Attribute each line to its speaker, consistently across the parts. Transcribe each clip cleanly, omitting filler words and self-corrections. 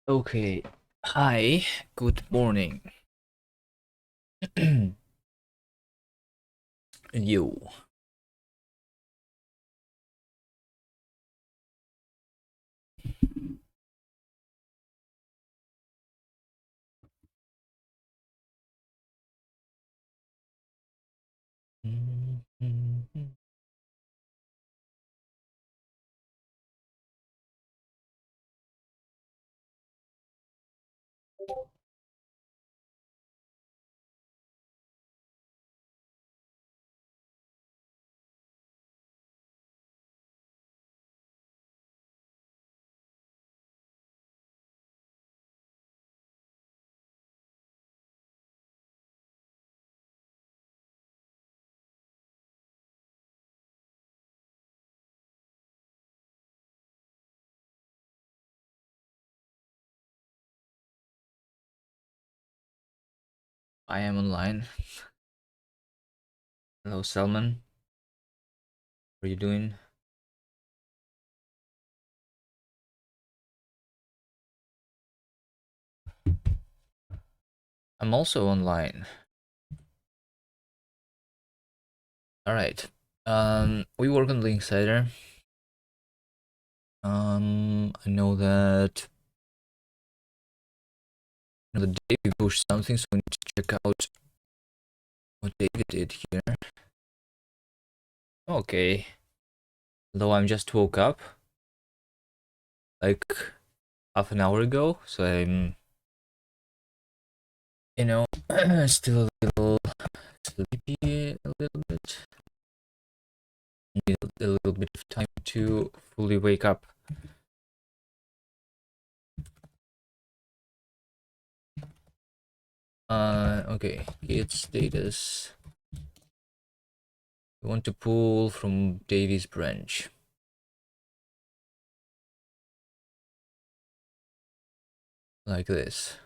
Speaker 1: Okay. Hi. Good morning. You. I am online. Hello, Salman. How are you doing? I'm also online. All right. We work on linksider. I know that the David pushed something, so we need to check out what David did here. Okay. Though I'm just woke up like half an hour ago, so I'm, still a little sleepy a little bit. Need a little bit of time to fully wake up. Okay, git status. We want to pull from Davy's branch. Like this.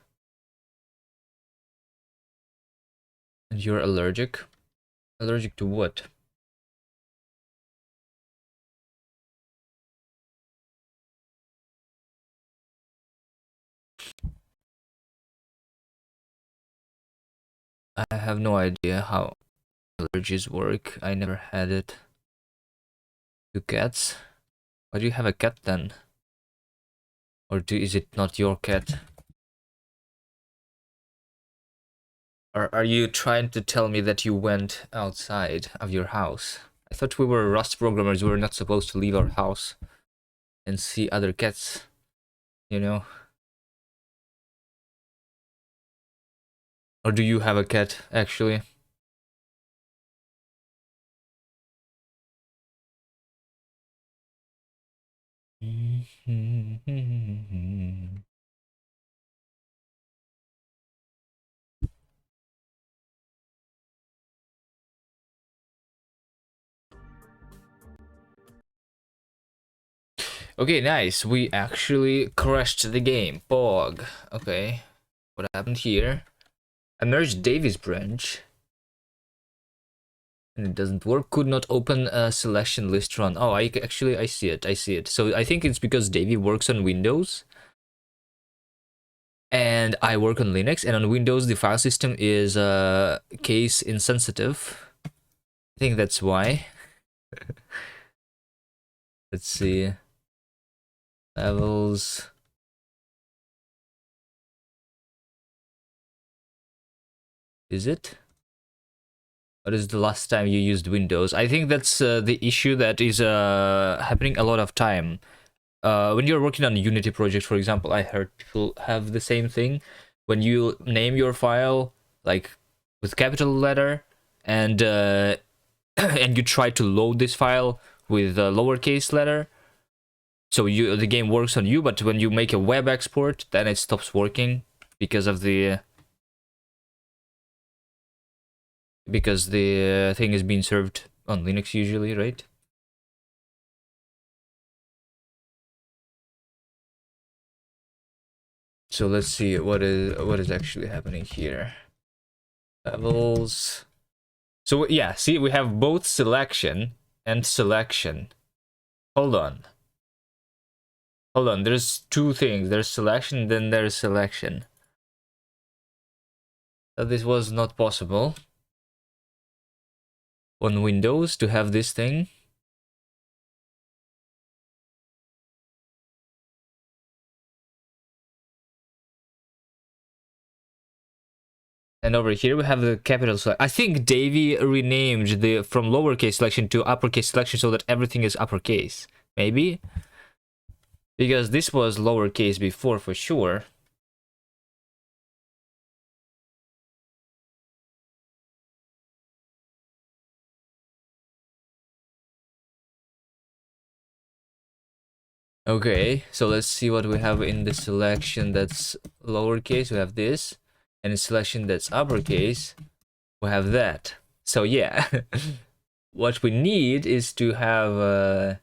Speaker 1: And you're allergic? Allergic to what? I have no idea how allergies work. I never had it. To cats? Why do you have a cat then? Or is it not your cat? Or are you trying to tell me that you went outside of your house? I thought we were Rust programmers. We were not supposed to leave our house and see other cats, you know? Or do you have a cat, actually? Okay, nice. We actually crashed the game. Pog. Okay. What happened here? I merged Davy's branch. And it doesn't work. Could not open a selection list run. Oh, I see it. I see it. So I think it's because Davy works on Windows. And I work on Linux. And on Windows, the file system is case insensitive. I think that's why. Let's see. Levels. Is it? What is the last time you used Windows? I think that's the issue that is happening a lot of time. When you're working on a Unity project, for example, I heard people have the same thing. When you name your file like with capital letter and and you try to load this file with a lowercase letter, so the game works on you, but when you make a web export, then it stops working because of the thing is being served on Linux usually, right? So let's see what is actually happening here. Levels. So yeah, see, we have both selection and selection. Hold on. Hold on, there's two things. There's selection, then there's selection. So this was not possible on Windows to have this thing. And over here we have the capital select. I think Davey renamed the from lowercase selection to uppercase selection so that everything is uppercase. Maybe? Because this was lowercase before for sure. Okay, so let's see what we have in the selection that's lowercase. We have this. And in selection that's uppercase, we have that. So yeah, what we need is to have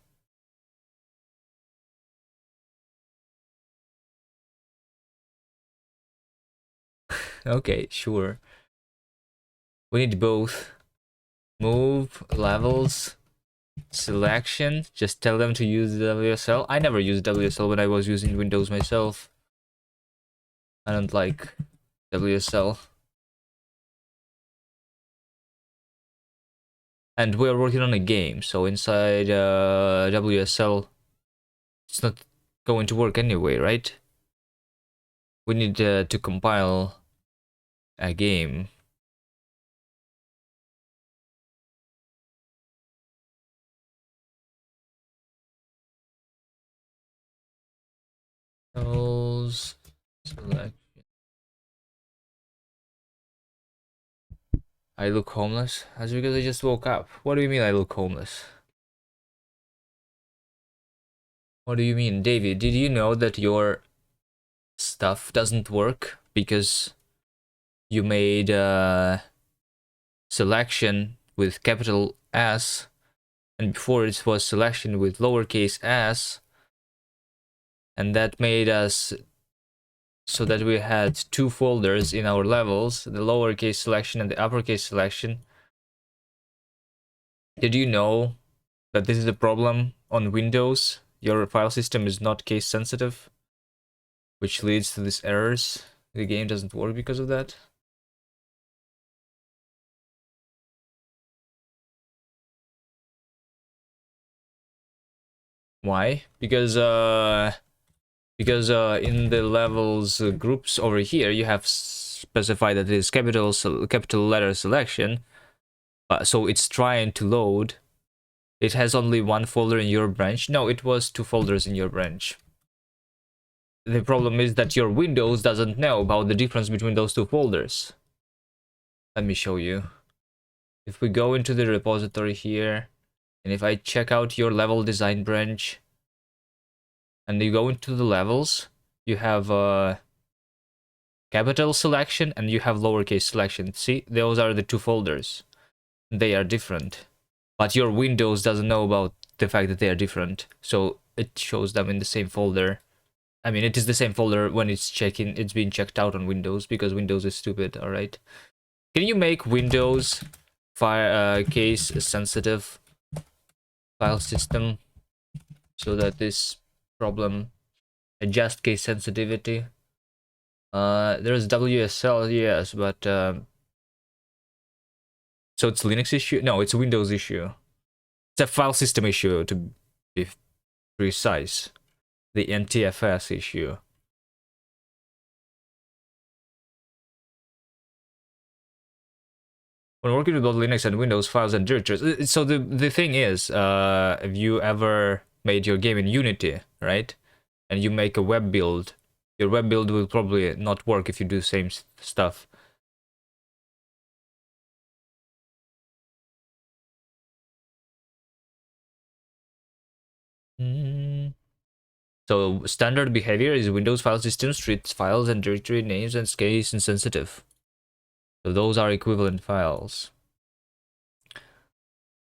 Speaker 1: okay, sure. We need both. Move, levels, selection. Just tell them to use the WSL. I never used WSL when I was using Windows myself. I don't like WSL. And we're working on a game, so inside WSL, it's not going to work anyway, right? We need to compile a game. Select. I look homeless? That's because I just woke up. What do you mean I look homeless? What do you mean? David, did you know that your stuff doesn't work because you made a selection with capital S and before it was selection with lowercase s, and that made us so that we had two folders in our levels, the lowercase selection and the uppercase selection. Did you know that this is a problem on Windows? Your file system is not case sensitive, which leads to these errors. The game doesn't work because of that. Why? Because in the levels groups over here, you have specified that it is capital letter selection. So it's trying to load. It has only one folder in your branch. No, it was two folders in your branch. The problem is that your Windows doesn't know about the difference between those two folders. Let me show you. If we go into the repository here, and if I check out your level design branch, and you go into the levels, you have capital selection and you have lowercase selection. See, those are the two folders. They are different. But your Windows doesn't know about the fact that they are different, so it shows them in the same folder. I mean, it is the same folder when it's being checked out on Windows because Windows is stupid, alright? Can you make Windows case sensitive file system so that this problem adjust case sensitivity? There's WSL, yes, but so it's Linux issue? No, it's a Windows issue. It's a file system issue, to be precise. The NTFS issue. When working with both Linux and Windows files and directories, so the thing is, if you ever made your game in Unity, right, and you make a web build, your web build will probably not work if you do the same stuff. So standard behavior is Windows file systems treats files and directory names as case insensitive. So those are equivalent files.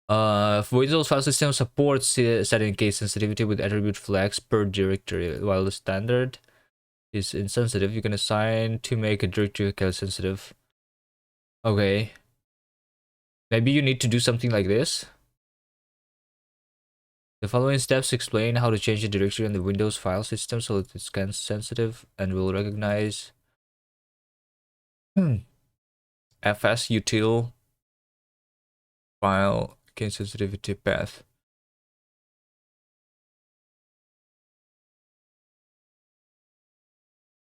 Speaker 1: Windows file system supports setting case sensitivity with attribute flags per directory, while the standard is insensitive. You can assign to make a directory case sensitive. Okay. Maybe you need to do something like this. The following steps explain how to change the directory on the Windows file system so that it's sensitive and will recognize fsutil file gain sensitivity path.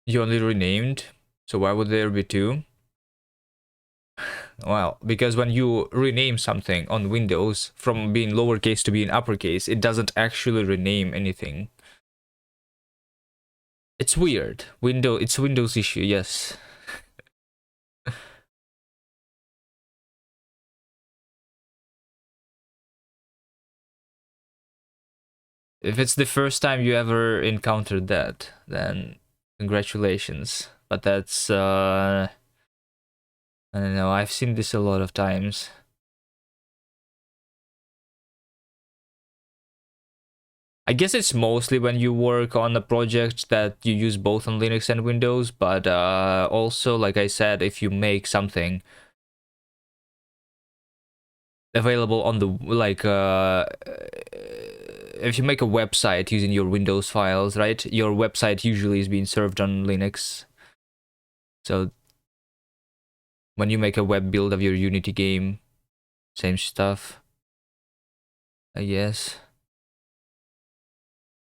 Speaker 1: You only renamed, so why would there be two? Well, because when you rename something on Windows from being lowercase to being uppercase, it doesn't actually rename anything. It's weird. It's a Windows issue, yes. If it's the first time you ever encountered that, then congratulations. But that's, I don't know, I've seen this a lot of times. I guess it's mostly when you work on a project that you use both on Linux and Windows, but also, like I said, if you make something available on the, like, if you make a website using your Windows files, right? Your website usually is being served on Linux. So when you make a web build of your Unity game, same stuff, I guess.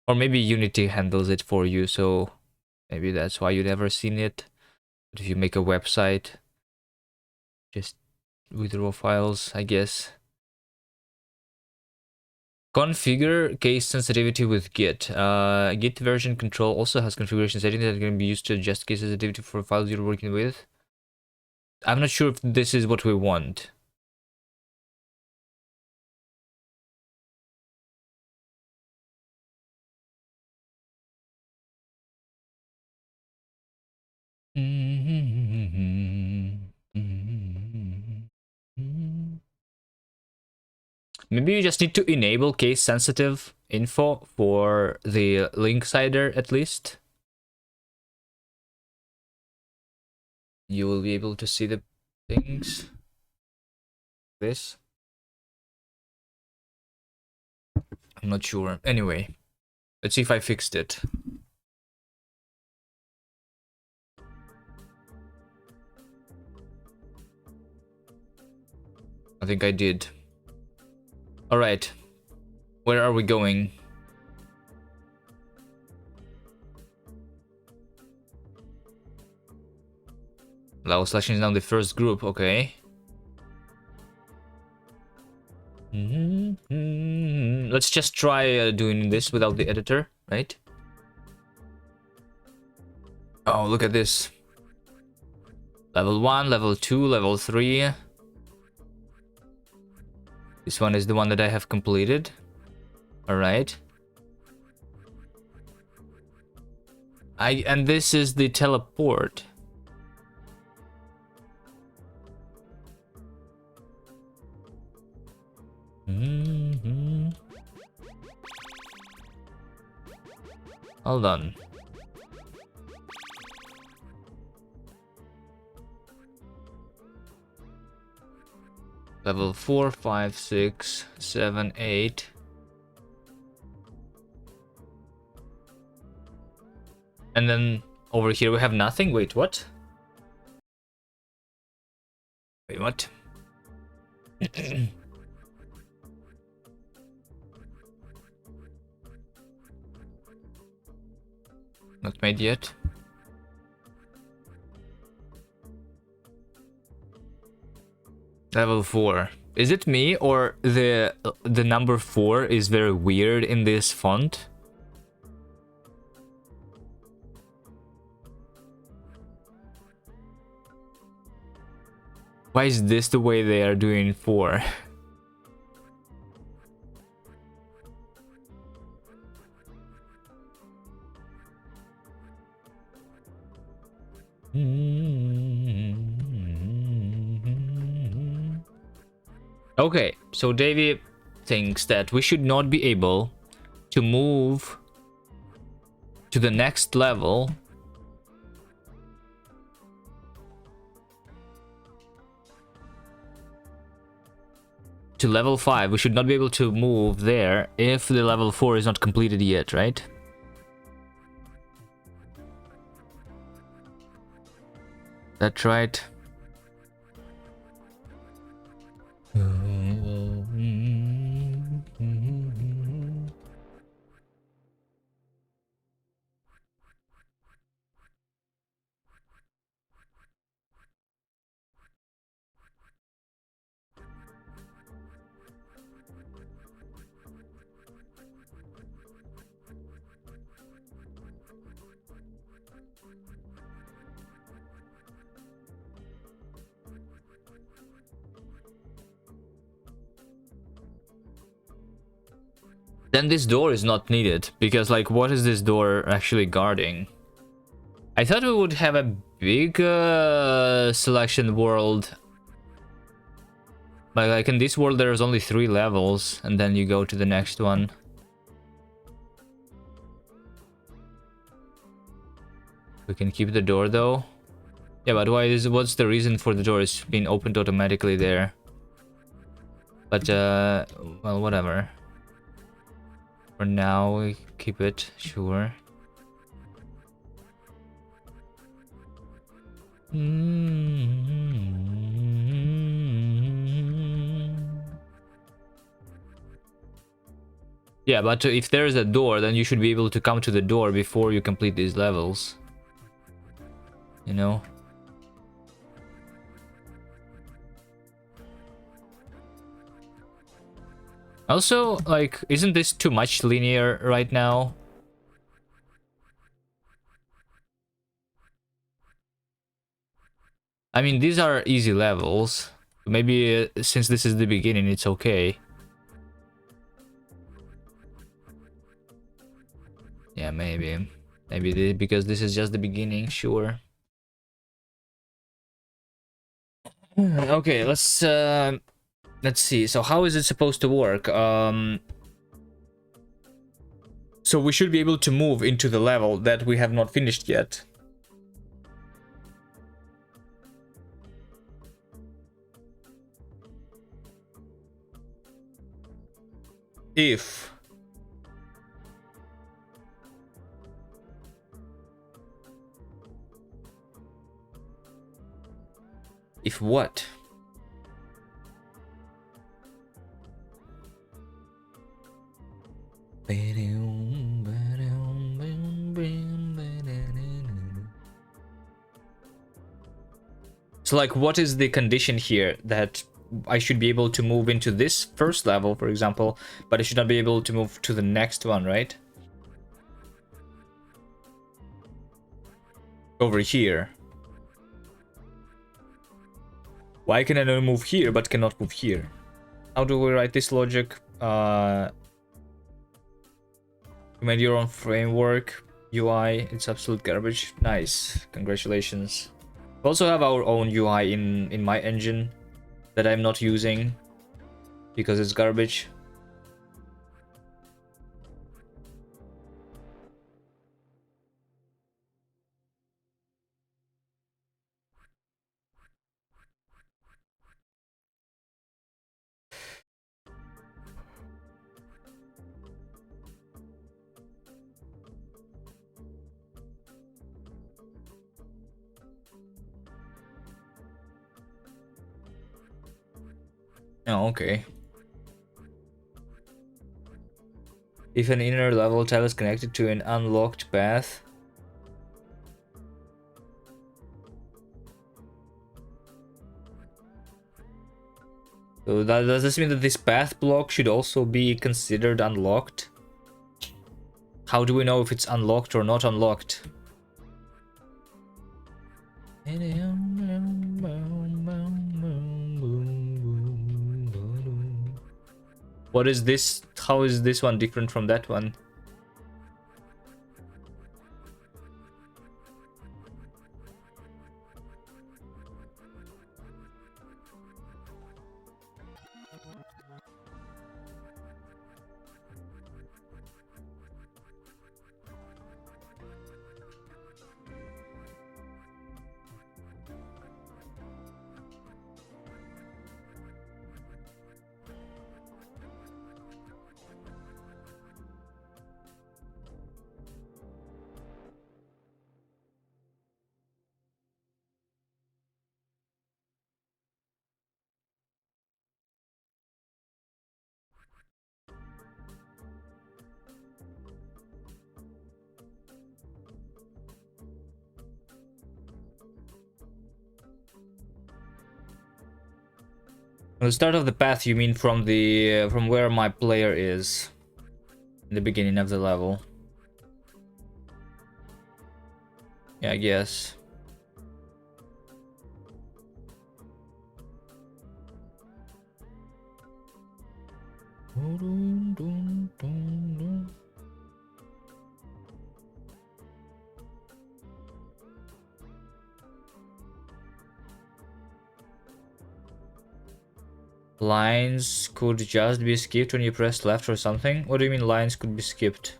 Speaker 1: Or maybe Unity handles it for you, so maybe that's why you've never seen it. But if you make a website, just with raw files, I guess. Configure case sensitivity with Git. Git version control also has configuration settings that can be used to adjust case sensitivity for files you're working with. I'm not sure if this is what we want. Maybe you just need to enable case sensitive info for the linksider at least. You will be able to see the things. This. I'm not sure. Anyway, let's see if I fixed it. I think I did. Alright. Where are we going? Lao slashing is now the first group, okay. Let's just try doing this without the editor, right? Oh, look at this. Level 1, level 2, level 3. This one is the one that I have completed. Alright. And this is the teleport. Hold on. Level 4, 5, 6, 7, 8. And then over here we have nothing. Wait, what? Wait, what? Not made yet. Level 4. Is it me or the number 4 is very weird in this font? Why is this the way they are doing 4? Okay, so Davey thinks that we should not be able to move to the next level to level 5. We should not be able to move there if the level 4 is not completed yet, right? That's right. Then this door is not needed, because like, what is this door actually guarding? I thought we would have a big selection world. But like in this world there's only 3 levels, and then you go to the next one. We can keep the door though. Yeah, but what's the reason for the door is being opened automatically there? But well, whatever. For now, we keep it, sure. Yeah, but if there's a door, then you should be able to come to the door before you complete these levels. You know? Also, like, isn't this too much linear right now? I mean, these are easy levels. Maybe since this is the beginning, it's okay. Yeah, maybe. Maybe because this is just the beginning, sure. Okay, let's see. So how is it supposed to work? So we should be able to move into the level that we have not finished yet. If what? So like, what is the condition here that I should be able to move into this first level, for example, but I should not be able to move to the next one, right? Over here. Why can I not move here but cannot move here? How do we write this logic? You made your own framework, UI, it's absolute garbage. Nice, congratulations. We also have our own UI in my engine that I'm not using because it's garbage. Oh, okay. If an inner level tile is connected to an unlocked path, so does this mean that this path block should also be considered unlocked? How do we know if it's unlocked or not unlocked? What is this? How is this one different from that one? On the start of the path, you mean from the from where my player is in the beginning of the level? Yeah, I guess. Lines could just be skipped when you press left or something? What do you mean lines could be skipped?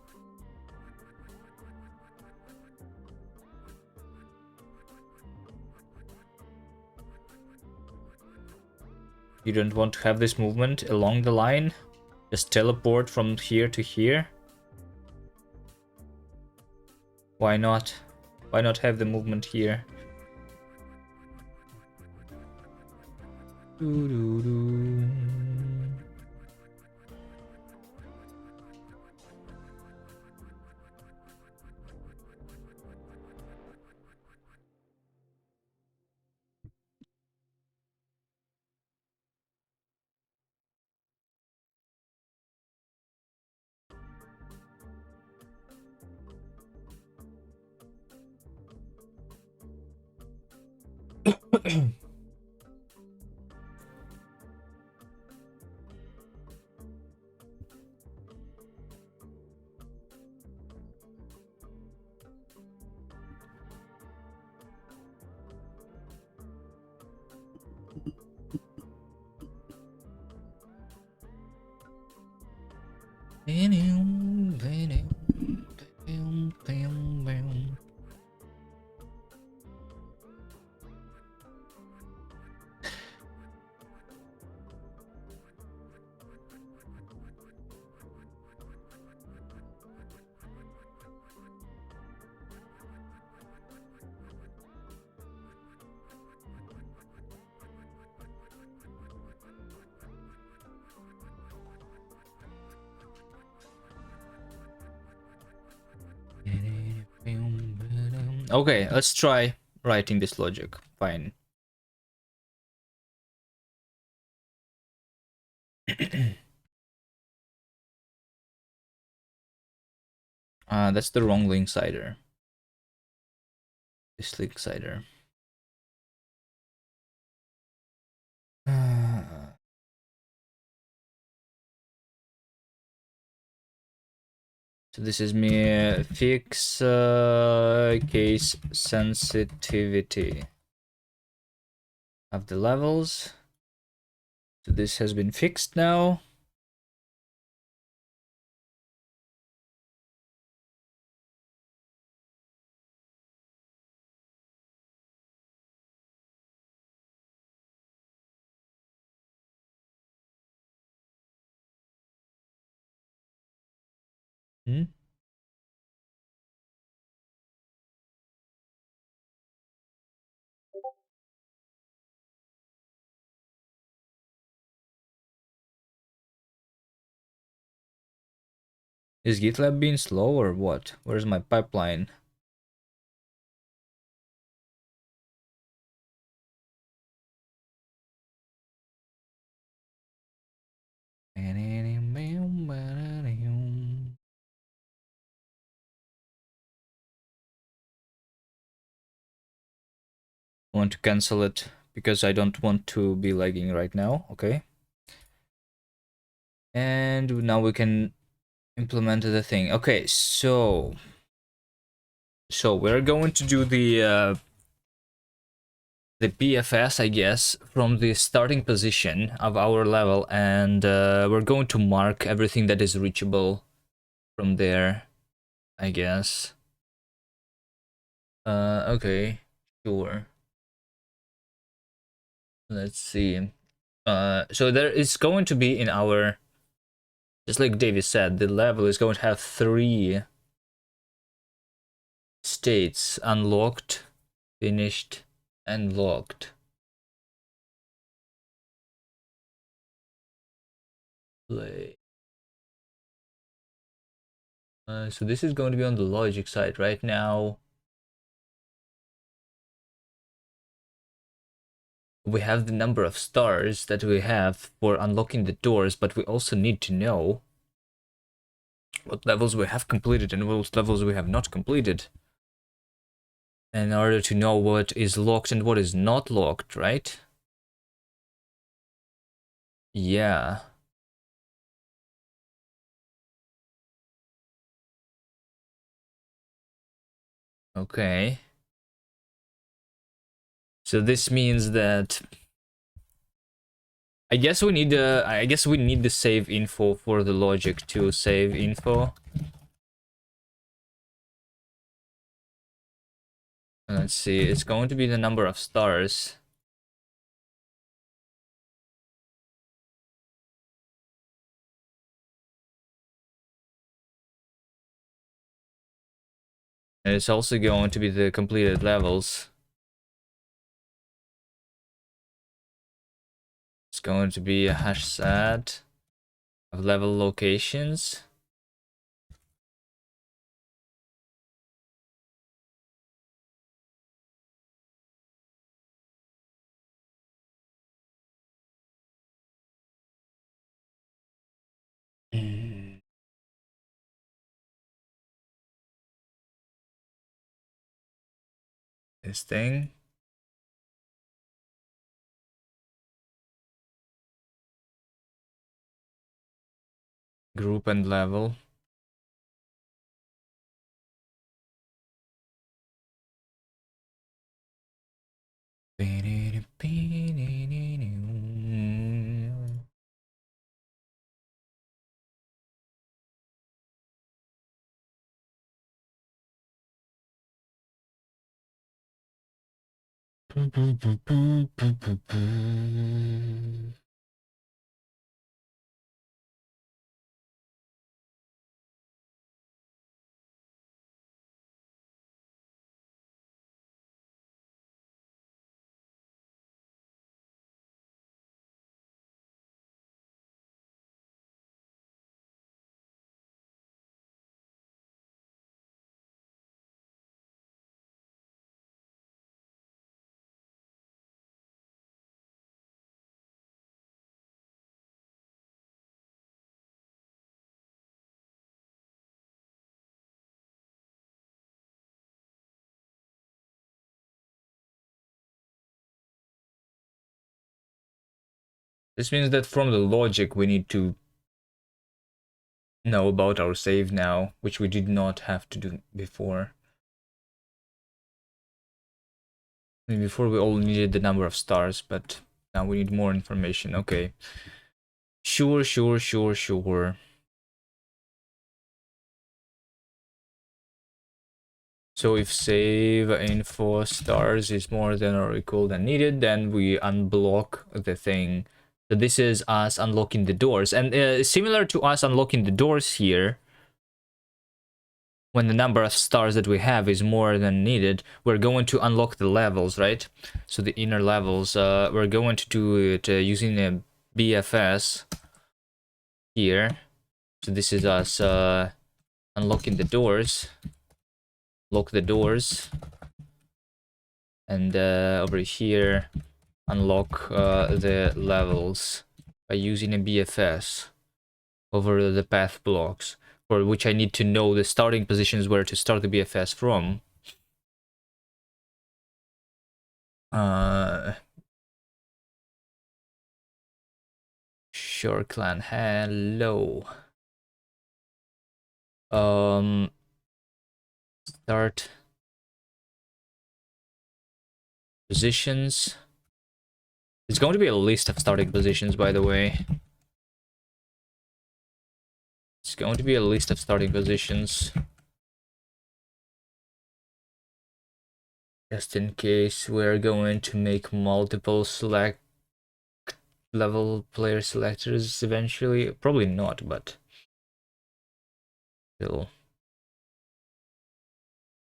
Speaker 1: You don't want to have this movement along the line? Just teleport from here to here? Why not? Why not have the movement here? Doo -doo -doo. Okay, let's try writing this logic. Fine. That's the wrong linksider. This linksider. So this is me fix case sensitivity of the levels. So this has been fixed now. Hmm? Is GitLab being slow or what? Where's my pipeline? I want to cancel it because I don't want to be lagging right now. Okay. And now we can implement the thing. Okay, so we're going to do the BFS, I guess, from the starting position of our level, and we're going to mark everything that is reachable from there, I guess. Okay, sure. Let's see. So there is going to be in our, just like David said, the level is going to have 3 states: unlocked, finished, and locked. Play. So this is going to be on the logic side right now. we have the number of stars that we have for unlocking the doors, but we also need to know what levels we have completed and what levels we have not completed, in order to know what is locked and what is not locked, right? Yeah. Okay. So this means that I guess we need the save info for the logic to save info. Let's see, it's going to be the number of stars. And it's also going to be the completed levels. It's going to be a hash set of level locations. This thing. Group and level. This means that from the logic we need to know about our save now, which we did not have to do before. I mean, before we all needed the number of stars, but now we need more information. Okay. Sure. So if save info stars is more than or equal than needed, then we unblock the thing. So this is us unlocking the doors. And similar to us unlocking the doors here, when the number of stars that we have is more than needed, we're going to unlock the levels, right? So the inner levels, we're going to do it using a BFS here. So this is us unlocking the doors. Lock the doors. And over here, unlock the levels by using a BFS over the path blocks, for which I need to know the starting positions where to start the BFS from. Sure clan, hello. Start positions. It's going to be a list of starting positions, by the way. It's going to be a list of starting positions. Just in case we're going to make multiple select level player selectors eventually. Probably not, but still.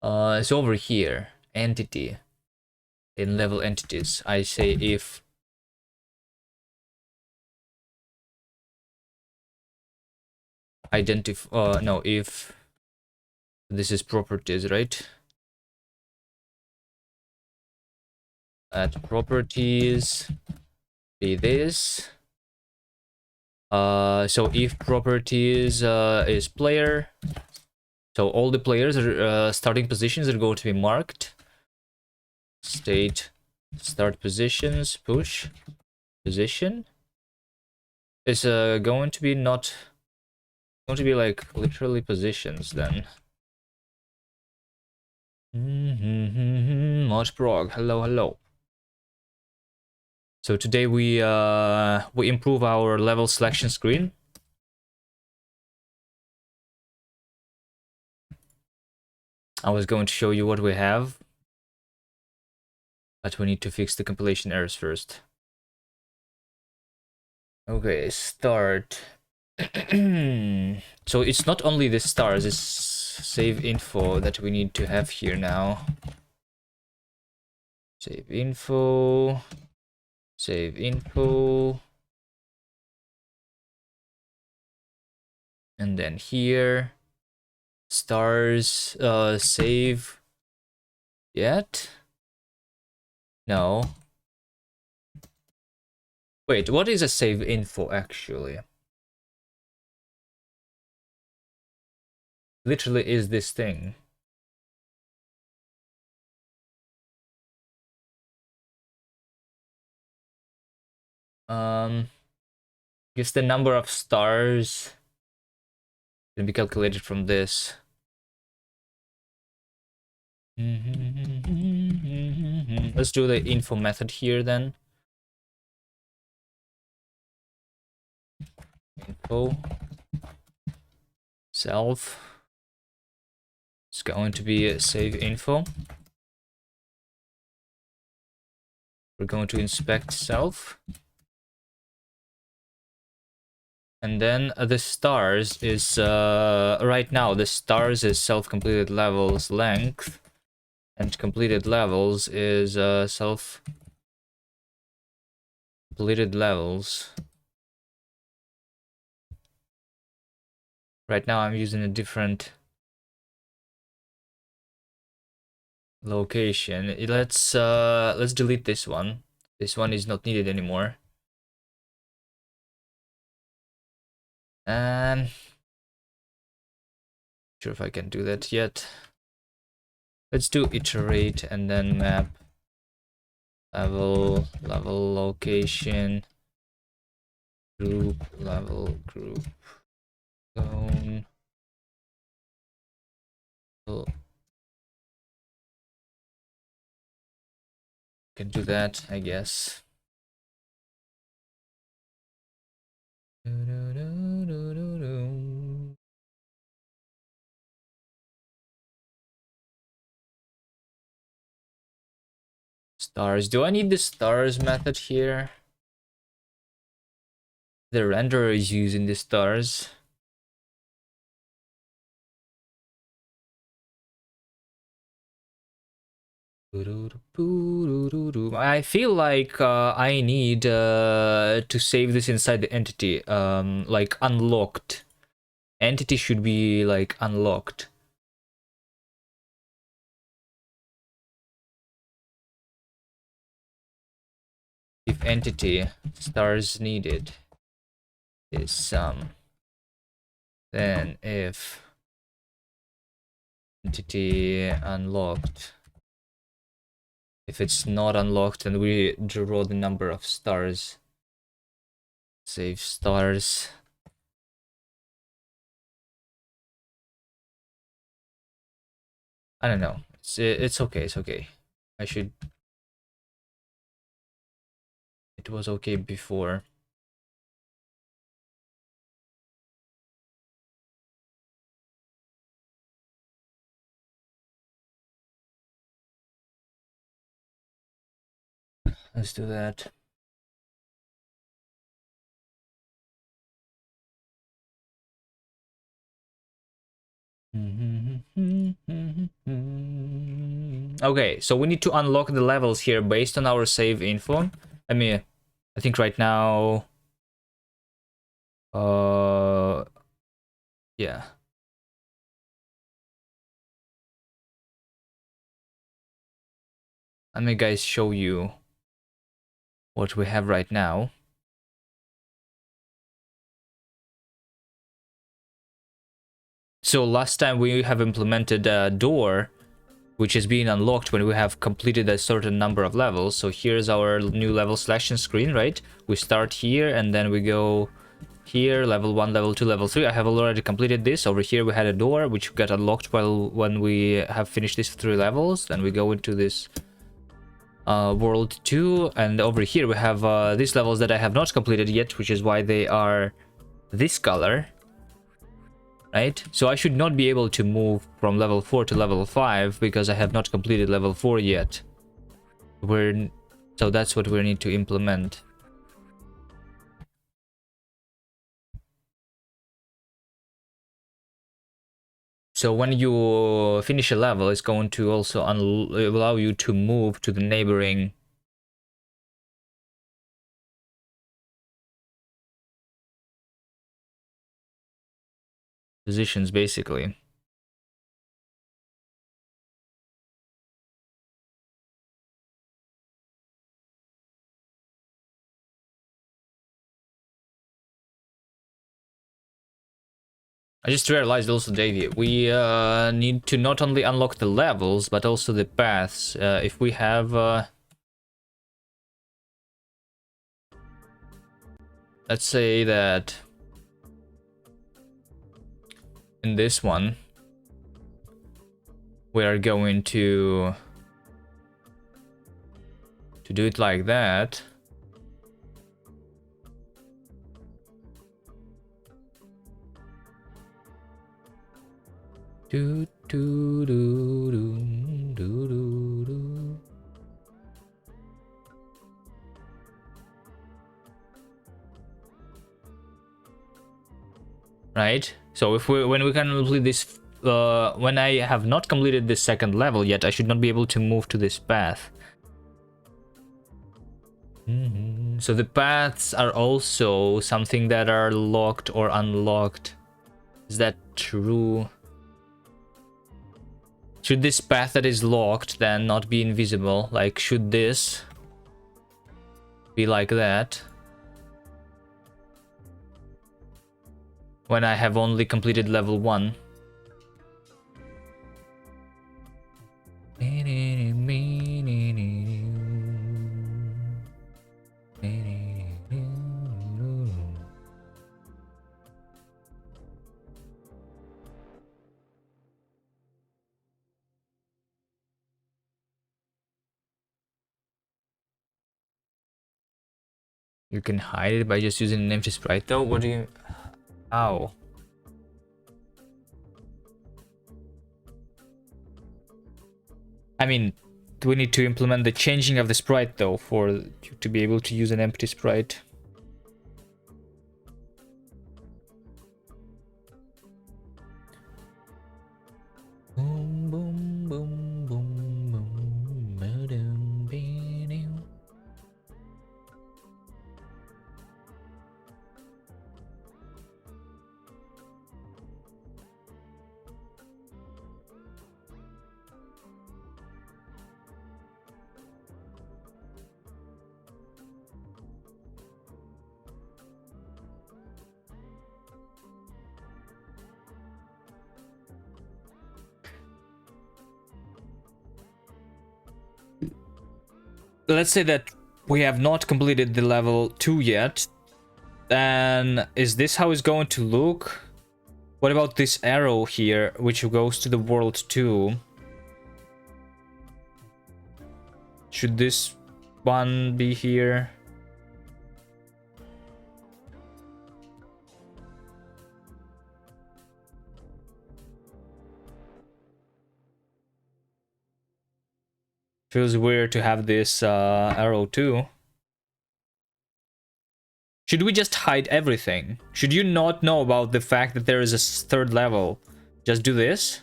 Speaker 1: It's over here. Entity. In level entities, I say if if this is properties, right? Let properties be this. So if properties is player, so all the players are starting positions are going to be marked. State start positions push position is going to be not going to be like literally positions then. Modprog, hello. So today we improve our level selection screen. I was going to show you what we have, but we need to fix the compilation errors first. Okay, start. So it's not only the stars, it's save info that we need to have here now. Save info. And then here, stars, save yet? No. Wait, what is a save info actually? Literally is this thing. Guess the number of stars can be calculated from this. Let's do the info method here then. Info self. It's going to be a save info. We're going to inspect self. And then the stars is right now the stars is self-completed levels length, and completed levels is self-completed levels. Right now I'm using a different location. Let's delete this one. This one is not needed anymore. And sure if I can do that yet. Let's do iterate and then map level location group level group zone. Can do that, I guess. Stars. Do I need the stars method here? The renderer is using the stars. I feel like I need to save this inside the entity, like unlocked. Entity should be like unlocked. If entity stars needed is some, then if entity unlocked, if it's not unlocked, then we draw the number of stars. Save stars. I don't know. It's okay. It's okay. I should. It was okay before. Let's do that. Okay, so we need to unlock the levels here based on our save info. I think right now, yeah. Let me guys show you what we have right now. So last time we have implemented a door which is being unlocked when we have completed a certain number of levels. So here's our new level selection screen, right? We start here and then we go here, level 1, level 2, level 3. I have already completed this. Over here we had a door which got unlocked when we have finished these 3 levels. Then we go into this world 2, and over here we have these levels that I have not completed yet, which is why they are this color. Right? So I should not be able to move from level 4 to level 5 because I have not completed level 4 yet. So that's what we need to implement. So when you finish a level, it's going to also allow you to move to the neighboring positions, basically. I just realized also, Davey, we need to not only unlock the levels, but also the paths. If we have... let's say that in this one, we are going to do it like that. Do do do do do do do. Right. So if when we can complete this, when I have not completed this second level yet, I should not be able to move to this path. So the paths are also something that are locked or unlocked. Is that true? Should this path that is locked then not be invisible? Like, should this be like that? When I have only completed level 1. You can hide it by just using an empty sprite though? What do you... How? I mean, do we need to implement the changing of the sprite though for you to be able to use an empty sprite? Boom, boom, boom, boom, boom, ba-dum, ba-dum. Let's say that we have not completed the level 2 yet. Then is this how it's going to look? What about this arrow here, which goes to the world 2? Should this one be here? Feels weird to have this arrow too. Should we just hide everything? Should you not know about the fact that there is a third level? Just do this?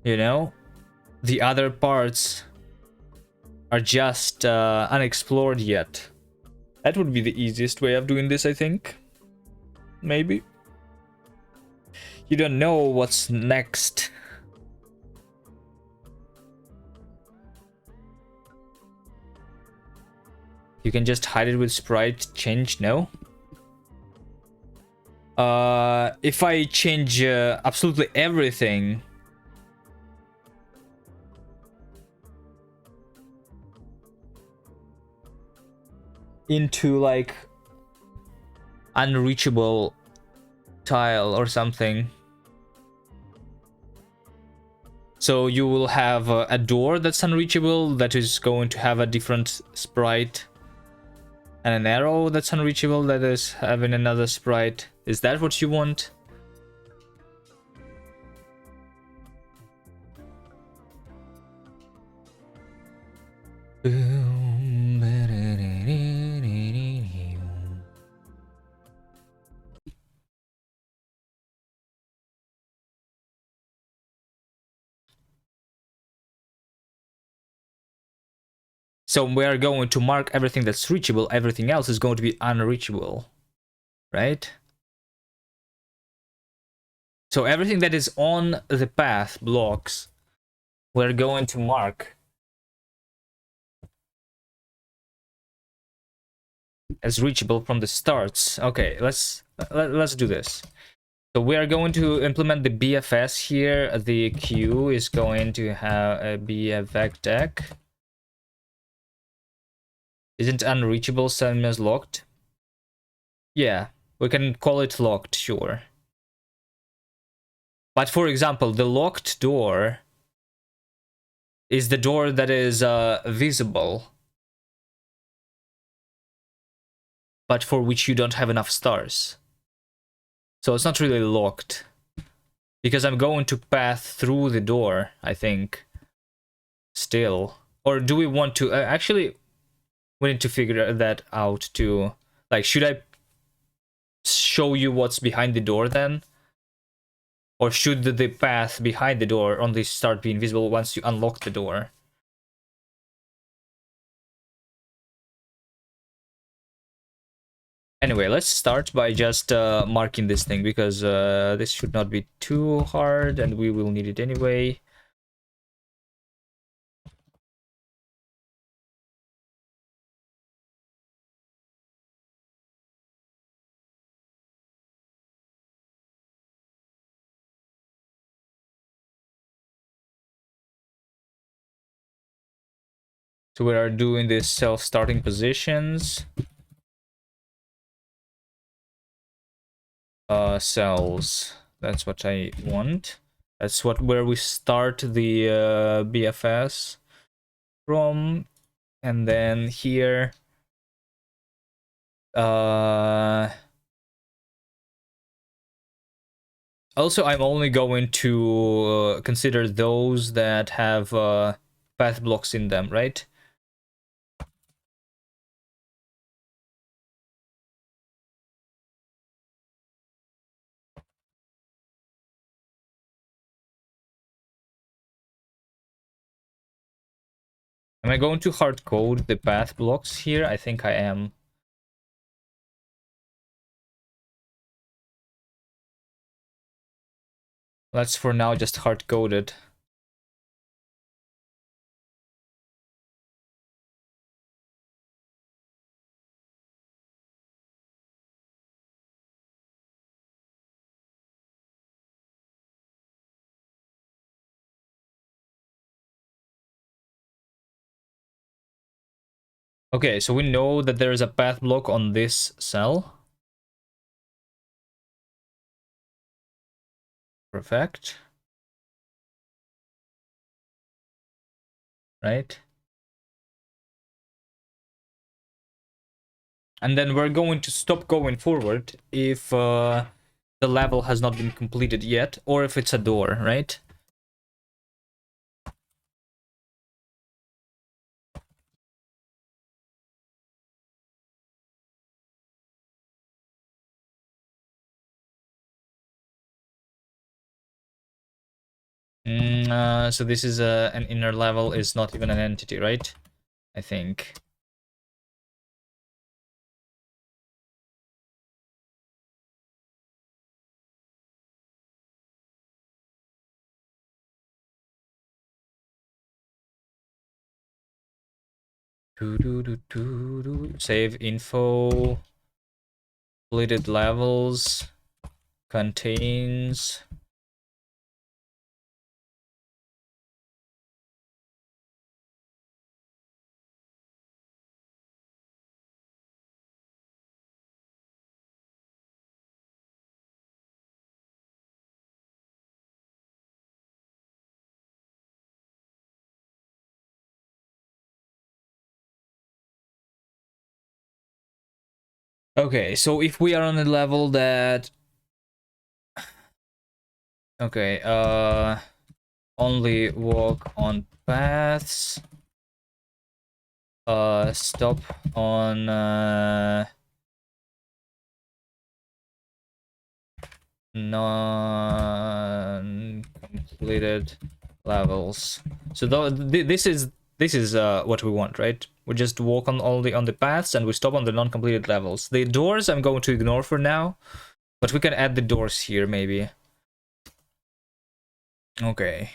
Speaker 1: You know? The other parts are just unexplored yet. That would be the easiest way of doing this, I think. Maybe. You don't know what's next. You can just hide it with sprite change, no? If I change absolutely everything, into like unreachable tile or something, so you will have a door that's unreachable that is going to have a different sprite, and an arrow that's unreachable that is having another sprite. Is that what you want? So we are going to mark everything that's reachable, everything else is going to be unreachable, right? So everything that is on the path blocks, we're going to mark as reachable from the starts. Okay, let's do this. So we are going to implement the BFS here. The queue is going to be a vectec. Isn't unreachable same as locked? Yeah, we can call it locked, sure. But for example, the locked door is the door that is visible, but for which you don't have enough stars. So it's not really locked, because I'm going to path through the door, I think, still. Or do we want to... actually, we need to figure that out too. Like, should I show you what's behind the door then? Or should the path behind the door only start being visible once you unlock the door? Anyway, let's start by just marking this thing, because this should not be too hard, and we will need it anyway. So we are doing this self-starting positions. Cells. That's what I want. That's where we start the BFS from. And then here... also, I'm only going to consider those that have path blocks in them, right? Am I going to hard code the path blocks here? I think I am. Let's for now just hard code it. Okay, so we know that there is a path block on this cell. Perfect. Right? And then we're going to stop going forward if the level has not been completed yet, or if it's a door, right? So this is an inner level, is not even an entity, right? I think. Save info. Completed levels. Contains. Okay, so if we are on a level that... Okay, only walk on paths. Stop on non-completed levels. So this is what we want, right? We just walk on only on the paths and we stop on the non-completed levels. The doors I'm going to ignore for now, but we can add the doors here maybe. Okay.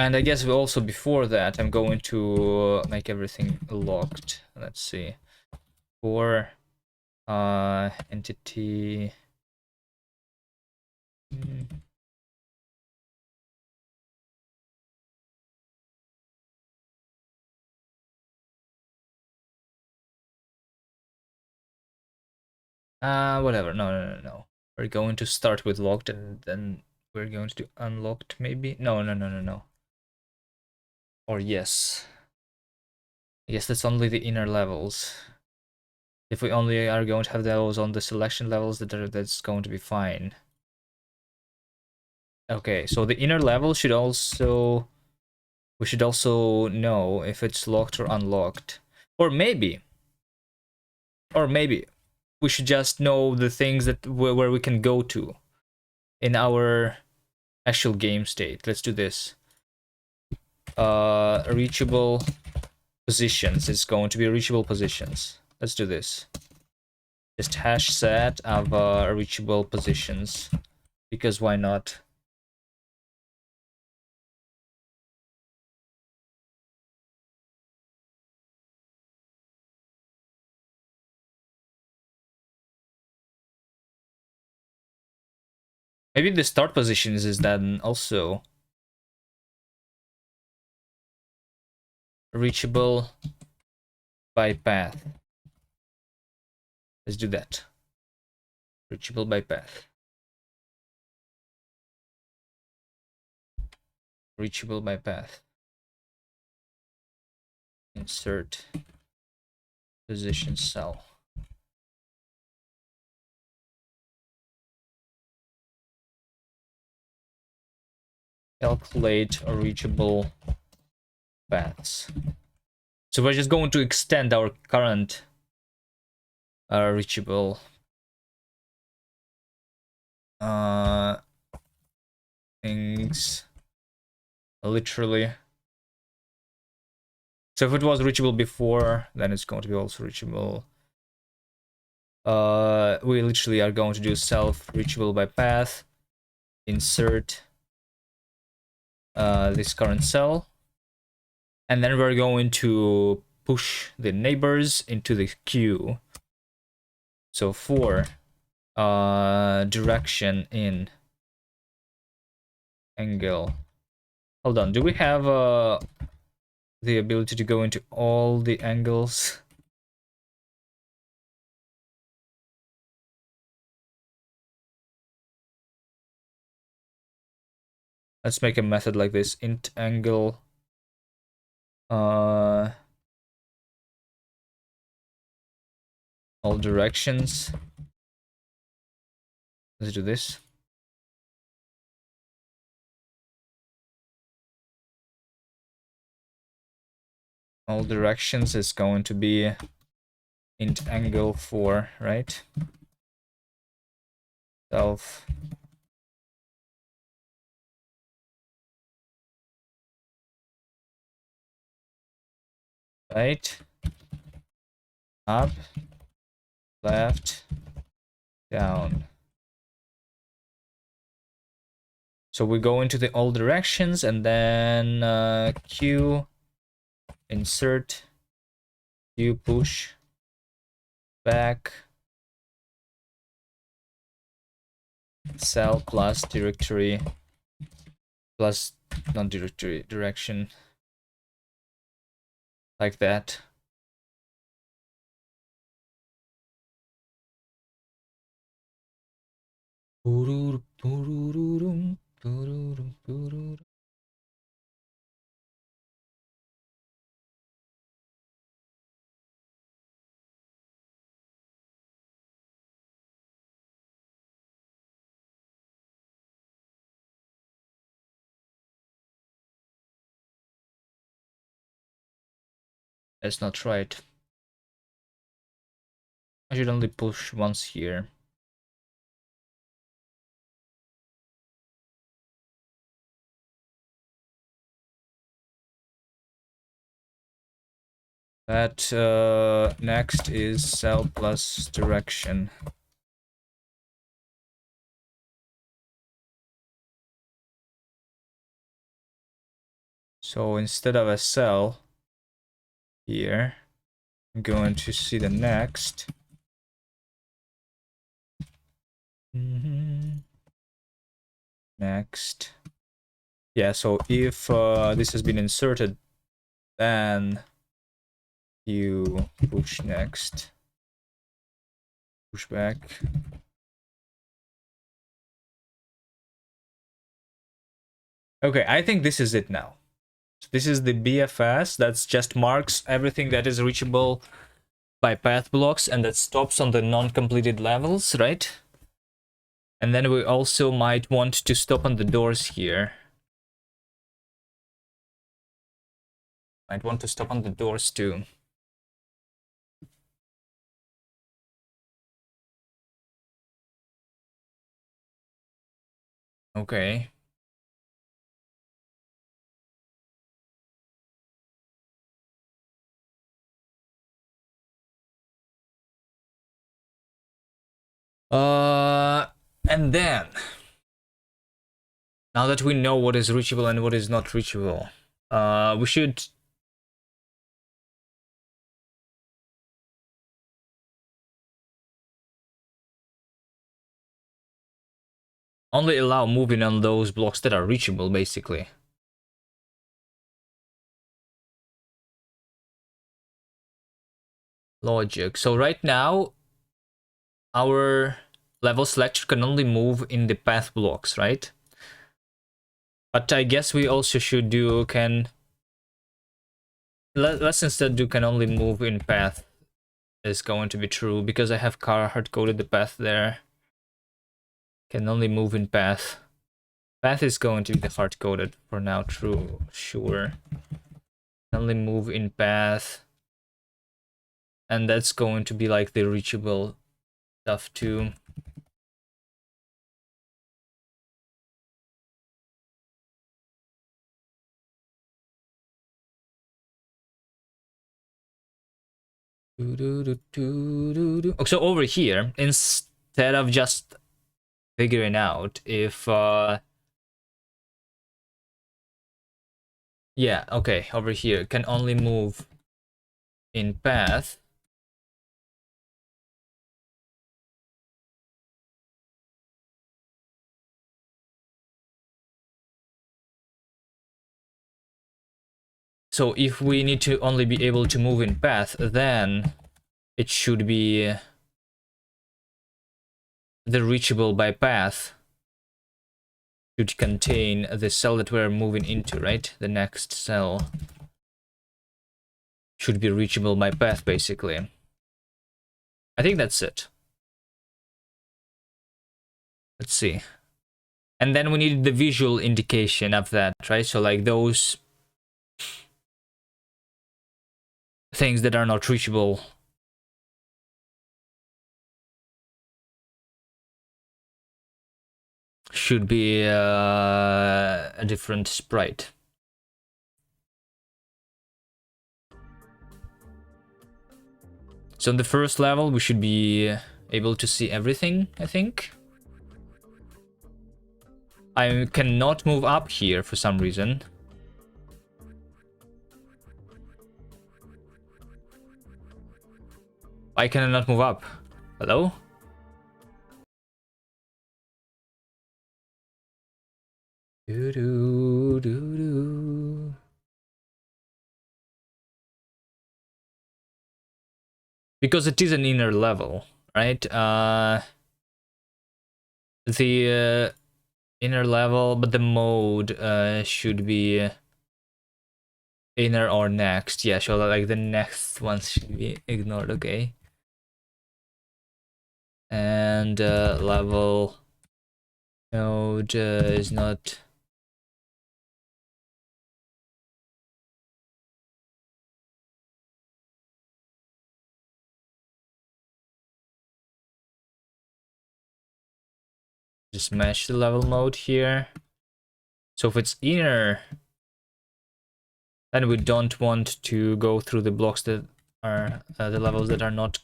Speaker 1: And I guess also before that, I'm going to make everything locked. Let's see. For entity. Whatever. No. We're going to start with locked and then we're going to do unlocked maybe. No. Or yes. Yes, that's only the inner levels. If we only are going to have those on the selection levels, that's going to be fine. Okay, so the inner level should also... We should also know if it's locked or unlocked. Or maybe we should just know the things that where we can go to in our actual game state. Let's do this. Reachable positions is going to be reachable positions. Let's do this. Just hash set of reachable positions, because why not? Maybe the start positions is then also reachable by path. Let's do that. Reachable by path. Reachable by path. Insert position cell. Calculate reachable paths. So we're just going to extend our current reachable things literally. So if it was reachable before, then it's going to be also reachable. We literally are going to do self reachable by path. Insert this current cell, and then we're going to push the neighbors into the queue. So for direction in angle. Hold on, do we have the ability to go into all the angles? Let's make a method like this: int angle all directions. Let's do this. All directions is going to be int angle 4, right? Self right, up, left, down. So we go into the all directions and then Q, insert, Q push, back, cell plus directory, plus non-directory direction, like that. That's not right. I should only push once here. That next is cell plus direction. So instead of a cell here, I'm going to see the next. Next. Yeah, so if this has been inserted, then you push next. Push back. Okay, I think this is it now. So this is the BFS that just marks everything that is reachable by path blocks, and that stops on the non-completed levels, right? And then we also might want to stop on the doors here. Might want to stop on the doors too. Okay. And then, now that we know what is reachable and what is not reachable, we should only allow moving on those blocks that are reachable, basically. Logic. So right now, our level selector can only move in the path blocks, right? But I guess we also should do let's instead do can only move in path is going to be true, because I have hard-coded the path there. Can only move in path. Path is going to be the hard-coded for now, true, sure. Can only move in path. And that's going to be like the reachable stuff too. So over here, instead of just figuring out if yeah, okay, over here can only move in path. So if we need to only be able to move in path, then it should be the reachable by path should contain the cell that we're moving into, right? The next cell should be reachable by path, basically. I think that's it. Let's see. And then we need the visual indication of that, right? So like those things that are not reachable should be a different sprite. So on the first level, we should be able to see everything, I think. I cannot move up here for some reason. Why can I not move up? Hello? Doo-doo-doo-doo. Because it is an inner level, right? The inner level, but the mode should be inner or next. Yeah, so like the next ones should be ignored, okay. And level node is not... Just match the level mode here. So if it's inner, then we don't want to go through the blocks that are the levels that are not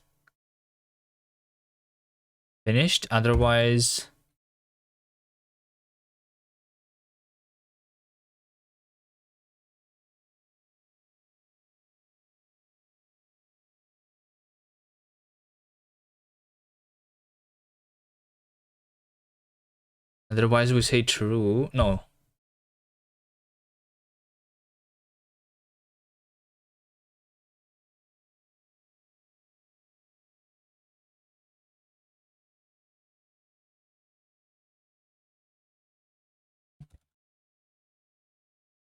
Speaker 1: finished. Otherwise, we say true. No.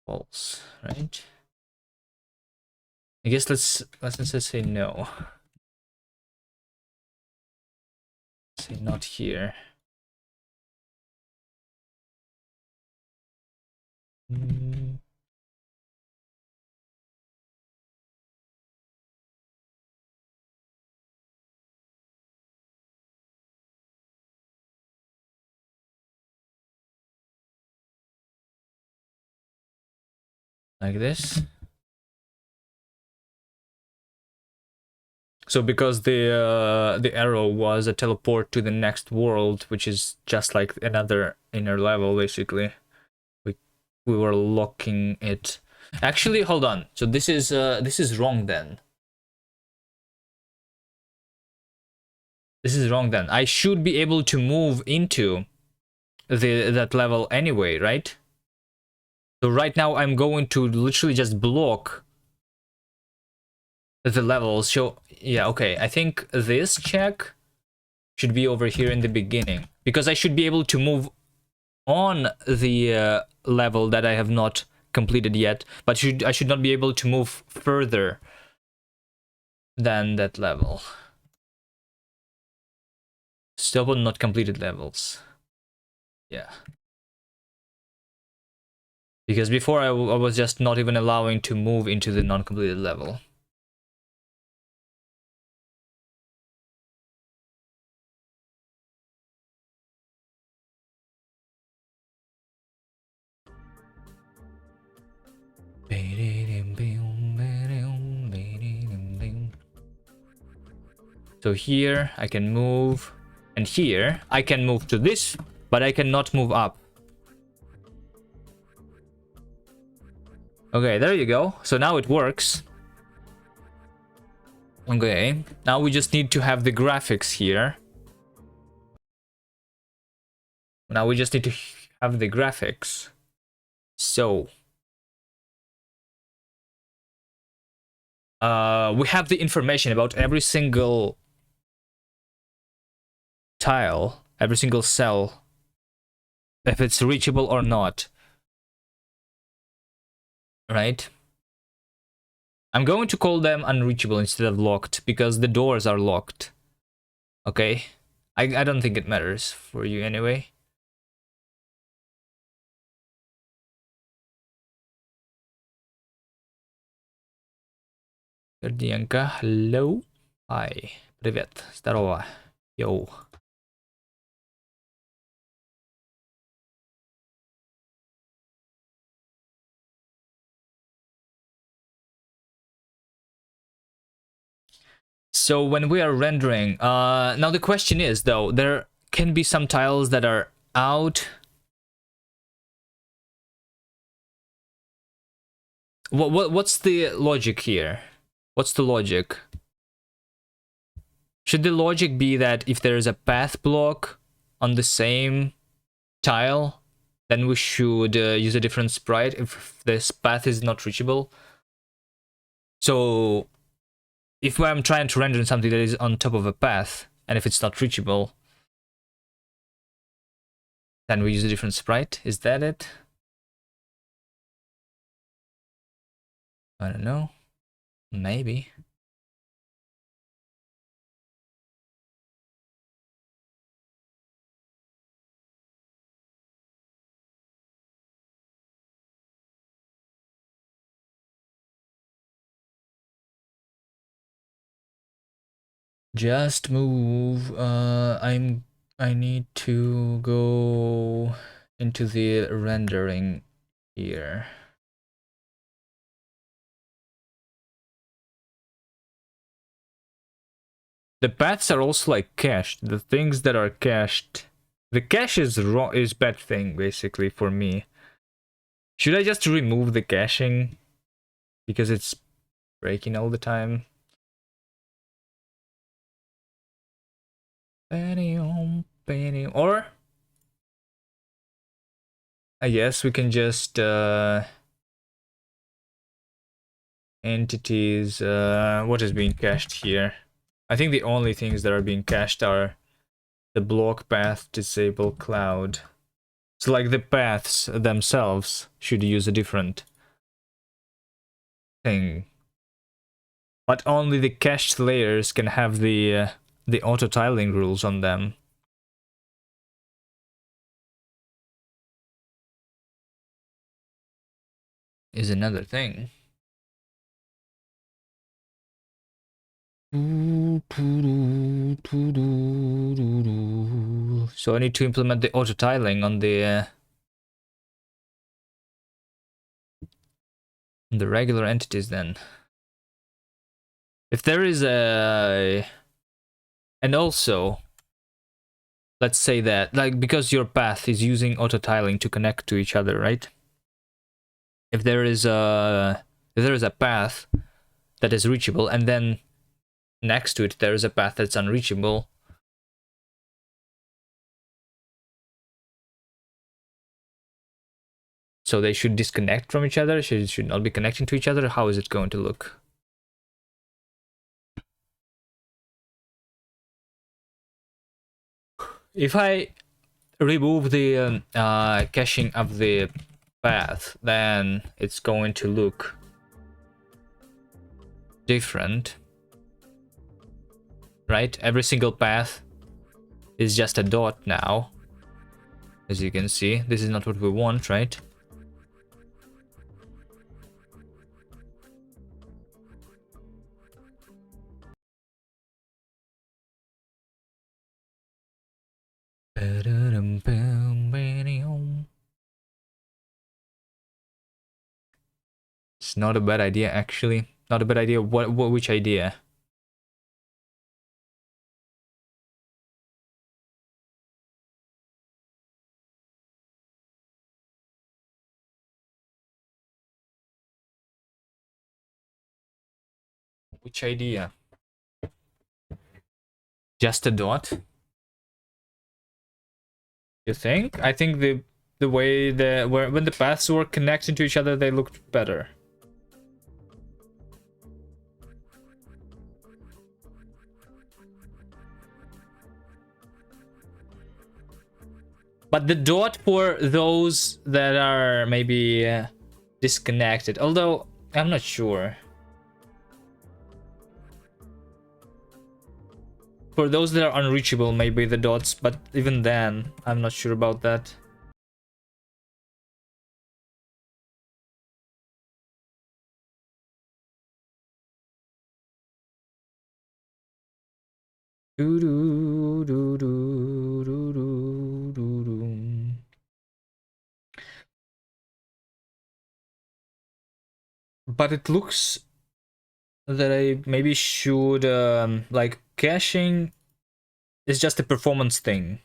Speaker 1: False, right? I guess let's just say no. Say not here. Like this. So because the arrow was a teleport to the next world, which is just like another inner level, basically, we were locking it. Actually, hold on. So this is wrong then. This is wrong then. I should be able to move into that level anyway, right? So right now I'm going to literally just block the levels. So yeah, okay. I think this check should be over here in the beginning, because I should be able to move on the level that I have not completed yet, but I should not be able to move further than that level. Still on not completed levels. Yeah. Because before I was just not even allowing to move into the non-completed level. So here I can move, and here I can move to this, but I cannot move up. Okay, there you go. So now it works. Okay, now we just need to have the graphics here. Now we just need to have the graphics. So we have the information about every single tile, every single cell, if it's reachable or not. Right? I'm going to call them unreachable instead of locked, because the doors are locked. Okay? I don't think it matters for you anyway. Гордиенко, hello. Hi. Привет. Здорово. Yo. So when we are rendering, now the question is though, there can be some tiles that are out. What's the logic here? What's the logic? Should the logic be that if there is a path block on the same tile, then we should use a different sprite if this path is not reachable? So if I'm trying to render something that is on top of a path, and if it's not reachable, then we use a different sprite? Is that it? I don't know. Maybe. Just move. I need to go into the rendering here. The paths are also like cached. The things that are cached. The cache is wrong, is bad thing basically for me. Should I just remove the caching because it's breaking all the time? Or I guess we can just entities. What is being cached here? I think the only things that are being cached are the block path disable cloud. So like the paths themselves should use a different thing. But only the cached layers can have the auto tiling rules on them. Is another thing. So I need to implement the auto tiling on the regular entities then. If there is a... And also, let's say that, like, because your path is using auto tiling to connect to each other, right? If there is a path that is reachable, and then next to it there is a path that's unreachable, so they should disconnect from each other, should not be connecting to each other. How is it going to look? If I remove the caching of the path, then it's going to look different, right? Every single path is just a dot now, as you can see. This is not what we want, right? It's not a bad idea, actually. Not a bad idea. Which idea? Which idea? Just a dot? You think? I think the way when the paths were connecting to each other, they looked better. But the dot for those that are maybe disconnected, although I'm not sure. For those that are unreachable, maybe the dots, but even then, I'm not sure about that. But it looks that I maybe should like caching is just a performance thing.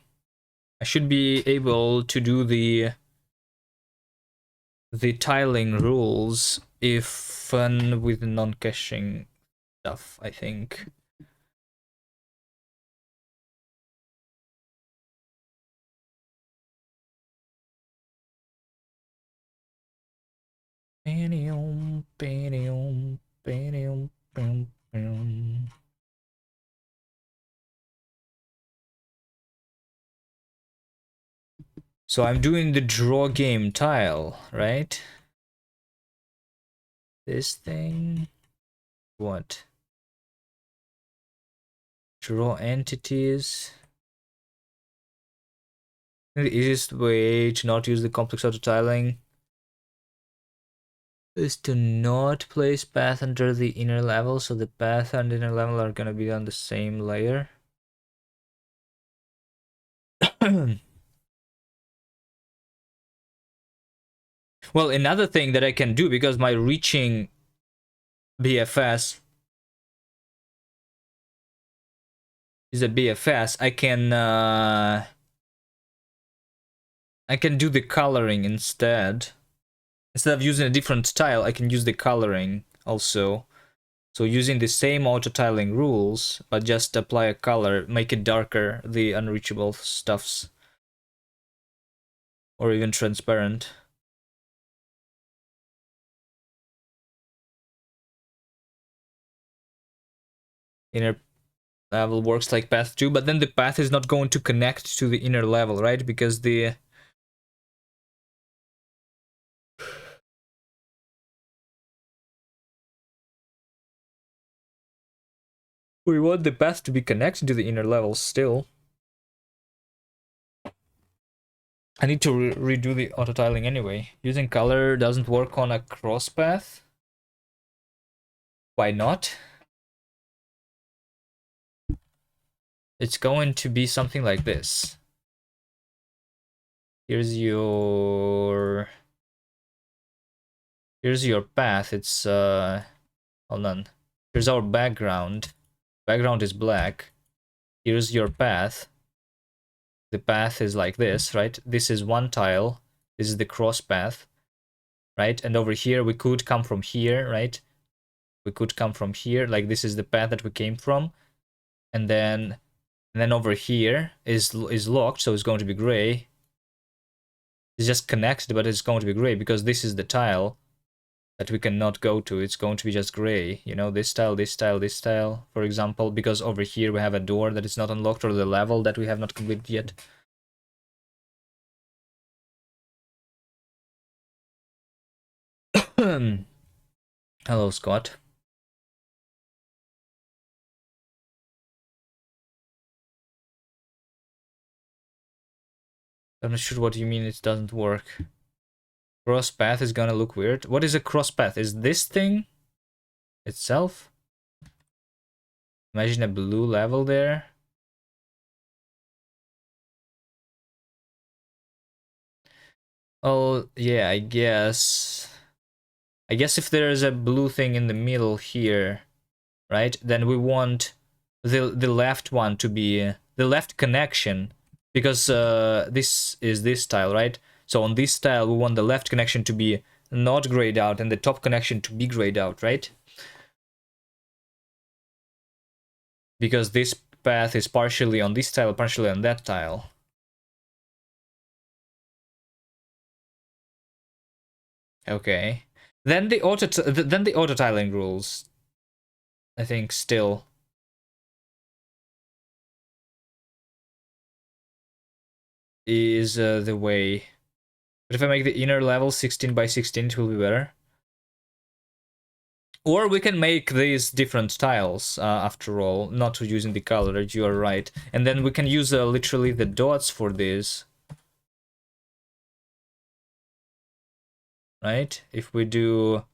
Speaker 1: I should be able to do the tiling rules if with non-caching stuff, I think. So I'm doing the draw game tile, right? This thing. What? Draw entities. The easiest way to not use the complex auto tiling is to not place path under the inner level, so the path and inner level are gonna be on the same layer. Well, another thing that I can do, because my reaching BFS is a BFS, I can do the coloring instead. Instead of using a different style, I can use the coloring also. So using the same auto tiling rules, but just apply a color, make it darker, the unreachable stuffs. Or even transparent. Inner level works like path too, but then the path is not going to connect to the inner level, right? Because the we want the path to be connected to the inner level still. I need to redo the auto tiling anyway. Using color doesn't work on a cross path. Why not? It's going to be something like this. Here's your path. It's hold on. Here's our background. Background is black. Here's your path. The path is like this, right? This is one tile. This is the cross path, right? And over here we could come from here, right? We could come from here, like this is the path that we came from, and then over here is locked, so it's going to be gray. It's just connected, but it's going to be gray because this is the tile that we cannot go to. It's going to be just gray, you know, this tile, this tile, this tile, for example, because over here we have a door that is not unlocked, or the level that we have not completed yet. Hello, Scott. I'm not sure what you mean it doesn't work. Cross path is gonna look weird. What is a cross path? Is this thing itself? Imagine a blue level there. Oh, yeah, I guess. I guess if there is a blue thing in the middle here, right, then we want the left one to be the left connection, because this is this tile, right? So on this tile we want the left connection to be not grayed out and the top connection to be grayed out, right? Because this path is partially on this tile, partially on that tile. Okay. Then the auto tiling rules, I think, still is the way. But if I make the inner level 16 by 16, it will be better. Or we can make these different tiles, after all, not using the color, you are right. And then we can use literally the dots for this. Right? If we do...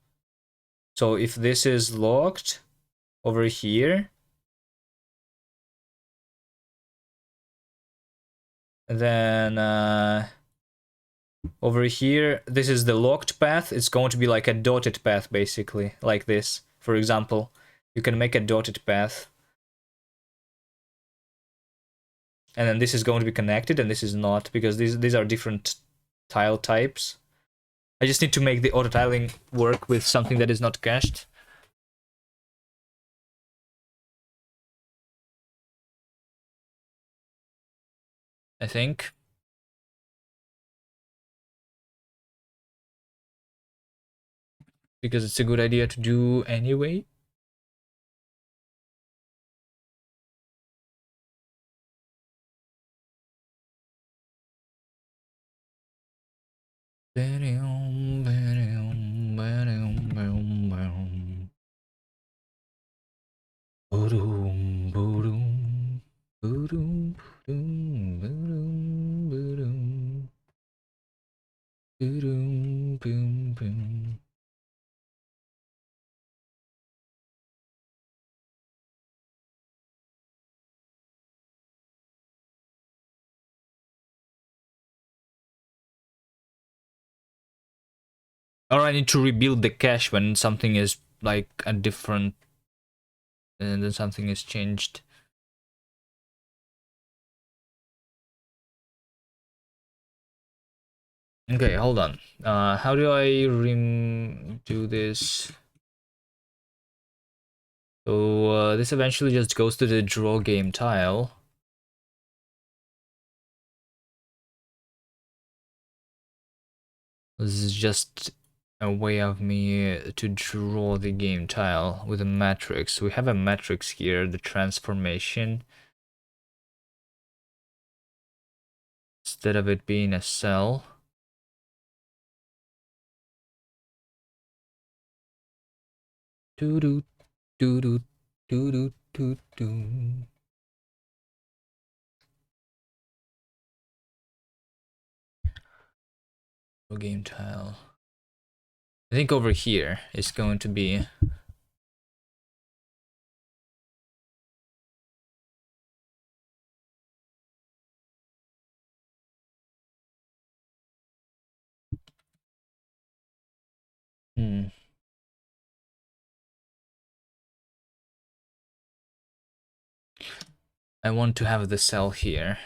Speaker 1: So if this is locked over here, then over here, this is the locked path. It's going to be like a dotted path, basically, like this, for example. You can make a dotted path. And then this is going to be connected and this is not, because these are different tile types. I just need to make the auto tiling work with something that is not cached. I think. Because it's a good idea to do anyway. Or I need to rebuild the cache when something is like a different, and then something is changed. Okay, hold on. How do I do this? So this eventually just goes to the draw game tile. This is just a way of me to draw the game tile with a matrix. We have a matrix here, the transformation. Instead of it being a cell. Doo doo doo doo doo doo doo doo. Game tile. I think over here is going to be I want to have the cell here.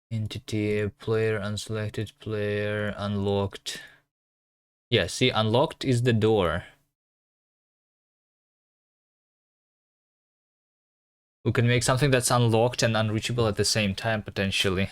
Speaker 1: Entity, player, unselected, player, unlocked. Yeah, see, unlocked is the door. We can make something that's unlocked and unreachable at the same time, potentially.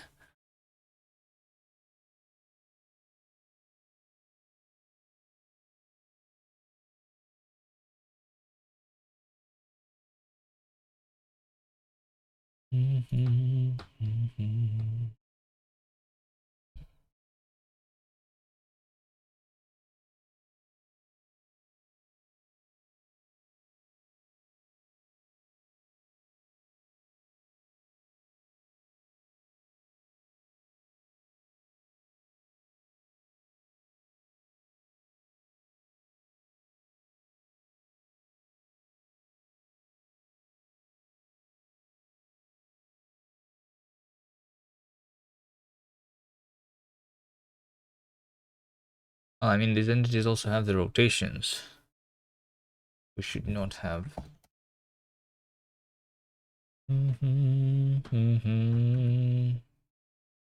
Speaker 1: Oh, I mean, these entities also have the rotations. We should not have.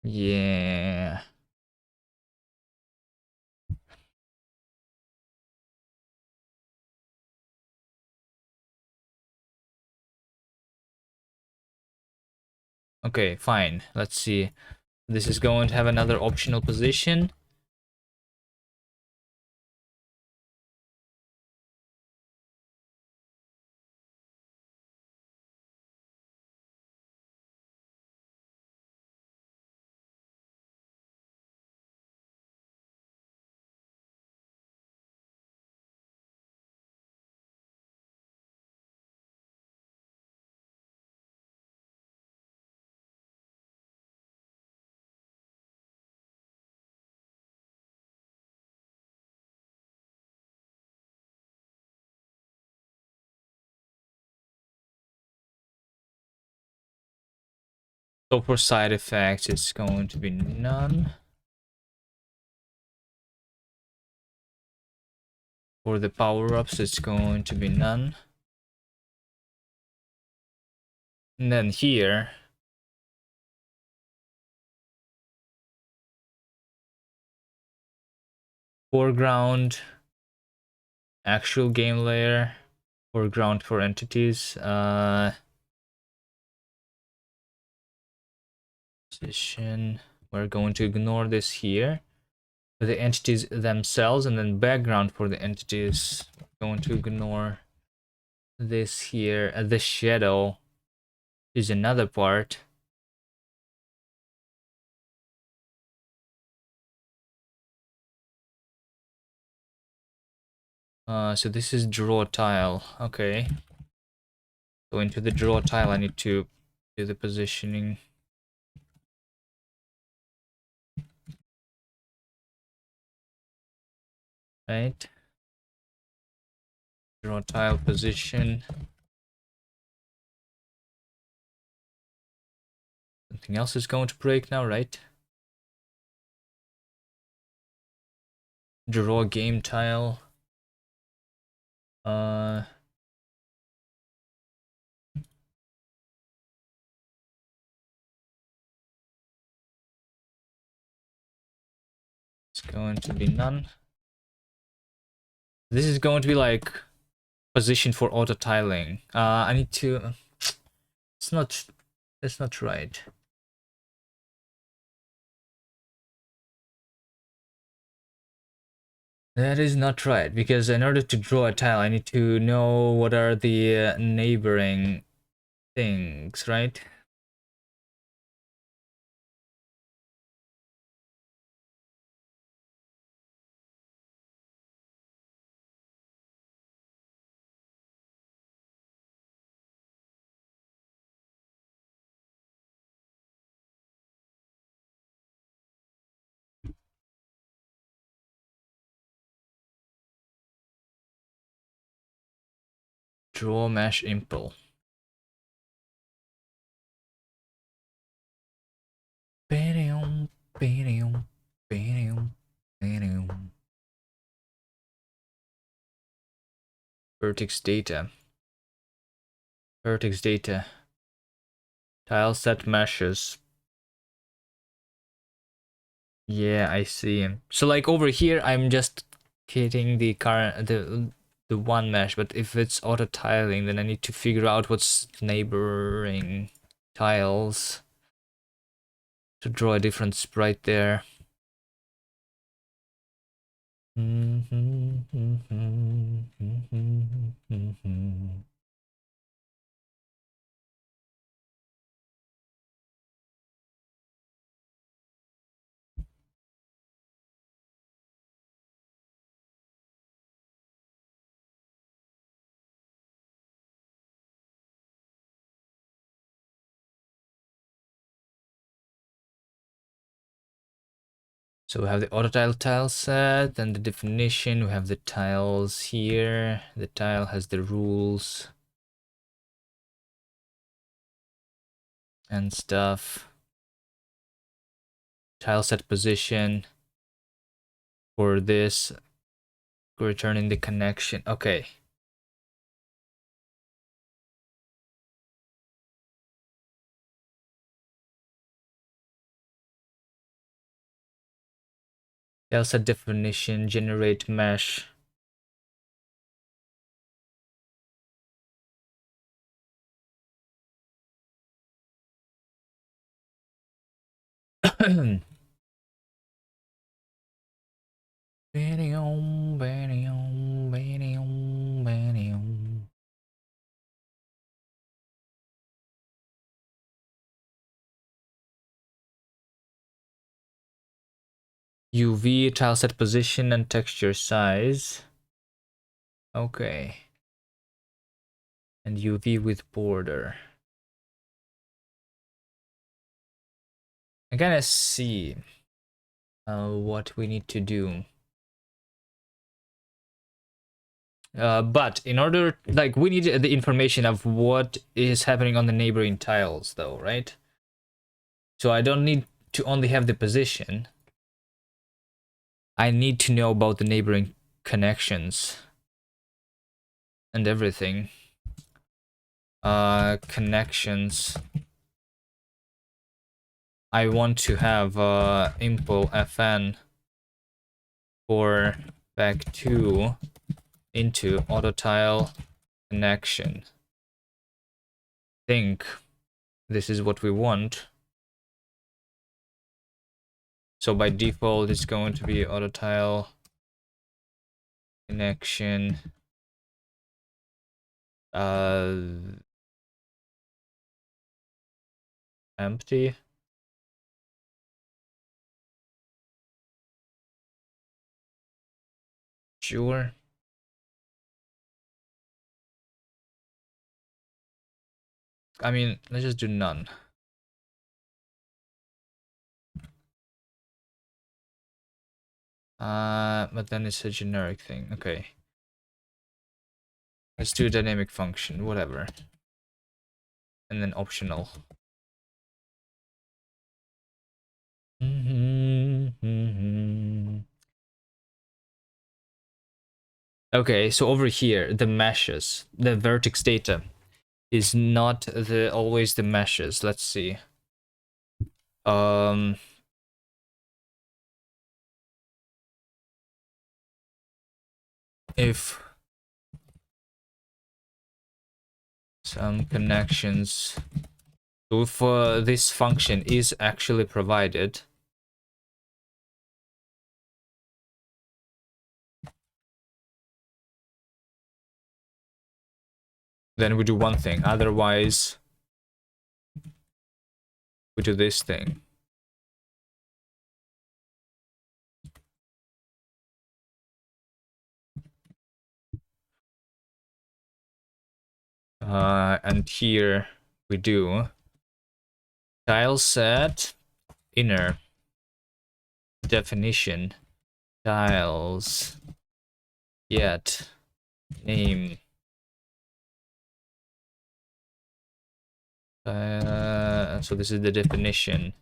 Speaker 1: Yeah. Okay, fine. Let's see. This is going to have another optional position. So for side effects, it's going to be none. For the power-ups, it's going to be none. And then here, foreground, actual game layer, foreground for entities, position. We're going to ignore this here for the entities themselves, and then background for the entities. We're going to ignore this here. The shadow is another part. So this is draw tile. Okay. So into the draw tile, I need to do the positioning. Right. Draw tile position. Something else is going to break now, right? Draw game tile. It's going to be none. This is going to be like position for auto tiling. I need to. It's not. That's not right. That is not right, because in order to draw a tile, I need to know what are the neighboring things, right? Draw mesh impl. Bam, bam, bam, bam. Vertex data. Vertex data. Tile set meshes. Yeah, I see. So like over here, I'm just getting the current the one mesh, but if it's auto tiling, then I need to figure out what's neighboring tiles to draw a different sprite there. So we have the auto tile set, and the definition. We have the tiles here. The tile has the rules and stuff. Tile set position for this. Returning the connection. Okay. Tile set definition. Generate mesh. UV, tile set position, and texture size. Okay. And UV with border. I gotta see what we need to do. But in order, like, we need the information of what is happening on the neighboring tiles, though, right? So I don't need to only have the position. I need to know about the neighboring connections. and everything. Connections. I want to have impl fn for back2 into autotile connection. Think this is what we want. So by default, it's going to be autotile connection. Empty. Sure. I mean, let's just do none. But then it's a generic thing. Okay. Let's do a dynamic function, whatever. And then optional. Okay, so over here, the meshes, the vertex data is not always the meshes. Let's see. If some connections, so if this function is actually provided, then we do one thing. Otherwise, we do this thing. And here we do tile set inner definition tiles get name. So this is the definition.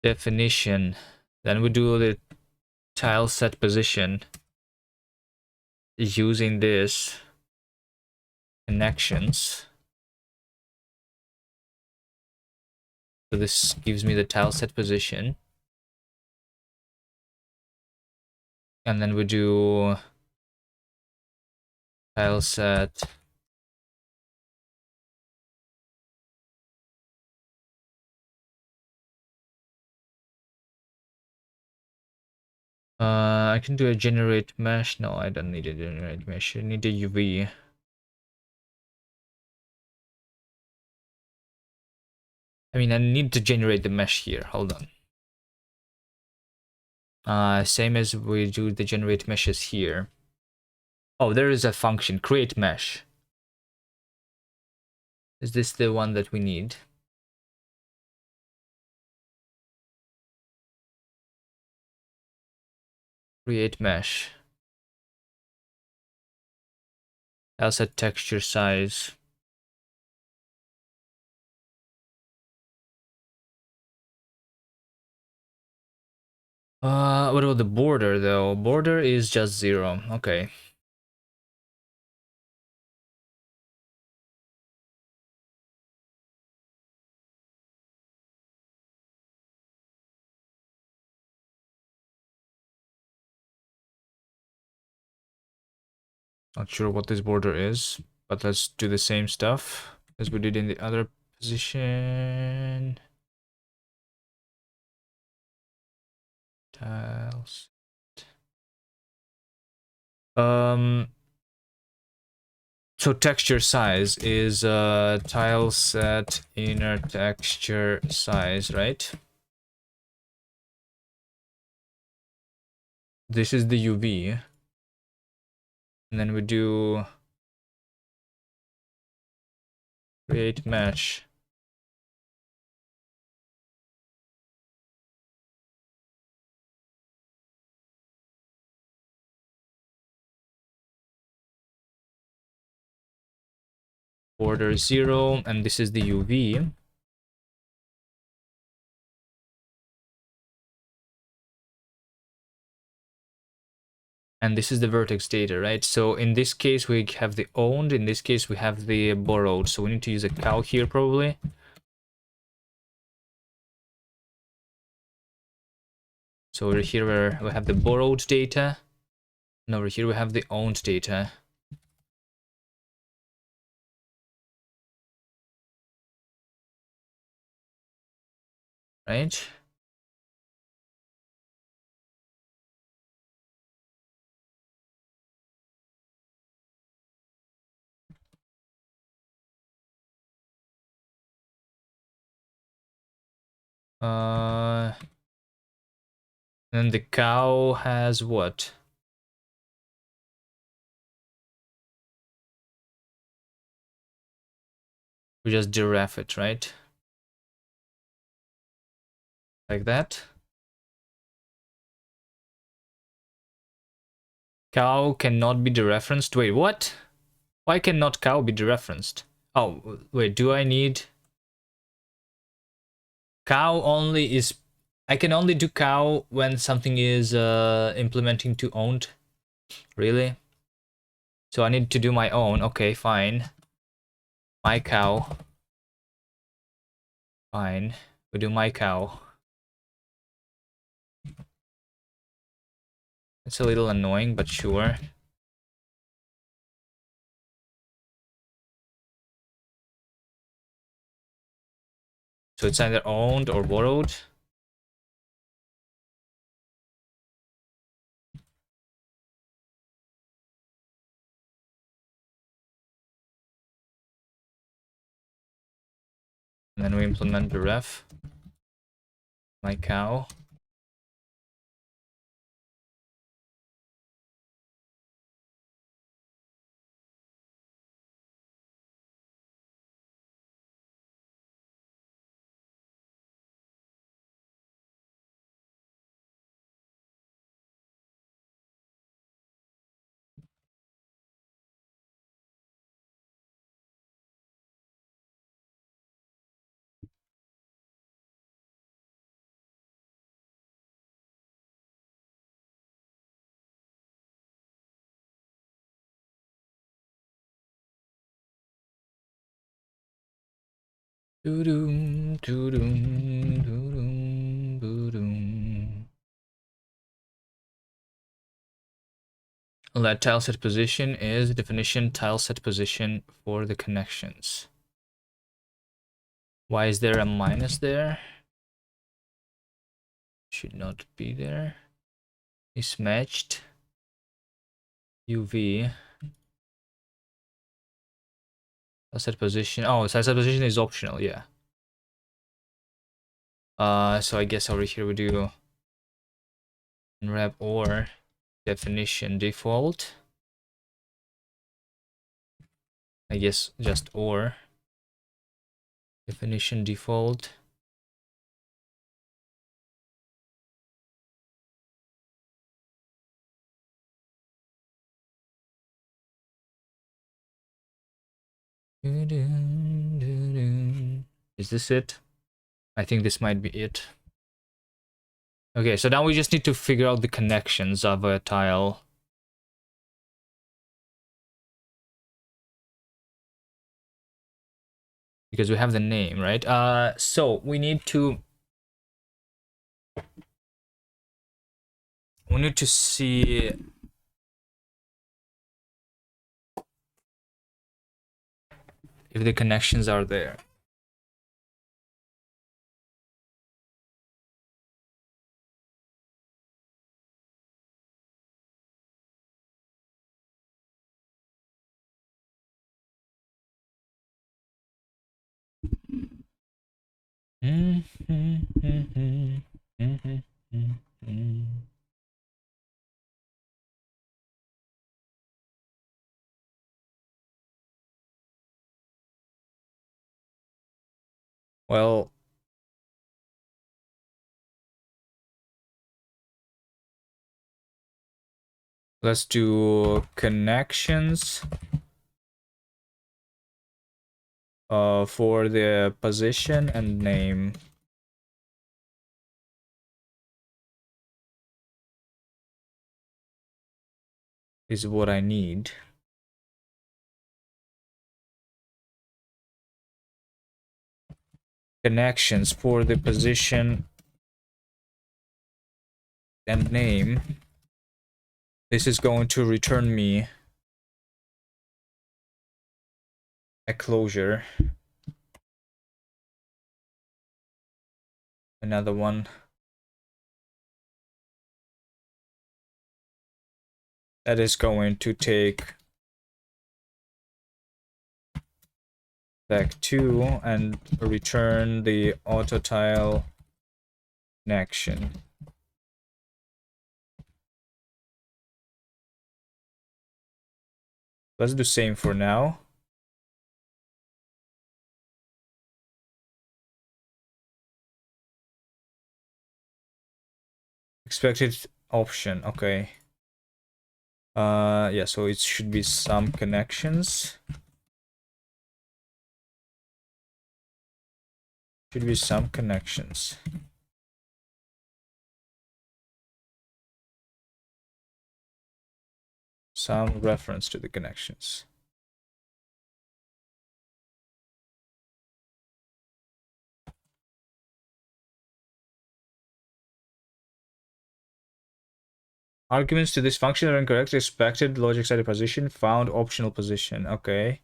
Speaker 1: Definition. Then we do the tile set position using this connections. So this gives me the tile set position. And then we do tile set I can do a generate mesh. No, I don't need a generate mesh. I need a UV. I mean, I need to generate the mesh here. Hold on. Same as we do the generate meshes here. Oh, there is a function, create mesh. Is this the one that we need? Create mesh. I'll set texture size. What about the border though? Border is just 0. Okay. Not sure what this border is, but let's do the same stuff as we did in the other position. Tiles. So texture size is tile set inner texture size, right? This is the UV. And then we do create mesh. border 0, and this is the UV. And this is the vertex data, right? So in this case, we have the owned. In this case, we have the borrowed. So we need to use a cow here, probably. So over here, we have the borrowed data. And over here, we have the owned data. Right? And the cow has what? We just deref it, right? Like that. Cow cannot be dereferenced. Wait, what? Why cannot cow be dereferenced? Oh, wait, do I need... Cow only is... I can only do cow when something is implementing to owned. Really? So I need to do my own. Okay, fine. My cow. Fine. We do my cow. It's a little annoying, but sure. So it's either owned or borrowed. And then we implement the ref. My cow. Doo-doom, doo-doom, doo-doom, doo-doom. Let tile set position is definition tile set position for the connections. Why is there a minus there? Should not be there. Mismatched. UV. Tile set position. Oh, tile set position is optional, yeah. So I guess over here we do unwrap or definition default. I guess just or definition default. Is this it? I think this might be it. Okay, so now we just need to figure out the connections of a tile. Because we have the name, right? So we need to see if the connections are there. Well, let's do connections for the position and name. Is what I need. Connections for the position and name. This is going to return me a closure. Another one. That is going to take back 2 and return the auto tile connection. Let's do same for now. Expected option, okay. Yeah, so it should be some connections. Should be some connections. Some reference to the connections. Arguments to this function are incorrect. Expected logic sided position, found optional position. Okay.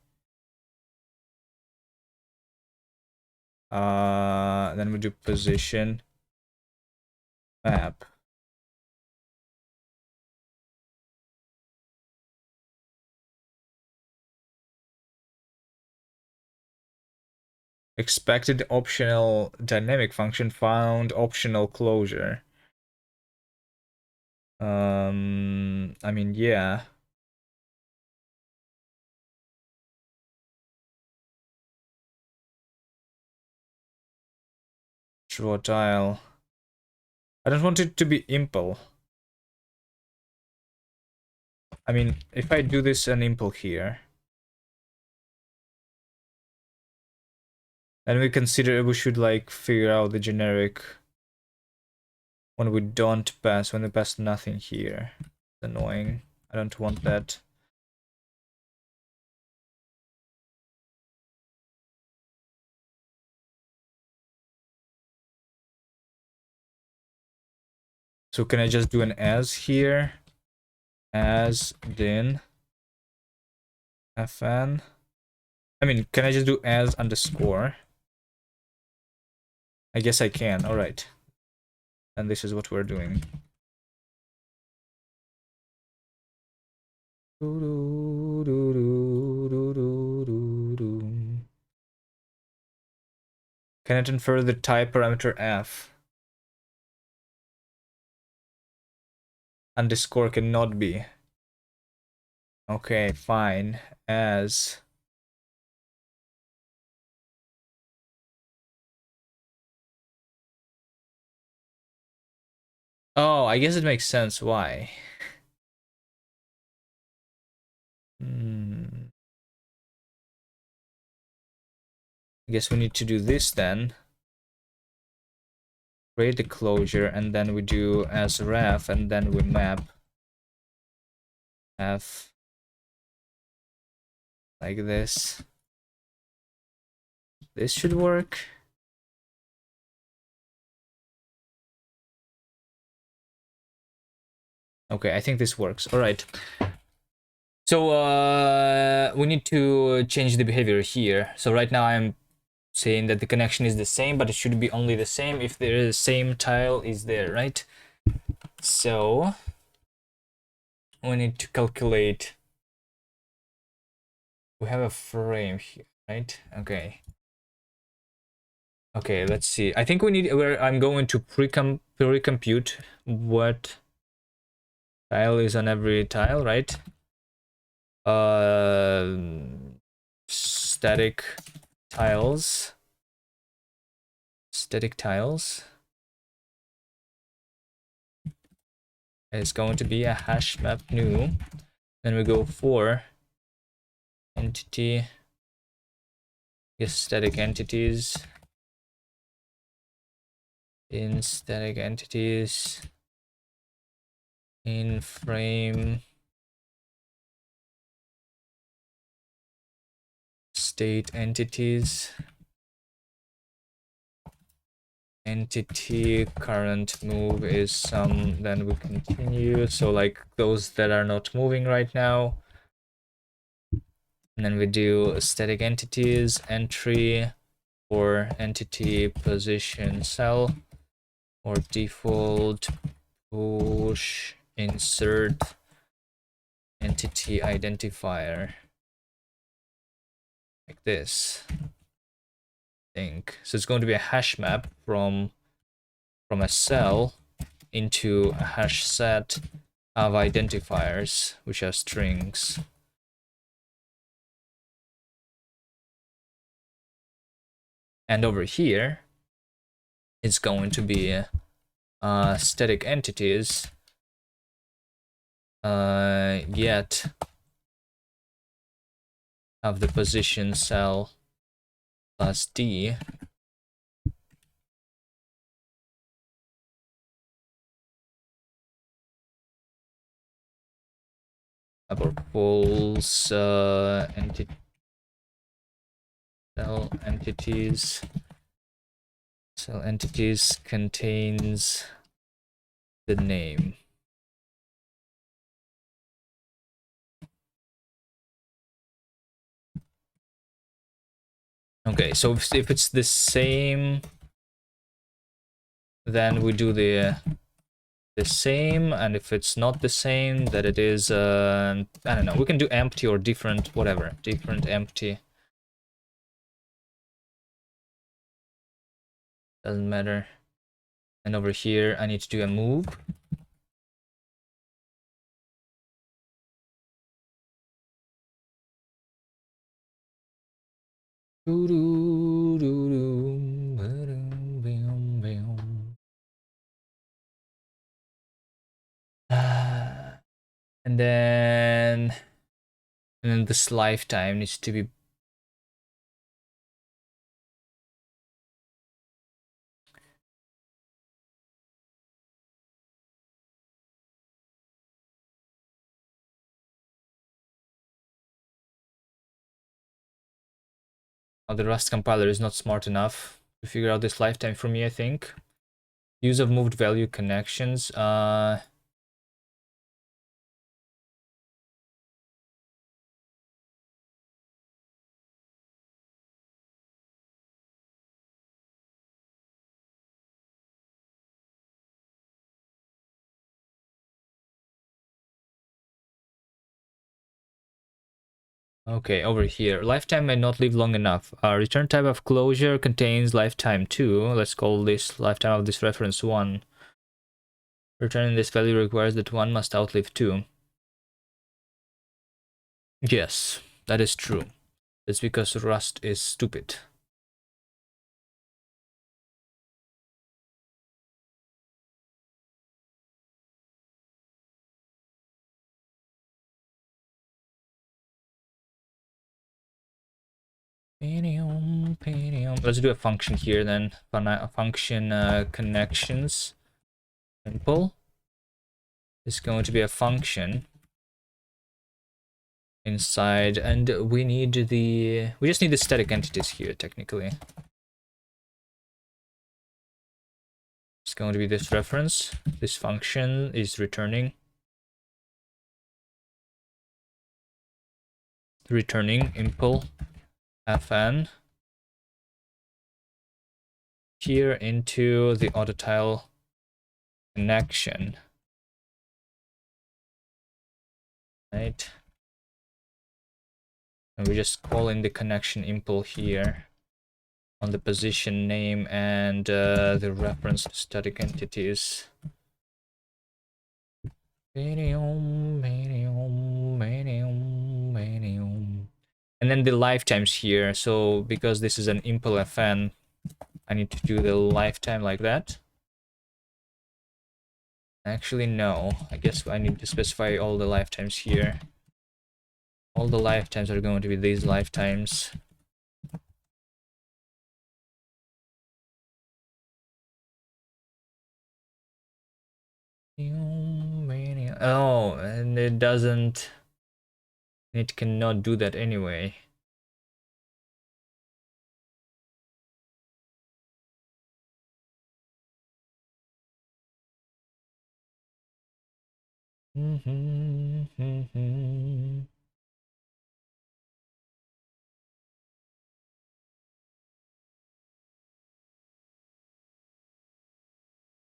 Speaker 1: Then we do position map. Expected optional dynamic function, found optional closure. I mean, yeah. Draw tile. I don't want it to be impl. I mean, if I do this an impl here, then we consider we should like figure out the generic when we don't pass, when we pass nothing here. It's annoying. I don't want that. So can I just do an as here? As din fn. I mean, can I just do as underscore? I guess I can. All right. And this is what we're doing. Can it infer the type parameter f? Underscore cannot be. Okay, fine. As oh, I guess it makes sense why. I guess we need to do this then. Create the closure, and then we do as ref, and then we map f like this. This should work. Okay, I think this works. All right. So we need to change the behavior here. So right now I'm saying that the connection is the same, but it should be only the same if the same tile is there, right? So we need to calculate. We have a frame here, right? Okay. Okay, let's see. I think we need where I'm going to pre-compute what tile is on every tile, right? Static tiles. Static tiles is going to be a hash map new. Then we go for entity static entities. In static entities, in frame state entities, entity current move is some, then we continue. So like those that are not moving right now. And then we do static entities entry or entity position cell or default push insert entity identifier, like this. So it's going to be a hash map from a cell into a hash set of identifiers, which are strings. And over here, it's going to be static entities get of the position cell plus D or pulls entity cell entities. Cell entities contains the name. Okay, so if it's the same, then we do the same, and if it's not the same, that it is I don't know, we can do empty or different, whatever, different empty, doesn't matter. And over here I need to do a move. And then this lifetime needs to be the Rust compiler is not smart enough to figure out this lifetime for me, I think. Use of moved value connections. Okay, over here. Lifetime may not live long enough. Return type of closure contains lifetime 2. Let's call this lifetime of this reference 1. Returning this value requires that 1 must outlive 2. Yes, that is true. It's because Rust is stupid. Let's do a function here then. A function connections. Simple. It's going to be a function inside, and we just need the static entities here technically. It's going to be this reference. This function is returning impl fn here into the autotile connection, right? And we just call in the connection impl here on the position name and the reference to static entities. And then the lifetimes here. So because this is an impl fn, I need to do the lifetime like that. Actually, no. I guess I need to specify all the lifetimes here. All the lifetimes are going to be these lifetimes. Oh, and it doesn't. It cannot do that anyway.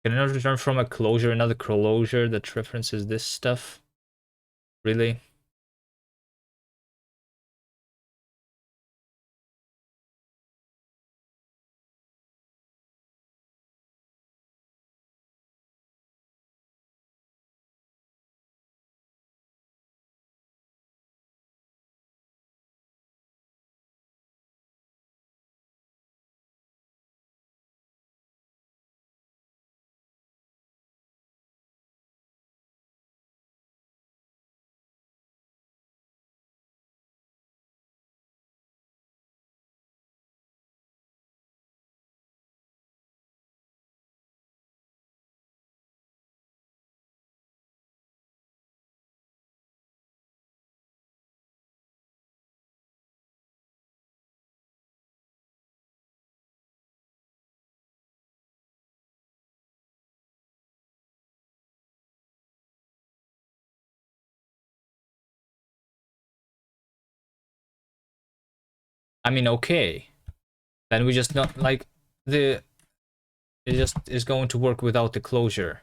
Speaker 1: Can I not return from a closure another closure that references this stuff? Really? I mean, okay. Then we just not like the it just is going to work without the closure.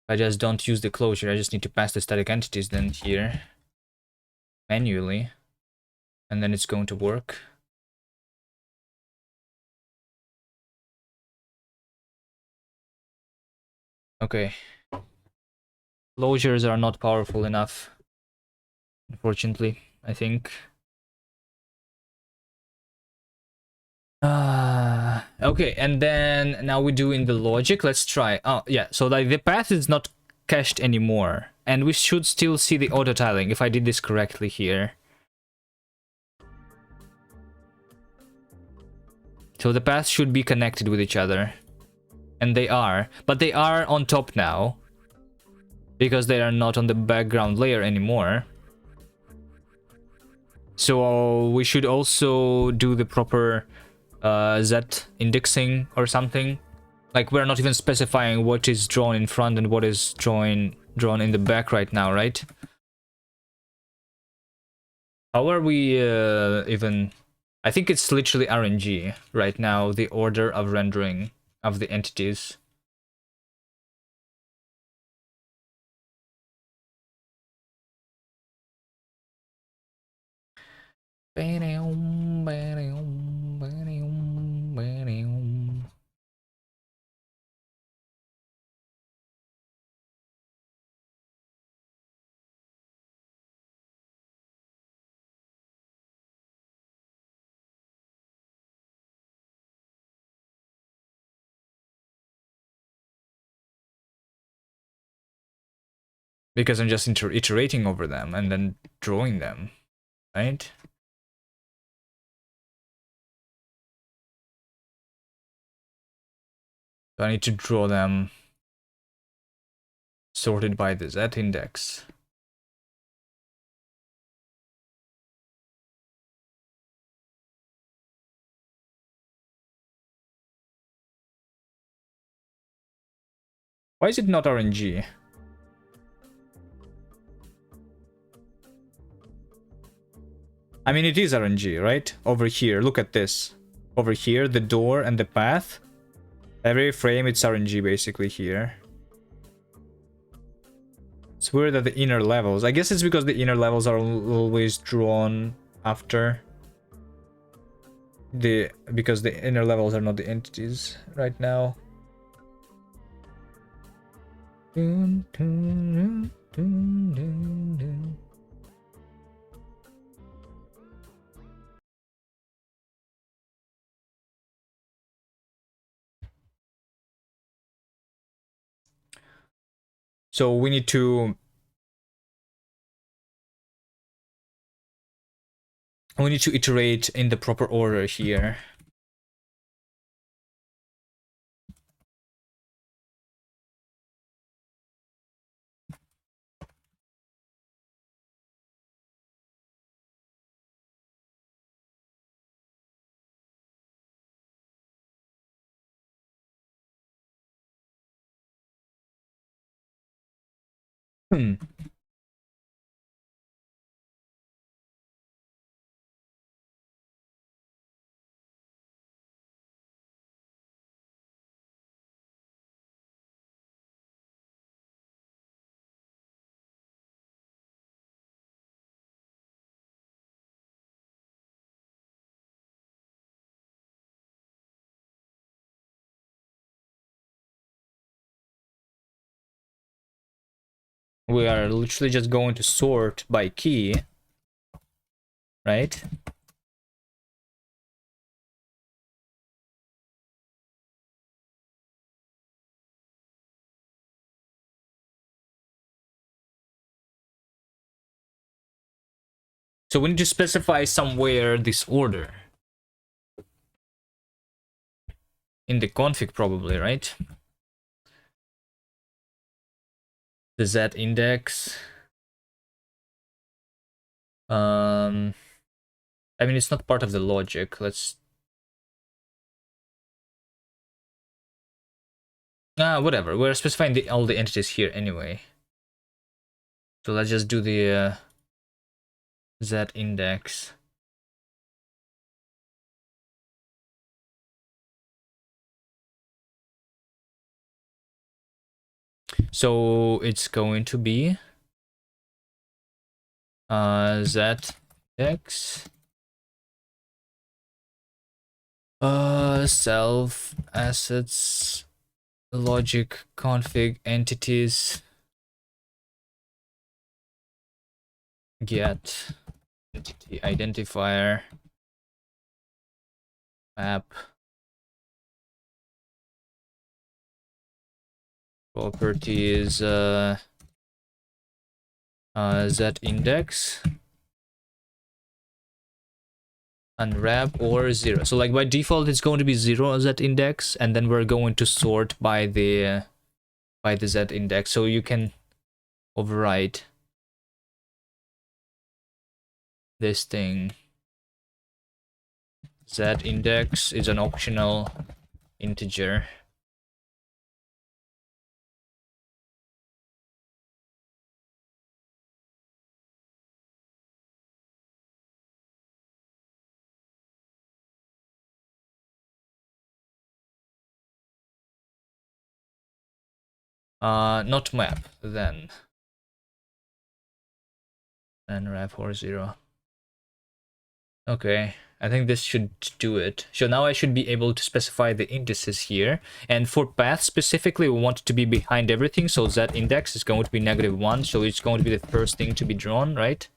Speaker 1: I just don't use the closure. I just need to pass the static entities then here manually, and then it's going to work. Okay. Closures are not powerful enough, unfortunately, I think. Okay, and then now we do in the logic. Let's try. Oh, yeah. So like the path is not cached anymore, and we should still see the auto tiling if I did this correctly here. So the paths should be connected with each other, and they are, but they are on top now because they are not on the background layer anymore. So we should also do the proper Z indexing or something. Like we're not even specifying what is drawn in front and what is drawn in the back right now, right? How are we even? I think it's literally RNG right now, the order of rendering of the entities. Because I'm just iterating over them and then drawing them, right? So I need to draw them sorted by the Z index. Why is it not RNG? I mean, it is RNG, right? Over here, look at this. Over here, the door and the path. Every frame, it's RNG basically here. It's weird that the inner levels... I guess it's because the inner levels are always drawn after. Because the inner levels are not the entities right now. Dun, dun, dun, dun, dun. So we need to iterate in the proper order here. Hmm. We are literally just going to sort by key, right? So we need to specify somewhere this order in the config, probably, right? The Z index. I mean, it's not part of the logic. Let's whatever. We're specifying all the entities here anyway. So let's just do the Z index. So it's going to be Z index self assets logic config entities get entity identifier map properties Z index unwrap or 0. So like by default it's going to be 0 Z index, and then we're going to sort by the Z index. So you can override this thing. Z index is an optional integer. Not map then. And wrap or 0. Okay, I think this should do it. So now I should be able to specify the indices here. And for path specifically, we want it to be behind everything. So Z index is going to be -1. So it's going to be the first thing to be drawn, right?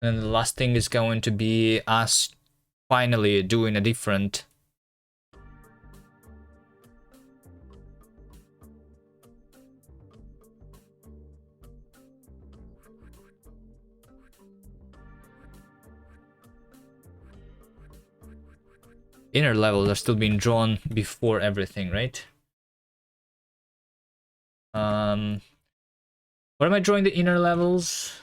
Speaker 1: And the last thing is going to be us finally doing a different inner levels are still being drawn before everything, right? What am I drawing the inner levels?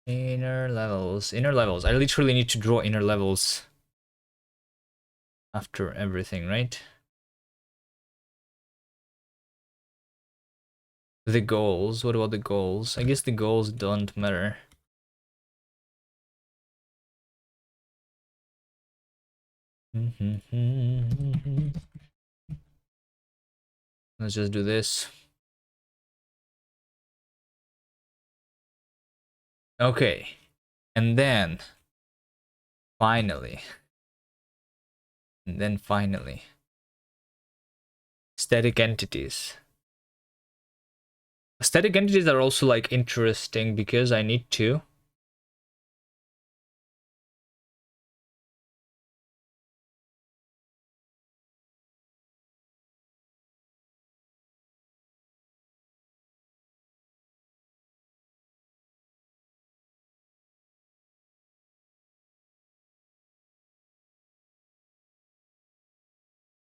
Speaker 1: Inner levels. I literally need to draw inner levels after everything, right? The goals. What about the goals? I guess the goals don't matter. Let's just do this. Okay. And then finally. Static entities. Static entities are also like interesting because I need to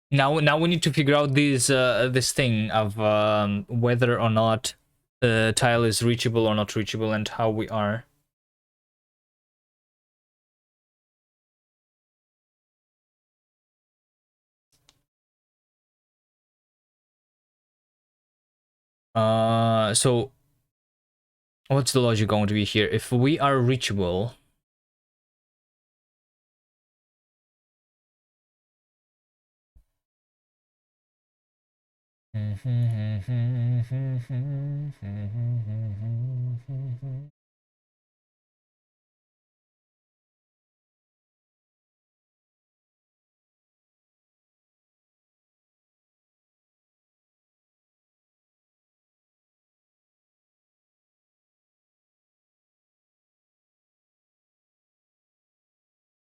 Speaker 1: Now we need to figure out this thing of whether or not the tile is reachable or not reachable, and how we are. So what's the logic going to be here? If we are reachable,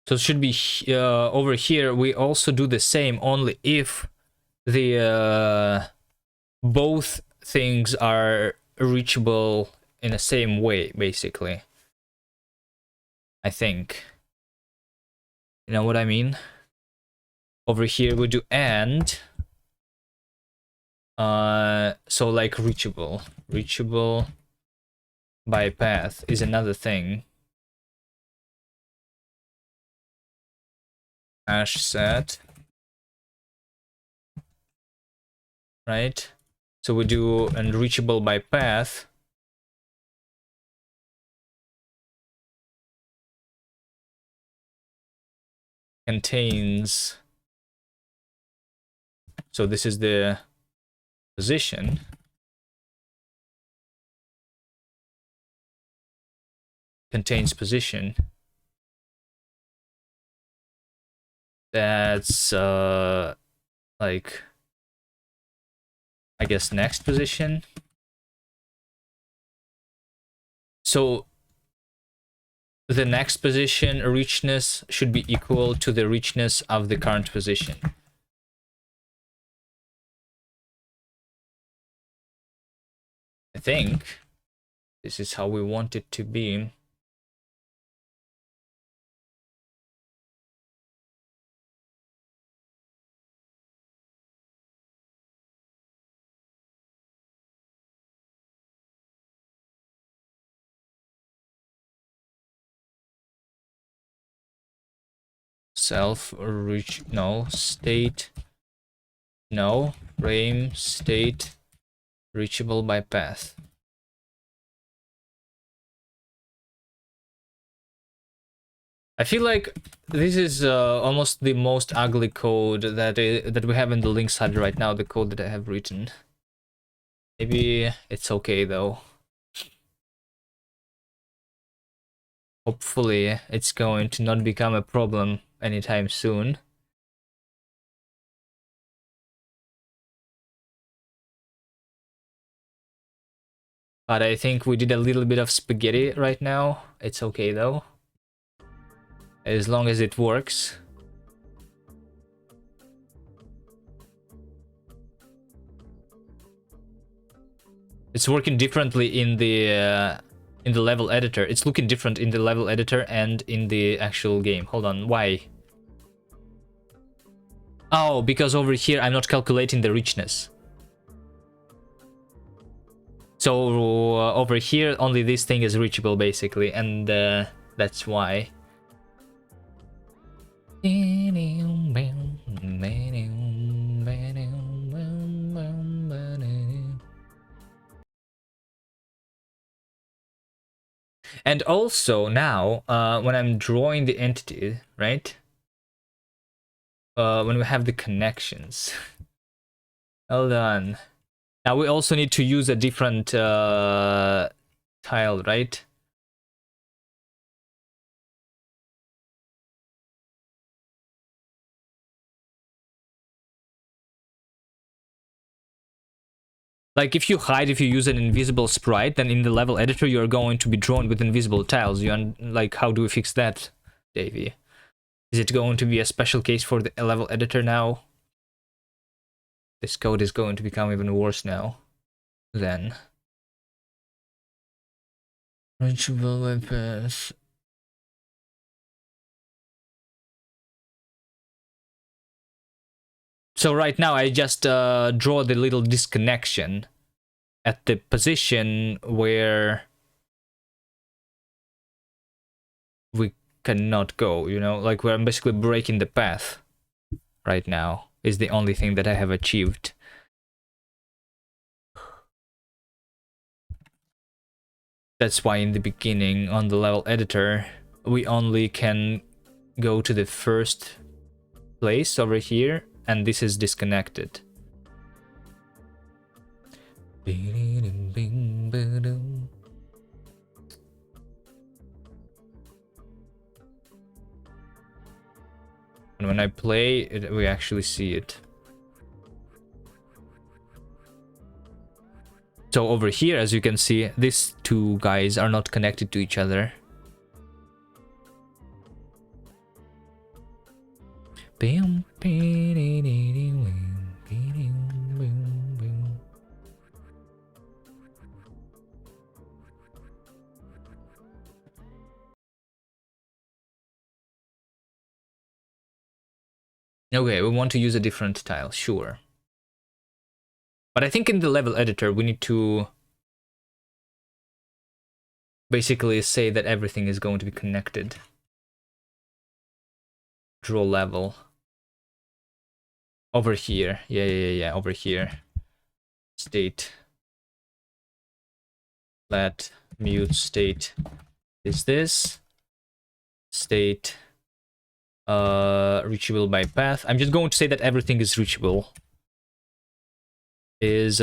Speaker 1: so it should be over here. We also do the same, only if the both things are reachable in the same way, basically. I think. You know what I mean? Over here we do and. So like reachable by path is another thing. Hash set, right? So we do unreachable by path contains, so this is the position, contains position. That's like, I guess, next position. So the next position richness should be equal to the richness of the current position. I think this is how we want it to be. Self reach, no, state, no, frame state reachable by path. I feel like this is almost the most ugly code that we have in the linksider right now, the code that I have written. Maybe it's okay though. Hopefully it's going to not become a problem anytime soon. But I think we did a little bit of spaghetti right now. It's okay though, as long as it works. It's working differently in the level editor. It's looking different in the level editor and in the actual game. Hold on, why? Oh, because over here I'm not calculating the richness. So over here only this thing is reachable basically, and that's why. And also now, when I'm drawing the entity, right? When we have the connections. Hold on. Now we also need to use a different tile, right? Like if you use an invisible sprite, then in the level editor you're going to be drawn with invisible tiles. Like, how do we fix that, Davey? Is it going to be a special case for the level editor now? This code is going to become even worse now. Then. Reachable weapons. So right now I just draw the little disconnection at the position where we cannot go, you know, like where I'm basically breaking the path right now is the only thing that I have achieved. That's why in the beginning on the level editor, we only can go to the first place over here, and this is disconnected. And when I play it, we actually see it. So over here, as you can see, these two guys are not connected to each other. Okay, we want to use a different tile, sure. But I think in the level editor, we need to basically say that everything is going to be connected. Draw level. Over here. Yeah, over here. State. Let mute state is this. State reachable by path. I'm just going to say that everything is reachable. Is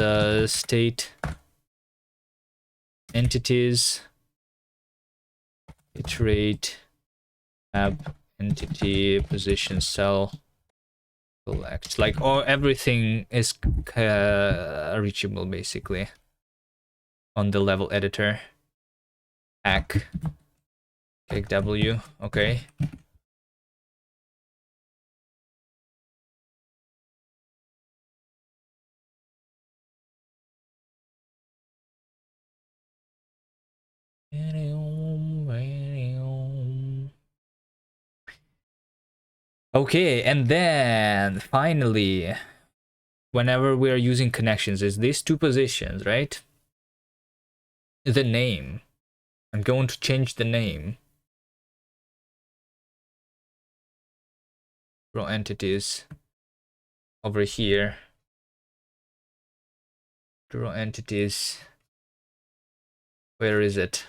Speaker 1: state entities iterate app entity position cell select, like, or everything is reachable basically on the level editor. Hack click W. Okay. Okay, and then finally, whenever we are using connections, is these two positions, right? The name. I'm going to change the name. Draw entities over here. Draw entities. Where is it?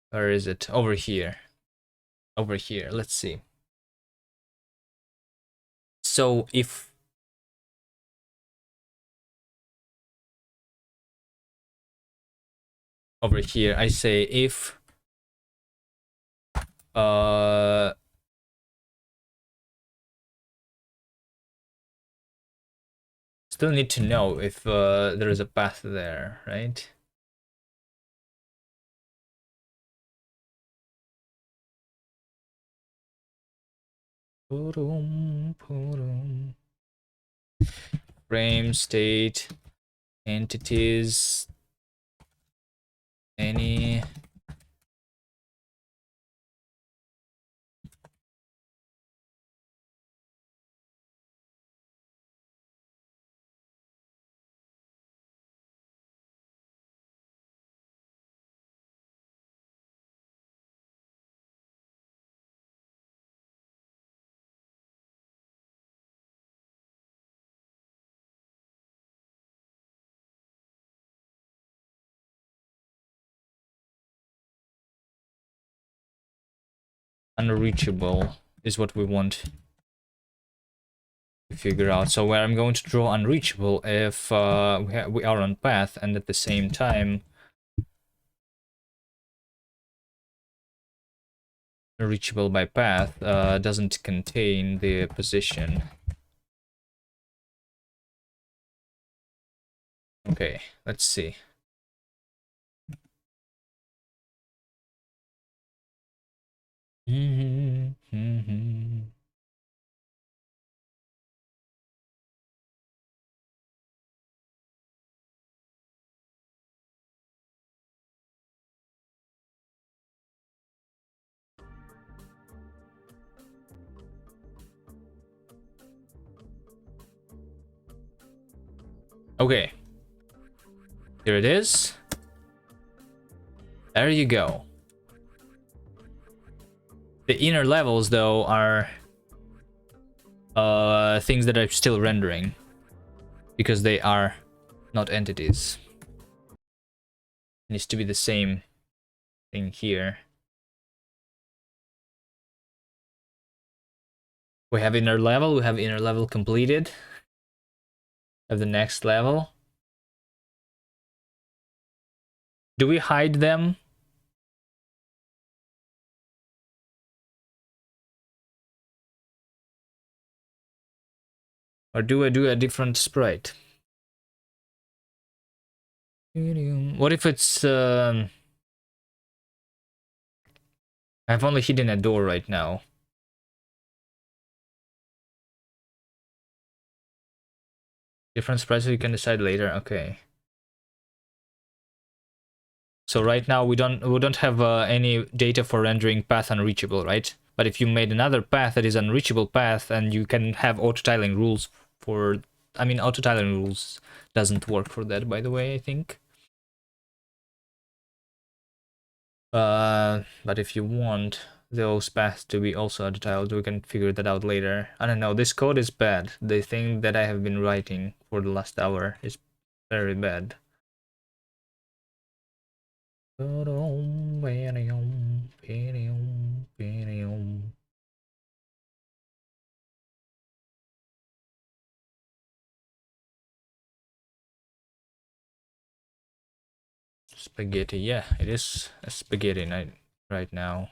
Speaker 1: Where is it? Over here. Over here. Let's see. So if over here I say if still need to know if there is a path there, right? Frame state entities any unreachable is what we want to figure out. So where I'm going to draw unreachable if we are on path, and at the same time reachable by path doesn't contain the position. Okay, let's see. Okay. Here it is. There you go. The inner levels, though, are things that are still rendering. Because they are not entities. It needs to be the same thing here. We have inner level. We have inner level completed. Have the next level. Do we hide them? Or do I do a different sprite? What if it's... I've only hidden a door right now. Different sprites so you can decide later. Okay. So right now we don't have any data for rendering path unreachable, right? But if you made another path that is unreachable path, and you can have auto-tiling rules for... I mean, auto-tiling rules doesn't work for that, by the way, I think. But if you want those paths to be also auto-tiled, we can figure that out later. I don't know, this code is bad. The thing that I have been writing for the last hour is very bad. Spaghetti, yeah, it is a spaghetti night right now.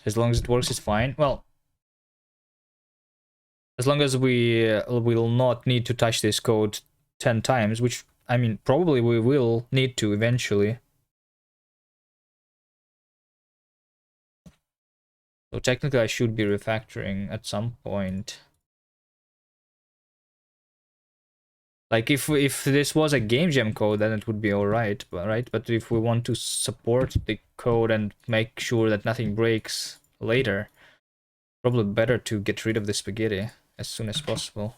Speaker 1: As long as it works, it's fine. Well, as long as we will not need to touch this code 10 times, which, I mean, probably we will need to eventually. So technically I should be refactoring at some point. Like if this was a game jam code, then it would be alright, right? But if we want to support the code and make sure that nothing breaks later, probably better to get rid of the spaghetti as soon as possible.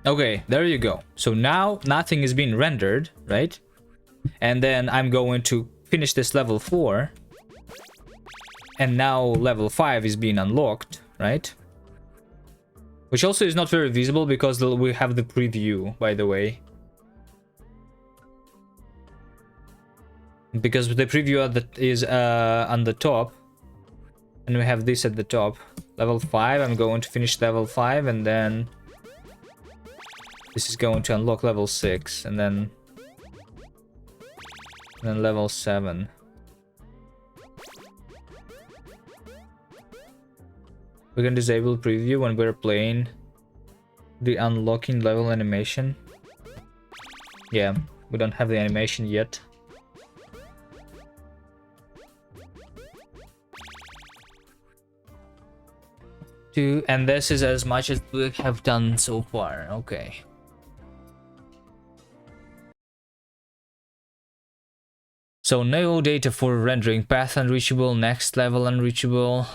Speaker 1: Okay, there you go. So now nothing is being rendered, right? And then I'm going to finish this level 4. And now level 5 is being unlocked, right? Which also is not very visible because we have the preview, by the way. Because the preview is on the top. And we have this at the top. Level 5, I'm going to finish level 5 and then... This is going to unlock level 6 and then level 7. We can disable preview when we're playing The unlocking level animation. Yeah, we don't have the animation yet. And this is as much as we have done so far. Okay. So no data for rendering. Path unreachable, next level unreachable.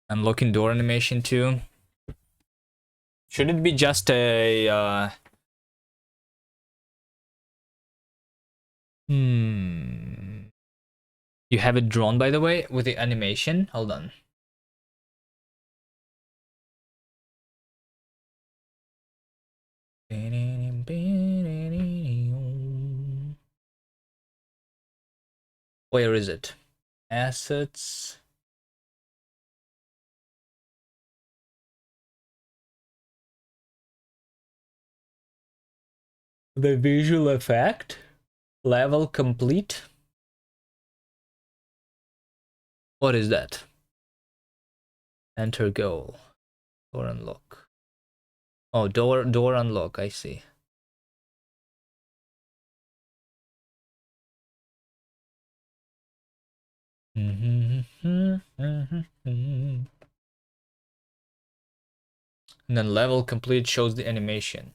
Speaker 1: Unlocking door animation too. Should it be just a You have it drawn, by the way, with the animation. Hold on. Where is it? Assets. The visual effect. Level complete. What is that? Enter goal. Door unlock. Oh, door unlock, I see. And then level complete shows the animation.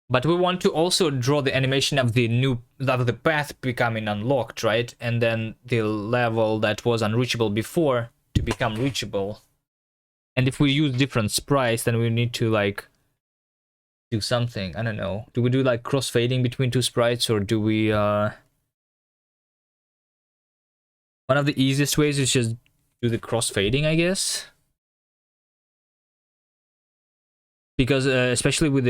Speaker 1: But we want to also draw the animation of the path becoming unlocked, right? And then the level that was unreachable before to become reachable. And if we use different sprites, then we need to like do something. I don't know. Do we do like crossfading between two sprites, or do we one of the easiest ways is just do the crossfading, I guess. Because especially with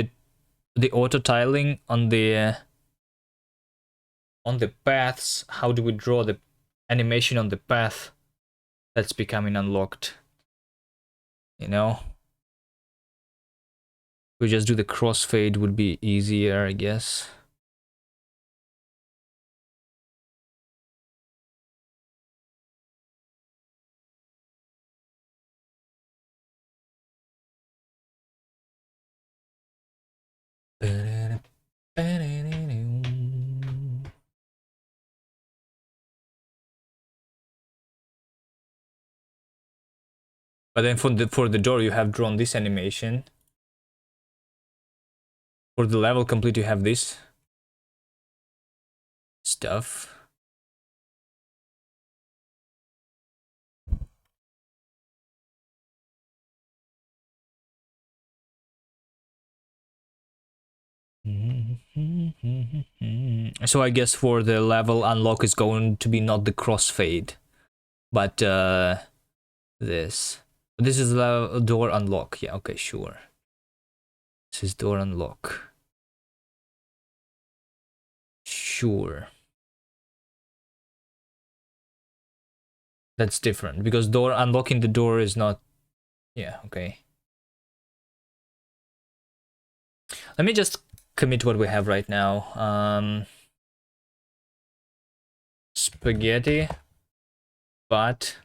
Speaker 1: the auto tiling on the paths, how do we draw the animation on the path that's becoming unlocked? You know, we just do the crossfade would be easier, I guess. But then for the door, you have drawn this animation. For the level complete, you have this stuff. So I guess for the level unlock is going to be not the crossfade, but this. This is the door unlock. Yeah, okay, sure. This is door unlock. Sure. That's different because door unlocking the door is not. Yeah, okay. Let me just commit what we have right now. Spaghetti, but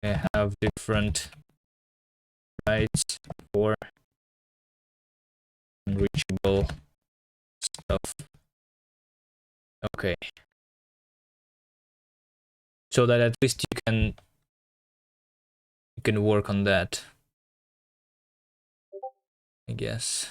Speaker 1: they have different rights for unreachable stuff. Okay. So that at least you can work on that, I guess.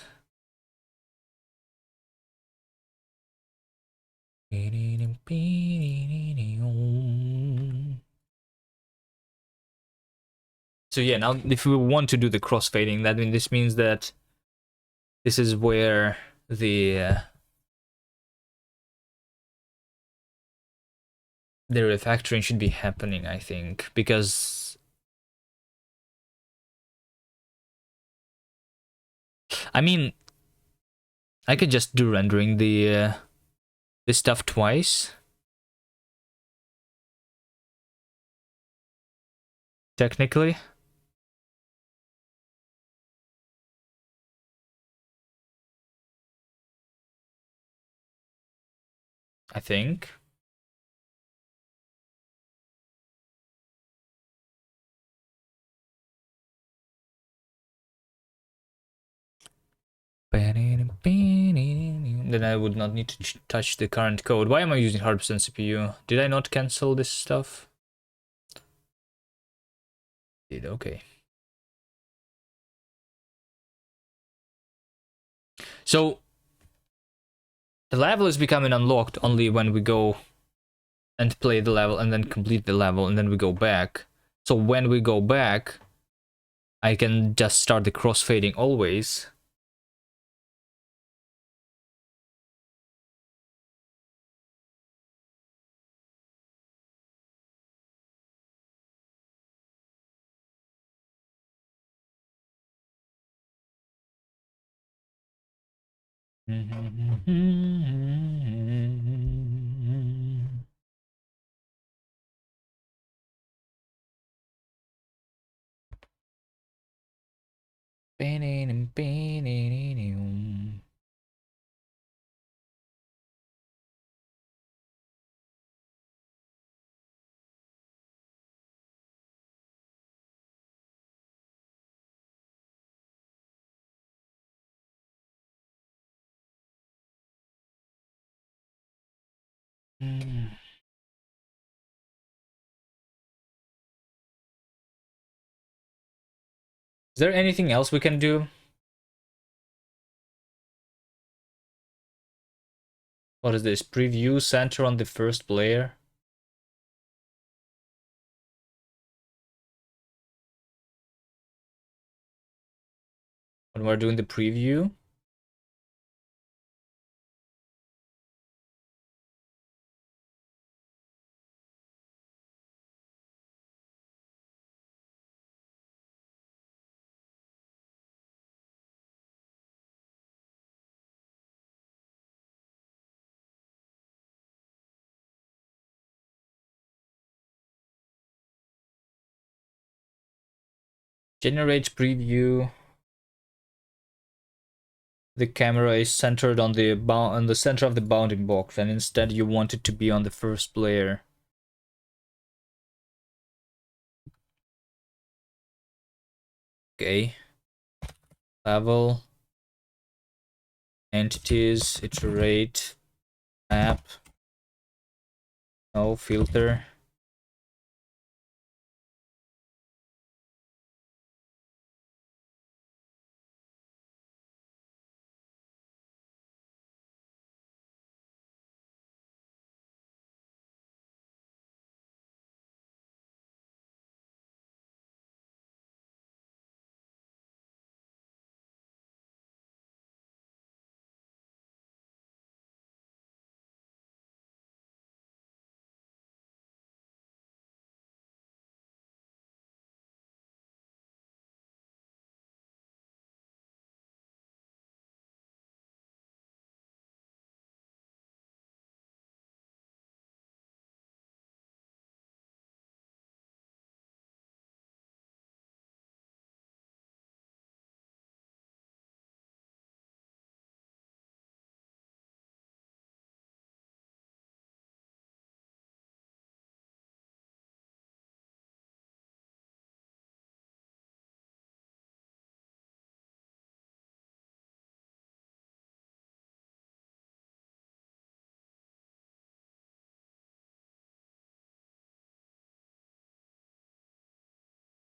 Speaker 1: So yeah, now if we want to do the crossfading, this means that this is where the refactoring should be happening, I think, because I mean, I could just do rendering this stuff twice. Technically. I think. Then I would not need to touch the current code. Why am I using 100% CPU? Did I not cancel this stuff? Did, okay. So the level is becoming unlocked only when we go and play the level and then complete the level and then we go back. So when we go back, I can just start the crossfading always. Is there anything else we can do? What is this? Preview center on the first player? When we're doing the preview? Generate preview. The camera is centered on the center of the bounding box, and instead you want it to be on the first player. Okay. Level. Entities. Iterate. Map. No filter.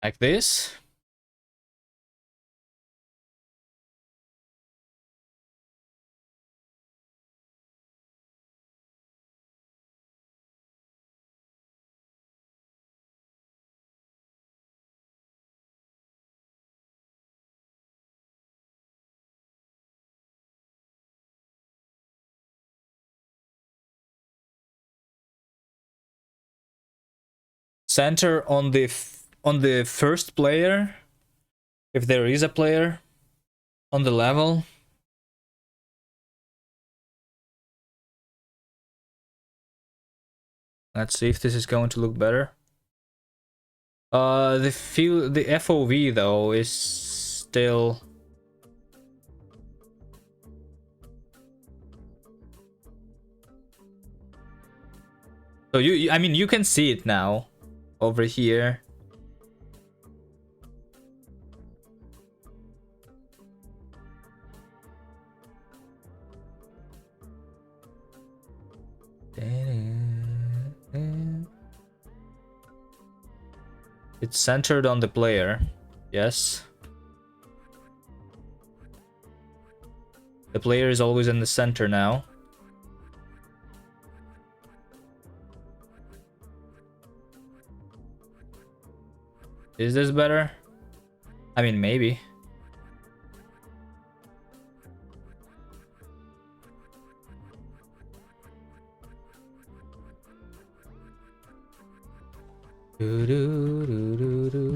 Speaker 1: Like this. Center on the first player, if there is a player on the level. Let's see if this is going to look better. The FOV though is still. So I mean, you can see it now over here. It's centered on the player. Yes. The player is always in the center now. Is this better? I mean, maybe. Do, do, do, do, do.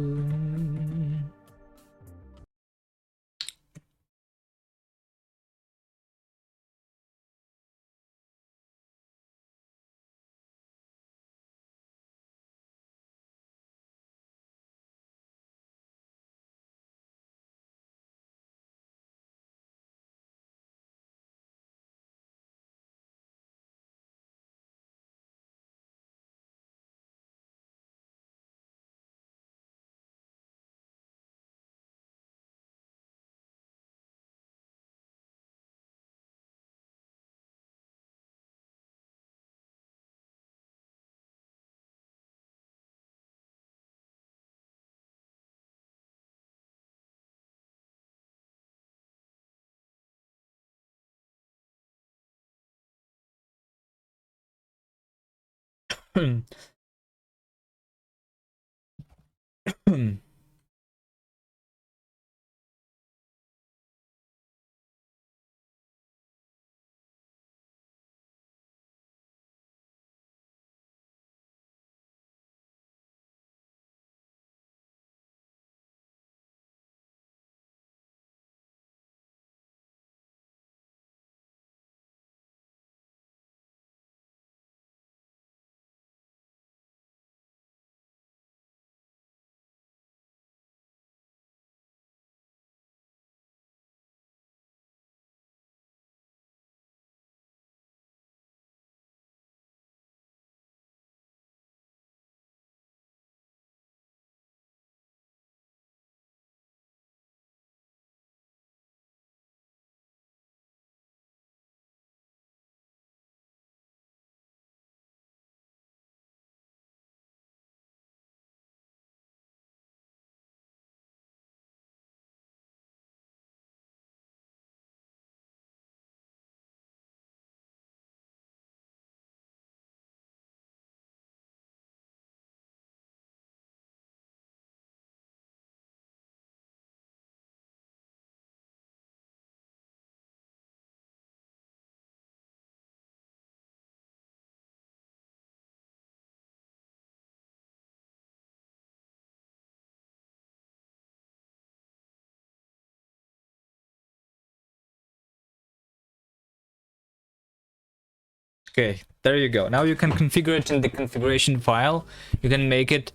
Speaker 1: Okay, there you go. Now you can configure it in the configuration file. You can make it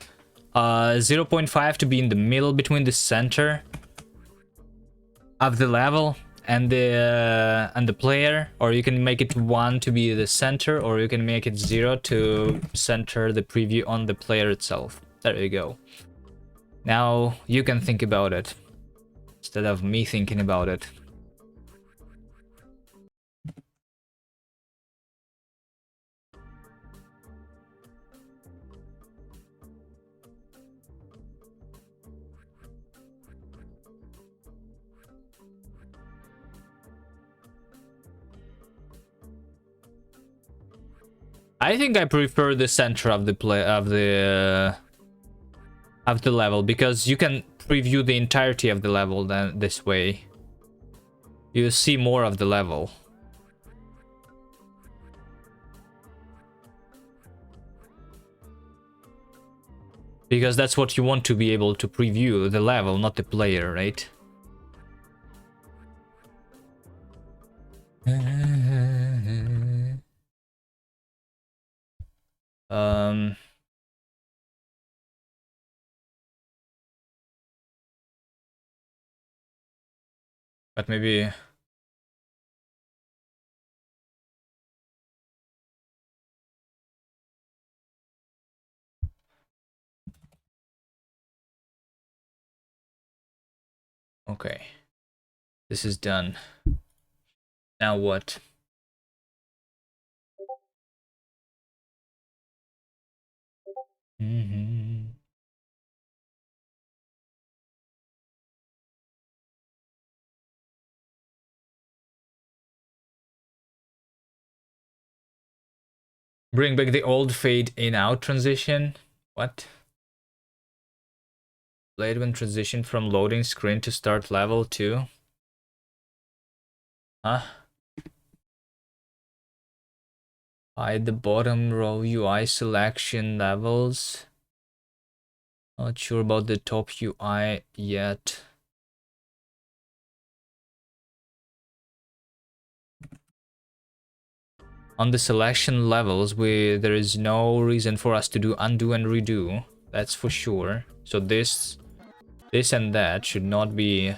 Speaker 1: 0.5 to be in the middle between the center of the level and the player, or you can make it 1 to be the center, or you can make it 0 to center the preview on the player itself. There you go. Now you can think about it instead of me thinking about it. I think I prefer the center of the level, because you can preview the entirety of the level then this way. You see more of the level. Because that's what you want to be able to preview, the level, not the player, right? Um, but maybe Okay. This is done. Now what? Bring back the old fade in out transition. What? Blade when transition from loading screen to start level 2. Huh? Hide the bottom row UI selection levels. Not sure about the top UI yet. On the selection levels, there is no reason for us to do undo and redo. That's for sure. So this and that should not be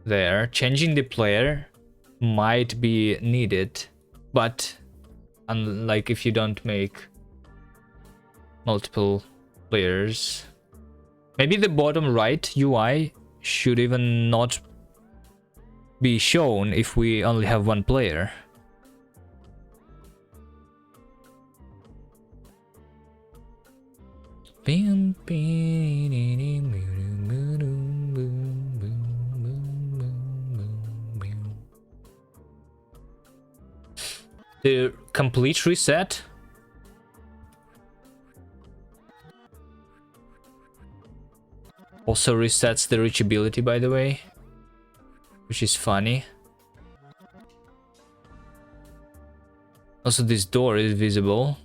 Speaker 1: there. Changing the player might be needed, but unlike if you don't make multiple players, maybe the bottom right UI should even not be shown if we only have one player. The complete reset also resets the reachability, by the way, which is funny. Also, this door is visible.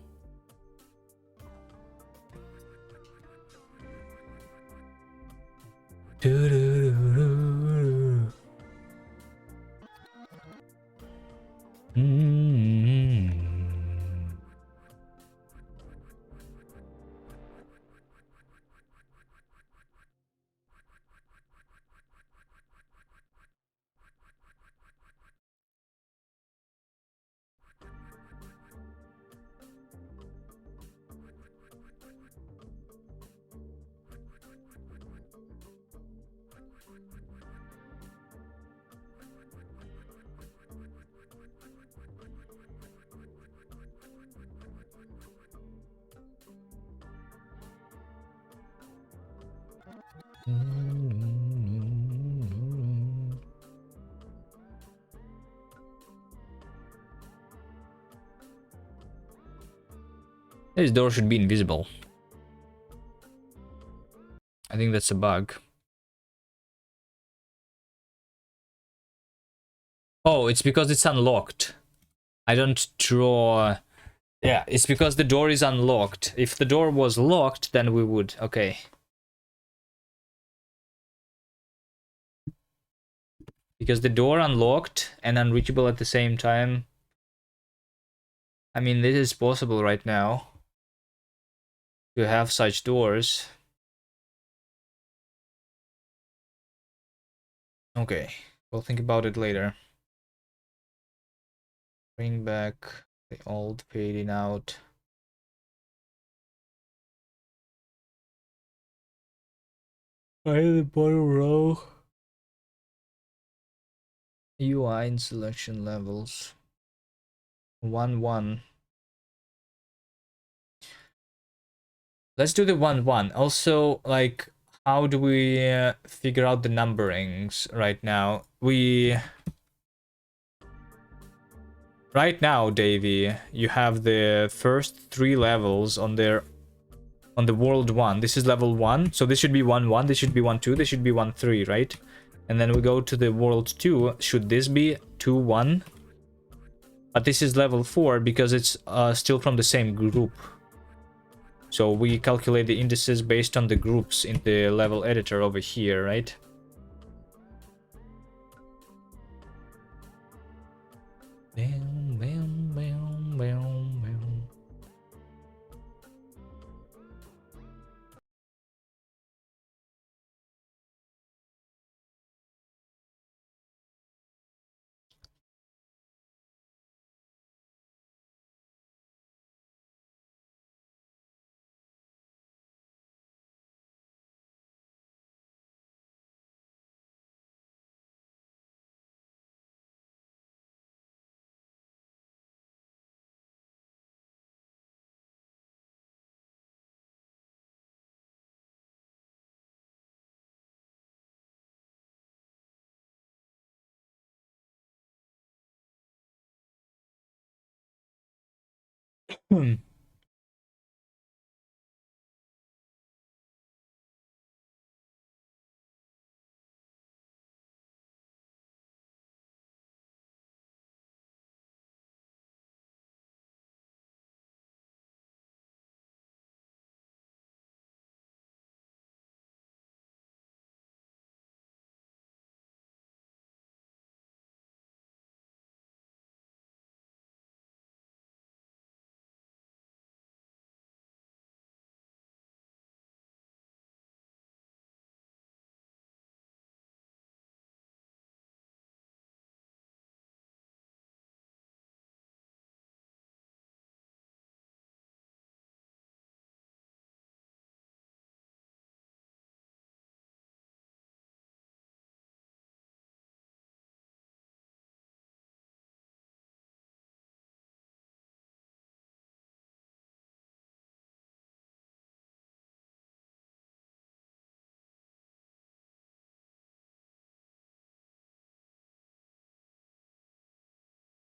Speaker 1: This door should be invisible. I think that's a bug. Oh, it's because it's unlocked. I don't draw... Yeah, it's because the door is unlocked. If the door was locked, then we would... Okay. Because the door unlocked and unreachable at the same time. I mean, this is possible right now. To have such doors. Okay, we'll think about it later. Bring back the old fading out. Right in the bottom row. UI and selection levels. 1-1. Let's do the 1-1. Also, like, how do we figure out the numberings right now? Right now, Davey, you have the first 3 levels on the world 1. This is level 1, so this should be 1-1, this should be 1-2, this should be 1-3, right? And then we go to the world 2. Should this be 2-1? But this is level 4 because it's still from the same group. So we calculate the indices based on the groups in the level editor over here, right? Hmm.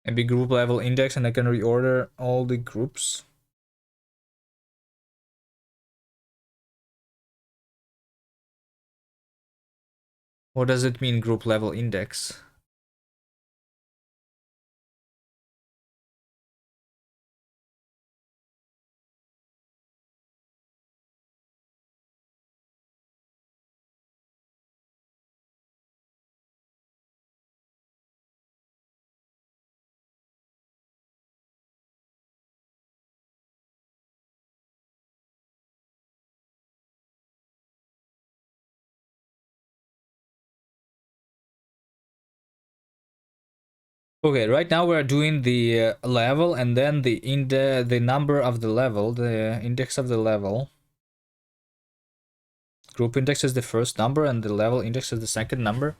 Speaker 1: Maybe group level index, and I can reorder all the groups. What does it mean, group level index? Okay, right now we're doing the level and then the number of the level, the index of the level. Group index is the first number and the level index is the second number.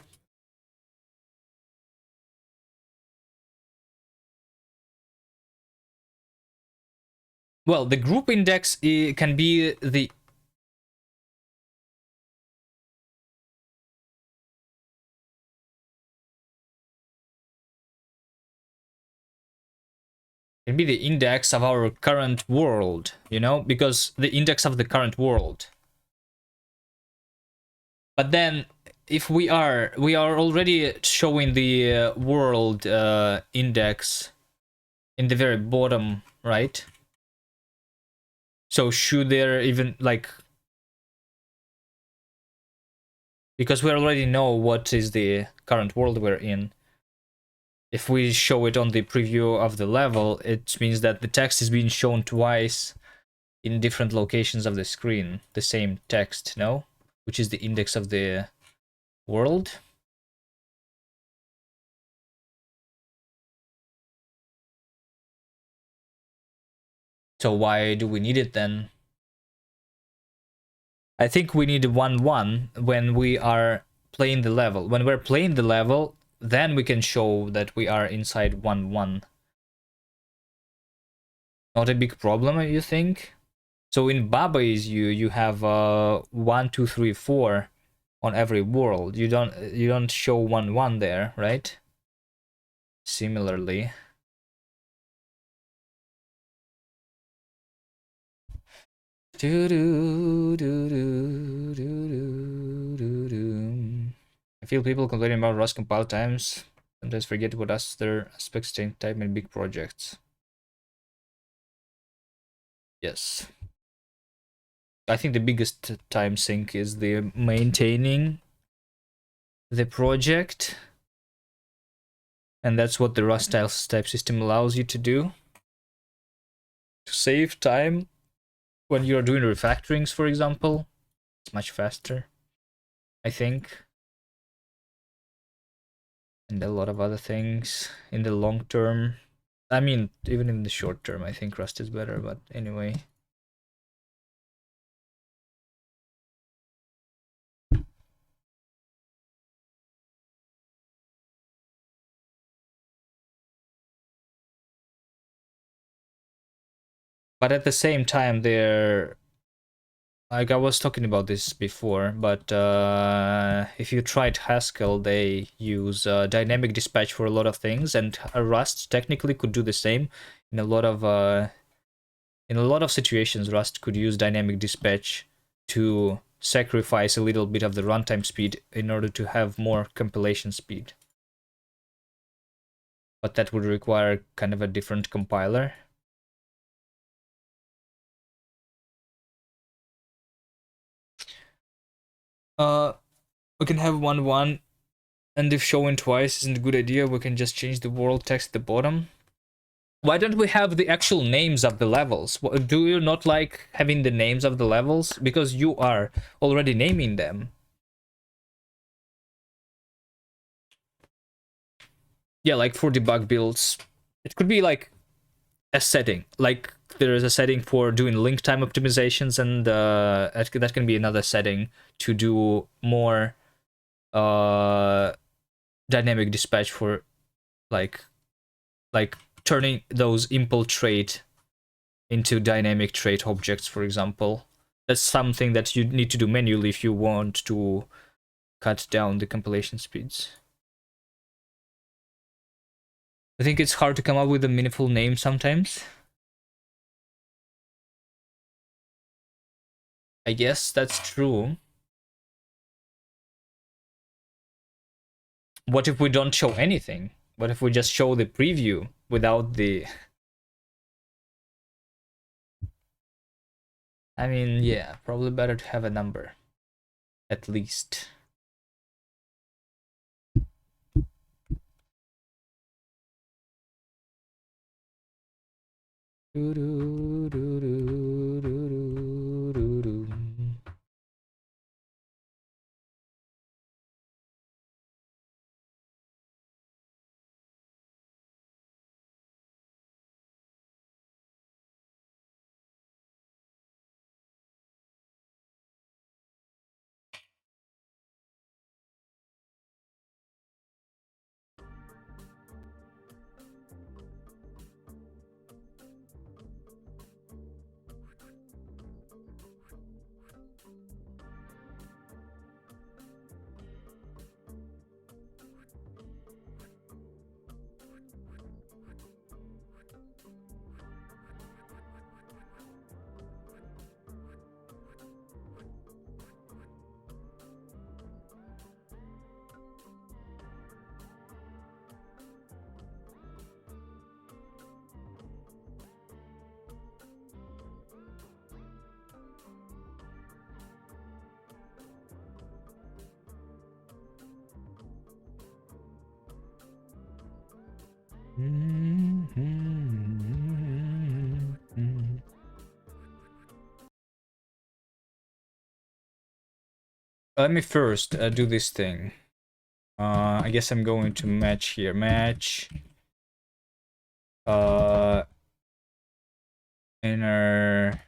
Speaker 1: Well, the group index can be the index of our current world, you know, because the index of the current world. But then if we are already showing the world index in the very bottom, right? So should there even like, because we already know what is the current world we're in, if we show it on the preview of the level, it means that the text is being shown twice in different locations of the screen, the same text, no? Which is the index of the world. So why do we need it then? I think we need 1-1 when we are playing the level. When we're playing the level, then we can show that we are inside 1-1. Not a big problem, you think? So in Baba is you have 1, 2, 3, 4 on every world. You don't show 1-1 there, right? Similarly. I feel people complaining about Rust compile times sometimes forget what other aspects change time in big projects. Yes. I think the biggest time sink is the maintaining the project. And that's what the Rust type system allows you to do. To save time when you're doing refactorings, for example. It's much faster, I think. And a lot of other things in the long term. I mean, even in the short term, I think Rust is better, but anyway. But at the same time, they're like, I was talking about this before, but if you tried Haskell, they use dynamic dispatch for a lot of things, and Rust technically could do the same in a lot of In a lot of situations, Rust could use dynamic dispatch to sacrifice a little bit of the runtime speed in order to have more compilation speed. But that would require kind of a different compiler. We can have 1.1, and if showing twice isn't a good idea, we can just change the world text at the bottom. Why don't we have the actual names of the levels? Do you not like having the names of the levels? Because you are already naming them. Yeah, like for debug builds, it could be like a setting. Like there is a setting for doing link time optimizations, and that can be another setting to do more dynamic dispatch for like turning those impl trait into dynamic trait objects, for example. That's something that you need to do manually if you want to cut down the compilation speeds. I think it's hard to come up with a meaningful name sometimes. I guess that's true. What if we don't show anything? What if we just show the preview without the... I mean, yeah, probably better to have a number. At least. Let me first do this thing. I guess I'm going to match here. Match inner.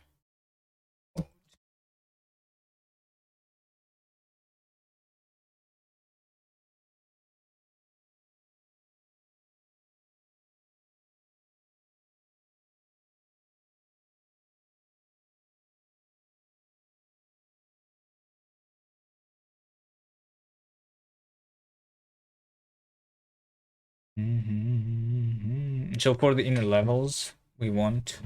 Speaker 1: So for the inner levels, we want...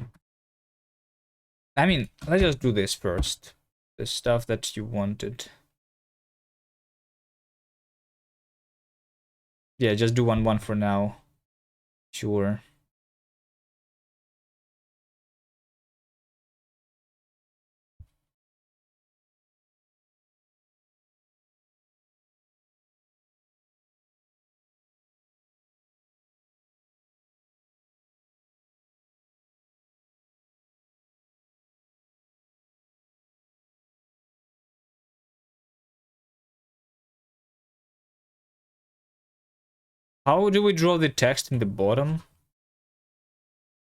Speaker 1: I mean, let's just do this first. The stuff that you wanted. Yeah, just do 1.1 for now. Sure. How do we draw the text in the bottom?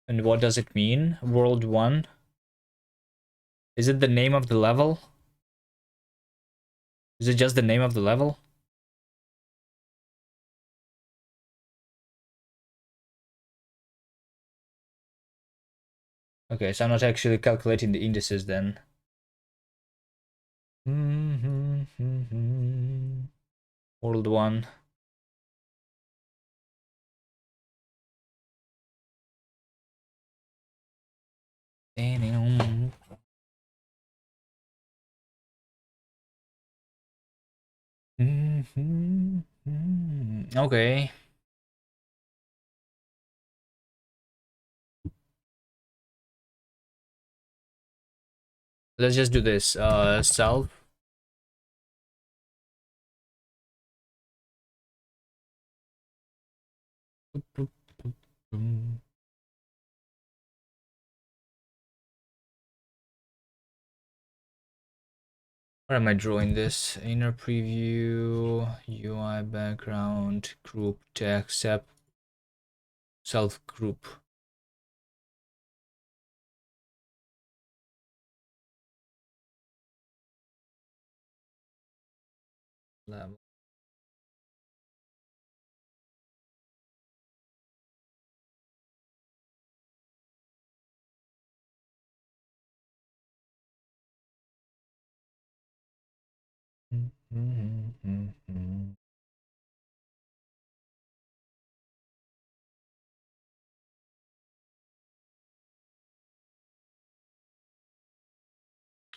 Speaker 1: And what does it mean? World 1? Is it the name of the level? Is it just the name of the level? Okay, so I'm not actually calculating the indices then. World 1. Okay. Let's just do this. Self. Where am I drawing this? Inner preview, UI background, group text, self group. Level.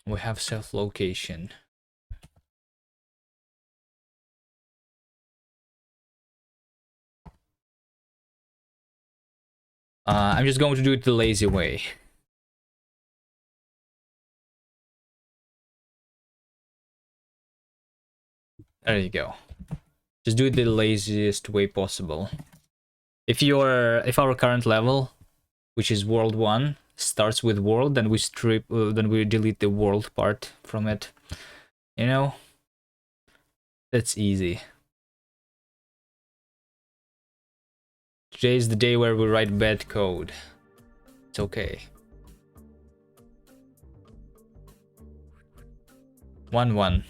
Speaker 1: We have self location. I'm just going to do it the lazy way. There you go. Just do it the laziest way possible. If our current level, which is world 1, starts with world, then we then we delete the world part from it. You know, that's easy. Today is the day where we write bad code. It's okay. 1-1.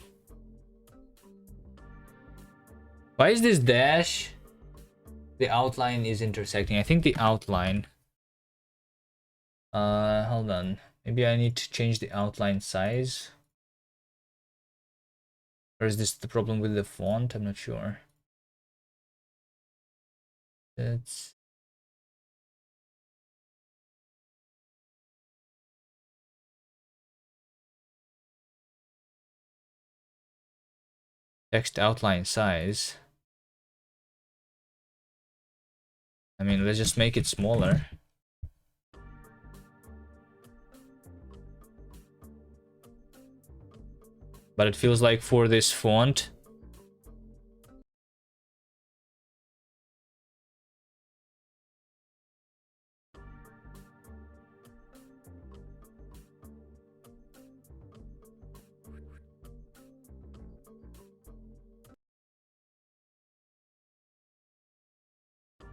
Speaker 1: Why is this dash? The outline is intersecting. I think the outline. Hold on. Maybe I need to change the outline size. Or is this the problem with the font? I'm not sure. It's text outline size. I mean, let's just make it smaller. But it feels like for this font,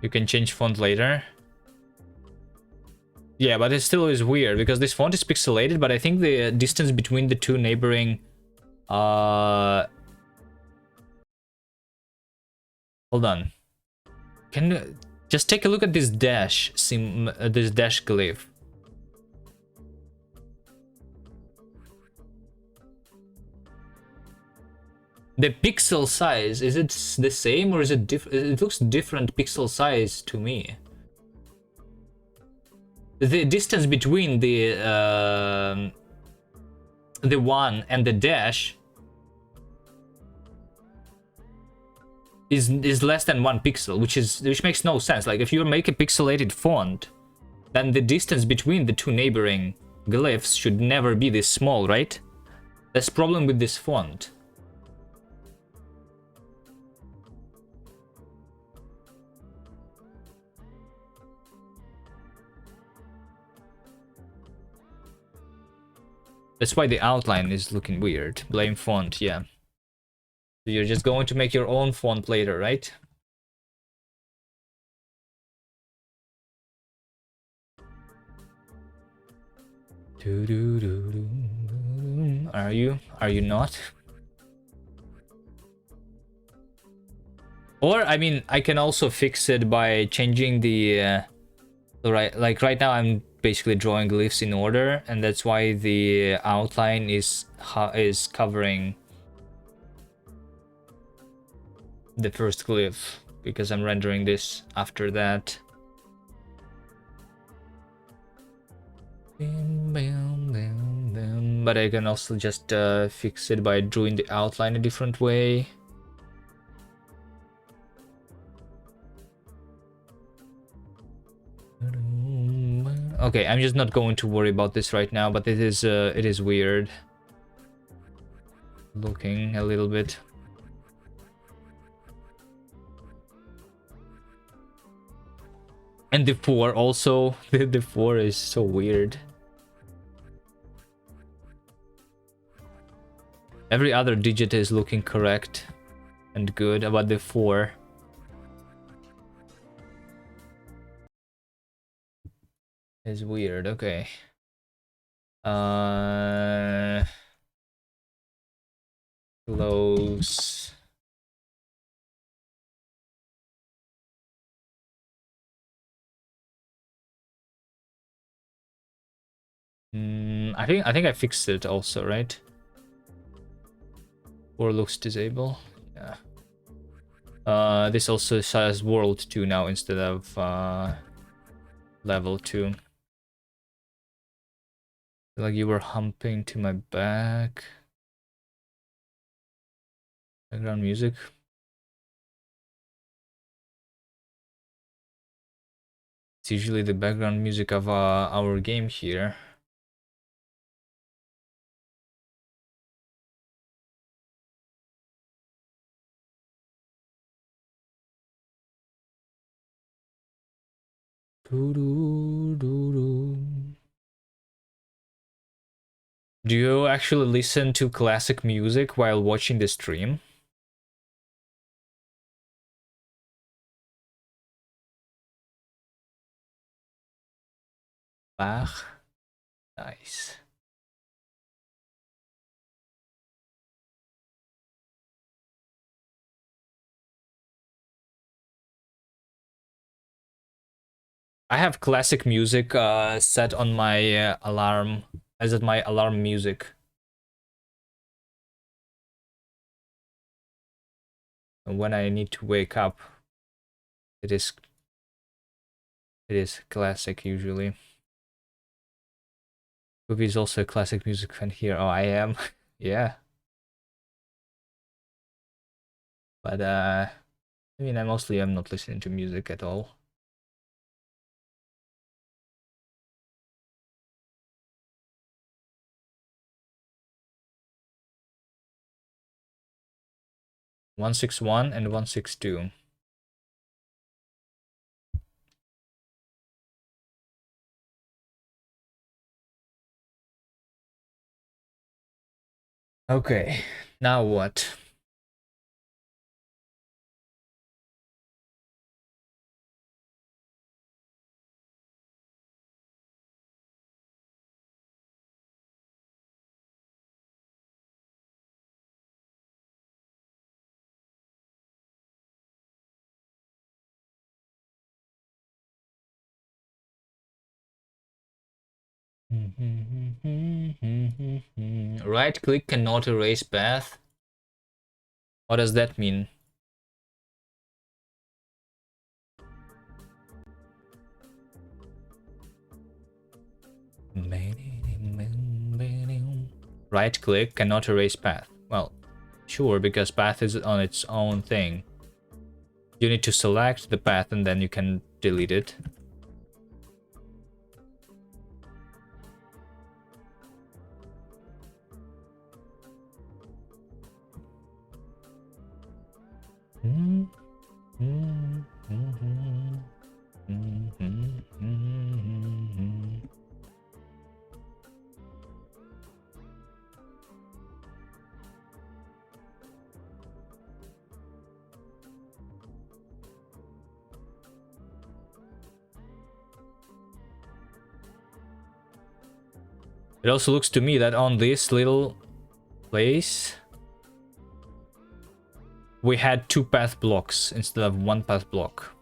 Speaker 1: you can change font later. Yeah, but it still is weird because this font is pixelated, but I think the distance between the two neighboring hold on. Can just take a look at this dash this dash glyph. The pixel size, is it the same or is it different? It looks different pixel size to me. The distance between the one and the dash is less than 1 pixel, which makes no sense. Like if you make a pixelated font, then the distance between the two neighboring glyphs should never be this small, right? That's the problem with this font. That's why the outline is looking weird. Blame font, yeah. So you're just going to make your own font later, right? Are you? Are you not? Or, I mean, I can also fix it by changing the... like right now I'm basically drawing glyphs in order, and that's why the outline is covering the first glyph, because I'm rendering this after that. But I can also just fix it by drawing the outline a different way. Okay, I'm just not going to worry about this right now, but it is weird looking a little bit. And the 4 also, the 4 is so weird. Every other digit is looking correct and good, about the 4. Is weird, okay. Close. I think I fixed it also, right? Or looks disable. Yeah. This also says world 2 now instead of level 2. Like you were humping to my back. Background music. It's usually the background music of our game here. Do you actually listen to classic music while watching the stream? Bach. Nice. I have classic music set on my alarm, as at my alarm music. And when I need to wake up, it is classic usually. Ruby is also a classic music fan here. Oh, I am. Yeah. But I mean, I mostly am not listening to music at all. "161" and "162". Okay, now what? Right click cannot erase path. What does that mean? Right click cannot erase path. Well, sure, because path is on its own thing. You need to select the path and then you can delete it. It also looks to me that on this little place we had 2 path blocks instead of 1 path block.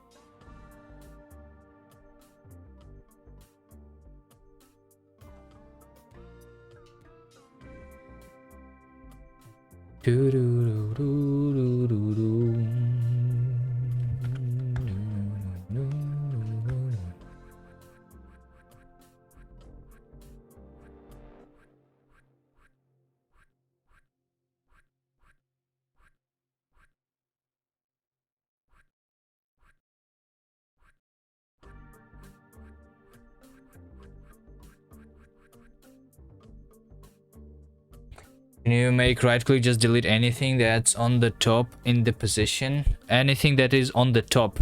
Speaker 1: Can you make right click, just delete anything that's on the top in the position? Anything that is on the top.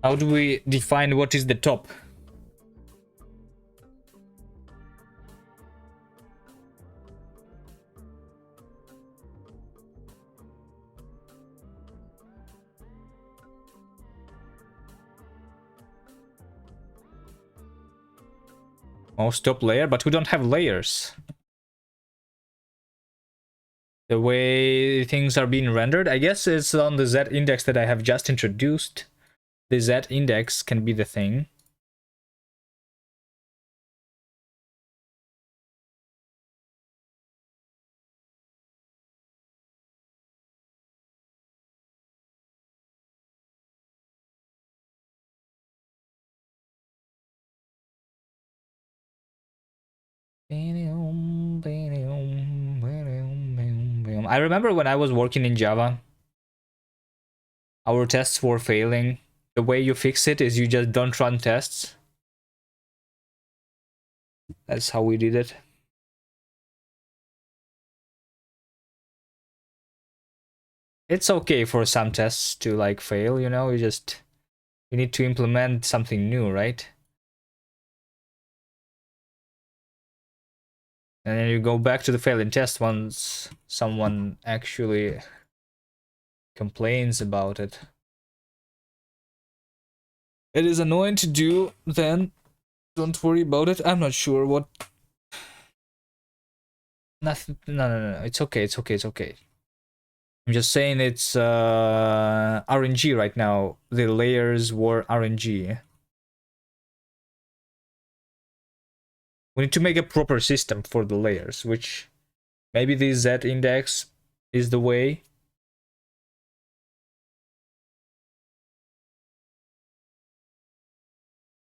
Speaker 1: How do we define what is the top? Most top layer, but we don't have layers. The way things are being rendered, I guess it's on the Z index that I have just introduced. The Z index can be the thing. I remember when I was working in Java, our tests were failing. The way you fix it is you just don't run tests. That's how we did it. It's okay for some tests to like fail, you know, you need to implement something new, right? And then you go back to the failing test once someone actually complains about it. It is annoying to do, then don't worry about it. I'm not sure what. Nothing. No. It's okay. It's okay. It's okay. I'm just saying it's RNG right now. The layers were RNG. We need to make a proper system for the layers, which maybe the Z index is the way.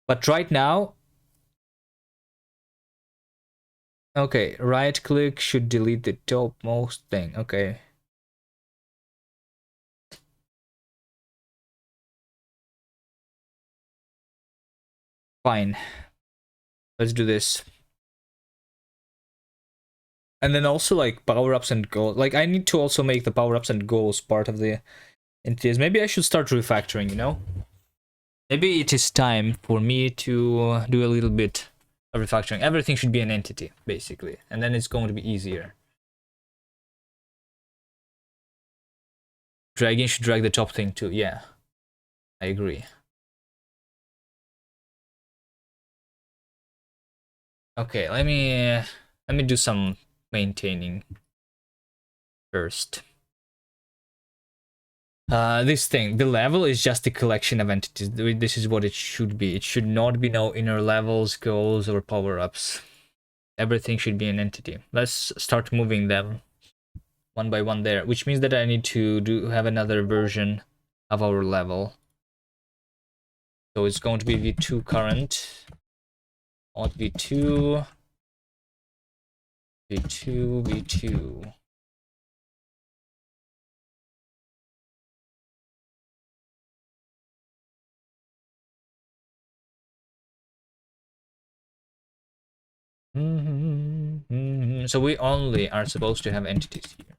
Speaker 1: But right now, okay, right click should delete the topmost thing. Okay. Fine. Let's do this. And then also like power-ups and goals. Like I need to also make the power-ups and goals part of the entities. Maybe I should start refactoring, you know? Maybe it is time for me to do a little bit of refactoring. Everything should be an entity, basically. And then it's going to be easier. Dragging should drag the top thing too. Yeah, I agree. Okay, let me do some maintaining first. This thing, the level is just a collection of entities. This is what it should be. It should not be no inner levels, goals, or power-ups. Everything should be an entity. Let's start moving them one by one there, which means that I need to have another version of our level. So it's going to be v2 current, alt v2, v2, v2. So we only are supposed to have entities here.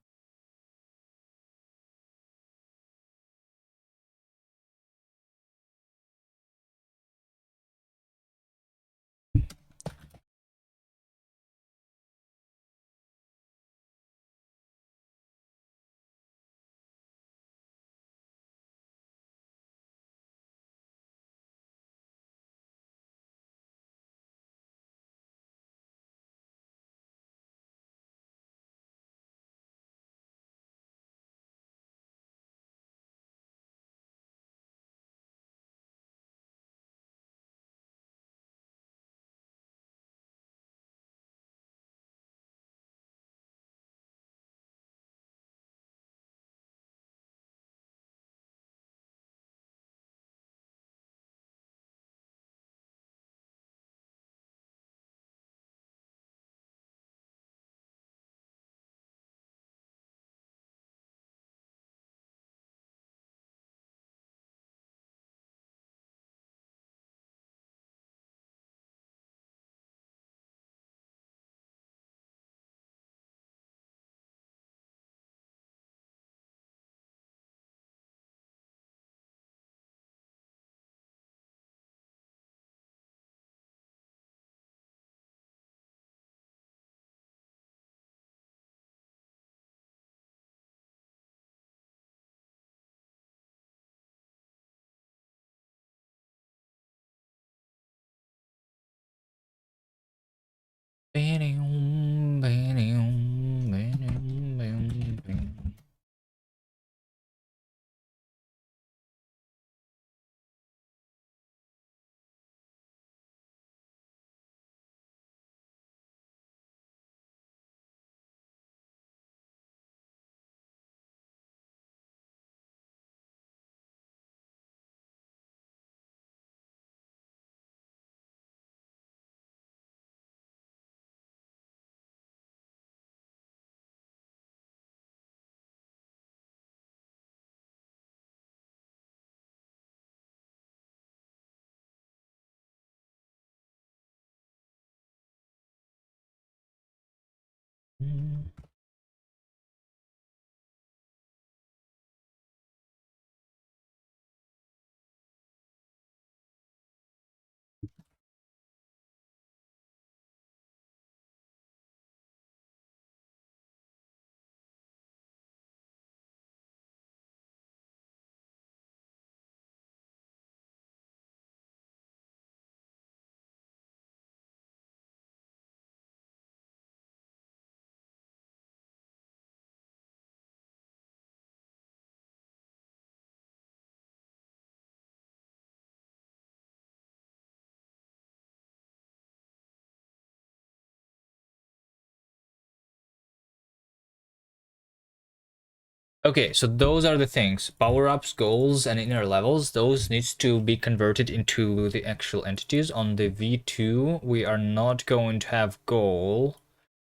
Speaker 1: Okay, so those are the things. Power-ups, goals, and inner levels. Those needs to be converted into the actual entities. On the V2, we are not going to have goal.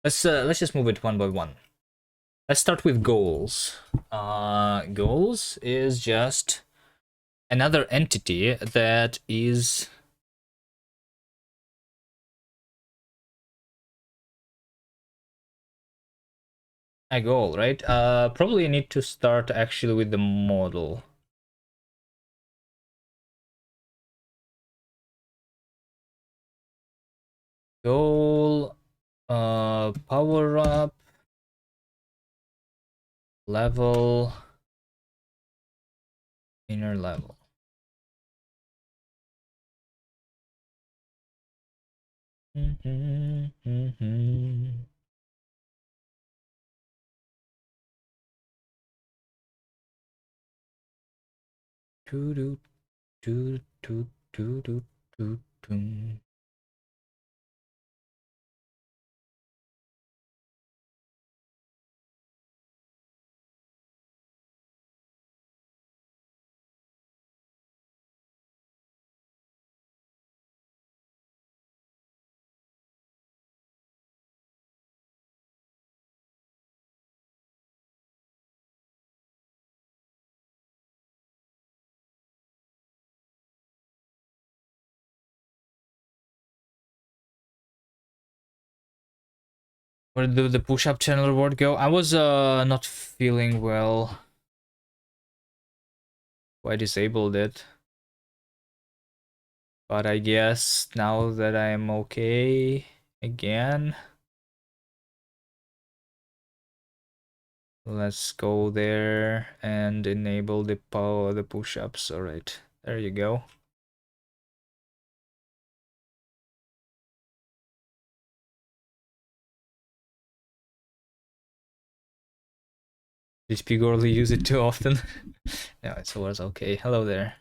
Speaker 1: Let's just move it one by one. Let's start with goals. Goals is just another entity that is a goal, right? Probably need to start actually with the model. Goal, power up, level, inner level. Do do do do do do do do. Where did the push-up channel reward go? I was not feeling well. I disabled it. But I guess now that I am okay again, let's go there and enable the power, the push-ups. All right, there you go. Did Pigorly use it too often? No, it was okay. Hello there.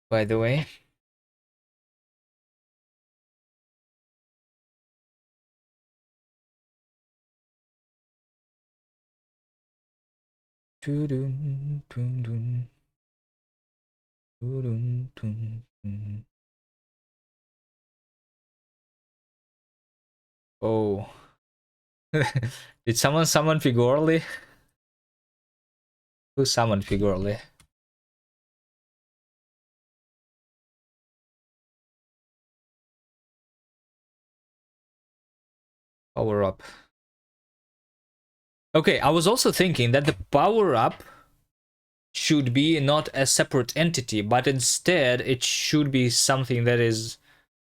Speaker 1: By the way. Oh. Did someone summon Pigorly? Who summoned Pigorly? Power up. Okay, I was also thinking that the power up should be not a separate entity, but instead it should be something that is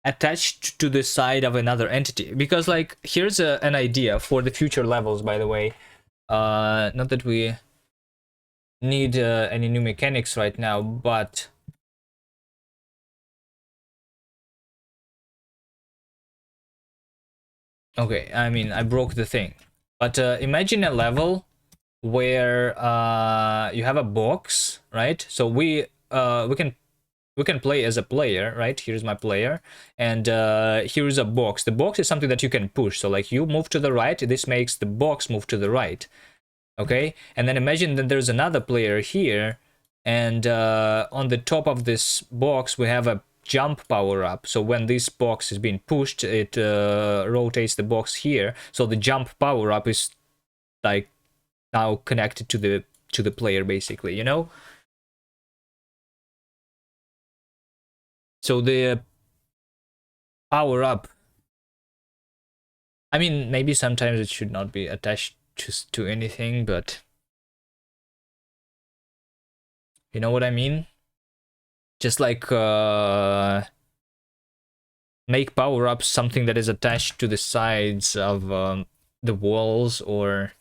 Speaker 1: attached to the side of another entity. Because like, here's an idea for the future levels, by the way. Not that we need any new mechanics right now, but Okay, I mean, I broke the thing. But imagine a level where you have a box, right? So we can play as a player, right? Here's my player, and here's a box. The box is something that you can push. So like you move to the right, this makes the box move to the right. Okay, and then imagine that there's another player here, and on the top of this box we have a jump power up. So when this box is being pushed, it rotates the box here. So the jump power up is like now connected to the player, basically, you know. So the power up, I mean, maybe sometimes it should not be attached to anything, but you know what I mean. Just like make power ups something that is attached to the sides of the walls or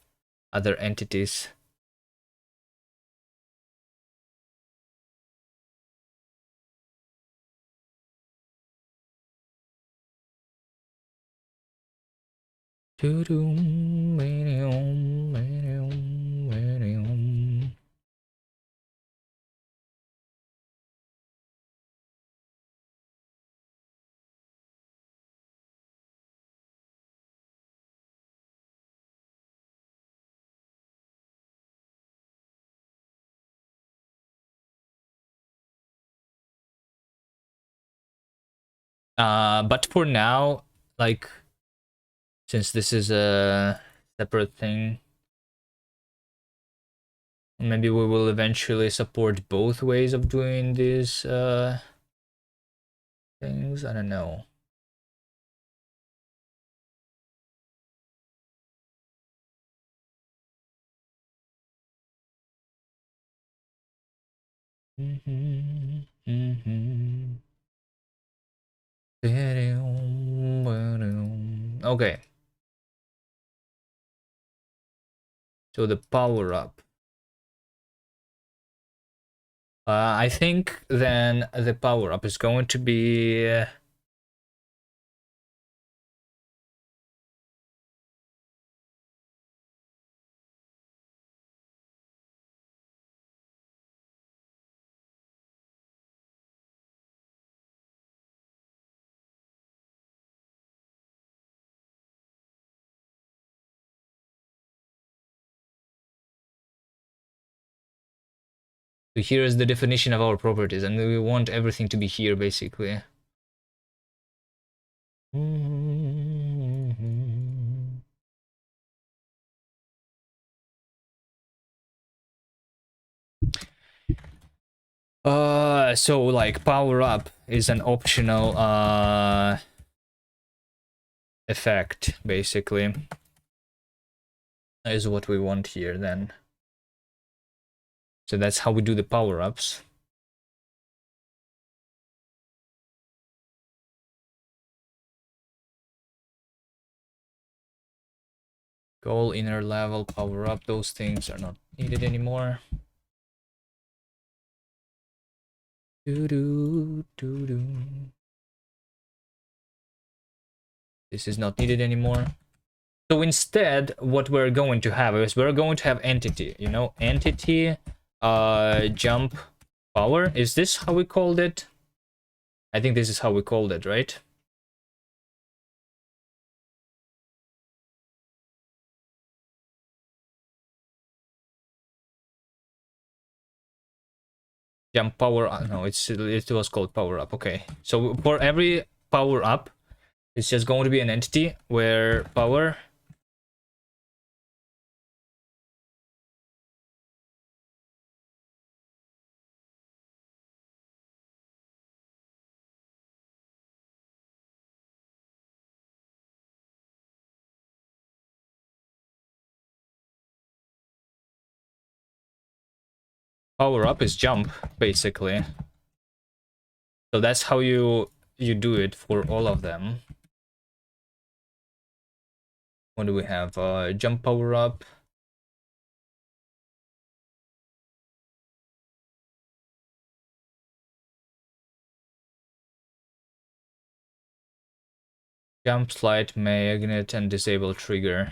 Speaker 1: other entities. But for now, like, since this is a separate thing, maybe we will eventually support both ways of doing these things. I don't know. Okay, so the power up. I think then the power up is going to be so here is the definition of our properties, and we want everything to be here, basically. So like power up is an optional effect, basically, is what we want here then. So that's how we do the power ups. Goal, inner level, power up, those things are not needed anymore. This is not needed anymore. So instead, what we're going to have is we're going to have entity, you know, entity jump power. Is this how we called it? I think this is how we called it, right? Jump power, no, it was called power up. Okay, so for every power up, it's just going to be an entity where power power up is jump, basically. So that's how you do it for all of them. What do we have? Jump power up. Jump slide, magnet, and disable trigger.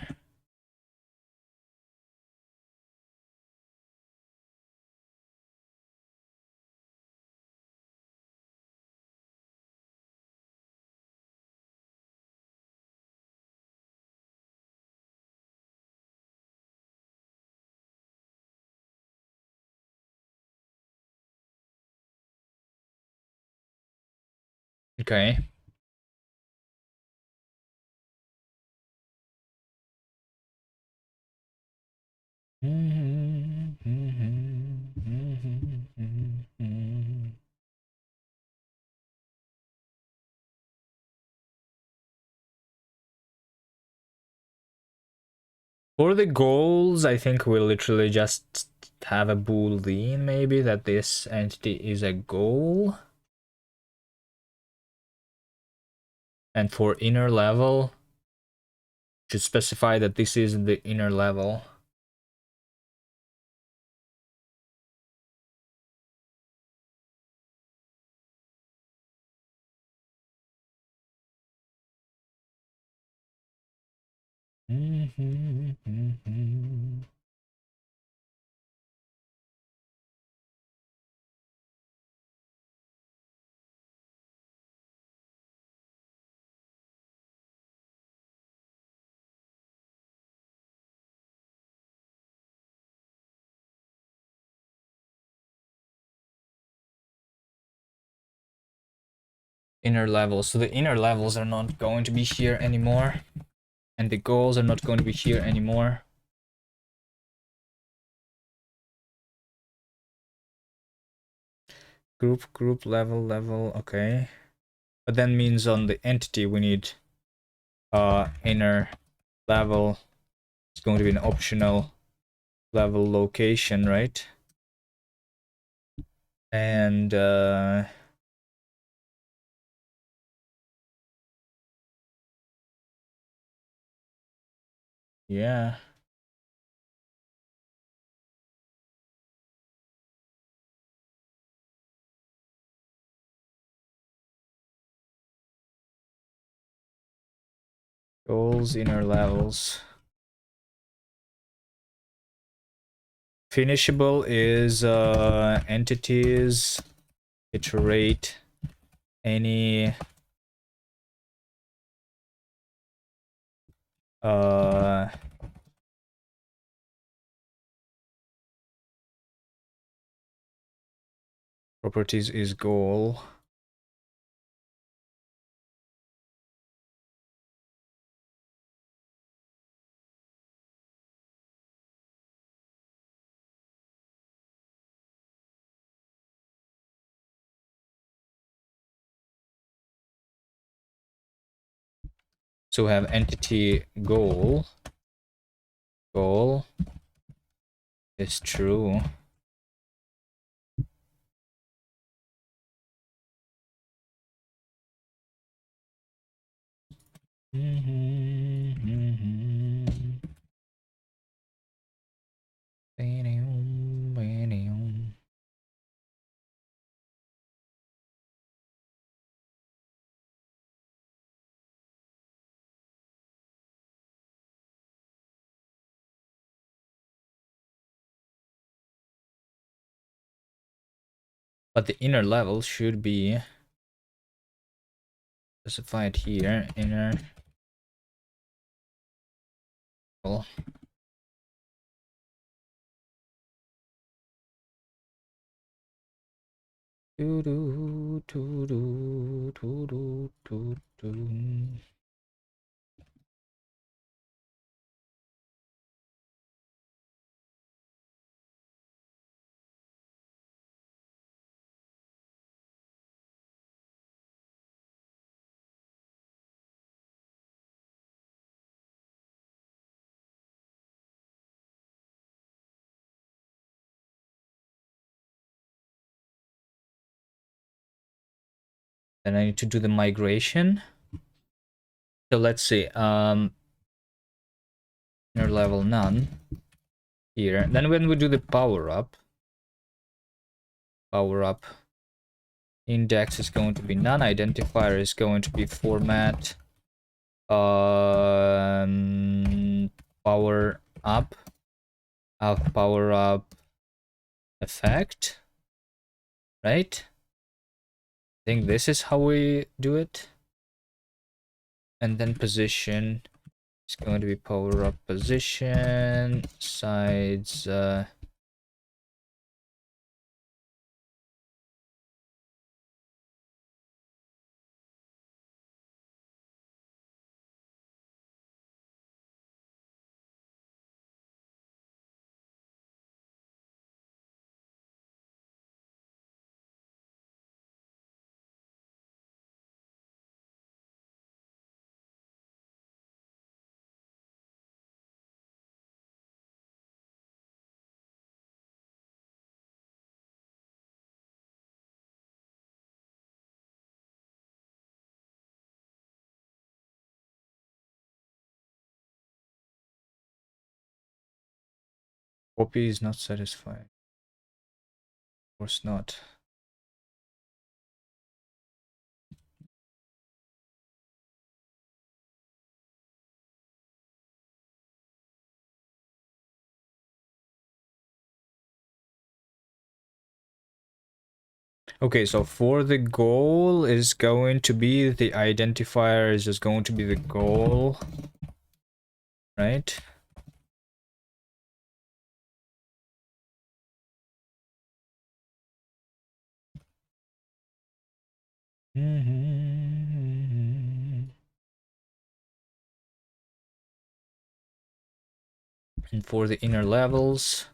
Speaker 1: Okay. For the goals, I think we'll literally just have a boolean maybe that this entity is a goal. And for inner level, should specify that this is the inner level. Inner levels. So the inner levels are not going to be here anymore. And the goals are not going to be here anymore. Group, level, okay. But that means on the entity we need inner level. It's going to be an optional level location, right? And yeah. Goals, inner levels. Finishable is entities iterate any properties is goal. So we have entity goal. Goal is true. But the inner level should be specified here. Inner level. Do do do do do do do do. Then I need to do the migration. So let's see. Inner level none here. Then when we do the power up index is going to be none. Identifier is going to be format Power up, power up effect, right? I think this is how we do it. And then position, it's going to be power up position, sides, copy is not satisfying. Of course not. Okay, so for the goal is going to be the identifier is just going to be the goal, right? And for the inner levels,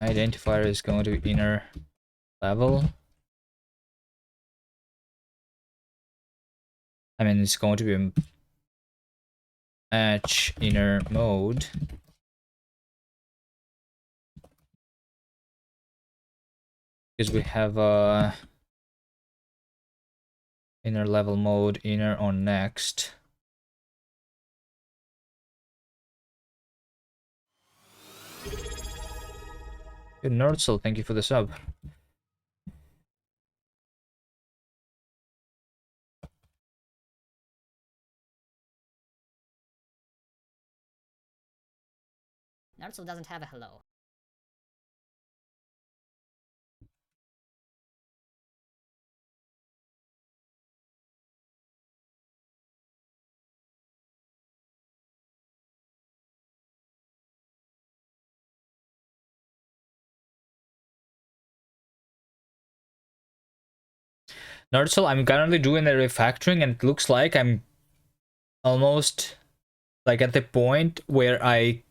Speaker 1: identifier is going to be inner level. I mean, it's going to be match inner mode. Because we have inner level mode, inner on next. Good Nerdsoul, thank you for the sub.
Speaker 2: Naruto doesn't have a hello.
Speaker 1: Nerdsoul, I'm currently doing the refactoring and it looks like I'm almost like at the point where I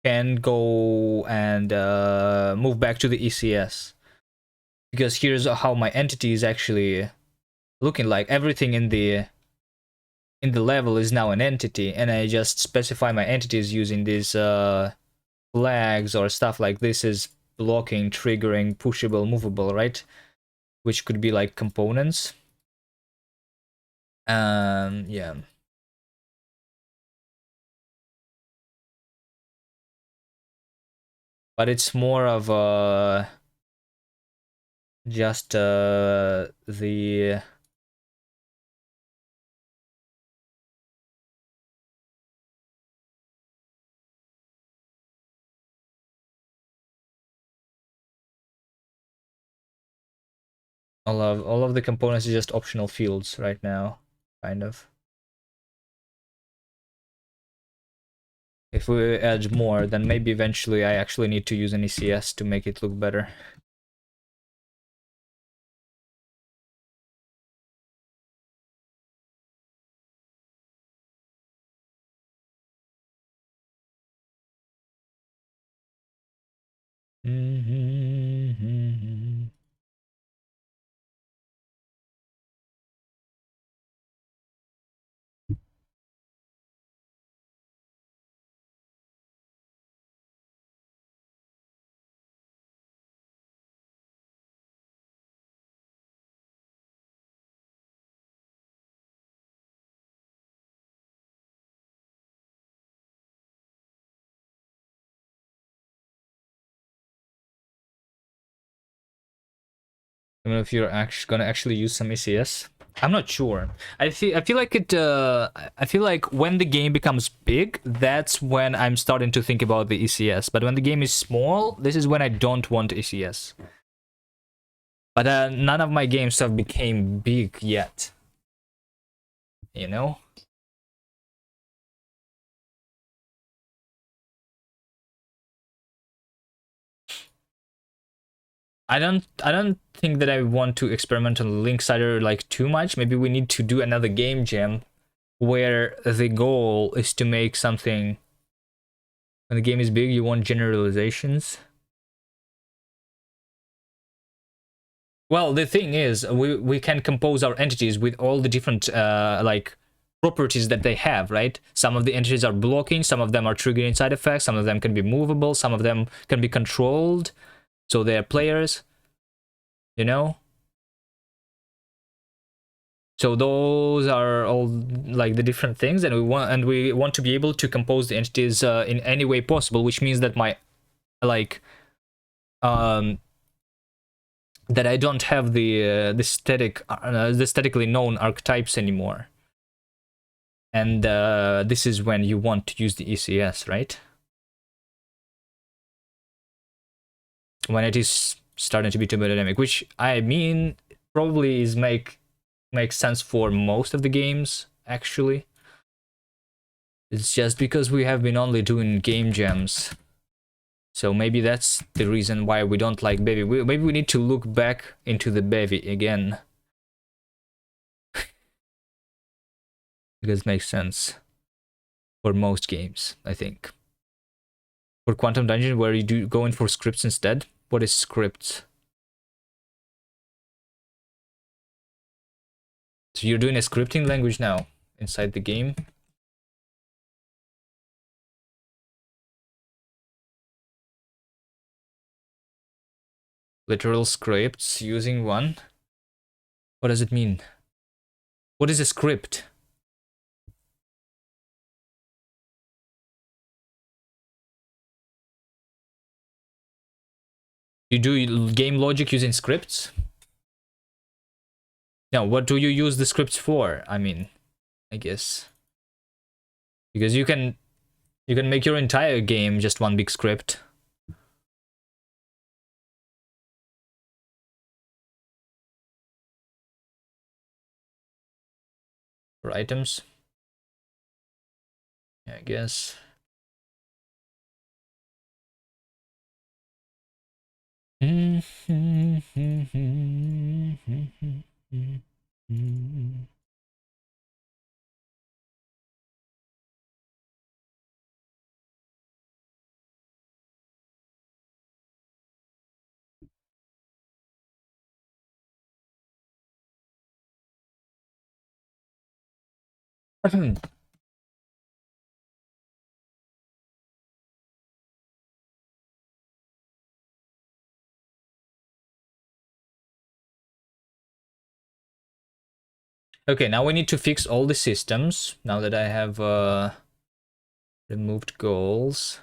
Speaker 1: can go and move back to the ECS. Because here's how my entity is actually looking like. Everything in the level is now an entity, and I just specify my entities using these flags or stuff like this is blocking, triggering, pushable, movable, right? Which could be like components. Yeah. But it's more of just the all of the components is just optional fields right now, kind of. If we add more, then maybe eventually I actually need to use an ECS to make it look better. I don't know if you're gonna actually use some ECS. I'm not sure. I feel like it. I feel like when the game becomes big, that's when I'm starting to think about the ECS. But when the game is small, this is when I don't want ECS. But none of my games have became big yet. You know. I don't think that I want to experiment on linksider like too much. Maybe we need to do another game jam where the goal is to make something. When the game is big, you want generalizations. Well, the thing is, we can compose our entities with all the different like properties that they have, right? Some of the entities are blocking, some of them are triggering side effects, some of them can be movable, some of them can be controlled, so they are players, you know. So those are all like the different things, and we want to be able to compose the entities in any way possible, which means that my like um that I don't have the statically known archetypes anymore. And this is when you want to use the ECS, right? When it is starting to be thermodynamic, which I mean probably is makes sense for most of the games, actually. It's just because we have been only doing game jams. So maybe that's the reason why we don't like Bevy. Maybe we need to look back into the Bevy again. Because it makes sense for most games, I think. For Quantum Dungeon, where you do go in for scripts instead. What is scripts? So you're doing a scripting language now inside the game. Literal scripts using one. What does it mean? What is a script? You do game logic using scripts? Now, what do you use the scripts for? I mean, I guess because you can make your entire game just one big script. For items. Yeah, I guess. Okay, now we need to fix all the systems. Now that I have removed goals.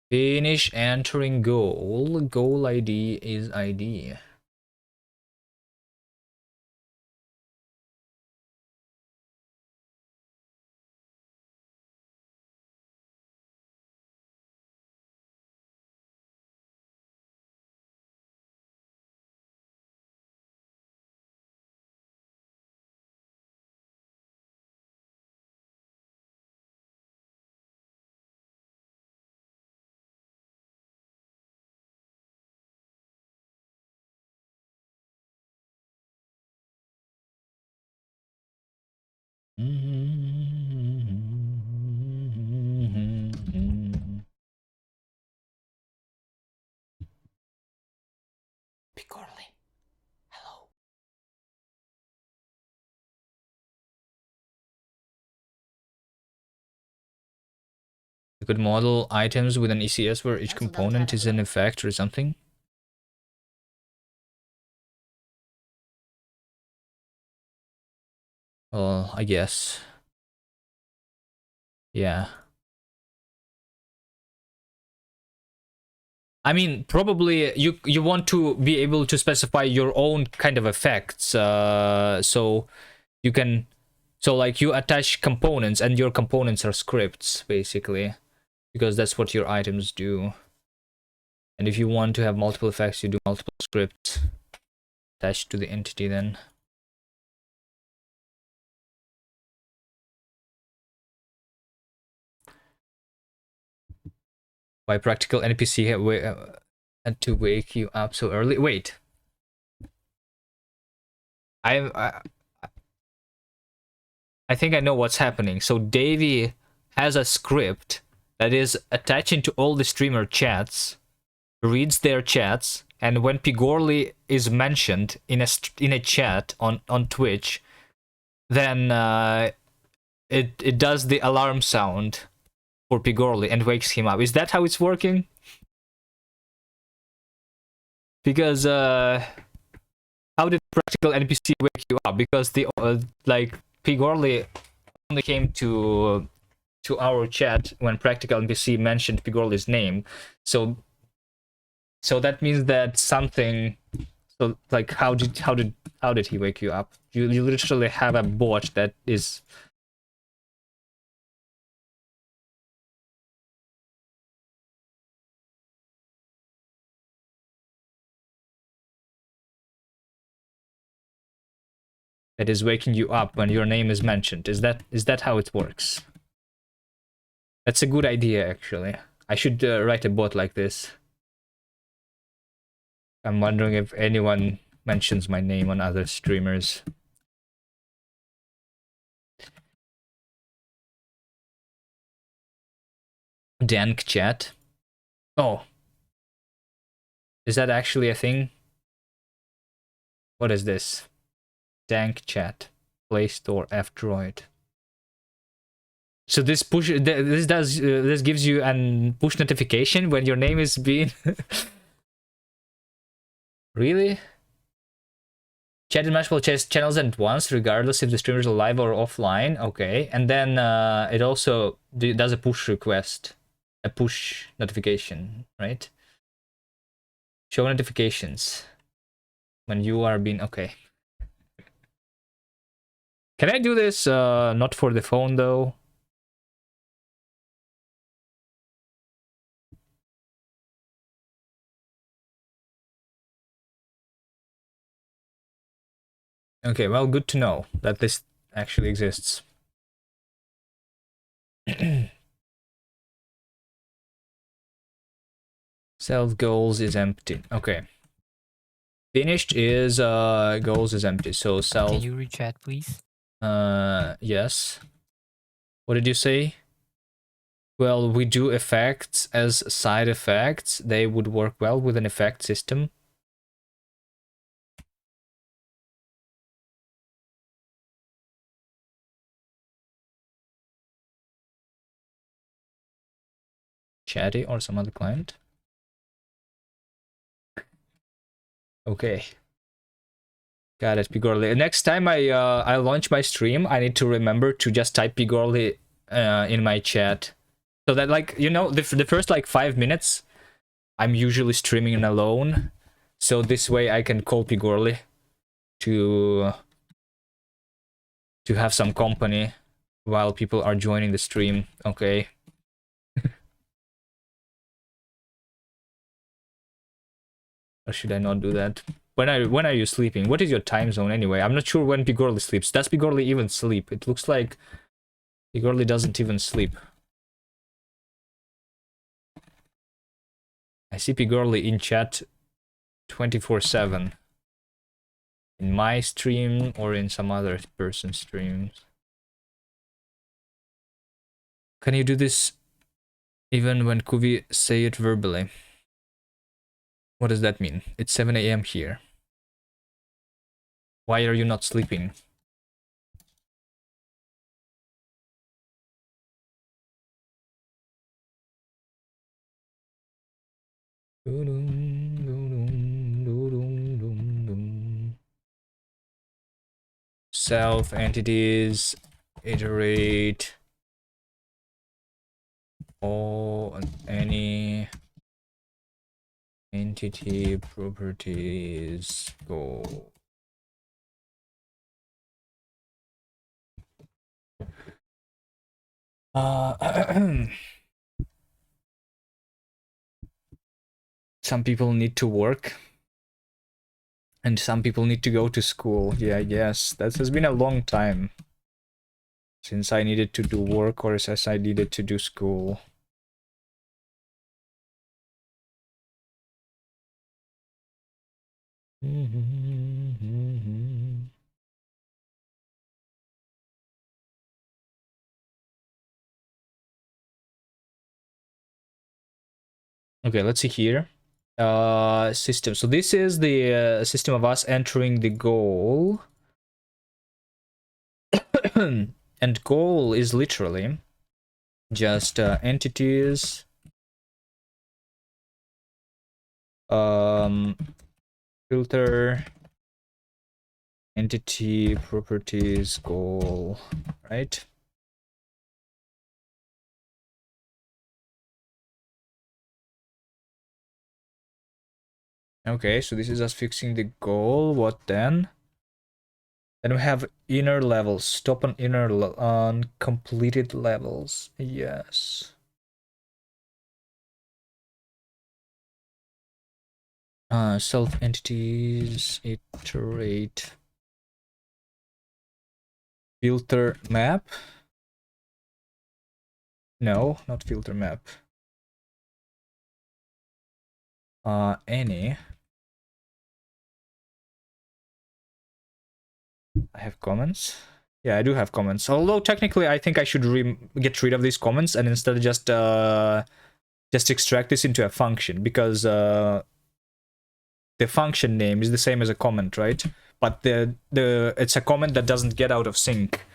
Speaker 1: Finish entering goal. Goal ID is ID. Picorli. Hello. You could model items with an ECS where each component is an effect or something. Well, I guess. Yeah. I mean, probably you want to be able to specify your own kind of effects, so you can, so like you attach components and your components are scripts basically, because that's what your items do. And if you want to have multiple effects, you do multiple scripts attached to the entity then. Why practical NPC had to wake you up so early? Wait, I I think I know what's happening. So Davey has a script that is attaching to all the streamer chats, reads their chats, and when Pigorli is mentioned in a chat on Twitch, then it does the alarm sound for Pigorli and wakes him up. Is that how it's working? Because how did practical NPC wake you up? Because the like Pigorli only came to our chat when practical NPC mentioned Pigorli's name, so that means that something. So like, how did he wake you up? You literally have a bot that is. That is waking you up when your name is mentioned. Is that how it works? That's a good idea, actually. I should write a bot like this. I'm wondering if anyone mentions my name on other streamers. Dank chat. Oh. Is that actually a thing? What is this? Dank chat. Play Store F-Droid. So this this gives you an push notification when your name is being really? Chat in multiple channels at once, regardless if the streamer is live or offline. Okay, and then it also does a push request, a push notification, right? Show notifications when you are being okay. Can I do this? Not for the phone though. Okay, well, good to know that this actually exists. Self goals is empty. Okay. Finished is goals is empty. So self.
Speaker 3: Can you rechat, please?
Speaker 1: Yes. What did you say? Well, we do effects as side effects. They would work well with an effect system. Chatty or some other client. Okay. Got it, Pigorli. Next time I launch my stream, I need to remember to just type Pigorli in my chat. So that, like, you know, the first like 5 minutes, I'm usually streaming alone. So this way I can call Pigorli to have some company while people are joining the stream. Okay. Or should I not do that? When are you sleeping? What is your time zone anyway? I'm not sure when Pigorli sleeps. Does Pigorli even sleep? It looks like Pigorli doesn't even sleep. I see Pigorli in chat 24/7. In my stream or in some other person's streams. Can you do this even when Kuvi say it verbally? What does that mean? It's 7 a.m. here. Why are you not sleeping? Self entities, iterate all any Entity properties goal. Some people need to work and some people need to go to school. Yeah, yes, that has been a long time since I needed to do work or since I needed to do school. Okay, let's see here. System. So this is the system of us entering the goal. And goal is literally just entities, filter, entity properties goal, right? Okay, so this is us fixing the goal. What then? Then we have inner levels. Stop on on completed levels. Yes. Self entities, iterate, filter map. No, not filter map. Any. I have comments. Yeah, I do have comments. Although technically, I think I should get rid of these comments and instead just extract this into a function, because the function name is the same as a comment, right? But it's a comment that doesn't get out of sync,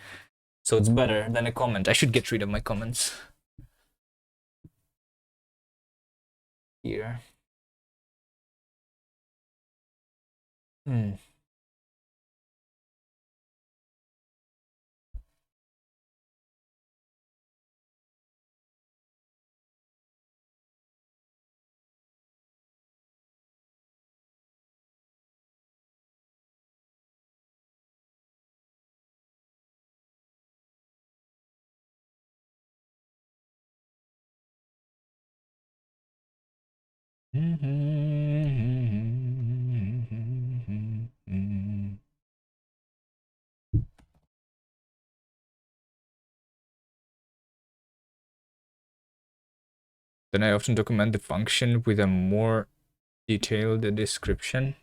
Speaker 1: so it's better than a comment. I should get rid of my comments here. Hmm. Then I often document the function with a more detailed description.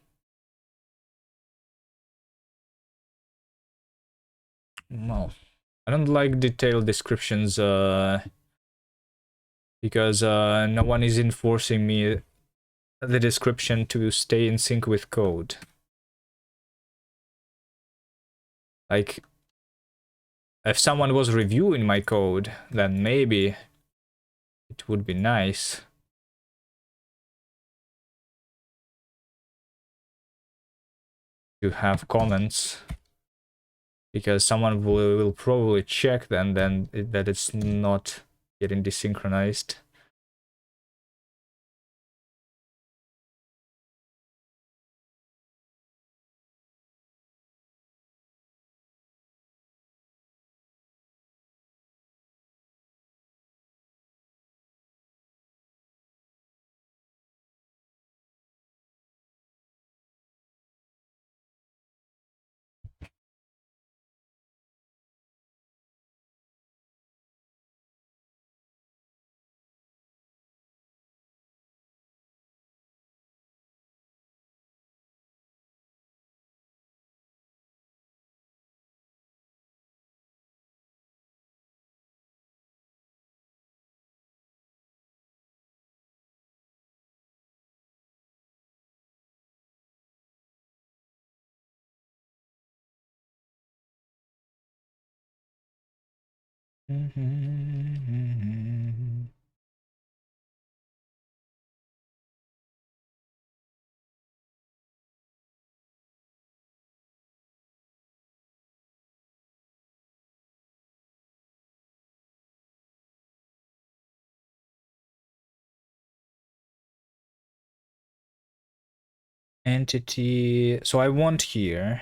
Speaker 1: Well, I don't like detailed descriptions because no one is enforcing me the description to stay in sync with code. Like, if someone was reviewing my code, then maybe it would be nice to have comments, because someone will probably check then that it's not getting desynchronized. entity. So I want here.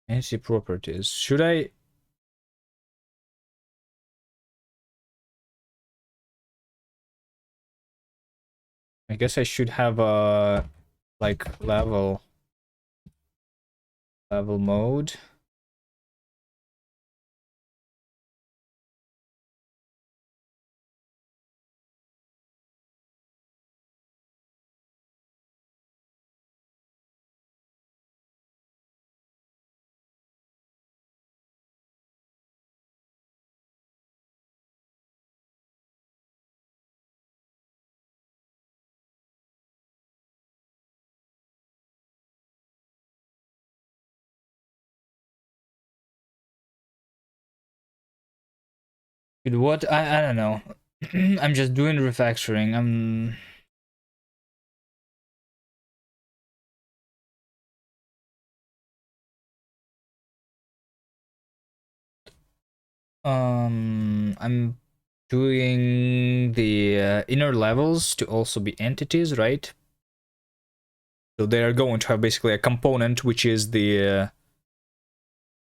Speaker 1: Entity properties. Should I? I guess I should have a like level mode. With what? I don't know. I'm just doing refactoring. I'm doing the inner levels to also be entities, right? So they are going to have basically a component which is the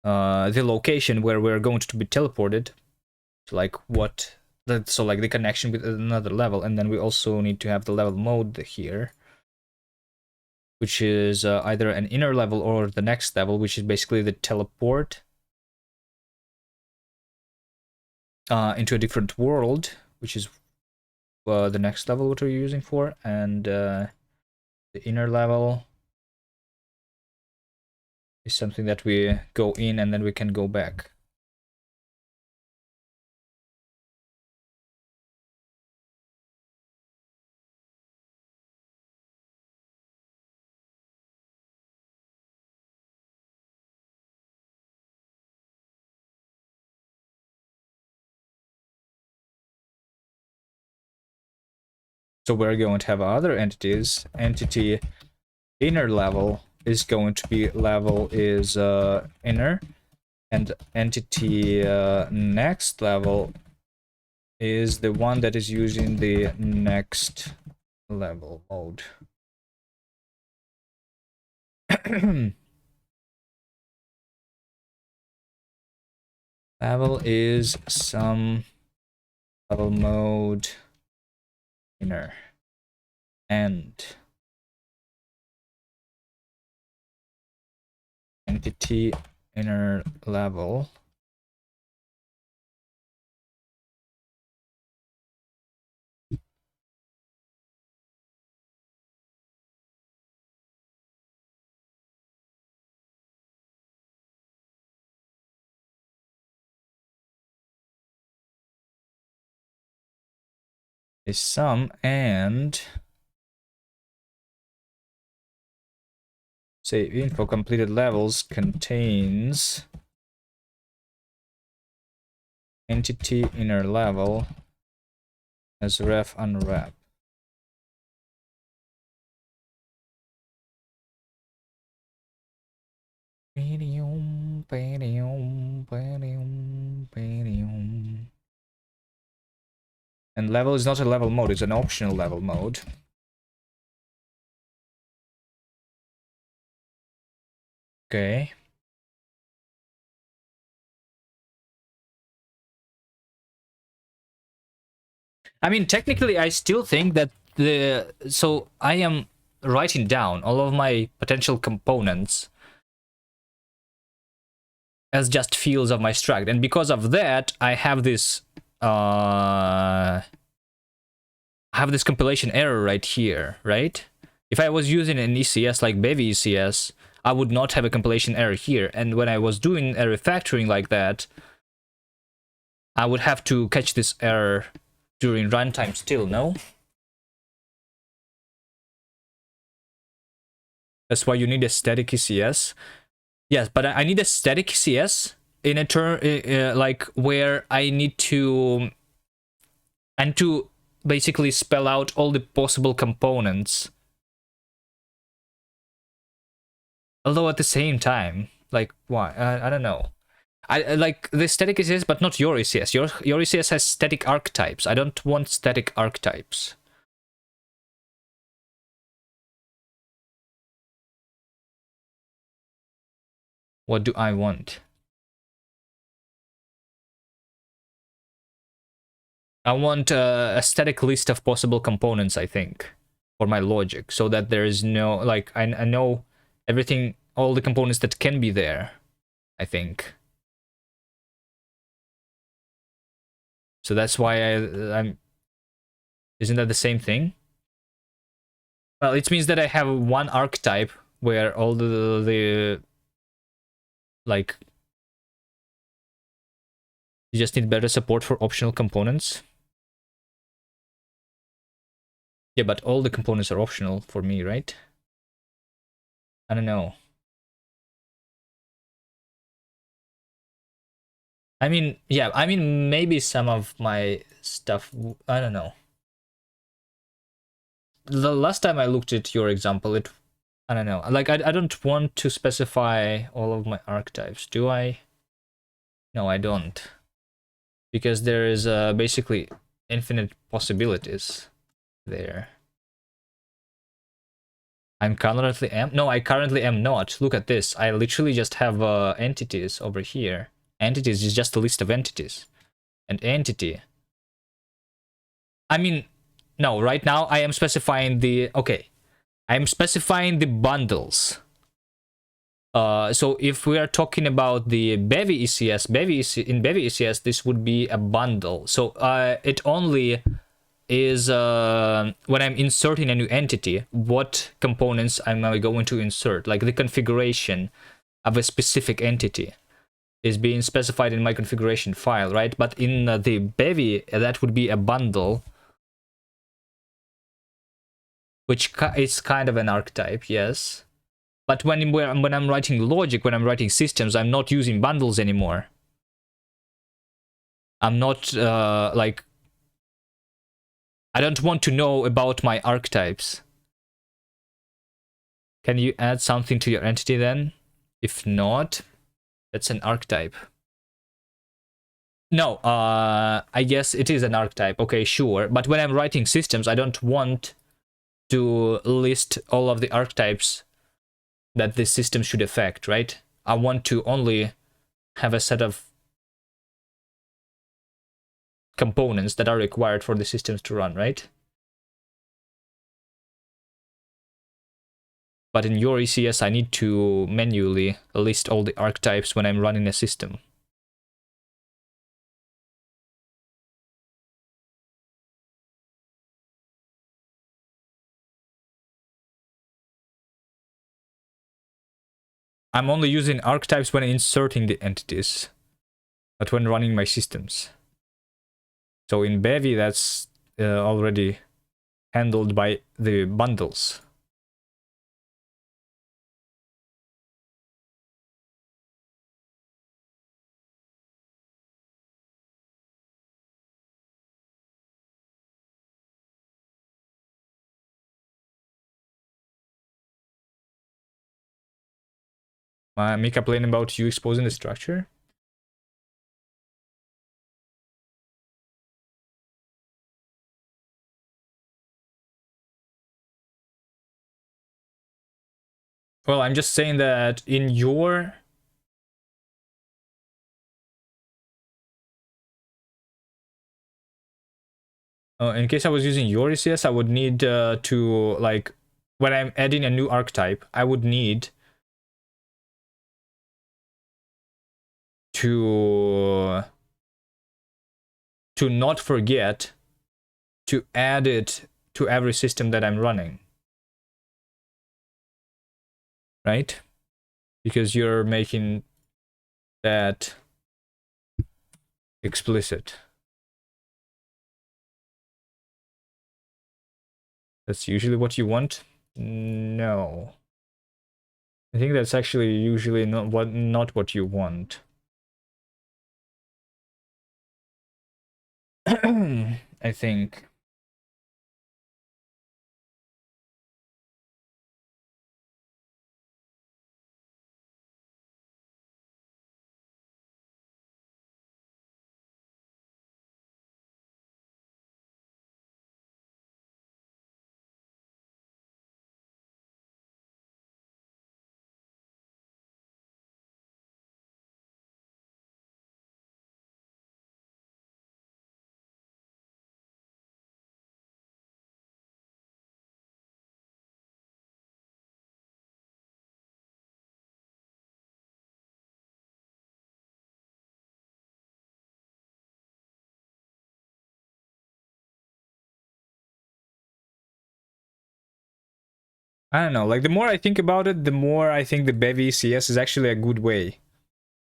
Speaker 1: location where we're going to be teleported. So like what? So like the connection with another level, and then we also need to have the level mode here, which is either an inner level or the next level, which is basically the teleport into a different world, which is the next level what we're using for, and the inner level is something that we go in and then we can go back. So we're going to have other entities. Entity inner level is going to be level is inner, and entity next level is the one that is using the next level mode. Level is some level mode inner, and entity inner level is some, and say info completed levels contains entity inner level as ref unwrap. And level is not a level mode, it's an optional level mode. Okay. I mean, technically, I still think that so I am writing down all of my potential components as just fields of my struct, and because of that, I have this compilation error right here, right? If I was using an ECS like Bevy ECS, I would not have a compilation error here, and when I was doing a refactoring like that, I would have to catch this error during runtime still, no? That's why you need a static ECS. Yes, but I need a static ECS in a turn, like where I need to basically spell out all the possible components. Although at the same time, like why? I don't know. I like the static ECS, but not your ECS. Your ECS has static archetypes. I don't want static archetypes. What do I want? I want a static list of possible components, I think, for my logic, so that there is no, like, I know everything, all the components that can be there, I think. So that's why I'm... Isn't that the same thing? Well, it means that I have one archetype where all the like, you just need better support for optional components. Yeah, but all the components are optional for me, right? I don't know. I mean, yeah, I mean, maybe some of my stuff, I don't know. The last time I looked at your example, I don't know. Like, I don't want to specify all of my archetypes, do I? No, I don't. Because there is basically infinite possibilities there. I'm currently am? No, I currently am not. Look at this. I literally just have entities over here. Entities is just a list of entities. An entity. I mean, no, right now I am specifying the... Okay. I am specifying the bundles. So if we are talking about the Bevy ECS, in Bevy ECS, this would be a bundle. So it only is when I'm inserting a new entity, what components am I going to insert? Like the configuration of a specific entity is being specified in my configuration file, right? But in the Bevy, that would be a bundle, which is kind of an archetype, yes. But when I'm writing logic, when I'm writing systems, I'm not using bundles anymore. I'm not like... I don't want to know about my archetypes. Can you add something to your entity then? If not, that's an archetype. No, I guess it is an archetype. Okay, sure. But when I'm writing systems, I don't want to list all of the archetypes that this system should affect, right? I want to only have a set of components that are required for the systems to run, right? But in your ECS, I need to manually list all the archetypes when I'm running a system. I'm only using archetypes when inserting the entities, not when running my systems. So in Bevy, that's already handled by the bundles. Mika playing about you exposing the structure? Well, I'm just saying that in your... in case I was using your ECS, I would need to, like, when I'm adding a new archetype, I would need to not forget to add it to every system that I'm running. Right? Because you're making that explicit. That's usually what you want? No. I think that's actually usually not what you want. I think. I don't know, like the more I think about it, the more I think the Bev ECS is actually a good way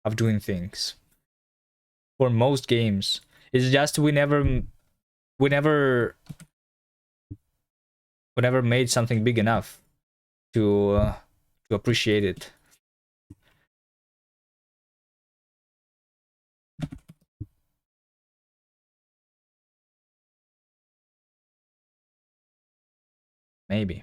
Speaker 1: of doing things for most games. It's just we never made something big enough to appreciate it. Maybe.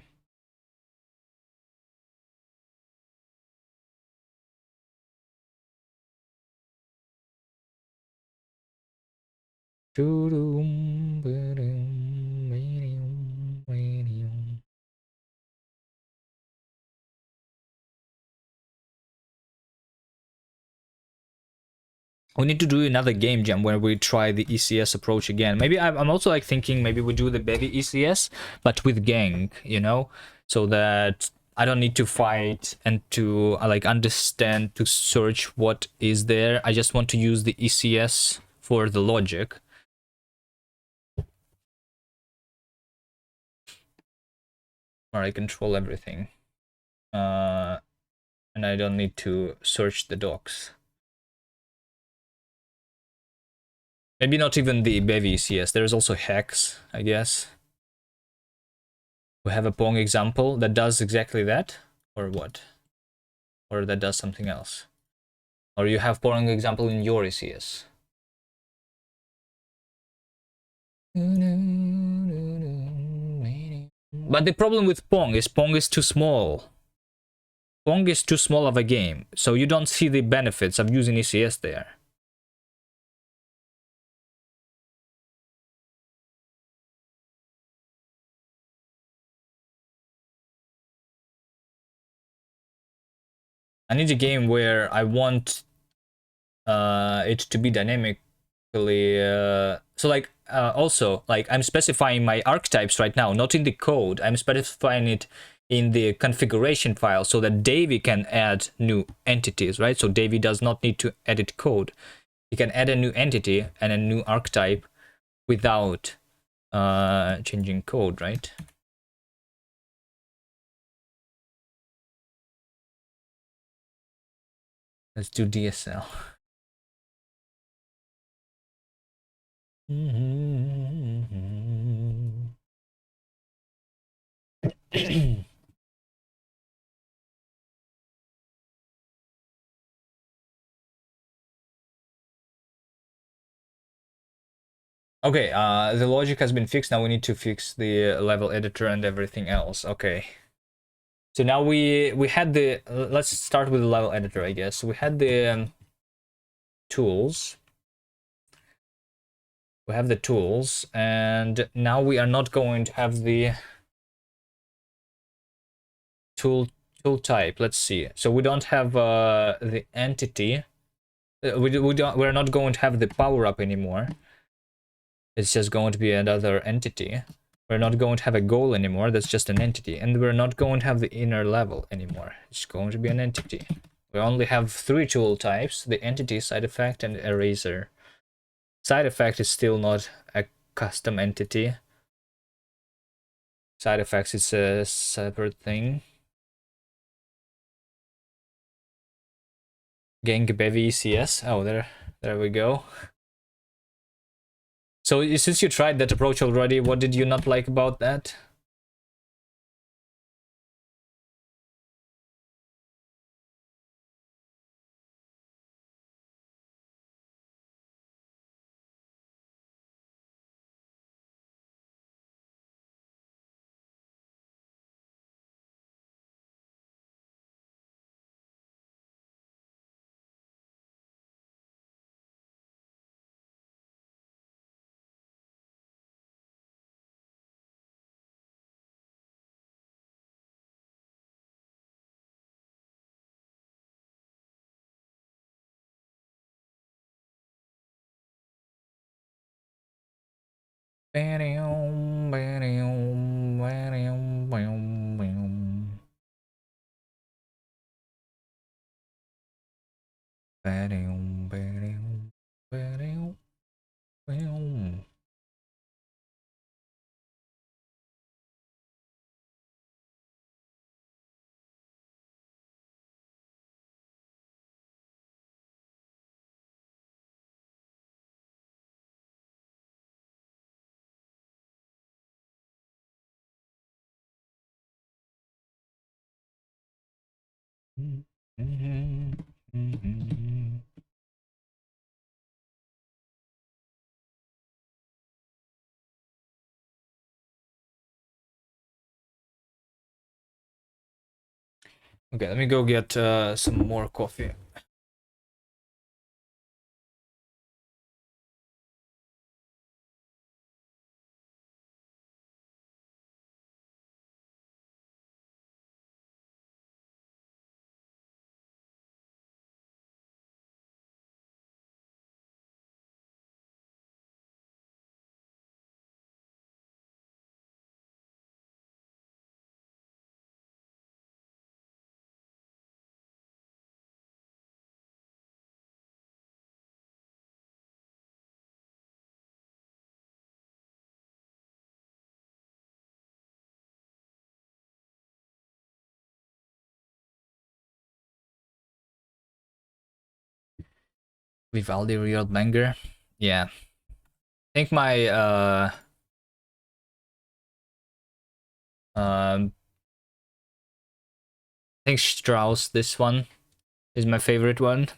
Speaker 1: We need to do another game jam where we try the ECS approach again. Maybe I'm also like thinking maybe we do the Bevy ECS, but with gang, you know, so that I don't need to fight and to like understand to search what is there. I just want to use the ECS for the logic. Or I control everything. And I don't need to search the docs. Maybe not even the Bevy ECS. There's also Hex, I guess. We have a Pong example that does exactly that, or what? Or that does something else. Or you have Pong example in your ECS. But the problem with Pong is too small. Pong is too small of a game, so you don't see the benefits of using ECS there. I need a game where I want it to be dynamically so like also like I'm specifying my archetypes right now, not in the code. I'm specifying it in the configuration file so that Davey can add new entities, right? So Davey does not need to edit code. He can add a new entity and a new archetype without changing code, right? Let's do DSL. Okay, the logic has been fixed. Now we need to fix the level editor and everything else. Okay. So now we had the, let's start with the level editor, I guess. We had the tools. We have the tools, and now we are not going to have the tool type. Let's see. So we don't have the entity. We're not going to have the power up anymore. It's just going to be another entity. We're not going to have a goal anymore. That's just an entity. And we're not going to have the inner level anymore. It's going to be an entity. We only have 3 tool types: the entity, side effect, and eraser. Side effect is still not a custom entity. Side effects is a separate thing. Gang Bevy ECS. Oh, there we go. So since you tried that approach already, what did you not like about that? Okay, let me go get some more coffee. Vivaldi real banger. Yeah. I think my I think Strauss, this one is my favorite one.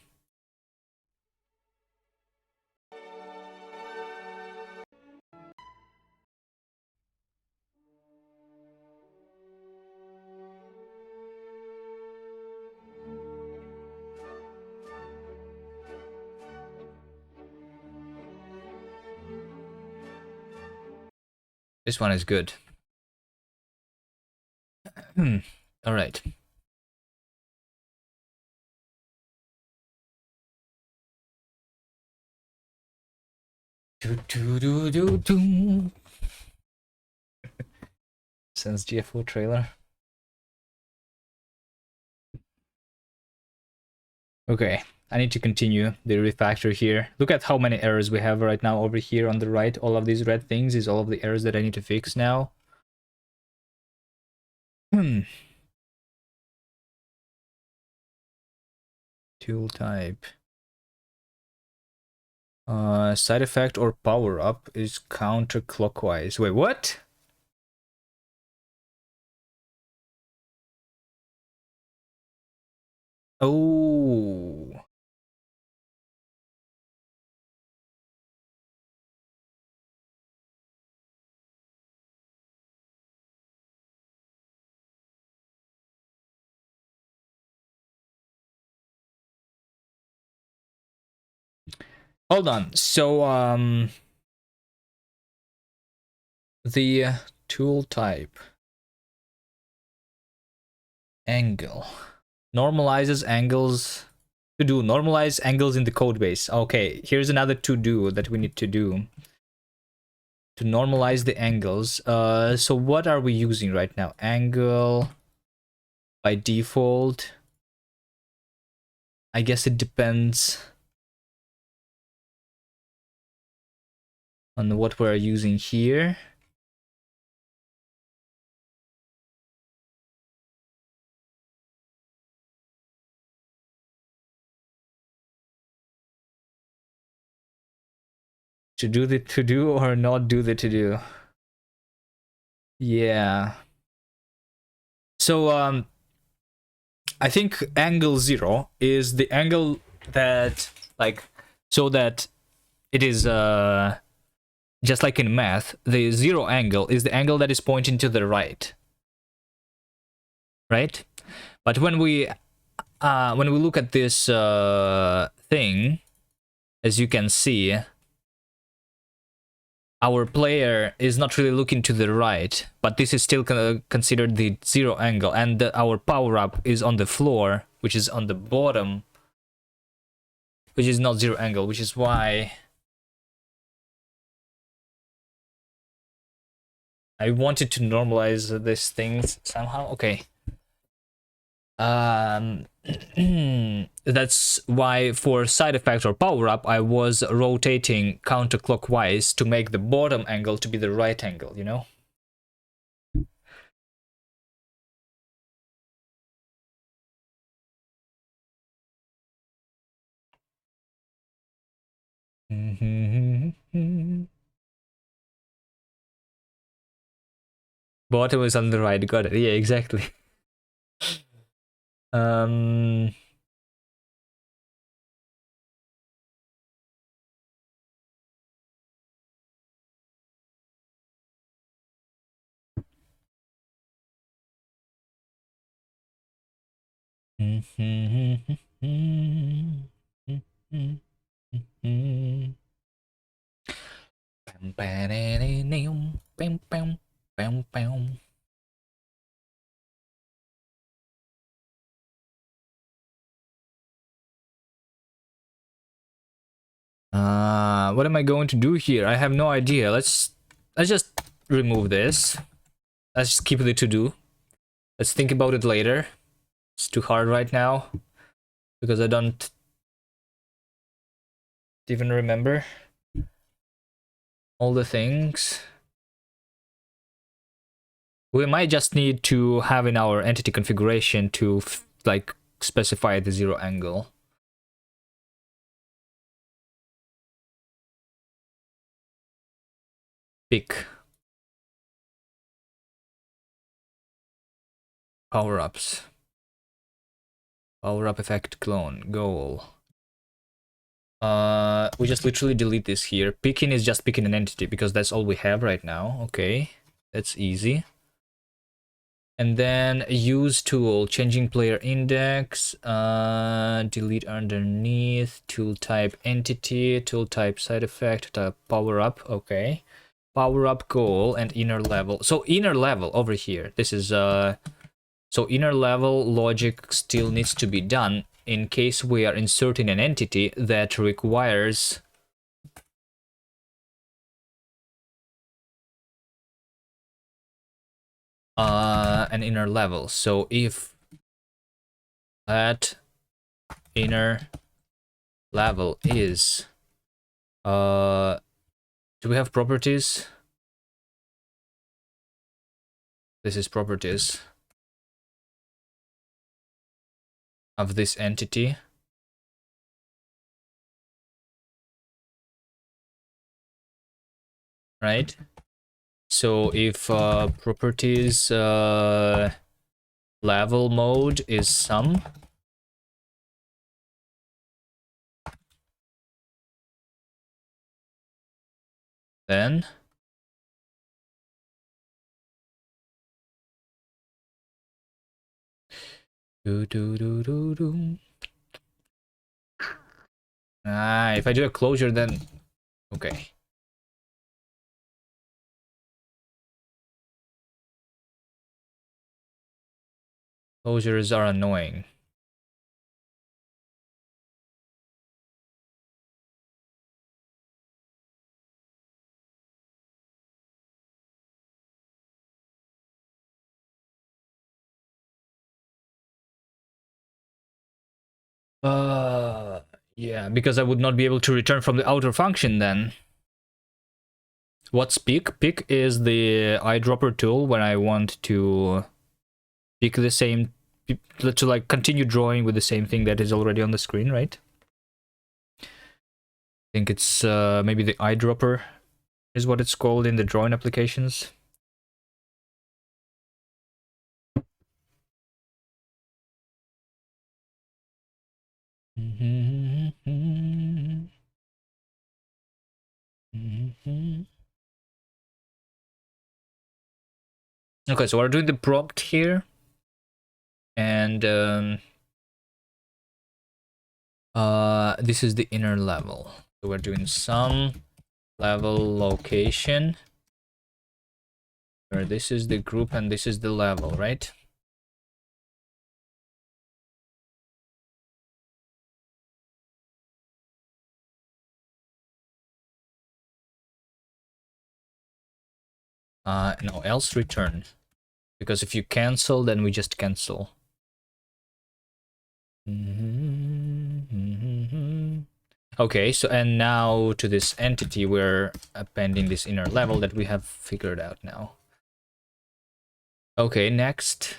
Speaker 1: This one is good. All right. Since GFO trailer. Okay, I need to continue the refactor here. Look at how many errors we have right now over here on the right. All of these red things is all of the errors that I need to fix now. Tool type. Side effect or power up is counterclockwise. Wait, what? Oh. Hold on. So the tool type angle normalizes angles to do normalize angles in the code base. Okay, here's another to do that we need to do to normalize the angles. So what are we using right now? Angle by default. I guess it depends on what we're using here. To do the to do or not do the to do. Yeah. So I think angle 0 is the angle that like so that it is just like in math, the 0 angle is the angle that is pointing to the right. Right? But when we look at this thing, as you can see, our player is not really looking to the right, but this is still considered the 0 angle, and our power up is on the floor, which is on the bottom, which is not 0 angle, which is why I wanted to normalize these things somehow. Okay. That's why for side effect or power up, I was rotating counterclockwise to make the bottom angle to be the right angle, you know? Bottom is on the right, got it. Yeah, exactly. Um, what am I going to do here? I have no idea. Let's just remove this. Let's just keep it to do. Let's think about it later. It's too hard right now because I don't even remember all the things. We might just need to have in our entity configuration to like specify the zero angle. Pick power-ups. Power-up effect clone goal. We just literally delete this here. Picking is just picking an entity because that's all we have right now. Okay, that's easy. And then use tool, changing player index, delete underneath, tool type entity, tool type side effect, type power up. Okay, power up goal and inner level. So inner level over here. This is so inner level logic still needs to be done in case we are inserting an entity that requires an inner level. So if that inner level is do we have properties? This is properties of this entity, right? So if properties level mode is sum, then if I do a closure, then okay. Closures are annoying. Yeah, because I would not be able to return from the outer function then. What's pick? Pick is the eyedropper tool when I want to pick the same, to like continue drawing with the same thing that is already on the screen, right? I think it's maybe the eyedropper is what it's called in the drawing applications. Okay, so we're doing the prompt here, and this is the inner level. So we're doing some level location, where this is the group and this is the level, right? No, else return. Because if you cancel, then we just cancel. Okay, so and now to this entity, we're appending this inner level that we have figured out now. Okay, next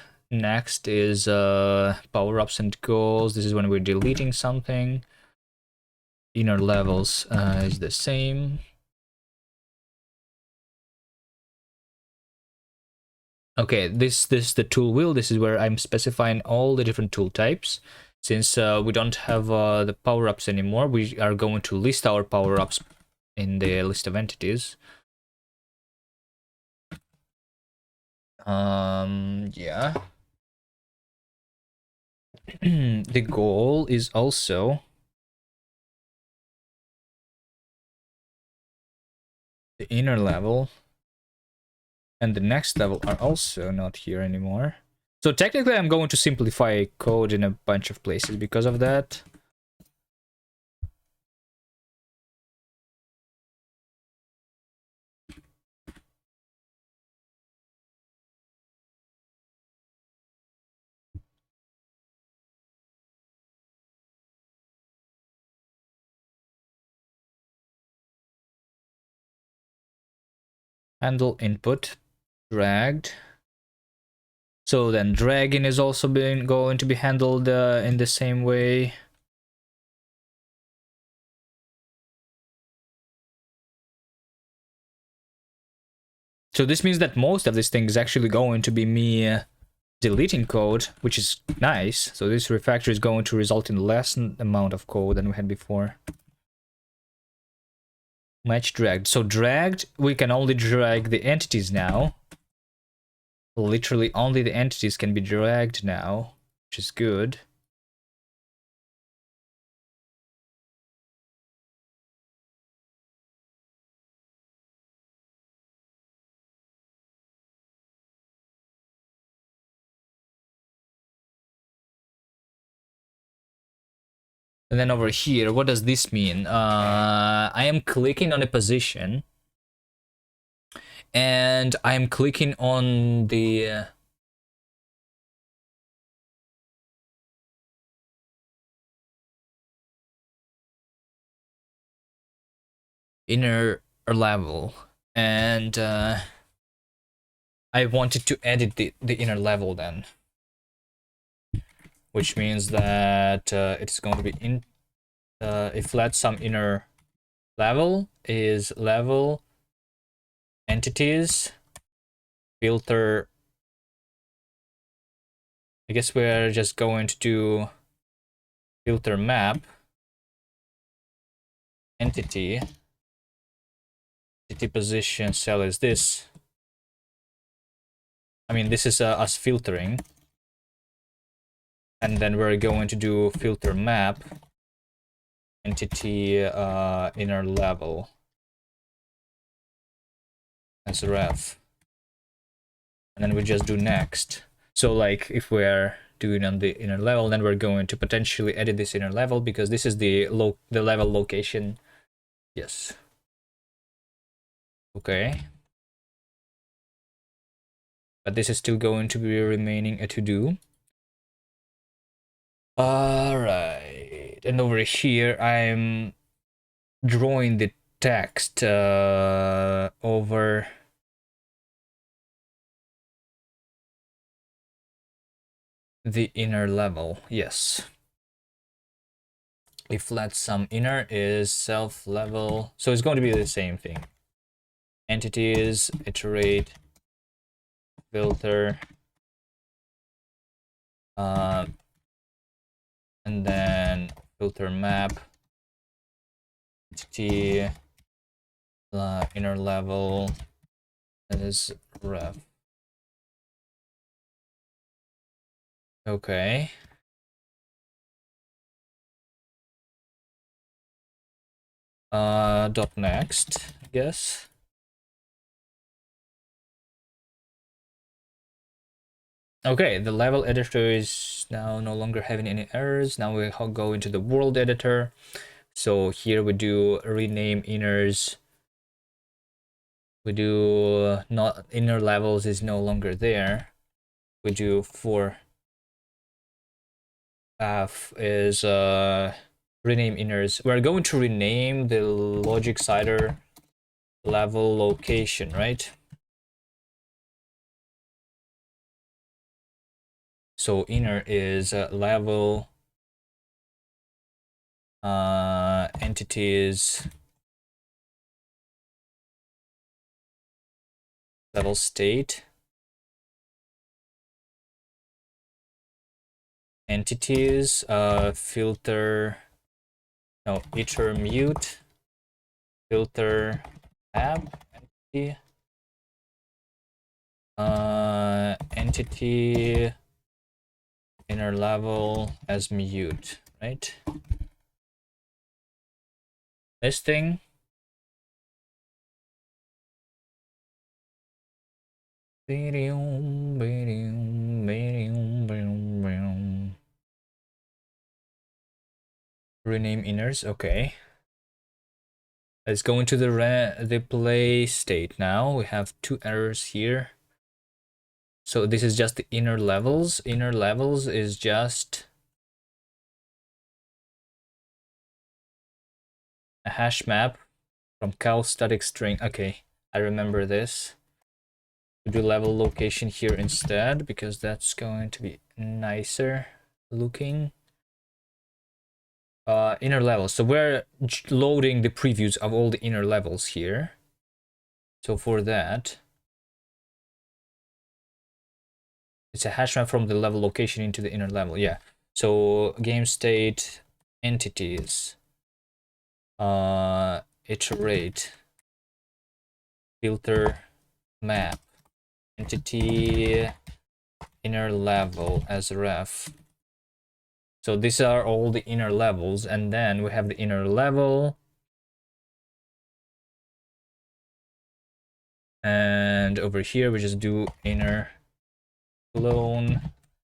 Speaker 1: is power-ups and goals. This is when we're deleting something. Inner levels is the same. Okay, this the tool wheel. This is where I'm specifying all the different tool types. Since we don't have the power-ups anymore, we are going to list our power-ups in the list of entities. Yeah. The goal is also the inner level and the next level are also not here anymore. So technically I'm going to simplify code in a bunch of places because of that. Handle input, dragged. So then dragging is also going to be handled in the same way. So this means that most of this thing is actually going to be me deleting code, which is nice. So this refactor is going to result in less amount of code than we had before. Match dragged. So dragged, we can only drag the entities now. Literally only the entities can be dragged now, which is good. And then over here, what does this mean? I am clicking on a position and I am clicking on the inner level, and I wanted to edit the inner level then, which means that it's going to be in if let some inner level is level entities filter. I guess we're just going to do filter map entity position cell is this. I mean, this is us filtering, and then we're going to do filter map entity inner level as ref, and then we just do next. So like if we're doing on the inner level, then we're going to potentially edit this inner level because this is the level location. Yes. Okay. But this is still going to be remaining a to-do. Alright. And over here, I'm drawing the text over the inner level. Yes. If let some inner is self level, so it's going to be the same thing. Entities, iterate, filter, and then filter map entity inner level, that is ref. Okay. Dot next, I guess. Okay, the level editor is now no longer having any errors. Now we go into the world editor. So here we do rename inners. We do not inner levels is no longer there. We do for F is rename inners. We're going to rename the linksider level location, right? So inner is level entities level state. entities, filter, no, iter mute, filter app, entity, entity inner level as mute, right? This thing. Rename inners, okay. Let's go into the play state now. We have two errors here. So this is just the inner levels. Inner levels is just a hash map from cal static string. Okay, I remember this. We do level location here instead because that's going to be nicer looking. Inner levels. So we're loading the previews of all the inner levels here. So for that, it's a hash map from the level location into the inner level. Yeah. So game state entities, iterate, filter map, entity inner level as ref. So these are all the inner levels, and then we have the inner level, and over here we just do inner clone,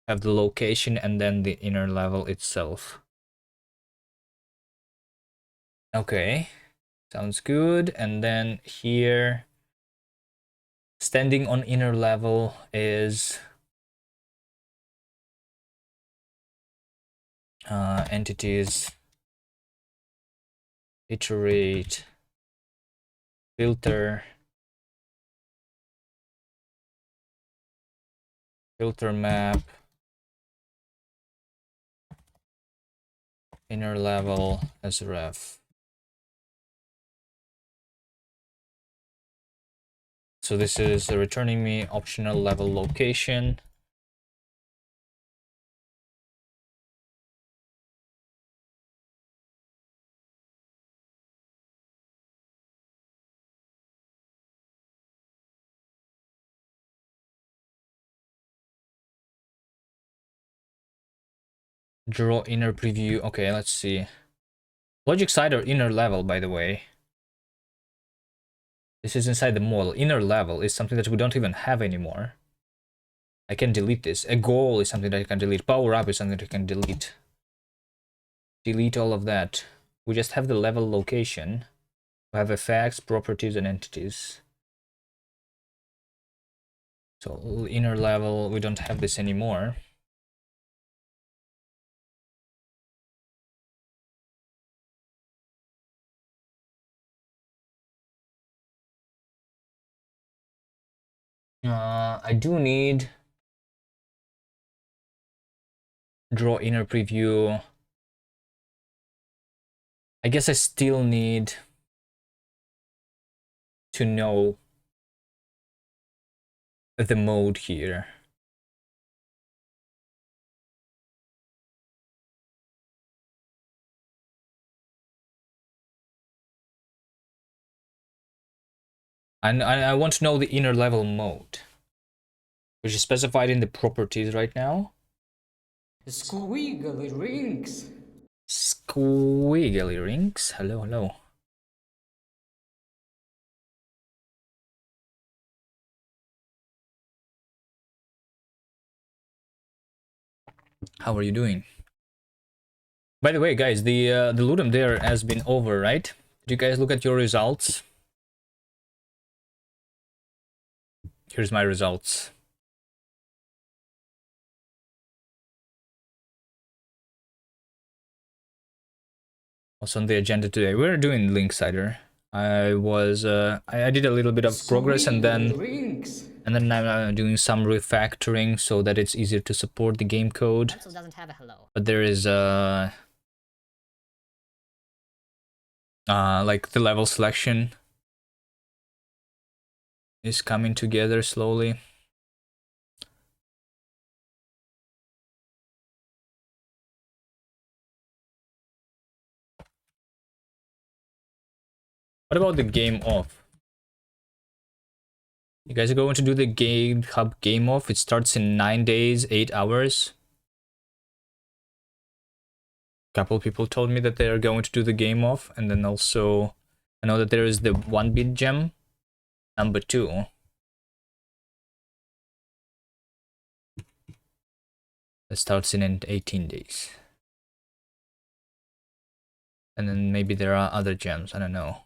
Speaker 1: have the location, and then the inner level itself. Okay, sounds good. And then here, standing on inner level is entities, iterate, filter, filter map, inner level as ref. So this is returning me optional level location. Draw inner preview. Okay, let's see. Logic side or inner level, by the way. This is inside the model. Inner level is something that we don't even have anymore. I can delete this. A goal is something that I can delete. Power up is something that I can delete. Delete all of that. We just have the level location. We have effects, properties, and entities. So inner level, we don't have this anymore. I do need draw inner preview. I guess I still need to know the mode here. And I want to know the inner level mode, which is specified in the properties right now.
Speaker 2: Squiggly rings.
Speaker 1: Squiggly rings. Hello, hello. How are you doing? By the way, guys, the Ludum Dare has been over, right? Did you guys look at your results? Here's my results. What's on the agenda today? We're doing linksider. I did a little bit of progress, and then I'm doing some refactoring so that it's easier to support the game code.
Speaker 2: Also doesn't have a hello.
Speaker 1: But there is like the level selection is coming together slowly. What about the game off? You guys are going to do the GitHub game off? It starts in 9 days, 8 hours. A couple people told me that they are going to do the game off, and then also I know that there is the 1-bit gem number 2. That starts in 18 days. And then maybe there are other gems, I don't know.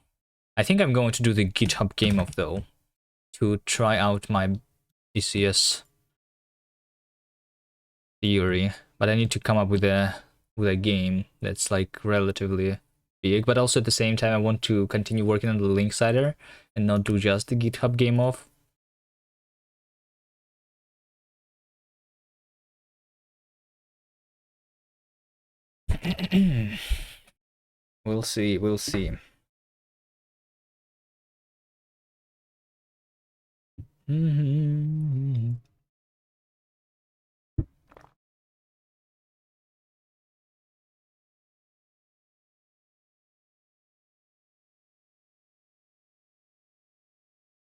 Speaker 1: I think I'm going to do the GitHub game off though, to try out my ECS theory, but I need to come up with a game that's like relatively big, but also at the same time I want to continue working on the linksider and not do just the GitHub game off. We'll see, we'll see.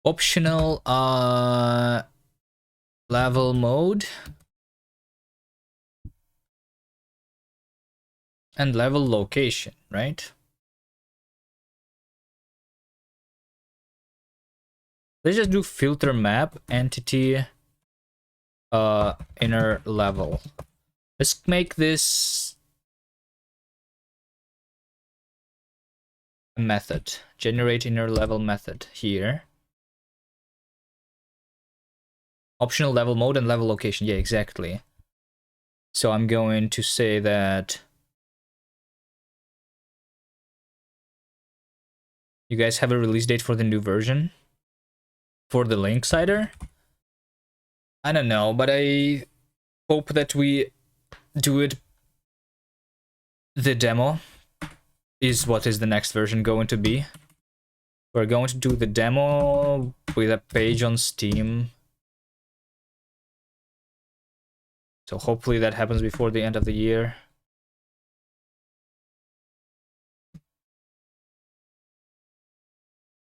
Speaker 1: Optional level mode and level location, right? Let's just do filter map entity inner level. Let's make this a method. Generate inner level method here. Optional level mode and level location. Yeah, exactly. So I'm going to say that you guys have a release date for the new version for the linksider. I don't know, but I hope that we do it. The demo is what is the next version going to be. We're going to do the demo with a page on Steam. So hopefully that happens before the end of the year.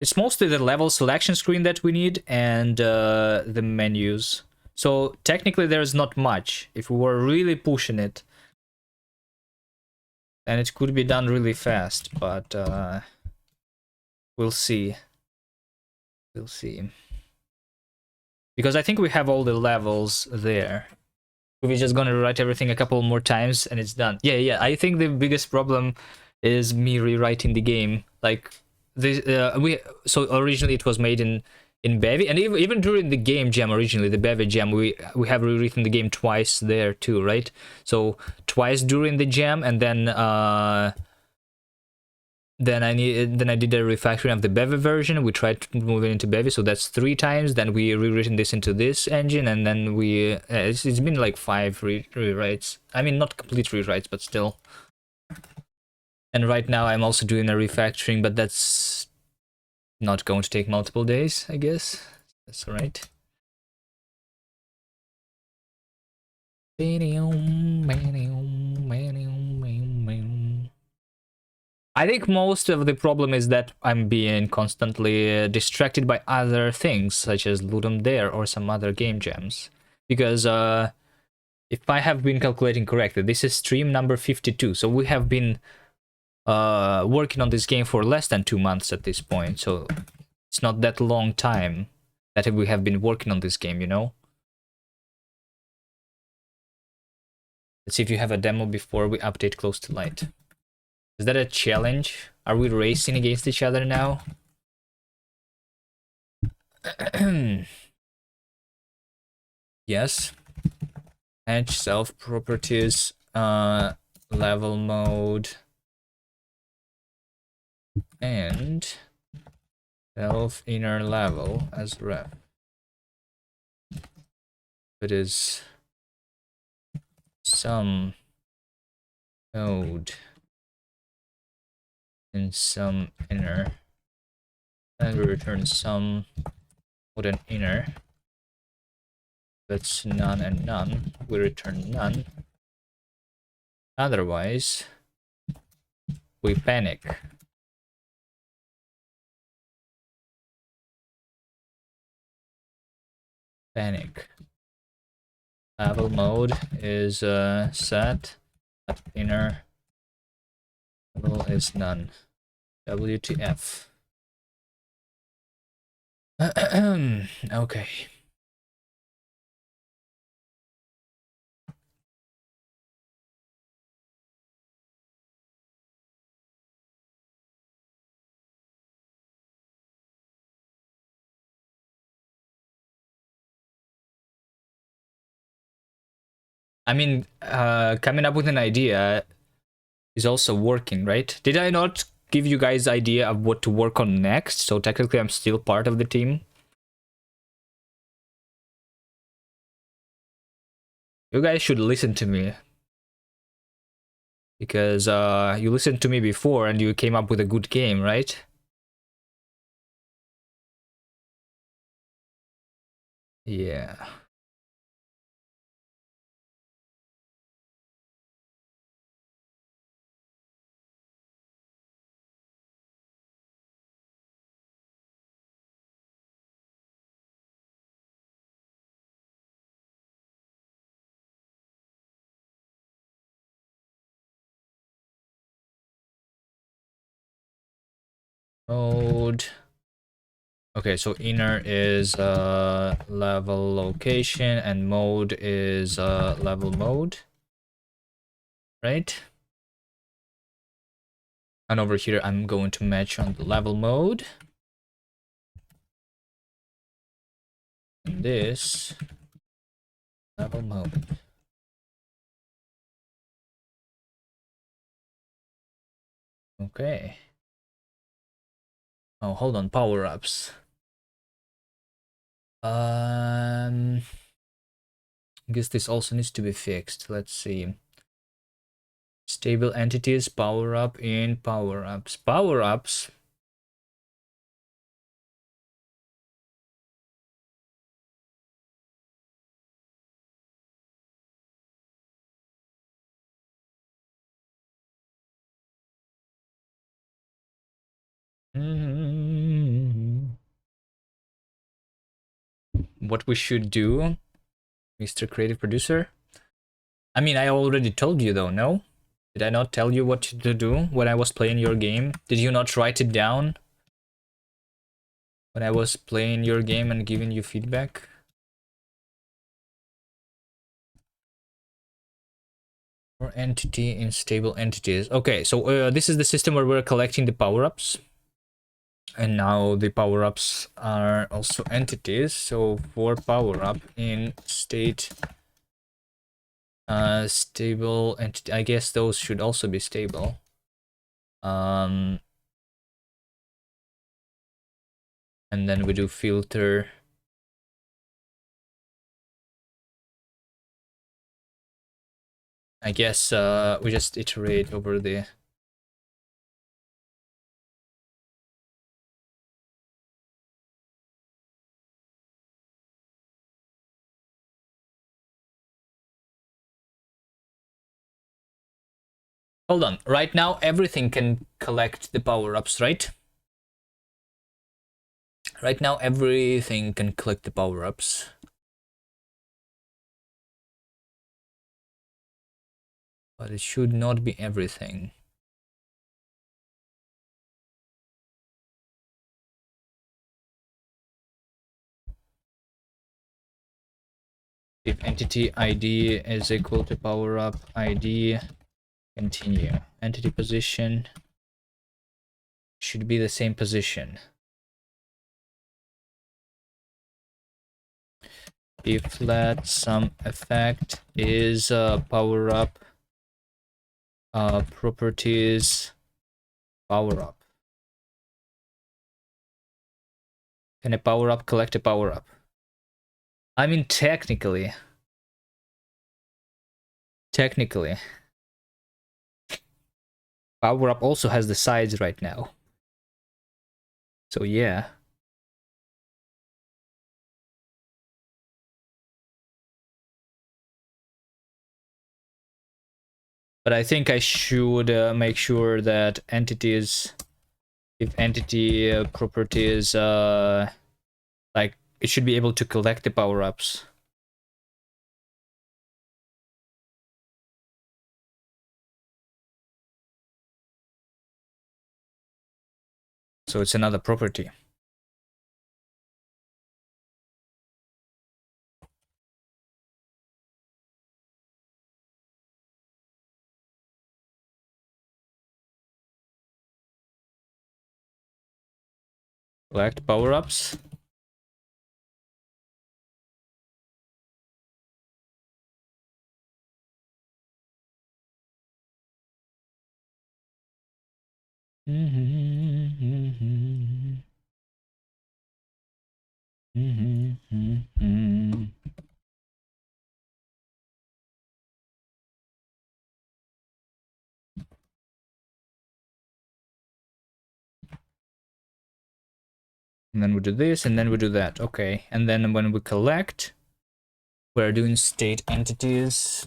Speaker 1: It's mostly the level selection screen that we need and the menus. So technically there's not much. If we were really pushing it, then it could be done really fast, but we'll see. We'll see. Because I think we have all the levels there. We're just gonna rewrite everything a couple more times and it's done. Yeah, I think the biggest problem is me rewriting the game. Like this, so originally it was made in Bevy, and even during the game jam originally, the Bevy jam, we have rewritten the game twice there too, right? So twice during the jam, and then I did a refactoring of the Bevy version. We tried to move it into Bevy, so that's 3 times. Then we rewritten this into this engine, and then we it's been like 5 rewrites. I mean, not complete rewrites, but still. And right now I'm also doing a refactoring, but that's not going to take multiple days, I guess. That's all right. I think most of the problem is that I'm being constantly distracted by other things, such as Ludum Dare or some other game jams. Because if I have been calculating correctly, this is stream number 52, so we have been working on this game for less than 2 months at this point, so it's not that long time that we have been working on this game, you know? Let's see if you have a demo before we update close to light. Is that a challenge? Are we racing against each other now? Yes. Edge self properties, level mode, and self inner level as ref. It is some node in some inner, and we return some with an inner. That's none and none. We return none. Otherwise, we panic. Panic. Level mode is set. At inner level is none. WTF. Okay. I mean, coming up with an idea is also working, right? Did I not give you guys idea of what to work on next? So technically I'm still part of the team. You guys should listen to me. Because you listened to me before and you came up with a good game, right? Yeah. Mode. Okay, so inner is level location and mode is level mode, right? And over here I'm going to match on the level mode. And this level mode. Okay. Oh, hold on, power-ups. I guess this also needs to be fixed. Let's see. Stable entities, power-up in power-ups. Power-ups. What we should do, Mr. Creative Producer? I mean, I already told you though, no? Did I not tell you what to do when I was playing your game? Did you not write it down? When I was playing your game and giving you feedback? Or entity in stable entities. Okay, so this is the system where we're collecting the power-ups. And now the power-ups are also entities. So for power-up in state stable entity, I guess those should also be stable. And then we do filter. I guess we just iterate over the hold on. Right now everything can collect the power-ups, right? Right now everything can collect the power-ups. But it should not be everything. If entity ID is equal to power-up ID, continue. Entity position should be the same position. If let some effect is power-up properties power-up. Can a power-up collect a power-up? I mean, technically, power-up also has the sides right now. So yeah. But I think I should make sure that entities, if entity properties, like it should be able to collect the power-ups. So it's another property. Collect power-ups. And then we do this, and then we do that. Okay, and then when we collect, we're doing state entities,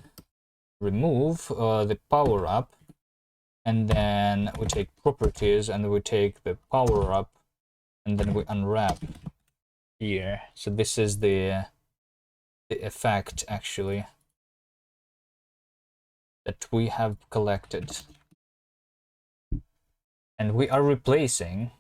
Speaker 1: remove the power up, and then we take properties, and we take the power up, and then we unwrap here. So this is the effect actually that we have collected, and we are replacing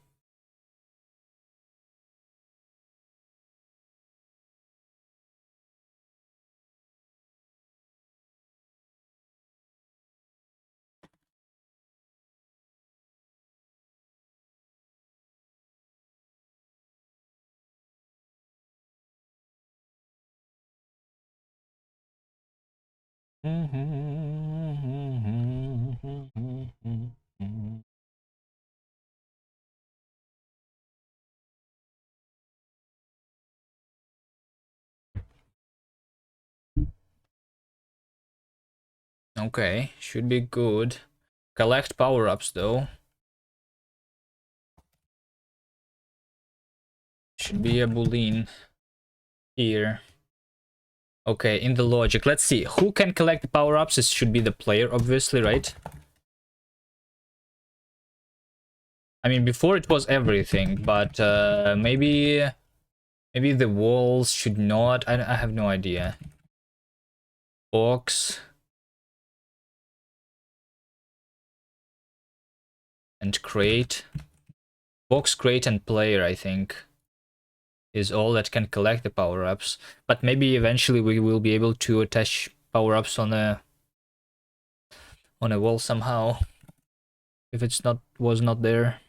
Speaker 1: okay, should be good. Collect power-ups though. Should be a boolean here. Okay, in the logic, let's see who can collect the power-ups. It should be the player, obviously, right? I mean, before it was everything, but maybe the walls should not. I have no idea. Box and crate. Box, crate, and player, I think, is all that can collect the power-ups. But maybe eventually we will be able to attach power-ups on a wall somehow, if it's not was not there.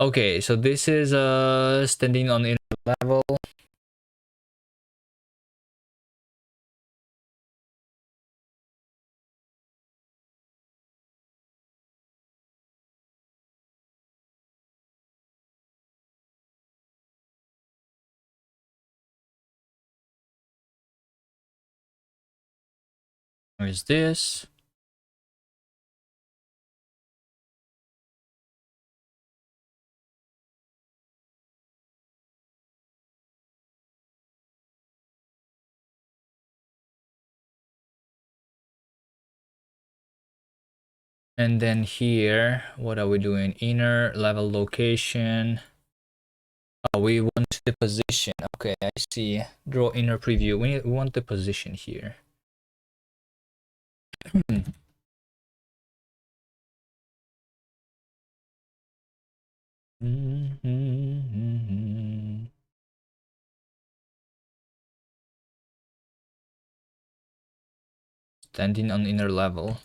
Speaker 1: Okay, so this is standing on inner level. Where is this? And then here, what are we doing? Inner level location. Oh, we want the position. Okay, I see. Draw inner preview. We want the position here. Standing on inner level.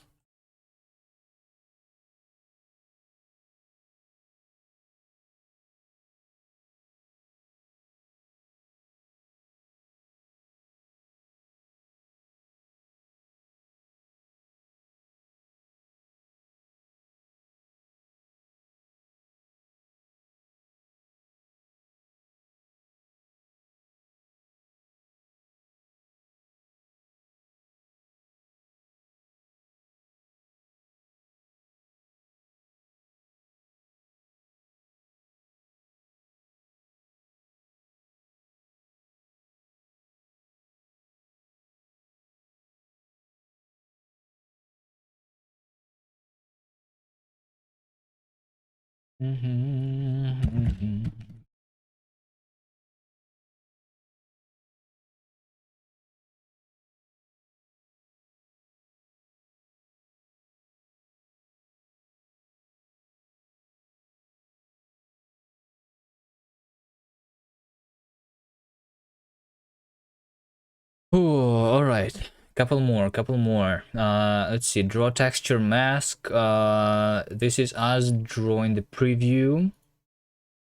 Speaker 1: Ooh, all right. Couple more. Let's see. Draw texture mask. This is us drawing the preview.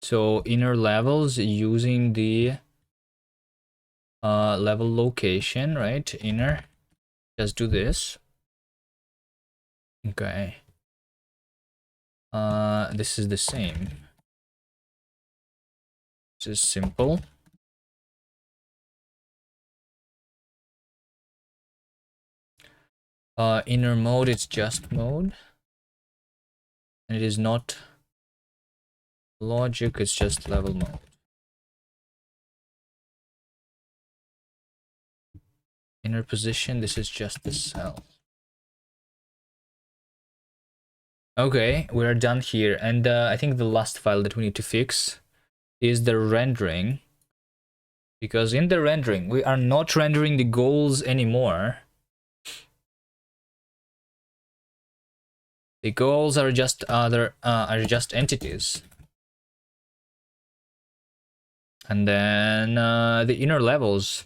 Speaker 1: So inner levels using the level location, right? Inner. Just do this. Okay. This is the same. This is simple. Inner mode, it's just mode. And it is not logic, it's just level mode. Inner position, this is just the cell. Okay, we're done here. And I think the last file that we need to fix is the rendering. Because in the rendering, we are not rendering the goals anymore. The goals are just entities. And then the inner levels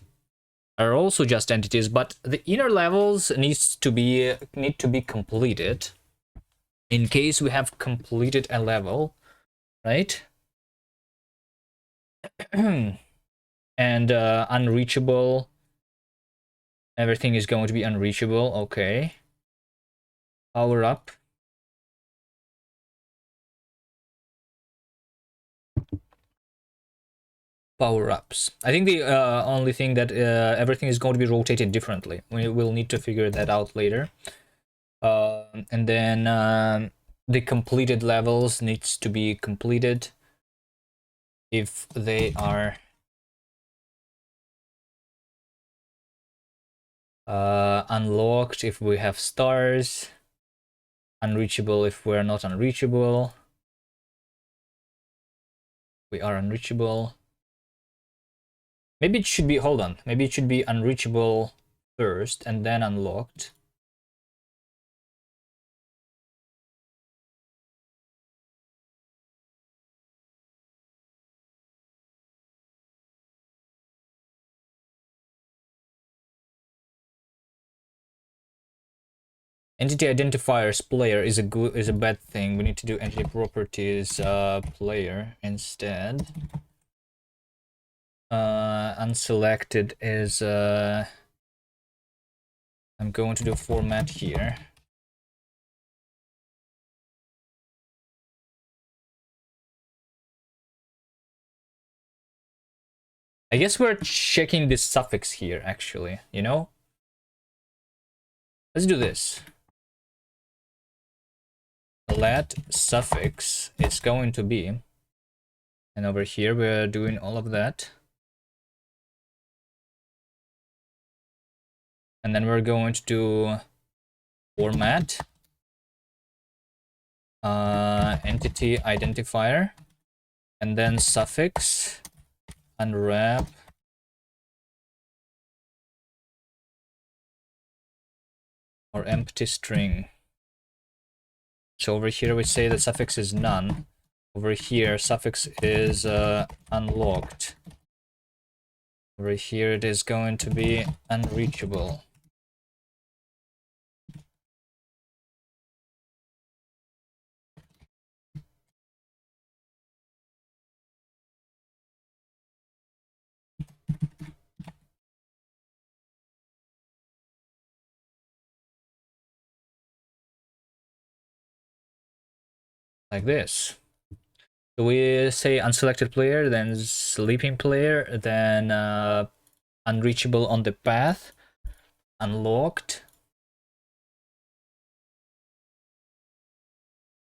Speaker 1: are also just entities, but the inner levels need to be completed. In case we have completed a level, right? And unreachable, everything is going to be unreachable. Okay. Power up. Power-ups. I think the only thing that everything is going to be rotated differently. We will need to figure that out later. And then the completed levels needs to be completed if they are unlocked, if we have stars, unreachable if we're not unreachable. We are unreachable. Maybe it should be, hold on, maybe it should be unreachable first and then unlocked. Entity identifiers player is a bad thing. We need to do entity properties player instead. Unselected is I'm going to do format here. I guess we're checking this suffix here actually, you know? Let's do this. Let suffix is going to be, and over here we're doing all of that. And then we're going to do format entity identifier and then suffix unwrap or empty string. So over here we say the suffix is none. Over here suffix is unlocked. Over here it is going to be unreachable. Like this. So we say unselected player, then sleeping player, then unreachable on the path, unlocked.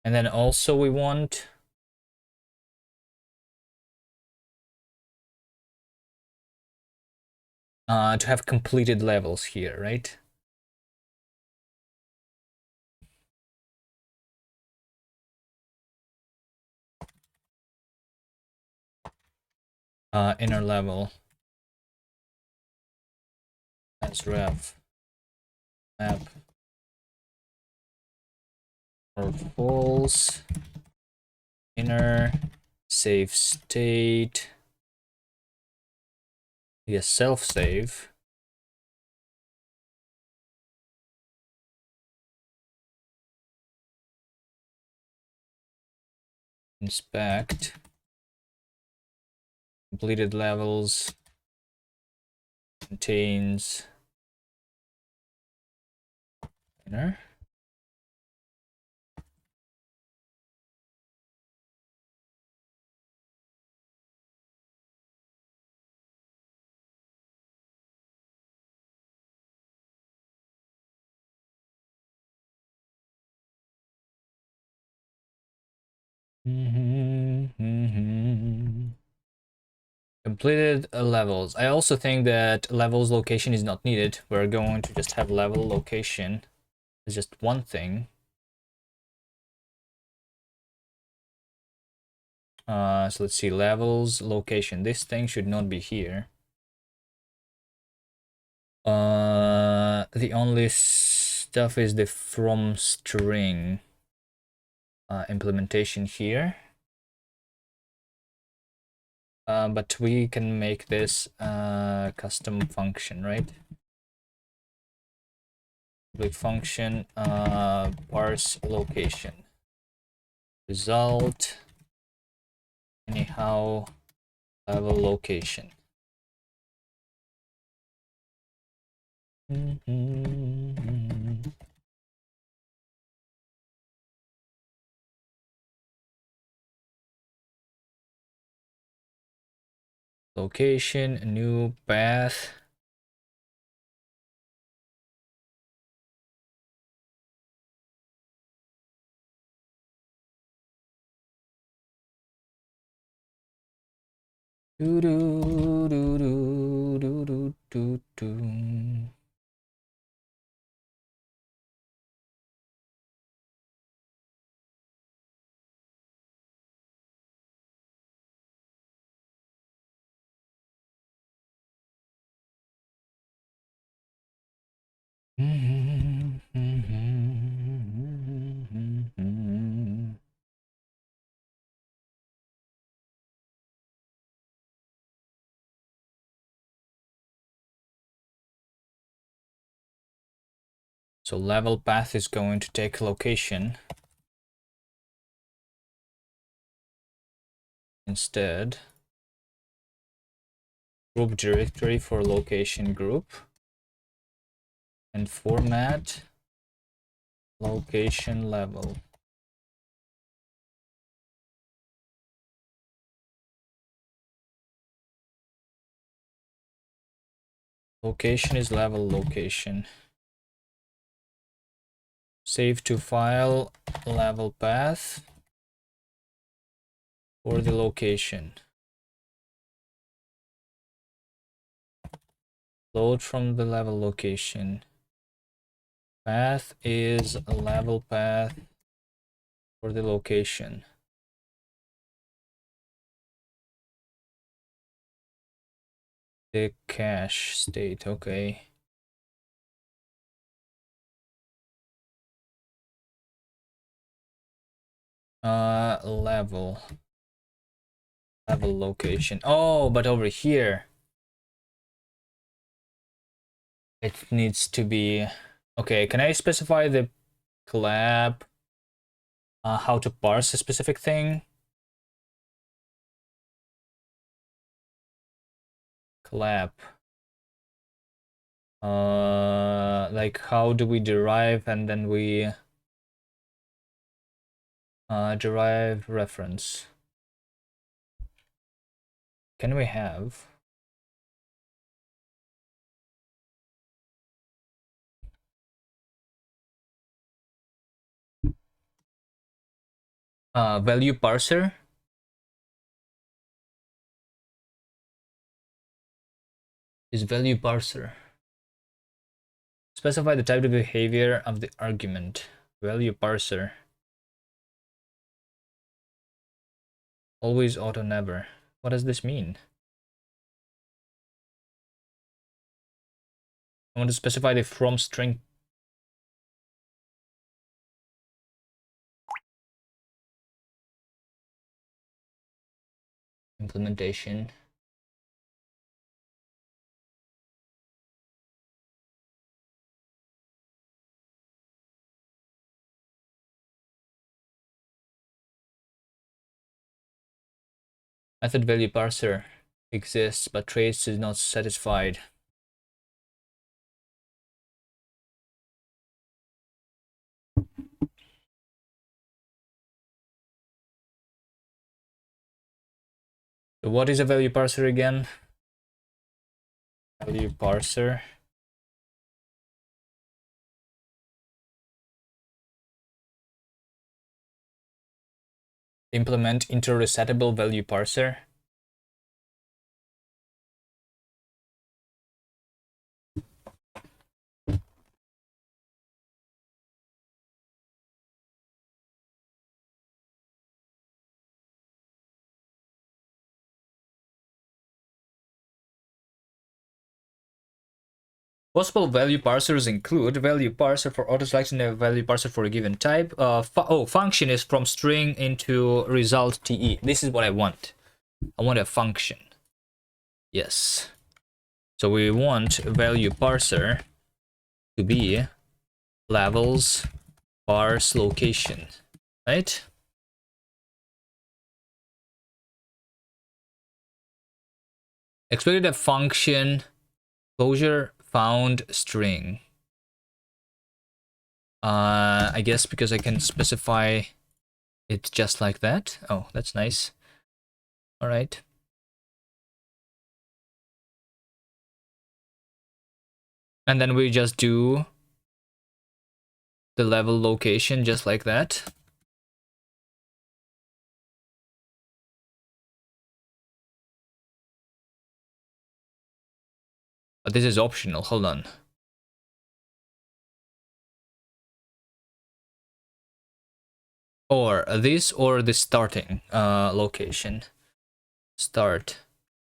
Speaker 1: And then also we want to have completed levels here, right? inner level as ref map or false inner save state. Yes, self save. Inspect completed levels contains inner. Completed levels. I also think that levels location is not needed. We're going to just have level location. It's just one thing. So let's see, levels location. This thing should not be here. The only stuff is the from string implementation here. But we can make this custom function, right? Public function parse location result anyhow level location. Location, new path. Do do do do do do do do. So level path is going to take location instead. Group directory for location group and format location level. Location is level location. Save to file level path for the location. Load from the level location. Path is a level path for the location. The cache state, okay. Level location. Oh, but over here it needs to be okay. Can I specify the collab how to parse a specific thing? Collab like how do we derive and then we derive reference? Can we have value parser? Is value parser. Specify the type of behavior of the argument. Value parser. Always auto never. What does this mean? I want to specify the from string. Implementation. Method value parser exists, but trace is not satisfied. So what is a value parser again? Value parser. Implement inter-resetable value parser. Possible value parsers include value parser for auto-selecting a value parser for a given type. Function is from string into result te. This is what I want. I want a function. Yes. So we want value parser to be levels parse location, right? Expected a function closure found string. I guess because I can specify it just like that. Oh, that's nice. All right. And then we just do the level location just like that. But this is optional. Hold on. Or this or the starting location. Start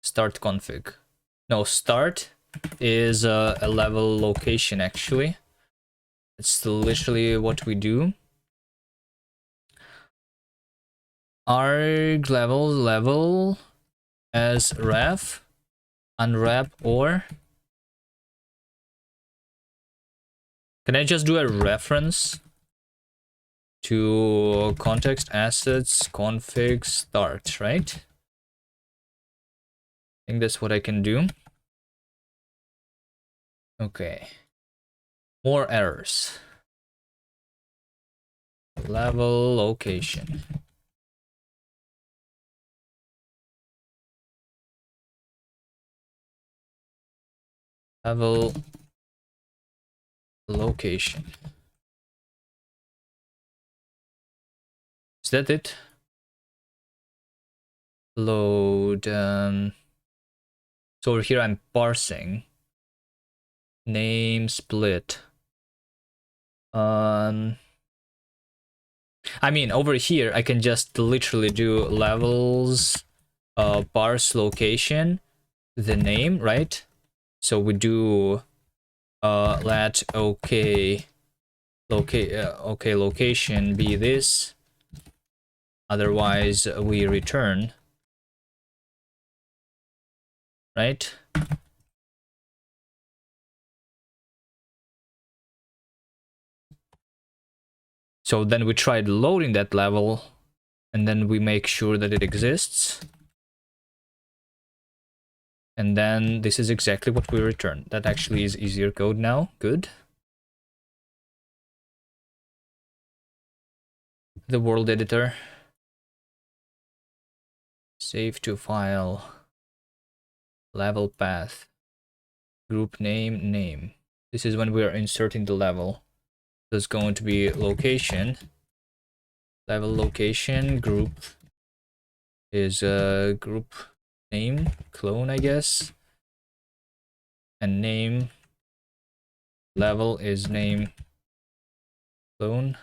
Speaker 1: config. No, start is a level location actually. It's literally what we do. Arg level as ref unwrap, or can I just do a reference to context assets config start, right? I think that's what I can do. Okay. More errors. Level location. Level location. Is that it? Load. So over here I'm parsing. Name split. I mean, over here I can just literally do levels parse location, the name, right? So we do let okay location be this, otherwise we return, right? So then we tried loading that level, and then we make sure that it exists, and then this is exactly what we return. That actually is easier code now. Good. The world editor. Save to file. Level path. Group name. This is when we are inserting the level. There's going to be location. Level location. Group is group name. Clone, I guess. And name. Level is name. Clone.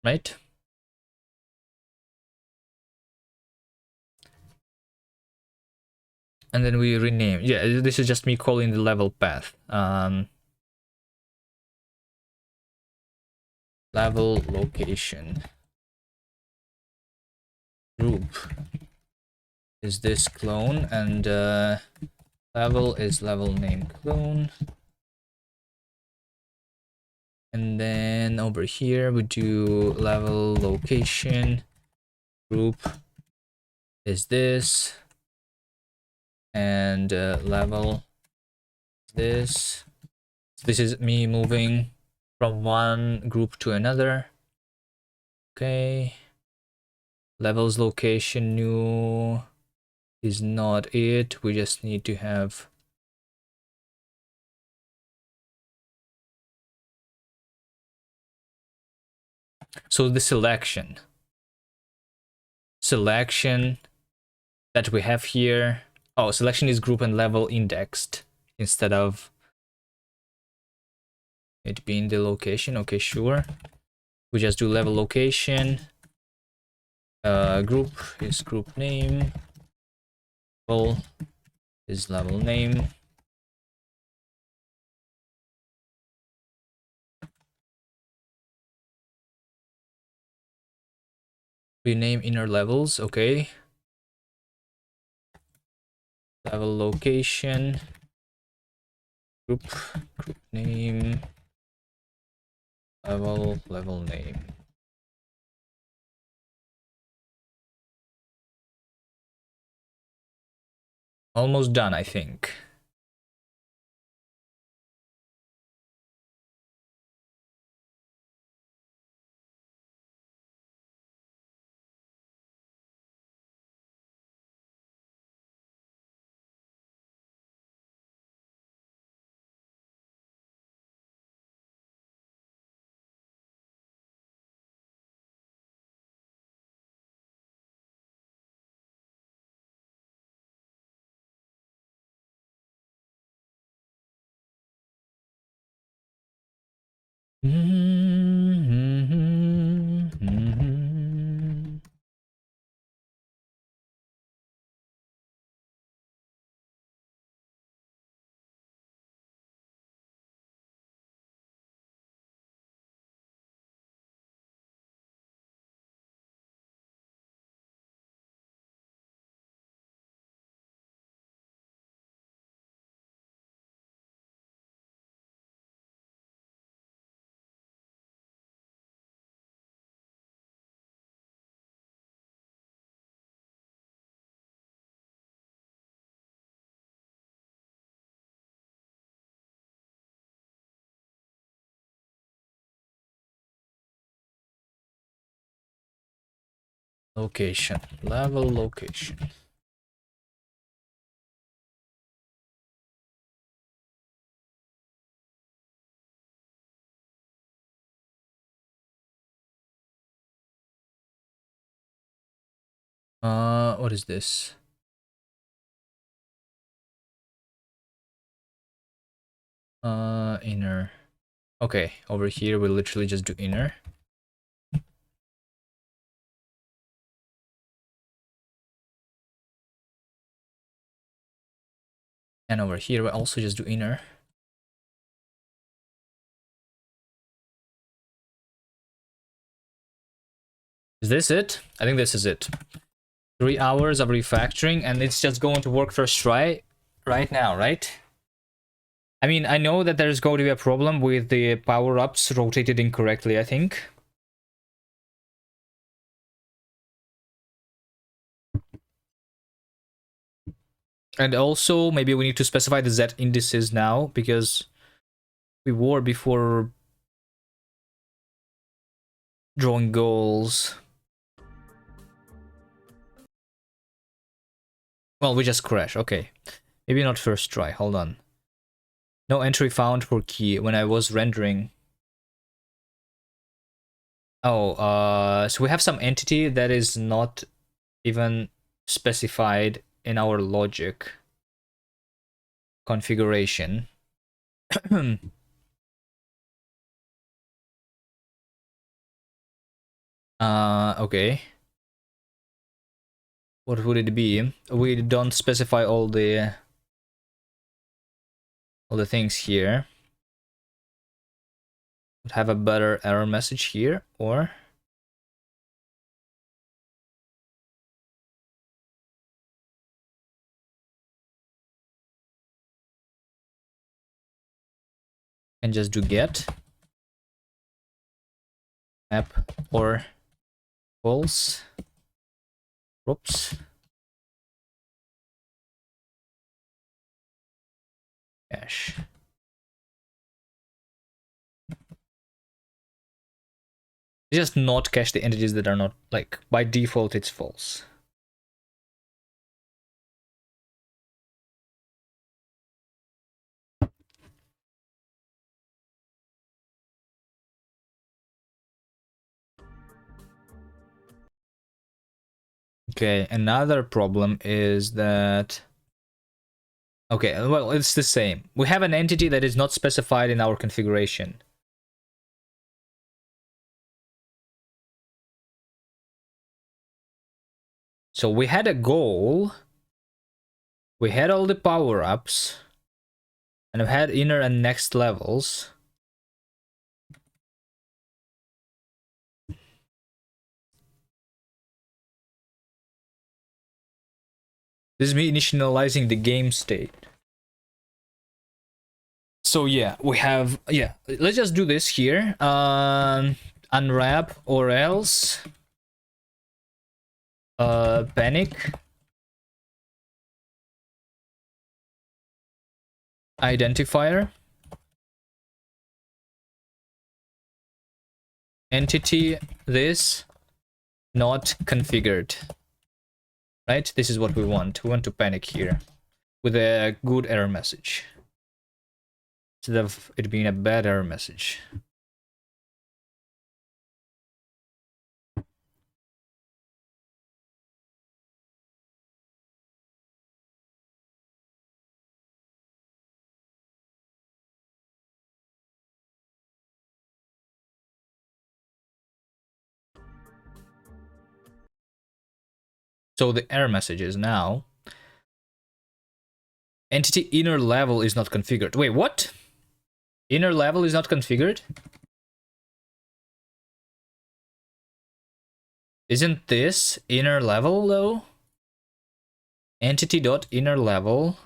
Speaker 1: Right? And then we rename. Yeah, this is just me calling the level path. Level location. Group is this clone, and level is level name clone. And then over here we do level location. Group is this, and level is this. This is me moving from one group to another. Okay. Levels location new is not it. We just need to have so the selection that we have here. Oh, selection is group and level indexed instead of it being the location. Okay, sure. We just do level location. Group is group name. Level is level name. Rename inner levels. Okay. Level location. Group name. Level name. Almost done, I think. Location, level location. What is this? Inner. Okay, over here we'll literally just do inner. And over here we'll also just do inner. Is this it? I think this is it. 3 hours of refactoring, and it's just going to work first try right now, right? I mean, I know that there's going to be a problem with the power-ups rotated incorrectly, I think. And also, maybe we need to specify the Z indices now, because we were before drawing goals. Well, we just crash, okay. Maybe not first try, hold on. No entry found for key when I was rendering. Oh, so we have some entity that is not even specified in our logic configuration. Okay. what would it be? We don't specify all the things here. Would have a better error message here, or and just do get app or false. Oops. Cache. Just not cache the entities that are not, like, by default it's false. Okay, another problem is that, okay, well, it's the same. We have an entity that is not specified in our configuration. So we had a goal, we had all the power-ups, and we had inner and next levels. This is me initializing the game state. So yeah, we have, yeah, let's just do this here. Unwrap or else panic, identifier, entity this, not configured. Right? This is what we want. We want to panic here with a good error message instead of it being a bad error message. So the error message is now entity inner level is not configured. Wait, what? Inner level is not configured? Isn't this inner level though? Entity.inner level.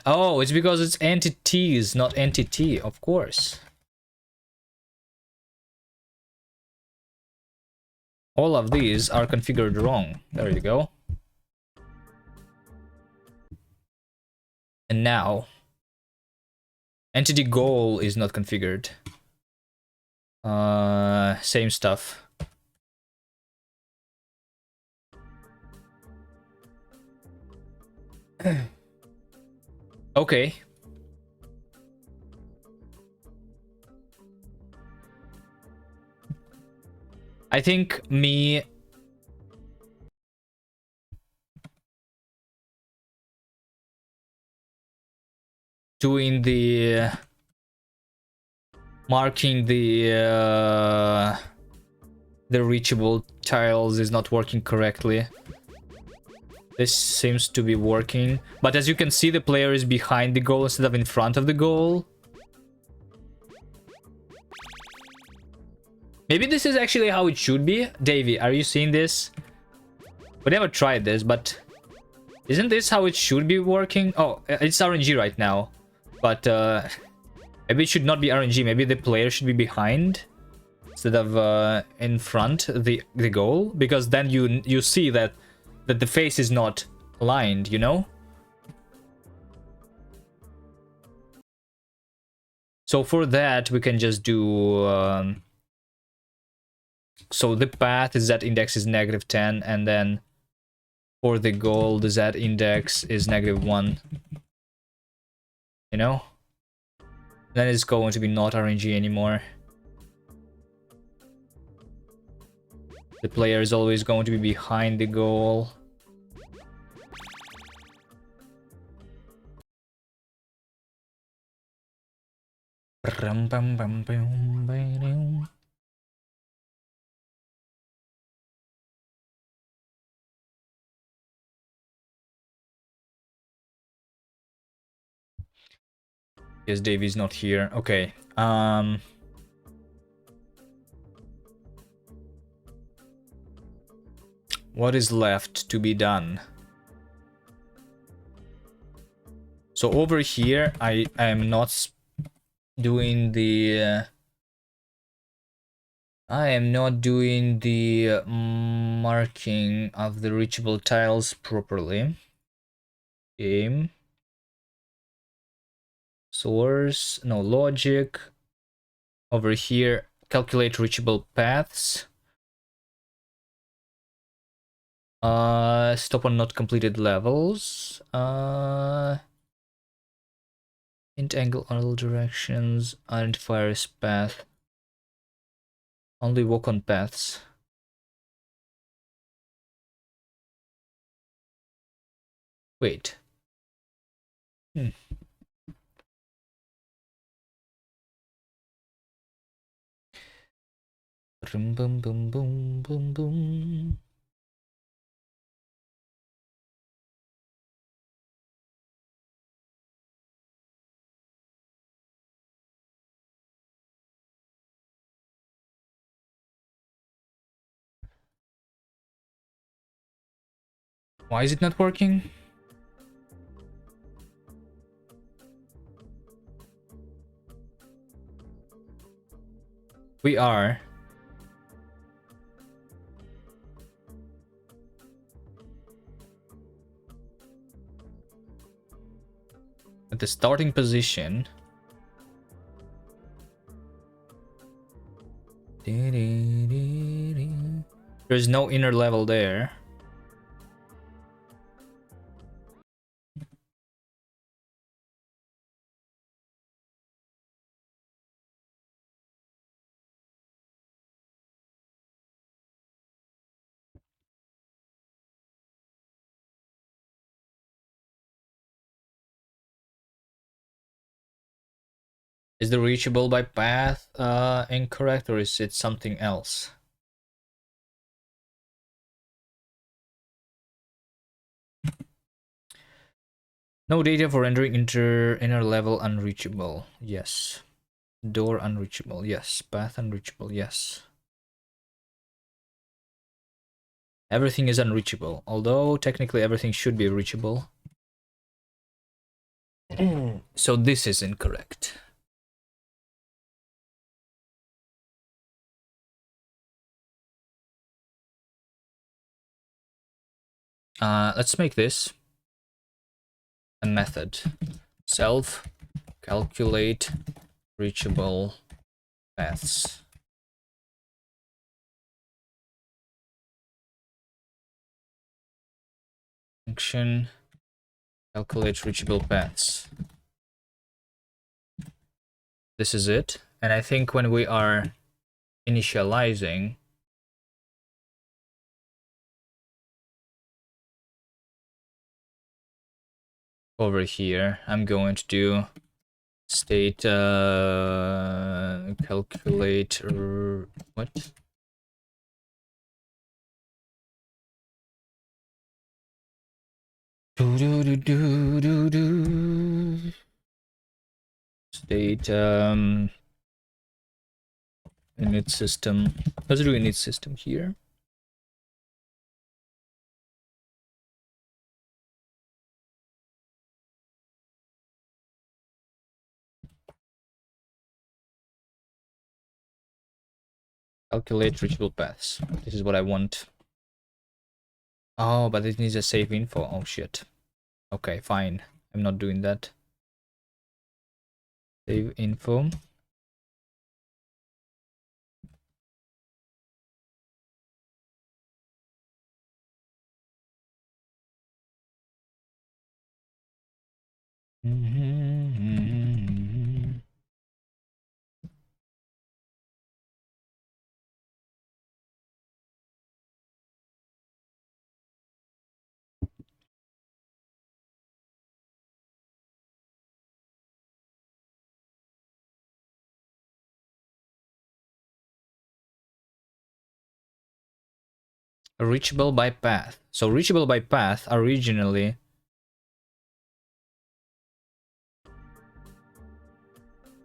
Speaker 1: Oh, it's because it's entities, not entity, of course. All of these are configured wrong. There you go. And now, entity goal is not configured. Same stuff. Okay. I think me doing the marking the reachable tiles is not working correctly. This seems to be working, but as you can see, the player is behind the goal instead of in front of the goal. Maybe this is actually how it should be. Davey, are you seeing this? We never tried this, but isn't this how it should be working? Oh, it's RNG right now, but maybe it should not be RNG. Maybe the player should be behind instead of in front the goal, because then you see that the face is not aligned, you know? So for that we can just do so the path is that index is -10, and then for the goal the z index is -1, you know? Then it's going to be not RNG anymore. The player is always going to be behind the goal. Yes, Davey's not here. Okay. What is left to be done? So over here, I am not doing the... I am not doing the marking of the reachable tiles properly. Game. Source. No, logic. Over here, calculate reachable paths. Stop on not completed levels. Int angle all directions. Identifiers path. Only walk on paths. Wait. Boom, boom, boom, boom, boom, boom. Why is it not working? We are. At the starting position. There's no inner level there. Is the reachable by path incorrect, or is it something else? No data for entering inner level unreachable. Yes. Door unreachable. Yes. Path unreachable. Yes. Everything is unreachable, although technically everything should be reachable. So this is incorrect. Let's make this a method. Self calculate reachable paths. Function calculate reachable paths. This is it. And I think when we are initializing, over here, I'm going to do state calculate what? State init system. Let's do init system here. Calculate reachable paths. This is what I want. Oh, but it needs a save info. Oh shit. Okay, fine. I'm not doing that. Save info. Reachable by path. So reachable by path originally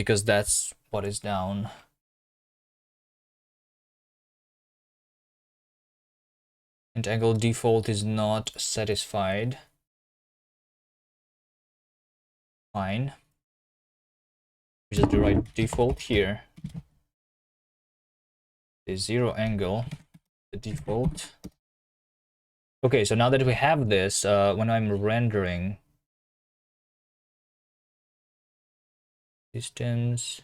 Speaker 1: because that's what is down. And angle default is not satisfied. Fine. We just do right default here. The 0 angle, the default. Okay, so now that we have this, when I'm rendering distance,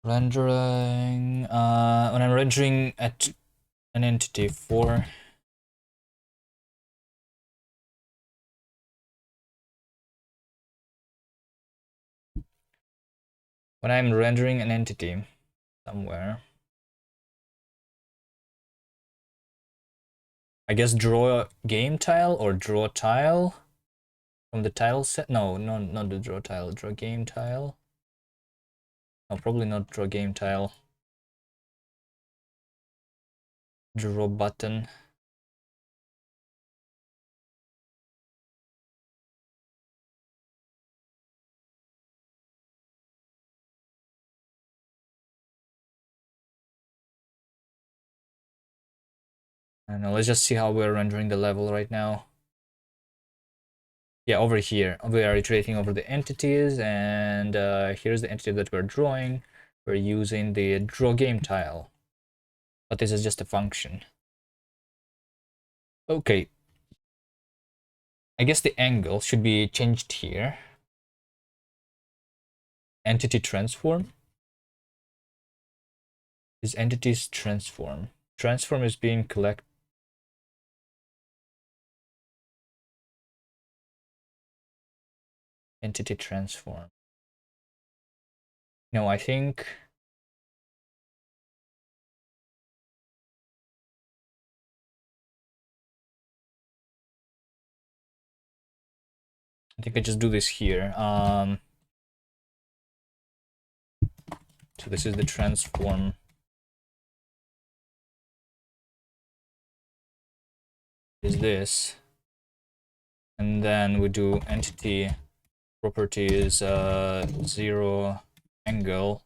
Speaker 1: rendering, when I'm rendering at an entity for when I'm rendering an entity somewhere, I guess draw game tile or draw tile from the tile set. No, not the draw tile, draw game tile. No, probably not draw game tile. Draw button. I don't know, let's just see how we're rendering the level right now. Yeah, over here, we are iterating over the entities, and here's the entity that we're drawing. We're using the draw game tile, but this is just a function. Okay. I guess the angle should be changed here. Entity transform. Is entities transform. Transform is being collected. Entity transform. No, I think I just do this here. So this is the transform. Is this, and then we do entity properties 0 angle.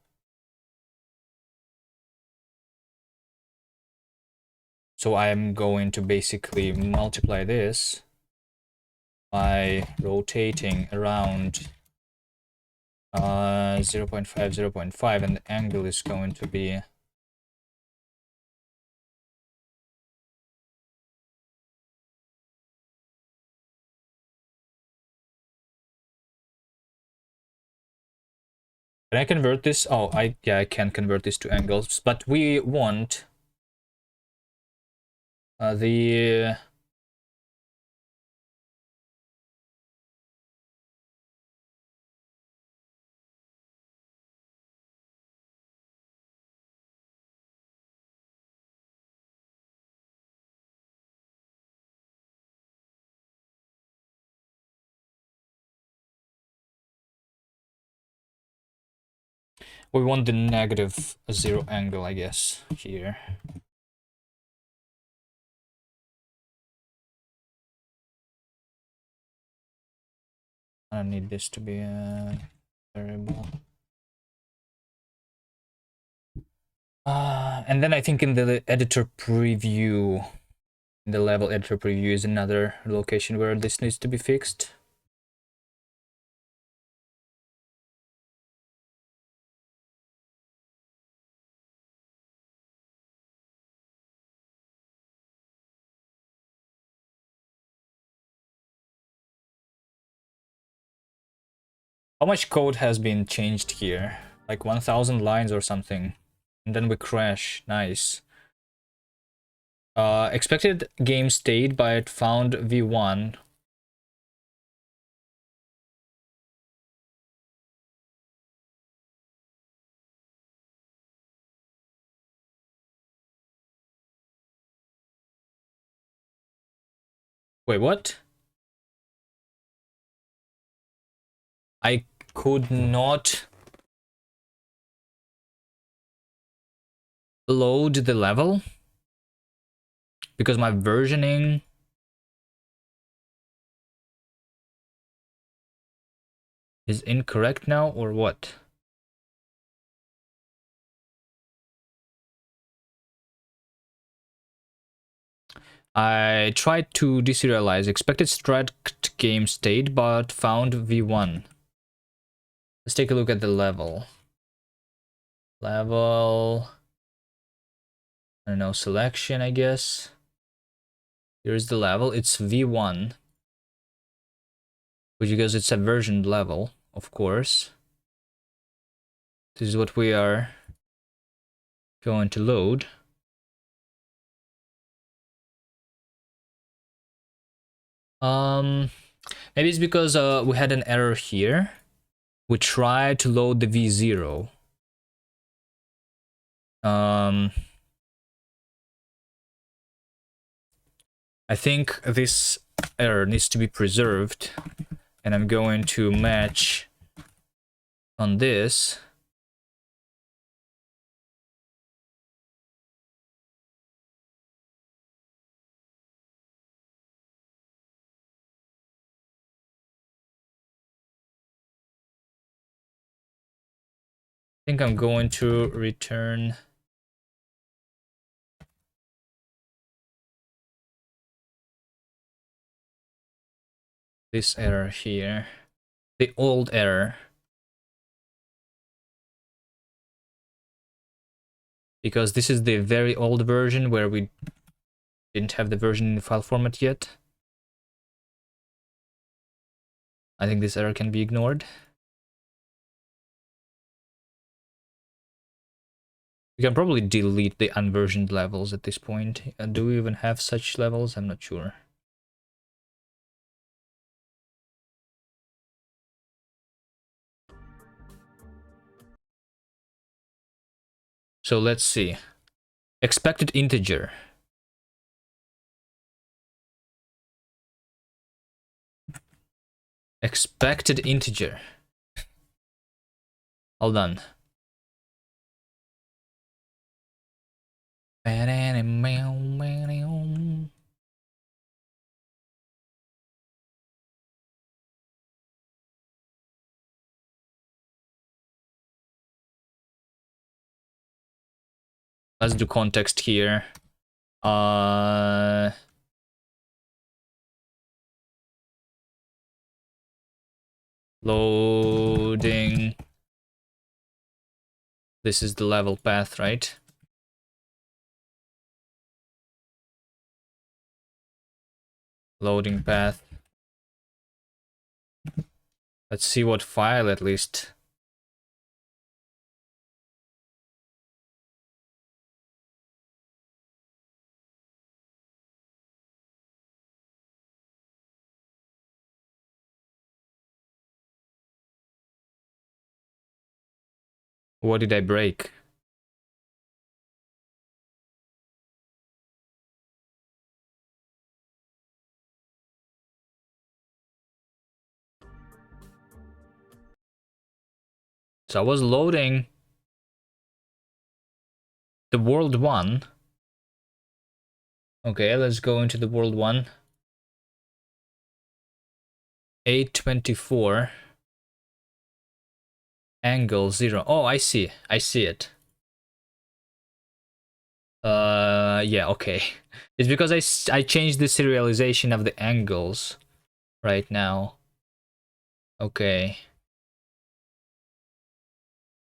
Speaker 1: So I'm going to basically multiply this by rotating around 0.5, 0.5, and the angle is going to be can I convert this? Oh, I can convert this to angles, but we want the negative 0 angle, I guess, here. I don't need this to be a variable. And then I think in the editor preview, in the level editor preview is another location where this needs to be fixed. How much code has been changed here? Like 1000 lines or something. And then we crash. Nice. Expected game state but found v1. Wait, what? I could not load the level? because my versioning is incorrect now, or what? I tried to deserialize expected strat game state, but found v1. Let's take a look at the level. Level, I don't know, selection, I guess. Here's the level. It's v1, which because it's a versioned level, of course. This is what we are going to load. Maybe it's because we had an error here. We tried to load the v0. I think this error needs to be preserved, and I'm going to match on this. I think I'm going to return this error here, the old error, because this is the very old version where we didn't have the version in the file format yet. I think this error can be ignored. We can probably delete the unversioned levels at this point. Do we even have such levels? I'm not sure. So let's see. Expected integer. Expected integer. Hold on. Let's do context here. Loading. This is the level path, right? Loading path. Let's see what file at least. What did I break? So I was loading the world one. Okay, let's go into the world one. 824. Angle 0. Oh, I see. I see it. Yeah, okay. It's because I changed the serialization of the angles right now. Okay.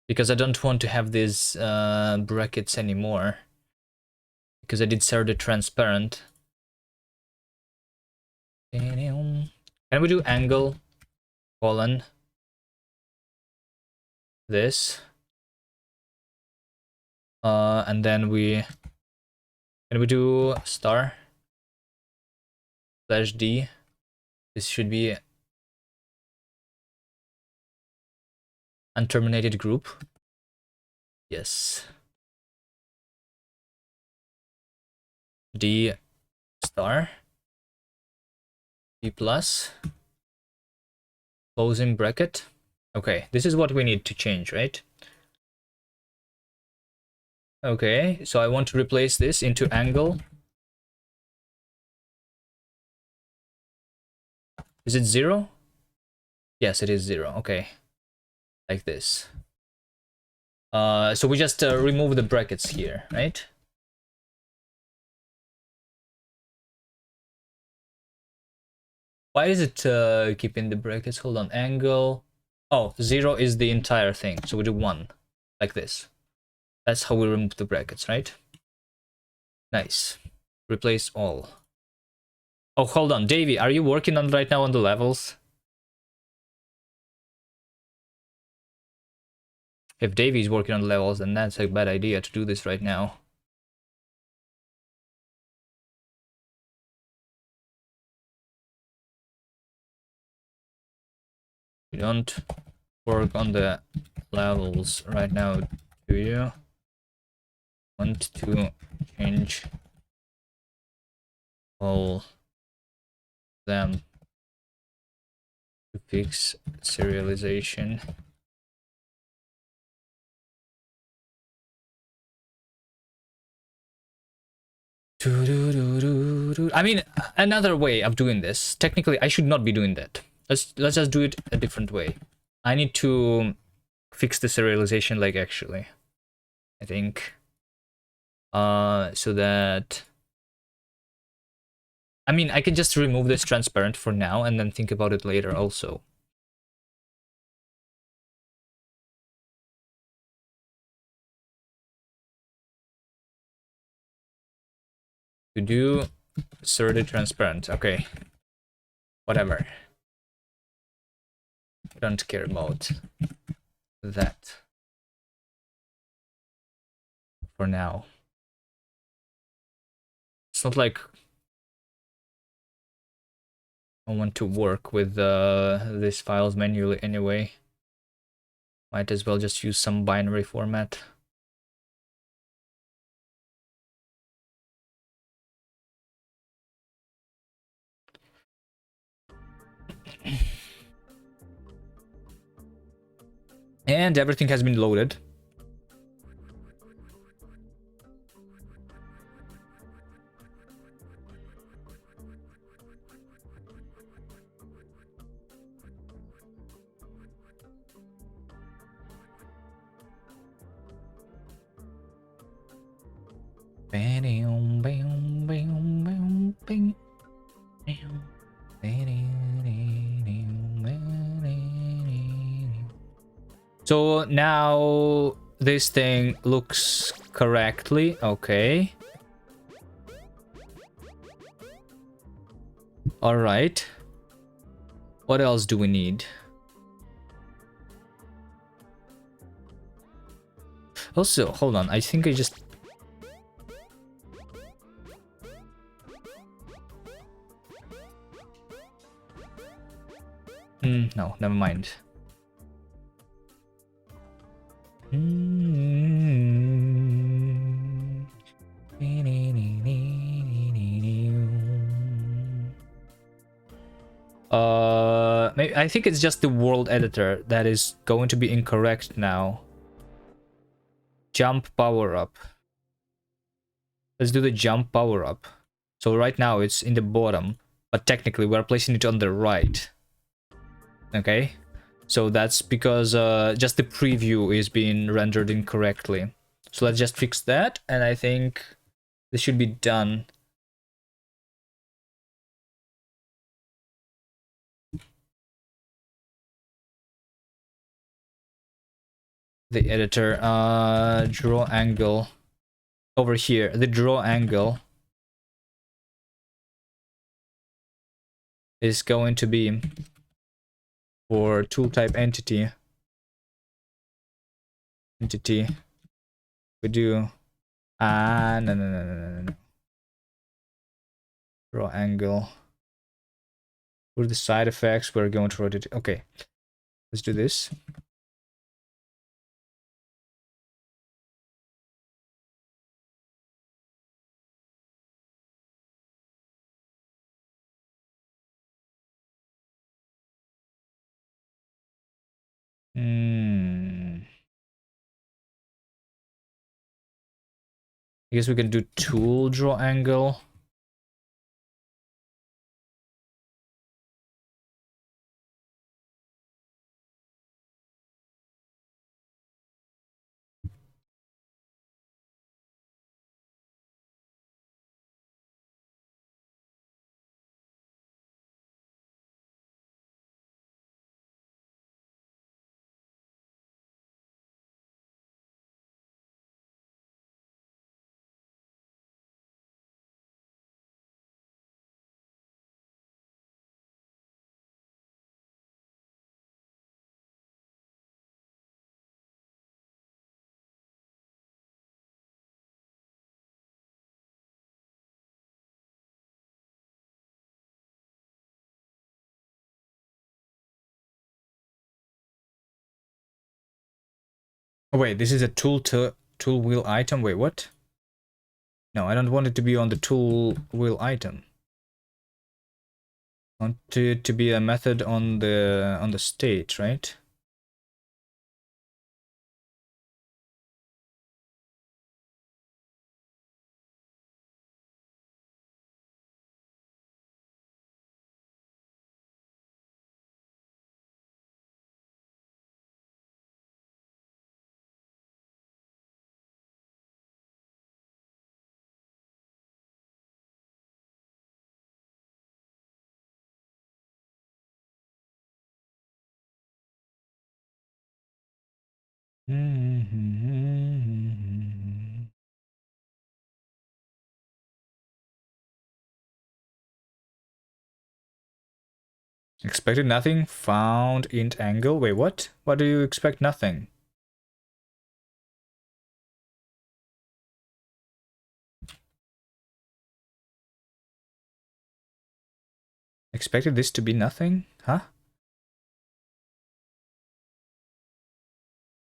Speaker 1: Because I don't want to have these brackets anymore. Because I did set it transparent. Can we do angle colon this? And then can we do star slash D? This should be unterminated group. Yes. D star D plus closing bracket. Okay, this is what we need to change, right? Okay, so I want to replace this into angle Is it 0? Yes, it is 0. Okay. Like this. So we just remove the brackets here, right? Why is it keeping the brackets? Hold on, angle. Oh, 0 is the entire thing. So we do 1, like this. That's how we remove the brackets, right? Nice. Replace all. Oh, hold on, Davey, are you working on right now on the levels? If Davey's working on the levels, then that's a bad idea to do this right now. You don't work on the levels right now, do you? Want to change all them to fix serialization. I mean, another way of doing this. Technically, I should not be doing that. Let's just do it a different way. I need to fix the serialization, like actually, I think. So that, I mean, I can just remove this transparent for now and then think about it later also. To do sorted transparent. Okay. Whatever. I don't care about that for now. It's not like I want to work with these files manually anyway. Might as well just use some binary format. And everything has been loaded. So now this thing looks correctly. Okay. All right. What else do we need? Also, hold on. I think I just... no, never mind. Maybe, I think it's just the world editor that is going to be incorrect now. Jump power up. Let's do the jump power up. So right now it's in the bottom, but technically we're placing it on the right. Okay, so that's because just the preview is being rendered incorrectly. So let's just fix that, and I think this should be done. The editor, draw angle over here. The draw angle is going to be for tool type entity. We do no. Draw angle. For the side effects, we're going to rotate. Okay, let's do this. I guess we can do tool draw angle. Oh wait, this is a tool wheel item. Wait, what? No, I don't want it to be on the tool wheel item. I want it to be a method on the state, right? Expected nothing. Found int angle. Wait, what? What do you expect nothing? Expected this to be nothing? Huh?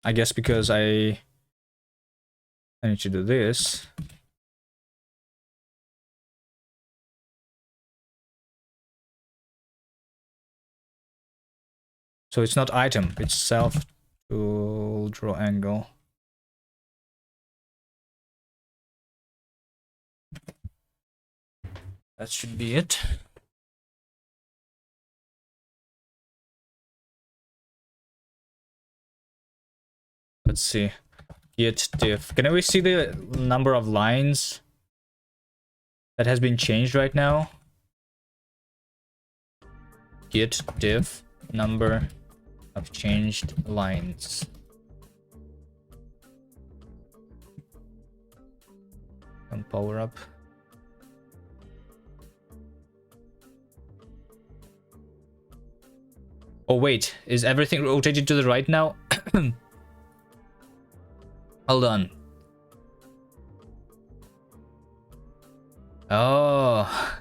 Speaker 1: I guess because I need to do this. So it's not item, it's self tool draw angle. That should be it. Let's see. Git diff. Can we see the number of lines that has been changed right now? Git diff number of changed lines. Come power up. Oh wait, is everything rotated to the right now? Hold on. Oh.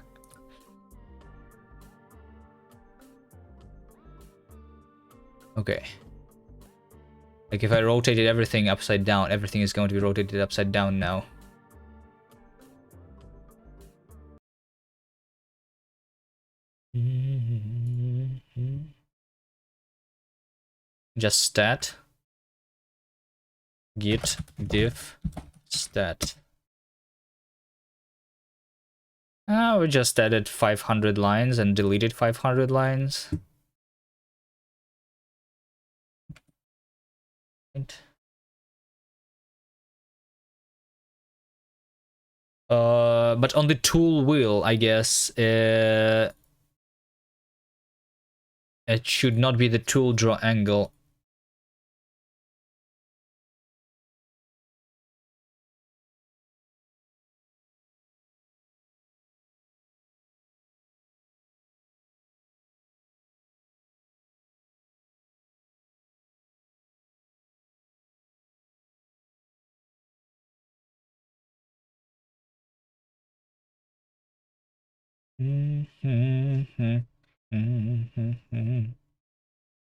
Speaker 1: Okay. Like if I rotated everything upside down, everything is going to be rotated upside down now. Just stat. Git diff stat. We just added 500 lines and deleted 500 lines. But on the tool wheel, I guess, it should not be the tool draw angle.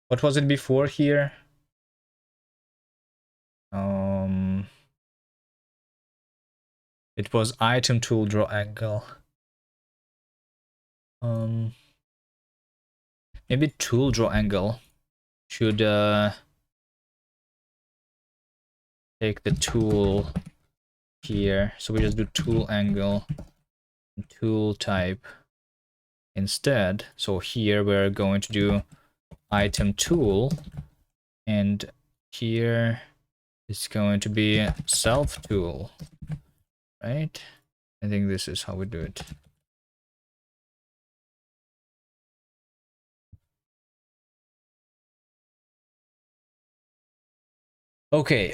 Speaker 1: What was it before here? It was item tool draw angle. Maybe tool draw angle should take the tool here. So we just do tool angle, tool type instead. So here we're going to do item tool, and here it's going to be self tool, right? I think this is how we do it. Okay,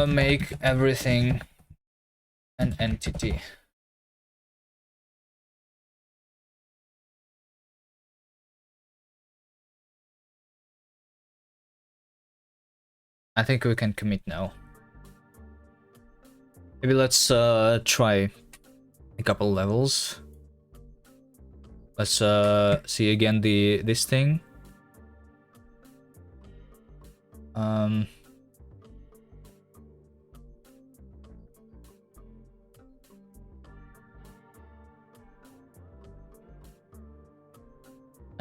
Speaker 1: make everything an entity. I think we can commit now. Maybe let's try a couple levels. Let's see again this thing.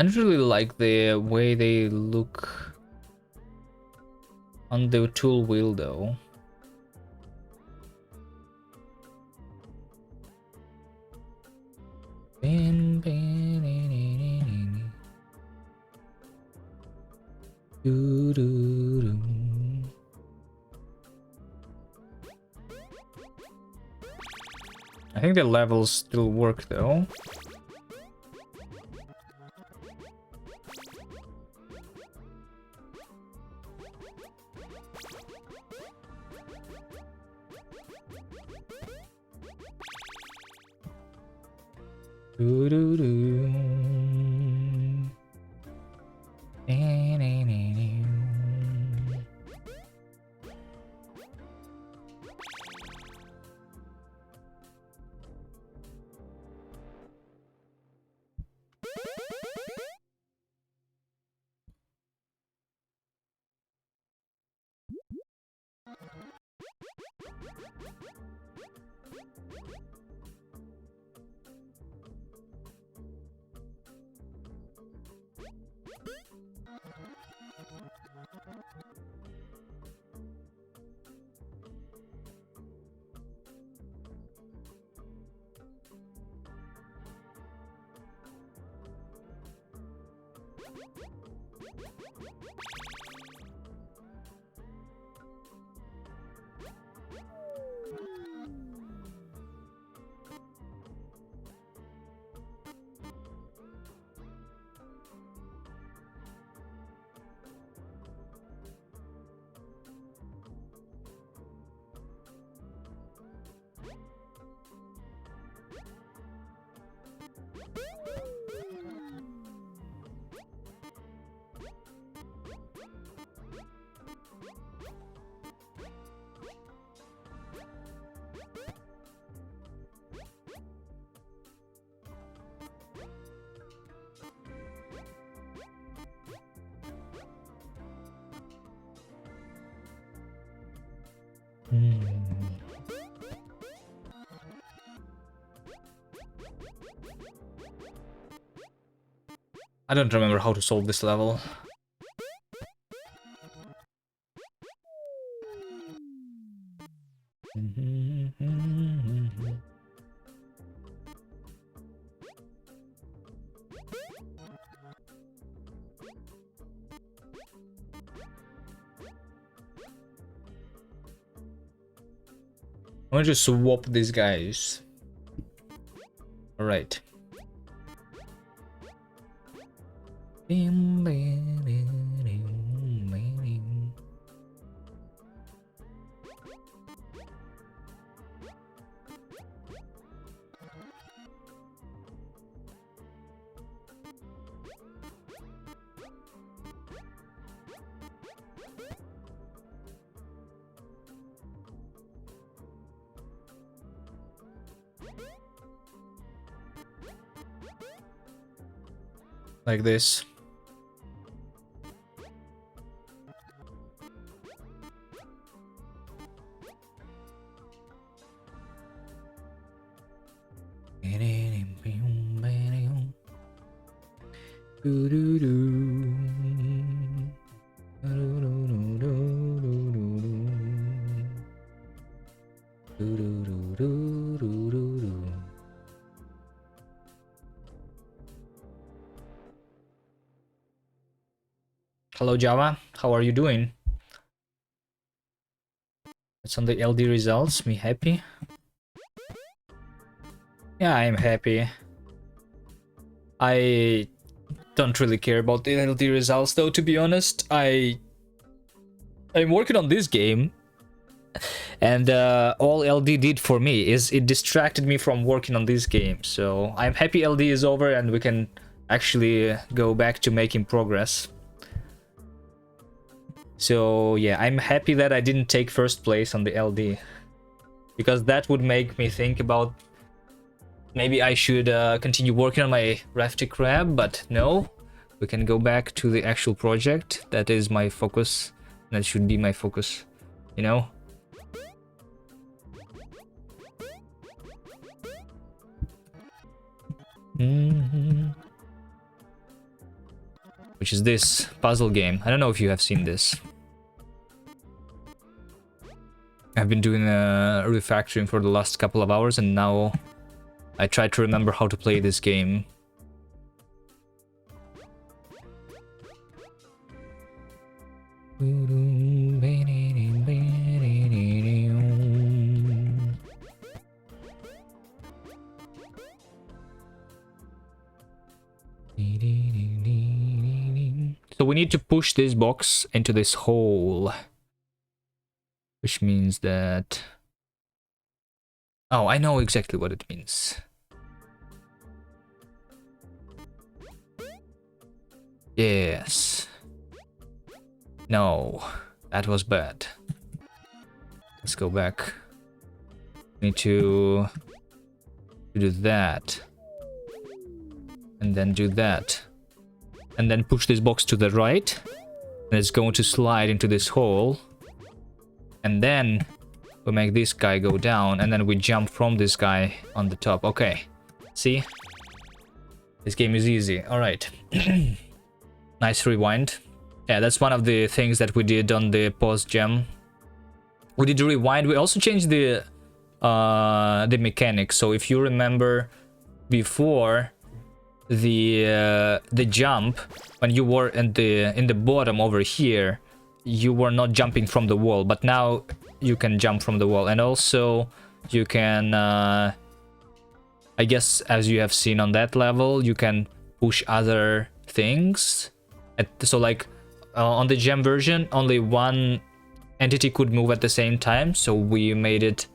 Speaker 1: I don't really like the way they look on the tool wheel though. I think the levels still work though. I don't remember how to solve this level. I want to swap these guys. All right. Like this. Hello Java, how are you doing? It's on the LD results, me happy? Yeah, I'm happy. I don't really care about the LD results though, to be honest. I'm working on this game, and all LD did for me is it distracted me from working on this game. So I'm happy LD is over and we can actually go back to making progress. So yeah, I'm happy that I didn't take first place on the LD, because that would make me think about maybe I should continue working on my Rafty Crab, but no, we can go back to the actual project. That is my focus. That should be my focus, you know? which is this puzzle game. I don't know if you have seen this. I've been doing refactoring for the last couple of hours, and now I try to remember how to play this game. So we need to push this box into this hole, which means that... Oh, I know exactly what it means. Yes. No, that was bad. Let's go back. Need to do that. And then do that. And then push this box to the right. And it's going to slide into this hole. And then we make this guy go down. And then we jump from this guy on the top. Okay. See? This game is easy. Alright. Nice rewind. Yeah, that's one of the things that we did on the pause gem. We did rewind. We also changed the mechanics. So if you remember before... the jump, when you were in the bottom over here, you were not jumping from the wall, but now you can jump from the wall. And also you can I guess, as you have seen on that level, you can push other things. So like on the gem version, only one entity could move at the same time, so we made it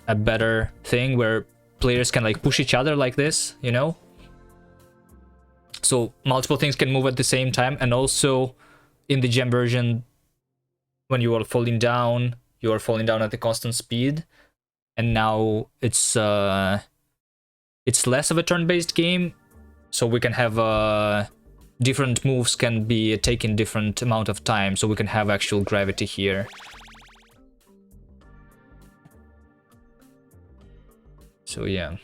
Speaker 1: a better thing where players can like push each other like this, you know. So multiple things can move at the same time. And also in the gem version, when you are falling down at a constant speed. And now it's less of a turn-based game, so we can have different moves can be taken different amount of time, so we can have actual gravity here. So yeah.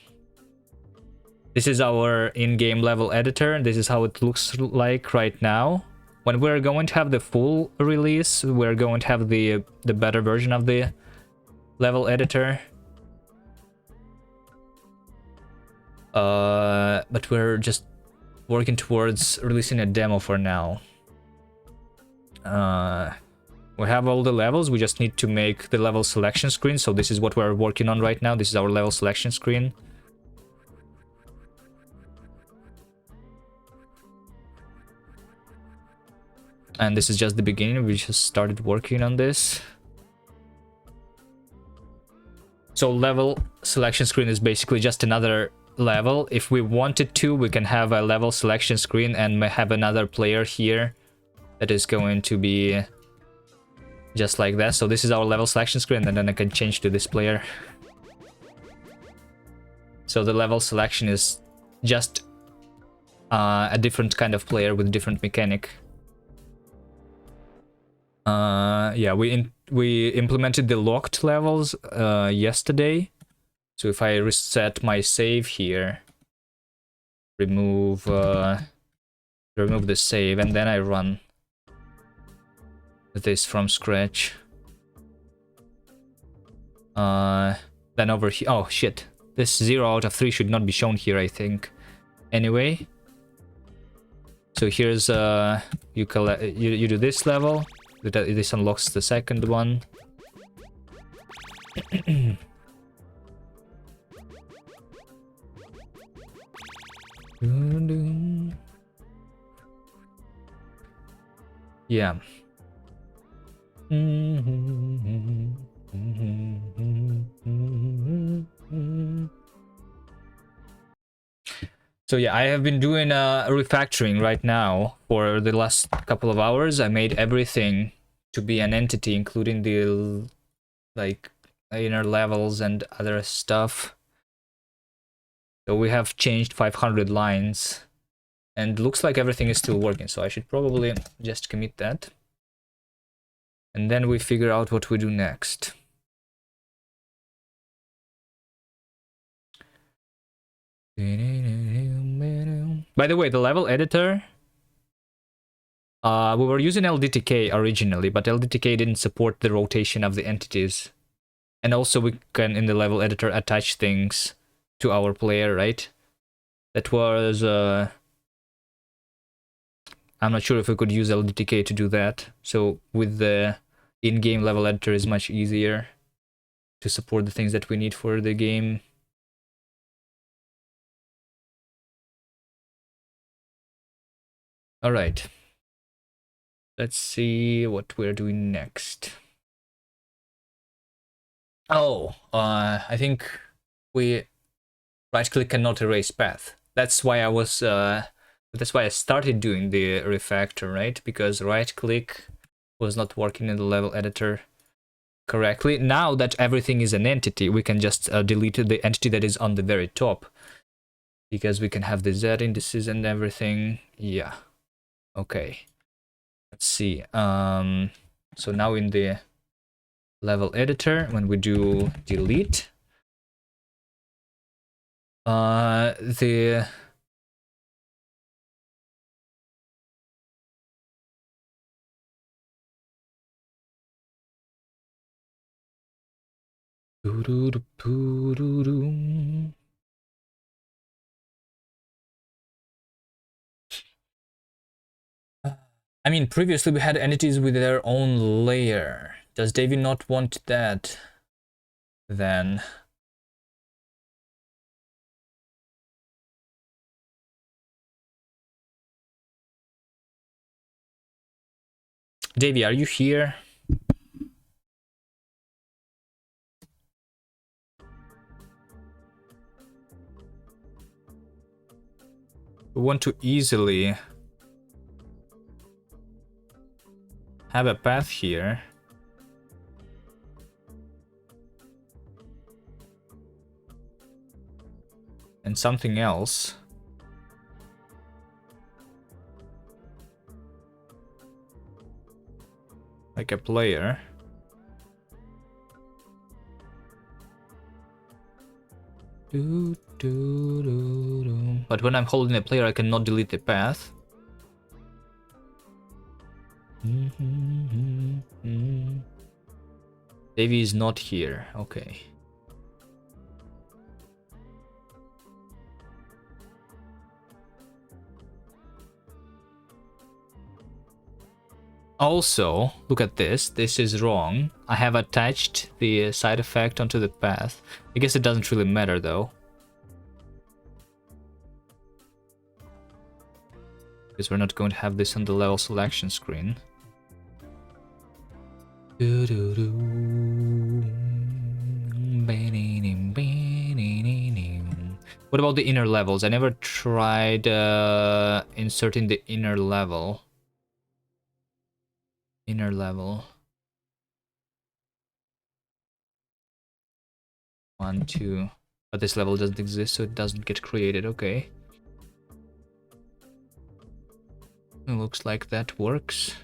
Speaker 1: This is our in-game level editor. This is how it looks like right now. When we're going to have the full release, we're going to have the better version of the level editor. But we're just working towards releasing a demo for now. We have all the levels. We just need to make the level selection screen. So this is what we're working on right now. This is our level selection screen. And this is just the beginning. We just started working on this. So level selection screen is basically just another level. If we wanted to, we can have a level selection screen and have another player here that is going to be just like that. So this is our level selection screen, and then I can change to this player. So the level selection is just a different kind of player with different mechanic. Yeah, we implemented the locked levels yesterday. So if I reset my save here, remove the save, and then I run this from scratch. Then over here, oh shit, this 0 out of 3 should not be shown here, I think. Anyway, so here's you do this level. This unlocks the second one. Yeah. So yeah, I have been doing refactoring right now for the last couple of hours. I made everything to be an entity, including the like inner levels and other stuff. So we have changed 500 lines, and looks like everything is still working. So I should probably just commit that, and then we figure out what we do next. By the way, the level editor We were using LDTK originally, but LDTK didn't support the rotation of the entities. And also we can, in the level editor, attach things to our player, right? That was... I'm not sure if we could use LDTK to do that. So with the in-game level editor is much easier to support the things that we need for the game. All right. Let's see what we're doing next. Oh, I think we right-click cannot erase path. That's why I started doing the refactor, right? Because right-click was not working in the level editor correctly. Now that everything is an entity, we can just delete the entity that is on the very top, because we can have the Z indices and everything. Yeah. Okay. Let's see. So now in the level editor, when we do delete, the I mean, previously we had entities with their own layer. Does Davy not want that then? Davy, are you here? We want to easily have a path here. And something else. Like a player. But when I'm holding a player, I cannot delete the path. Davy is not here. Okay. Also, look at this. This is wrong. I have attached the side effect onto the path. I guess it doesn't really matter though, because we're not going to have this on the level selection screen. What about the inner levels? I never tried inserting the inner level. Inner level. 1, 2. But this level doesn't exist, so it doesn't get created. Okay. It looks like that works.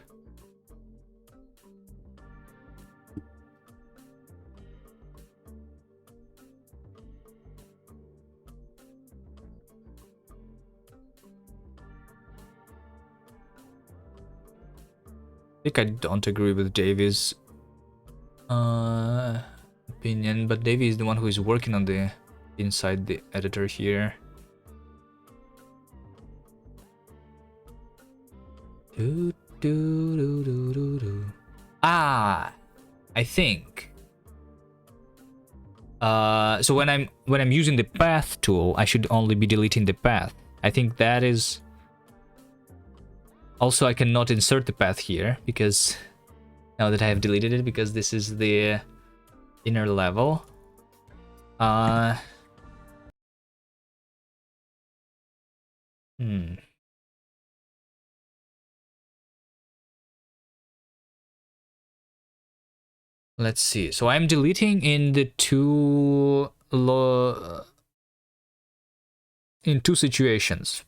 Speaker 1: I think I don't agree with Davy's opinion, but Davy is the one who is working on the inside the editor here. Ah, I think. So when I'm using the path tool, I should only be deleting the path. I think that is. Also, I cannot insert the path here because now that I have deleted it, because this is the inner level. Let's see. So I'm deleting in the in two situations.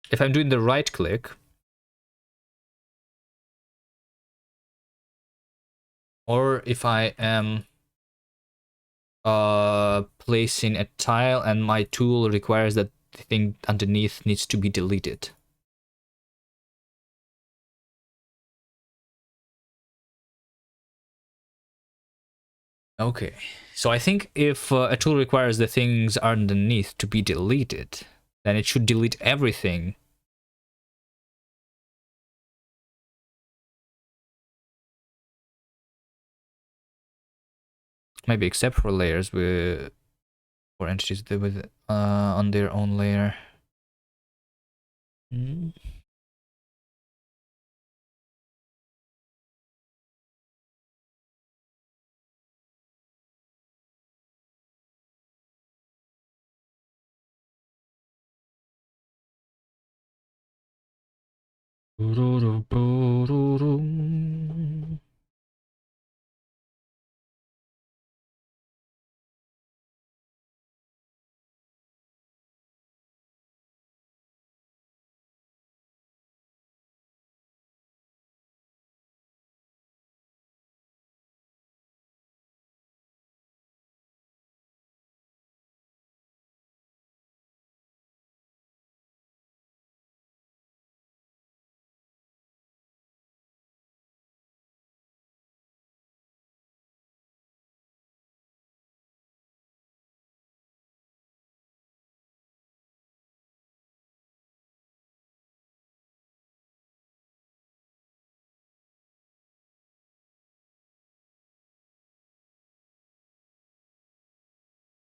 Speaker 1: If I'm doing the right click, or if I am placing a tile and my tool requires that the thing underneath needs to be deleted. Okay, so I think if a tool requires the things underneath to be deleted, then it should delete everything. Maybe except for layers with or entities with on their own layer. Mm.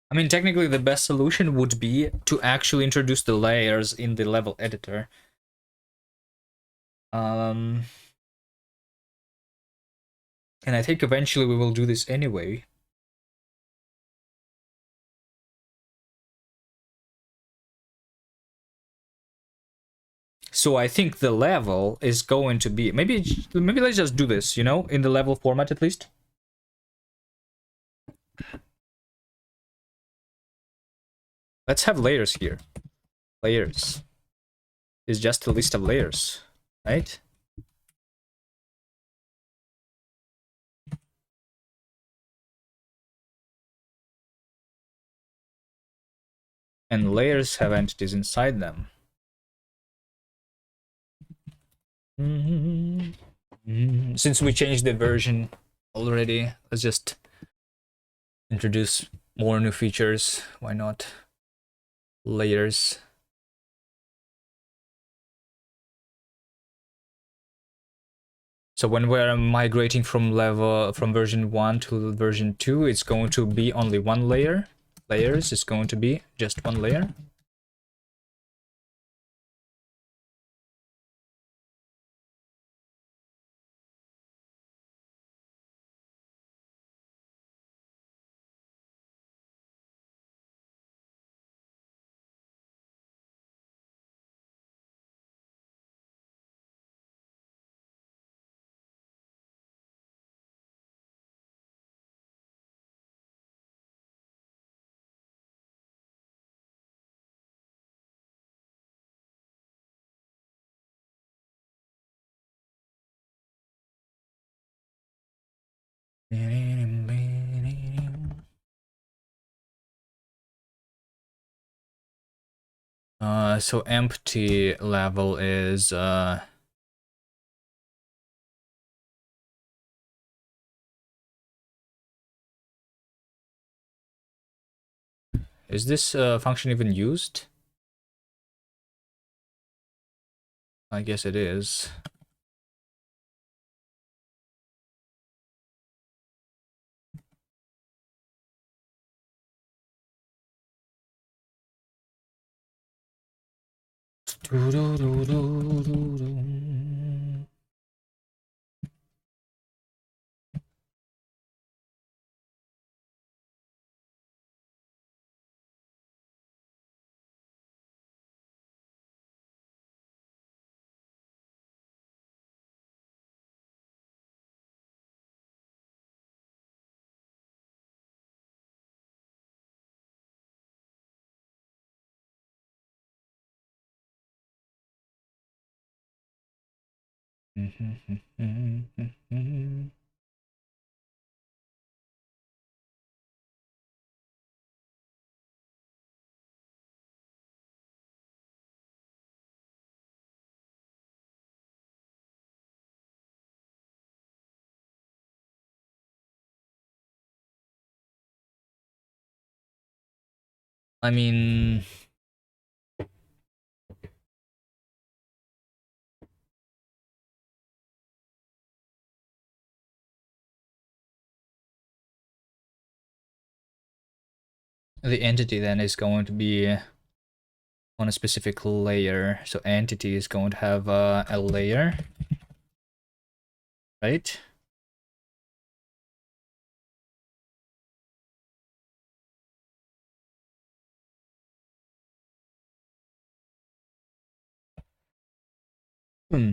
Speaker 1: I mean, technically, the best solution would be to actually introduce the layers in the level editor. And I think eventually we will do this anyway. So I think the level is going to be maybe let's just do this, you know, in the level format at least. Let's have layers here. Layers is just a list of layers, right? And layers have entities inside them. Since we changed the version already, let's just introduce more new features. Why not? Layers. So when we're migrating from version 1 to version 2, it's going to be only one layer. Layers is going to be just one layer. So empty level is this function even used? I guess it is. I mean, the entity then is going to be on a specific layer. So entity is going to have a layer, right? Hmm.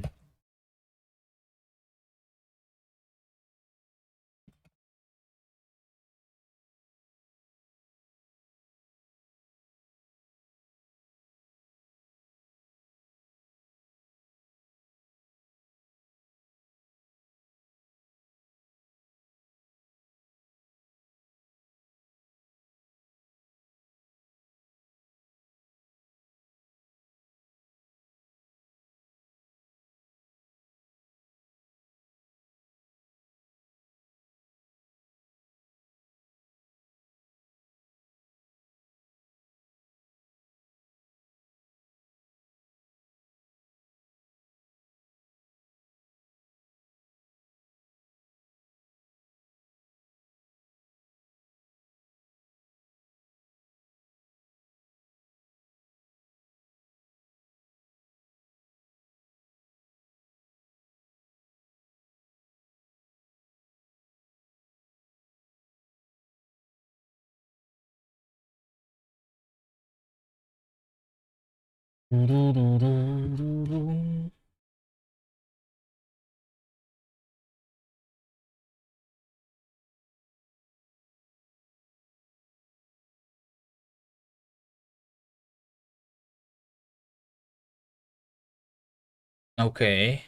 Speaker 1: Okay.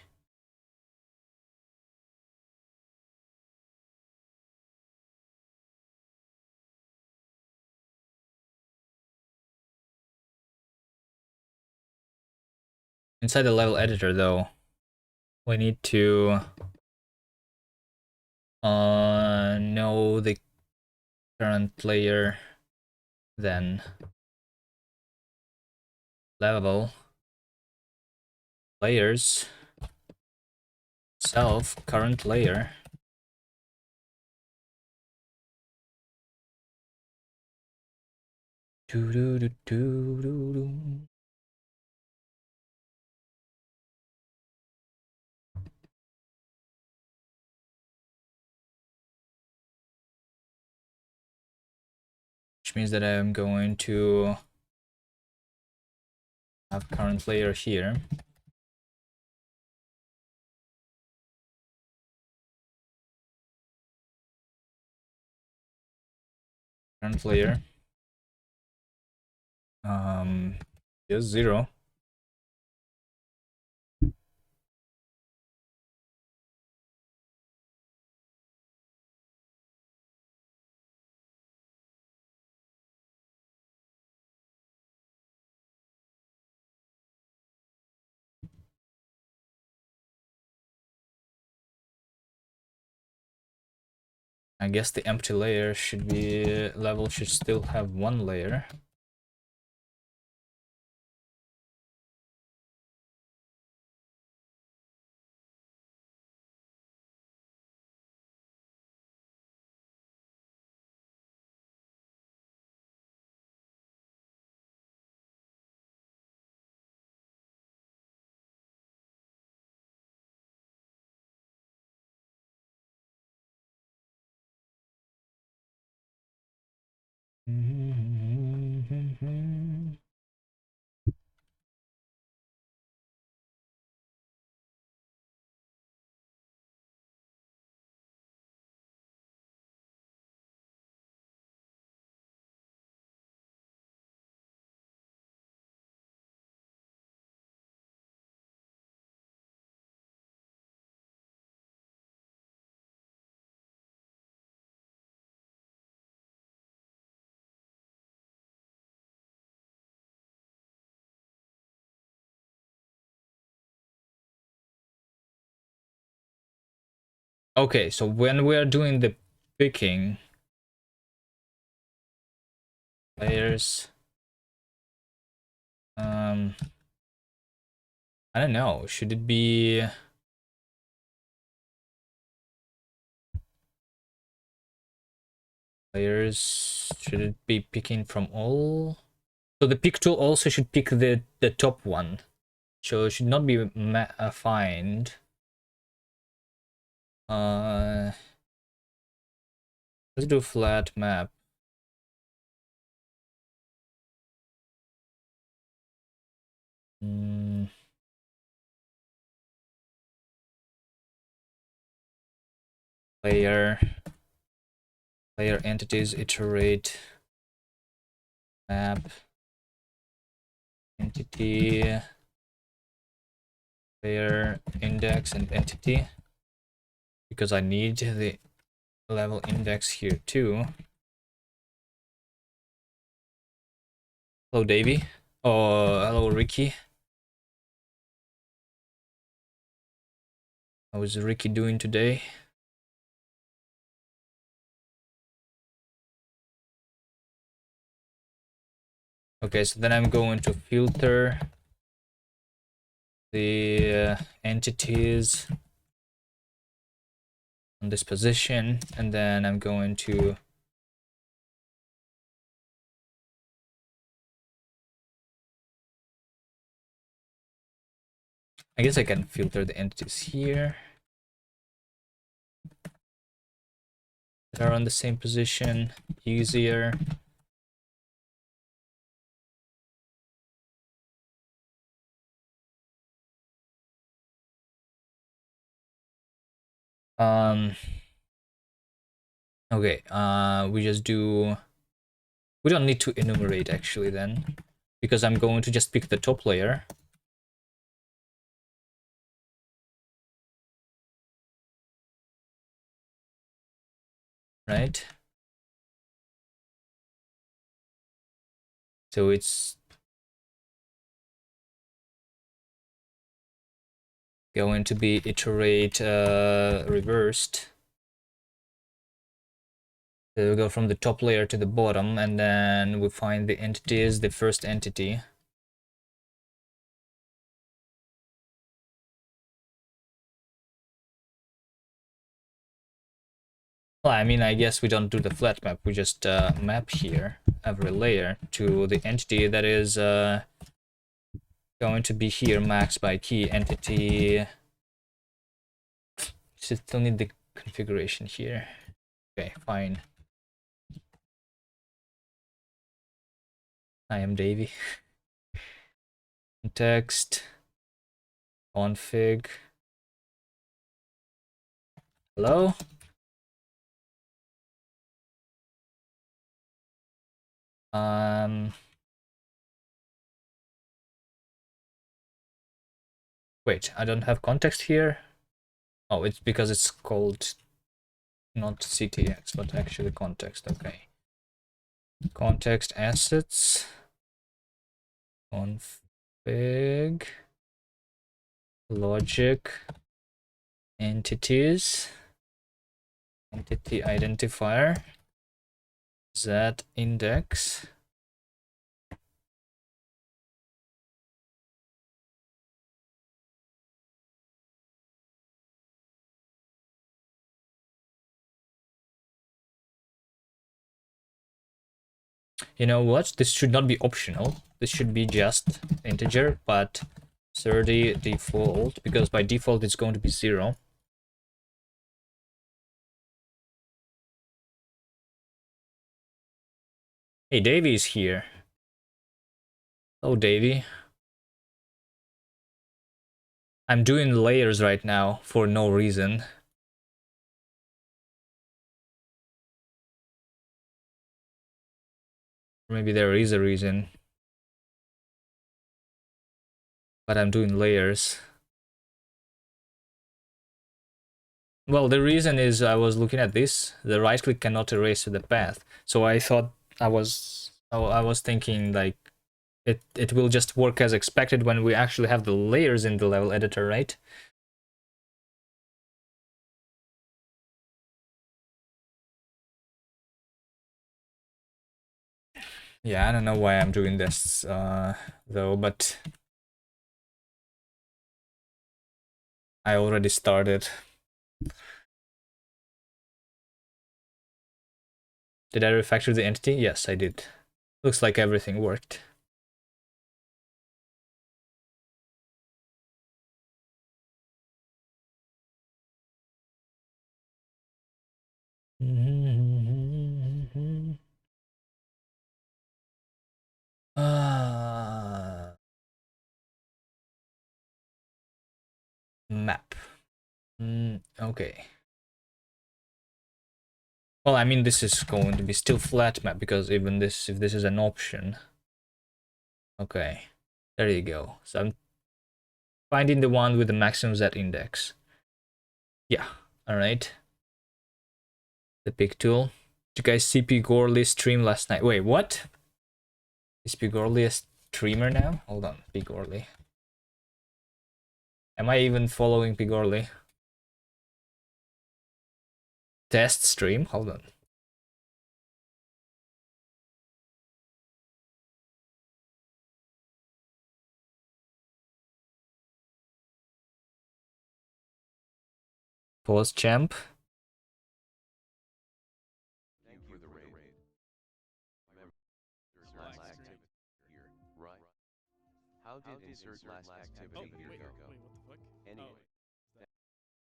Speaker 1: Inside the level editor though, we need to know the current layer, then level layers self current layer. Do do do do do do. Which means that I'm going to have current layer here. Current layer is 0. I guess the empty layer should be level should still have one layer. Okay, so when we are doing the picking layers I don't know. Should it be layers? Should it be picking from all? So the pick tool also should pick the top one. So it should not be find. Let's do flat map. Layer entities, iterate map entity, layer index and entity, because I need the level index here too. Hello Davey. Oh, hello Ricky. How is Ricky doing today? Okay, so then I'm going to filter the entities on this position, and then I'm going to I guess I can filter the entities here that are on the same position, easier. Okay, we don't need to enumerate actually then, because I'm going to just pick the top layer. Right? So it's going to be iterate reversed. So we go from the top layer to the bottom, and then we find the entities, the first entity. Well, I mean, I guess we don't do the flat map, we just map here every layer to the entity that is going to be here, max by key entity. Still need the configuration here. Okay, fine. I am Davey. Text config. Hello? Wait, I don't have context here. Oh, it's because it's called not CTX, but actually context. Okay. Context assets. Config. Logic. Entities. Entity identifier. Z index. You know what? This should not be optional. This should be just integer, but 30 default, because by default it's going to be 0. Hey, Davey is here. Oh, Davey. I'm doing layers right now for no reason. Maybe there is a reason. But I'm doing layers. Well, the reason is I was looking at this. The right click cannot erase the path. So I thought I was thinking like it will just work as expected when we actually have the layers in the level editor, right? Yeah, I don't know why I'm doing this though, but I already started. Did I refactor the entity? Yes, I did. Looks like everything worked. Map. Okay. Well, I mean, this is going to be still flat map because even this, if this is an option. Okay, there you go. So I'm finding the one with the maximum Z index. Yeah, all right. The pick tool. Did you guys see Pigorley stream last night? Wait, what? Is Pigorley a streamer now? Hold on, Pigorley. Am I even following Pigorley? Test stream? Hold on. Pause champ.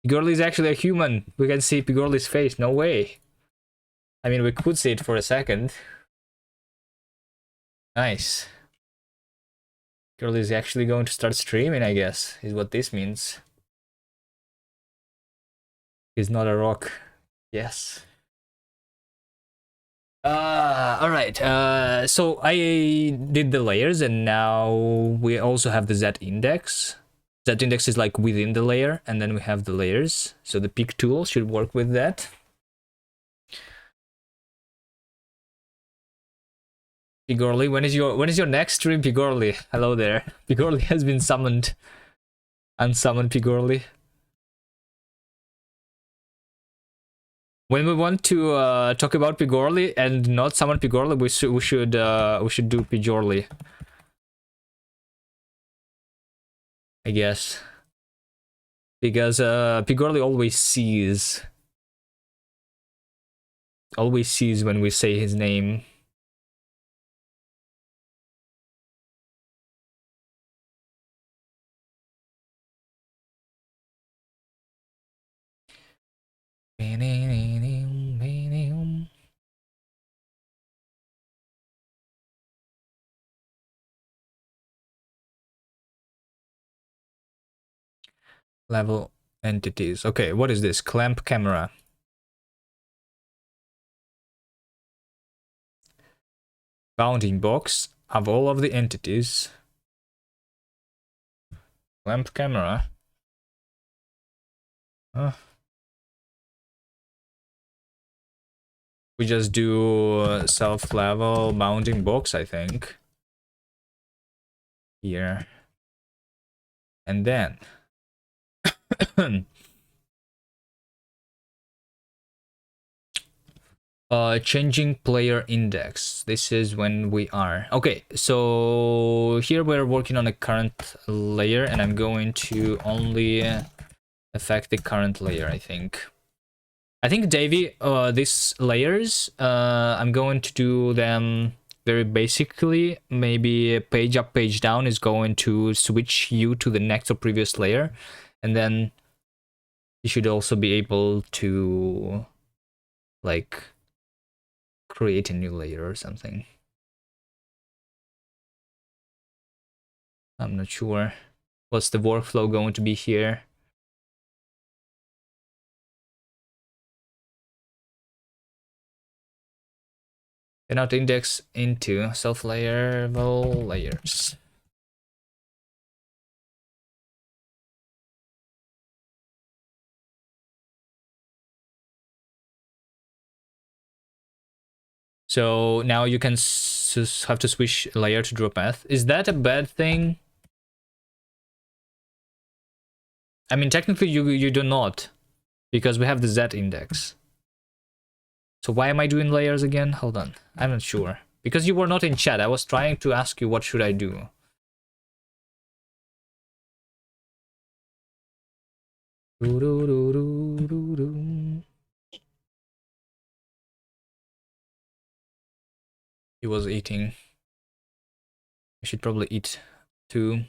Speaker 1: Pigorley is actually a human. We can see Pigorley's face. No way. I mean, we could see it for a second. Nice. Pigorley is actually going to start streaming, I guess, is what this means. He's not a rock. Yes. All right. So I did the layers, and now we also have the Z index. Z index is like within the layer, and then we have the layers. So the pick tool should work with that. Pigorley, when is your next stream, Pigorley? Hello there. Pigorley has been summoned. Unsummon Pigorley. When we want to talk about Pigorley and not summon Pigorley, we should do Pigorley, I guess, because Pigorley always sees when we say his name. Level entities. Okay, what is this? Clamp camera. Bounding box of all of the entities. Clamp camera. We just do self level bounding box, I think. Here. And then changing player index. This is when we are okay. So here we're working on a current layer, and I'm going to only affect the current layer. I think Davey, these layers, I'm going to do them very basically. Maybe page up, page down is going to switch you to the next or previous layer, and then you should also be able to like create a new layer or something. I'm not sure. What's the workflow going to be here? Cannot index into self-level layers. So now you can have to switch layer to draw path. Is that a bad thing? I mean, technically you do not, because we have the Z index. So why am I doing layers again? Hold on, I'm not sure. Because you were not in chat, I was trying to ask you what should I do. He was eating. I should probably eat too.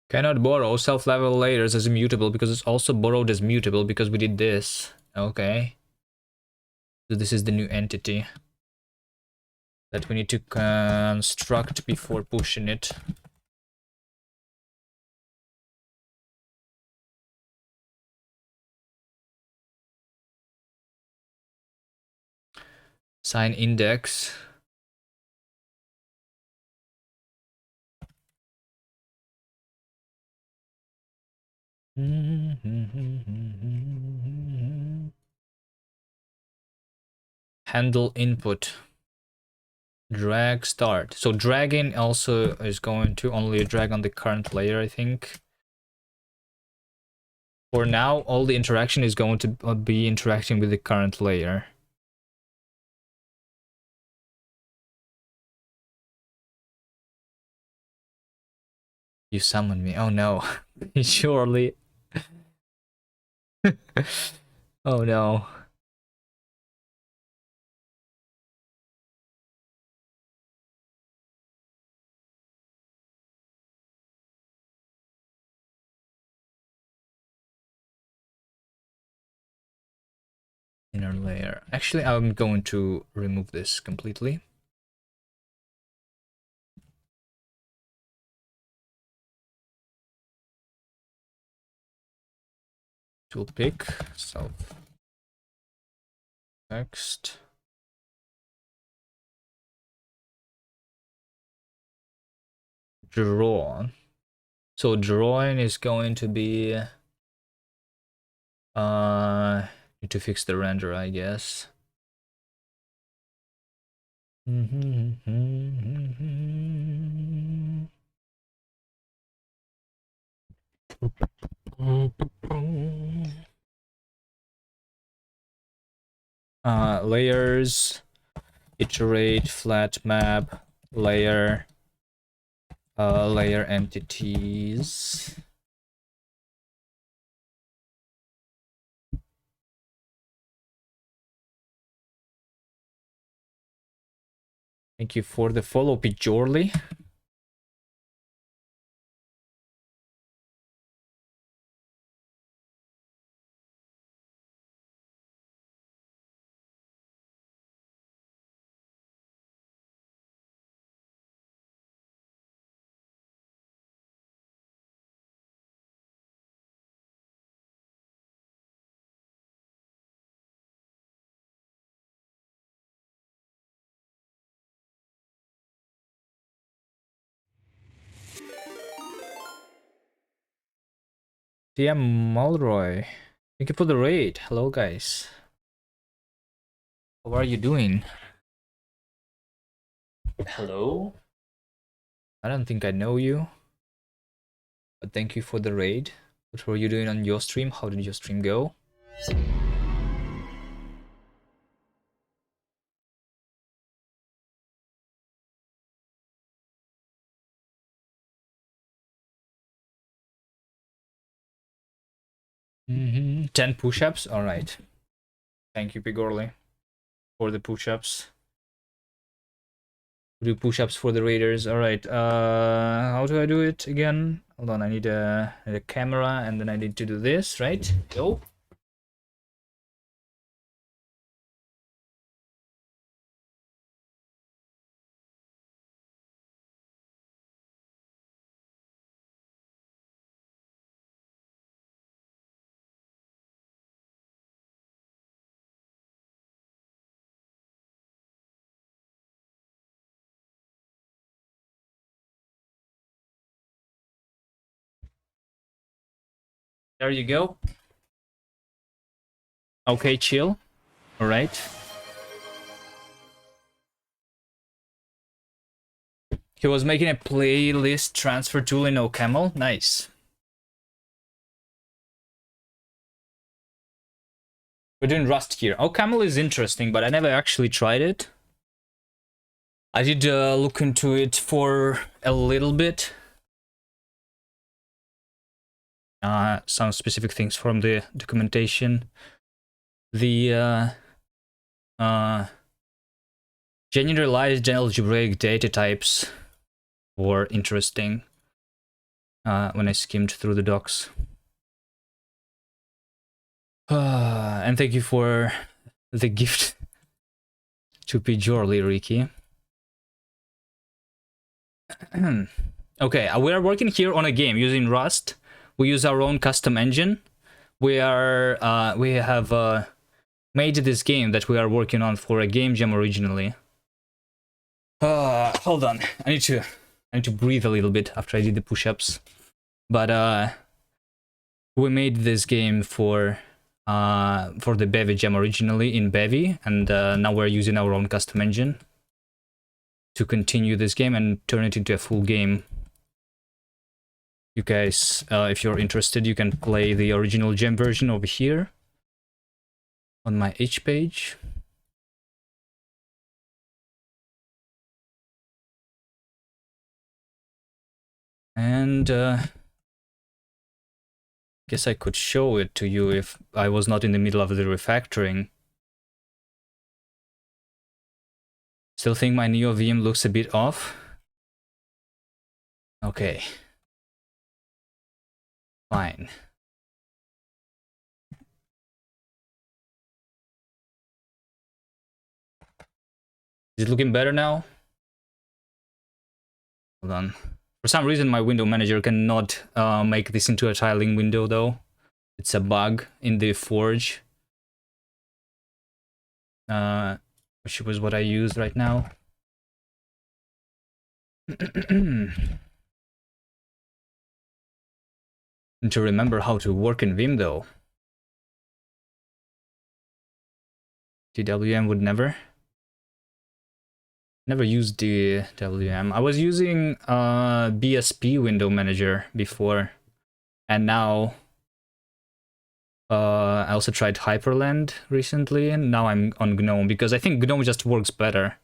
Speaker 1: Cannot borrow self-level layers as immutable because it's also borrowed as mutable because we did this. Okay. So this is the new entity that we need to construct before pushing it. Sign index. Handle input. Drag start. So dragging also is going to only drag on the current layer, I think. For now, all the interaction is going to be interacting with the current layer. You summoned me. Oh no. Surely. Oh no. Inner layer. Actually, I'm going to remove this completely. Tool pick, self text. Draw. So drawing is going to be need to fix the render, I guess. Layers, iterate, flat map, layer, layer entities. Thank you for the follow, Pijorly. DM Mulroy. Thank you for the raid. Hello, guys. How are you doing? Hello? I don't think I know you, but thank you for the raid. What were you doing on your stream? How did your stream go? Mm-hmm. 10 push-ups? Alright. Thank you, Pigorly, for the push-ups. Do push-ups for the raiders. Alright, how do I do it again? Hold on, I need a camera, and then I need to do this, right? Yo. There you go. Okay, chill. All right. He was making a playlist transfer tool in OCaml. Nice. We're doing Rust here. OCaml is interesting, but I never actually tried it. I did look into it for a little bit. Some specific things from the documentation. The generalized algebraic data types were interesting when I skimmed through the docs. And thank you for the gift to Pijorly, Ricky. Okay, we are working here on a game using Rust. We use our own custom engine. We have made this game that we are working on for a game jam originally. Hold on, I need to breathe a little bit after I did the push-ups. But we made this game for the Bevy jam originally in Bevy, and now we're using our own custom engine to continue this game and turn it into a full game. You guys, if you're interested, you can play the original gem version over here on my H page. And guess I could show it to you if I was not in the middle of the refactoring. Still think my Neo VM looks a bit off. Okay. Fine. Is it looking better now? Hold on. For some reason, my window manager cannot make this into a tiling window, though. It's a bug in the Forge, which was what I use right now. And to remember how to work in Vim, though. DWM would never used DWM. I was using BSP window manager before, and now I also tried Hyperland recently, and now I'm on GNOME because I think GNOME just works better.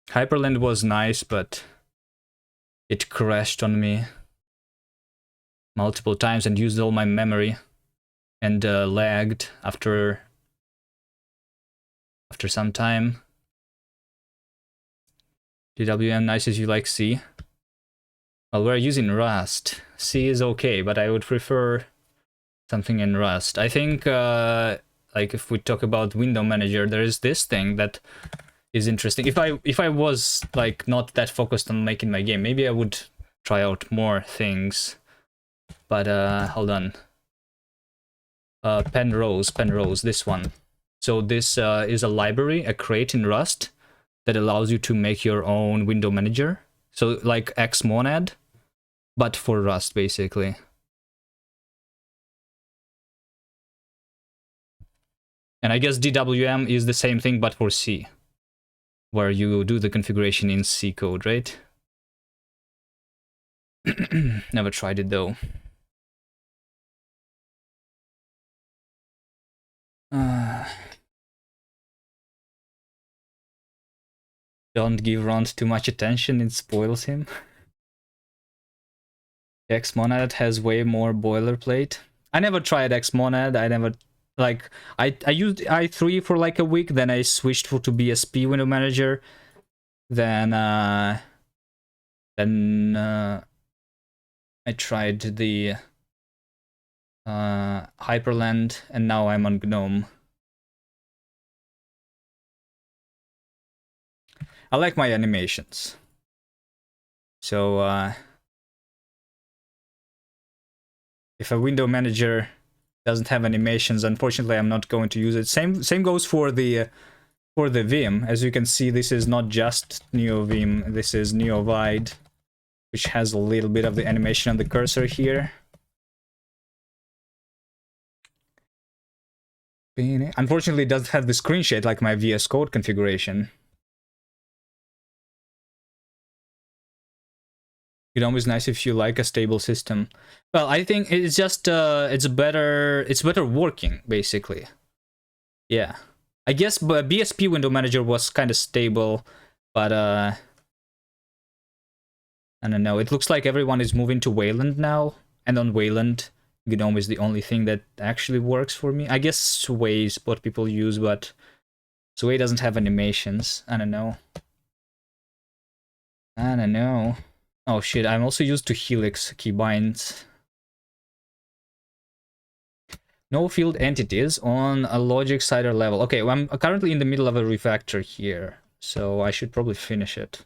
Speaker 1: Hyperland was nice, but it crashed on me multiple times and used all my memory, and lagged after some time. DWM, nice as you like C. Well, we're using Rust. C is okay, but I would prefer something in Rust. I think, like, if we talk about window manager, there is this thing that is interesting. If I was, like, not that focused on making my game, maybe I would try out more things. But, hold on. Penrose, this one. So this is a library, a crate in Rust, that allows you to make your own window manager. So like Xmonad, but for Rust, basically. And I guess DWM is the same thing, but for C, where you do the configuration in C code, right? Never tried it, though. Don't give Rond too much attention, it spoils him. Xmonad has way more boilerplate. I never tried Xmonad. I never, like, I used i3 for like a week, then I switched to BSP window manager. Then I tried the Hyperland, and now I'm on GNOME. I like my animations. So if a window manager doesn't have animations, unfortunately I'm not going to use it. Same goes for the Vim. As you can see, this is not just NeoVim, this is NeoVide.
Speaker 3: which has a little bit of the animation on the cursor here. Unfortunately, it doesn't have the screen shade like my VS Code configuration. It's always nice if you like a stable system. Well, I think it's just it's better working basically. Yeah, I guess BSP window manager was kind of stable, but I don't know. It looks like everyone is moving to Wayland now, and on Wayland, GNOME is the only thing that actually works for me. I guess Sway is what people use, but Sway doesn't have animations. I don't know. Oh shit, I'm also used to Helix keybinds. No field entities on a linksider level. Okay, well, I'm currently in the middle of a refactor here, so I should probably finish it.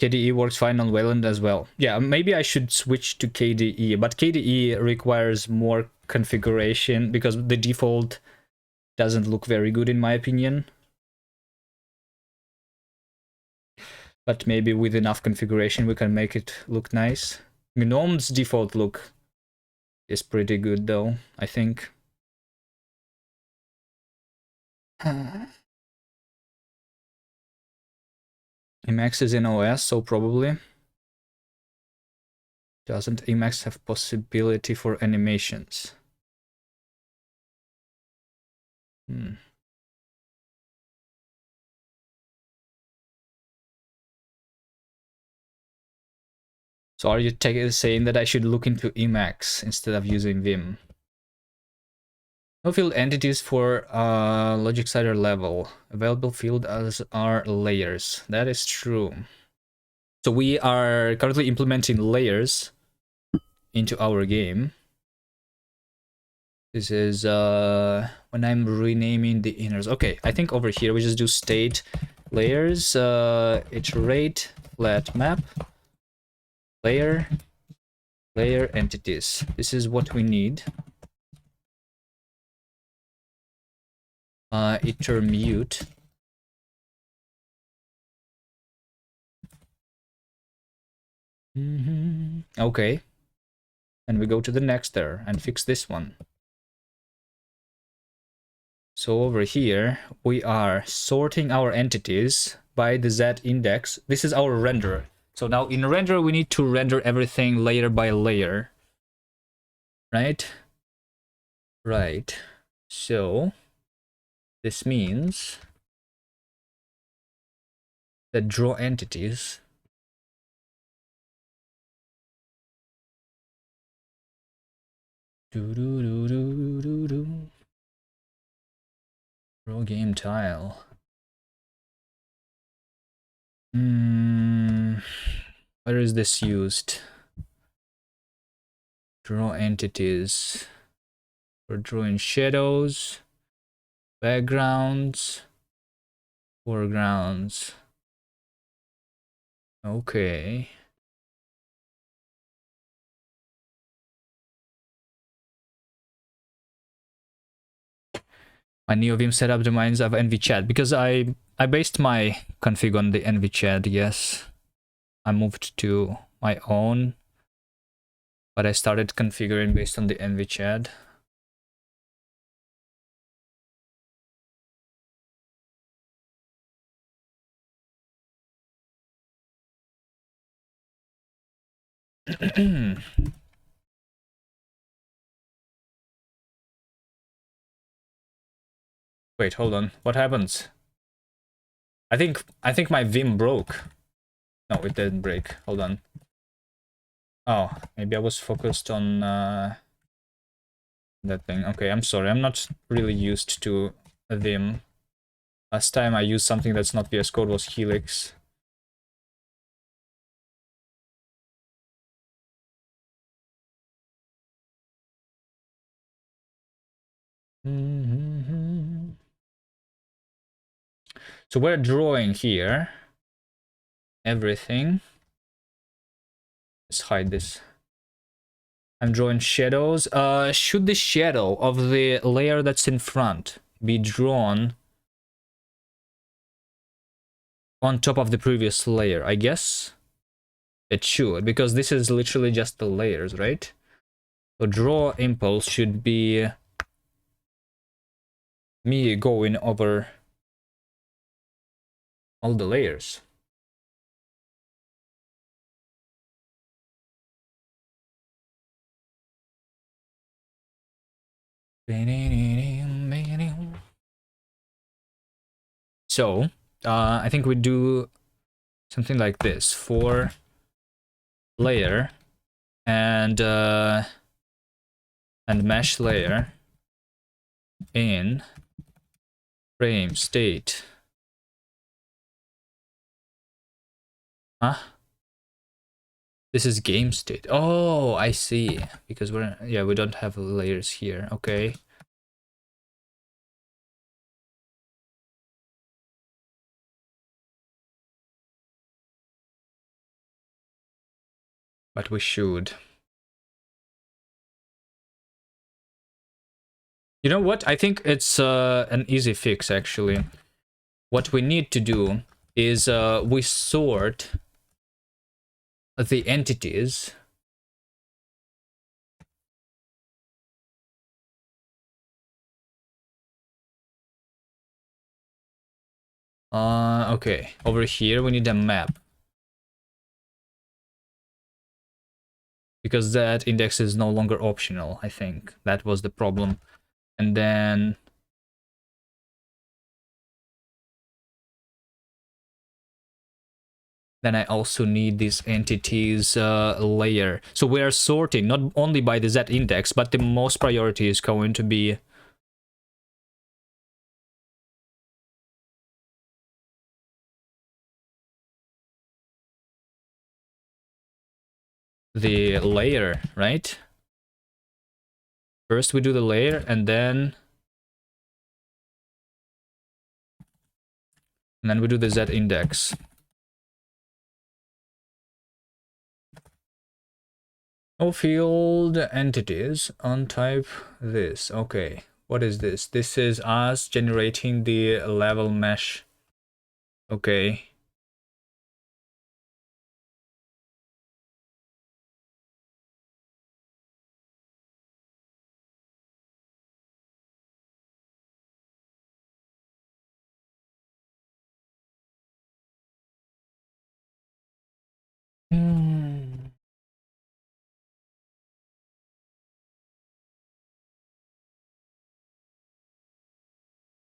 Speaker 3: KDE works fine on Wayland as well. Yeah, maybe I should switch to KDE, but KDE requires more configuration because the default doesn't look very good in my opinion. But maybe with enough configuration we can make it look nice. GNOME's default look is pretty good though, I think. Emacs is in OS, so probably. Doesn't Emacs have possibility for animations? So are you saying that I should look into Emacs instead of using Vim? No field entities for linksider level. Available field as are layers. That is true. So we are currently implementing layers into our game. This is when I'm renaming the inners. Okay, I think over here we just do state layers, iterate flat map, layer entities. This is what we need. Iter mute. Okay. And we go to the next there and fix this one. So over here, we are sorting our entities by the Z index. This is our renderer. So now in render, we need to render everything layer by layer. Right? Right. So this means that draw entities draw game tile. Where is this used? Draw entities for drawing shadows, backgrounds, foregrounds. Okay. My NeoVim setup reminds of NVChat because I based my config on the NVChat, yes. I moved to my own, but I started configuring based on the NVChat. Wait, hold on. What happens? I think my Vim broke. No, it didn't break. Hold on. Oh, maybe I was focused on that thing. Okay, I'm sorry. I'm not really used to Vim. Last time I used something that's not VS Code was Helix. So we're drawing here everything. Let's hide this. I'm drawing shadows. Should the shadow of the layer that's in front be drawn on top of the previous layer? I guess. It should, because this is literally just the layers, right? So draw impulse should be me going over all the layers. So I think we do something like this for layer and mesh layer in frame state. Huh? This is game state. Oh, I see. Because we don't have layers here. Okay. But we should. You know what? I think it's an easy fix actually. What we need to do is we sort the entities okay, over here we need a map, because that index is no longer optional. I think that was the problem. And then I also need this entities layer. So we are sorting not only by the Z index, but the most priority is going to be the layer, right? First we do the layer and then we do the Z index. No field entities, untype this. Okay, what is this? This is us generating the level mesh. Okay.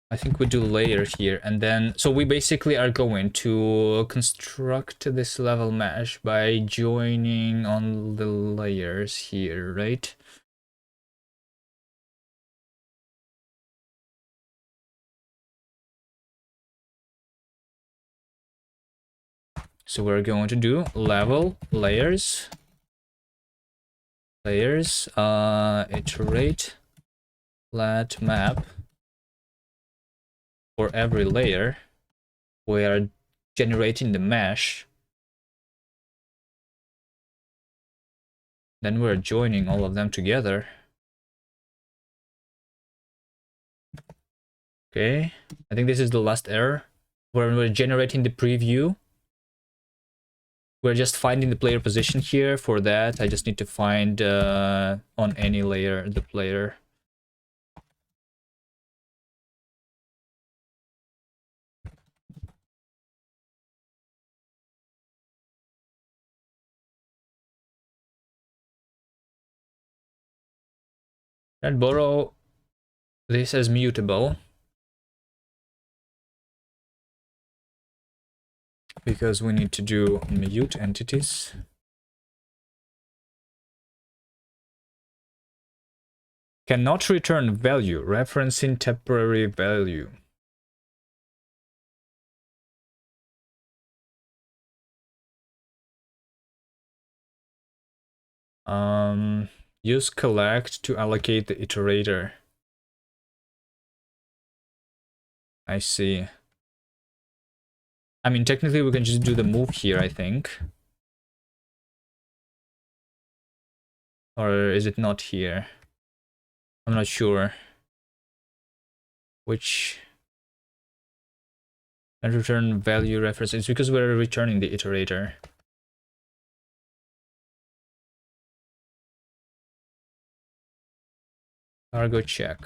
Speaker 3: I think we do layer here, and then so we basically are going to construct this level mesh by joining on the layers here, right? So we're going to do level layers iterate flat map. For every layer we are generating the mesh, then we're joining all of them together. Okay, I think this is the last error where we're generating the preview. We're just finding the player position here. For that I just need to find on any layer the player. And borrow this as mutable, because we need to do mute entities. Cannot return value, referencing temporary value. Use collect to allocate the iterator. I see. I mean, technically we can just do the move here, I think. Or is it not here? I'm not sure. Which... and return value reference. It's because we're returning the iterator. Cargo check.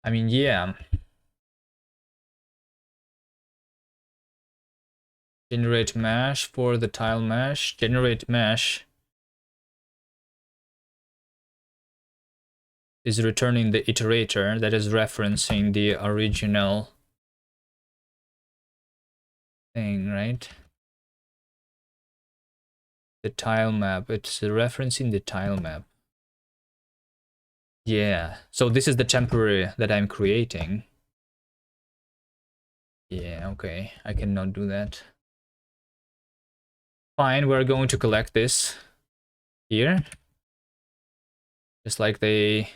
Speaker 3: I mean, yeah. Generate mesh for the tile mesh. Generate mesh is returning the iterator that is referencing the original thing, right? The tile map. It's referencing the tile map. Yeah. So this is the temporary that I'm creating. Yeah, okay. I cannot do that. Fine, we're going to collect this here. Just like they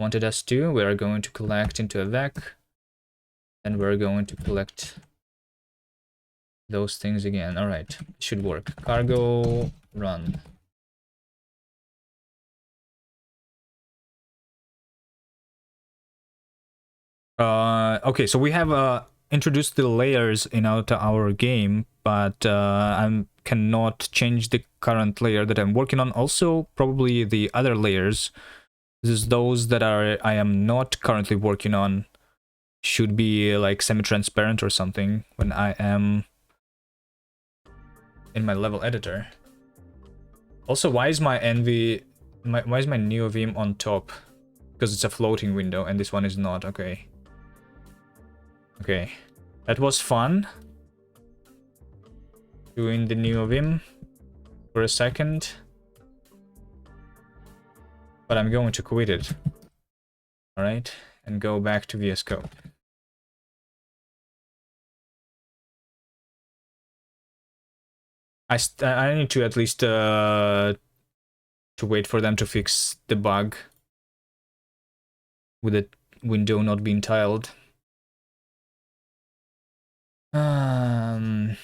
Speaker 3: wanted us to. We're going to collect into a vec. And we're going to collect those things again. All right, should work. Cargo run. Okay, so we have introduced the layers in our game, but I cannot change the current layer that I'm working on. Also, probably the other layers. This is those that I am not currently working on. Should be like semi-transparent or something when I am in my level editor. Also, why is my why is my NeoVim on top? Because it's a floating window and this one is not. Okay. Okay. That was fun. Doing the NeoVim for a second. But I'm going to quit it. Alright. And go back to VS Code. I need to at least to wait for them to fix the bug with the window not being tiled. The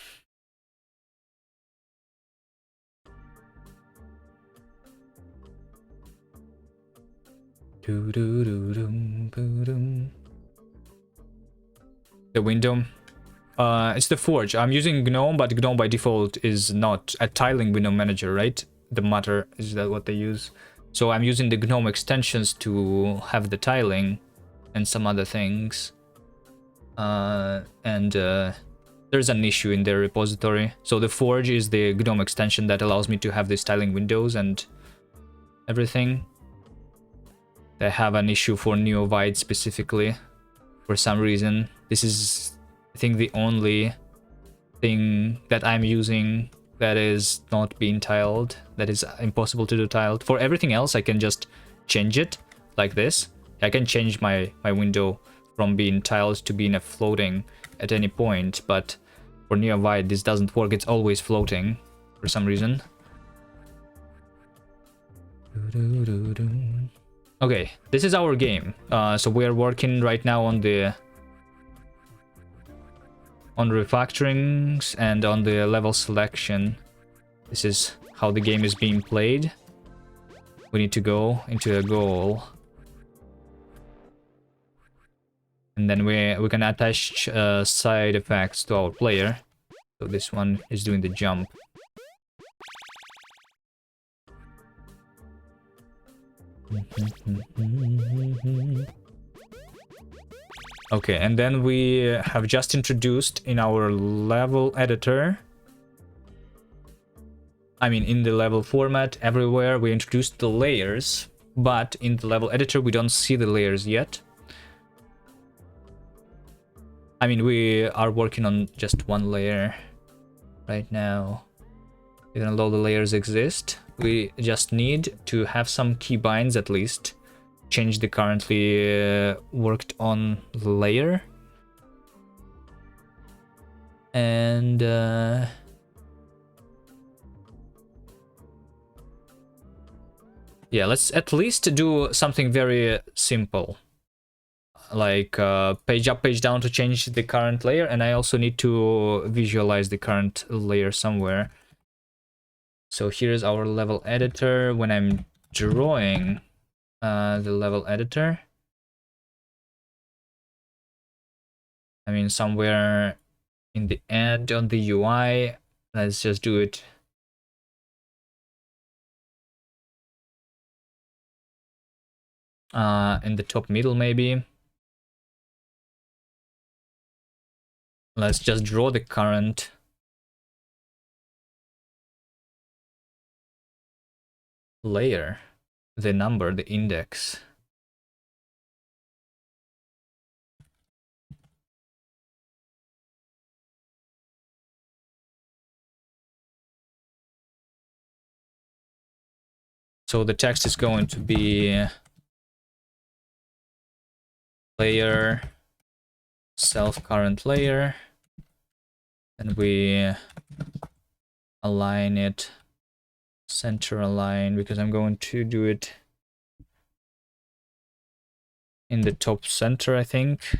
Speaker 3: window. It's the Forge. I'm using GNOME, but GNOME by default is not a tiling window manager, right? The Mutter, is that what they use? So I'm using the GNOME extensions to have the tiling and some other things. There's an issue in their repository. So the Forge is the GNOME extension that allows me to have these tiling windows and everything. They have an issue for Neovite specifically for some reason. This is, I think, the only thing that I'm using that is not being tiled, that is impossible to do tiled. For everything else, I can just change it like this. I can change my window from being tiled to being a floating at any point, but for Neovite, this doesn't work. It's always floating for some reason. Okay, this is our game. So we are working right now on the refactorings and on the level selection. This is how the game is being played. We need to go into a goal. And then we can attach side effects to our player. So this one is doing the jump. Okay, and then we have just introduced in our level editor, I mean in the level format everywhere, we introduced the layers, but in the level editor we don't see the layers yet. I mean, we are working on just one layer right now, even though the layers exist. We just need to have some keybinds at least. Change the currently worked on layer. And yeah, let's at least do something very simple. like page up, page down to change the current layer, and I also need to visualize the current layer somewhere. So here's our level editor. When I'm drawing the level editor, I mean somewhere in the end on the UI, let's just do it in the top middle maybe. Let's just draw the current layer, the number, the index. So the text is going to be layer self current layer, and we align it, center align, because I'm going to do it in the top center, I think.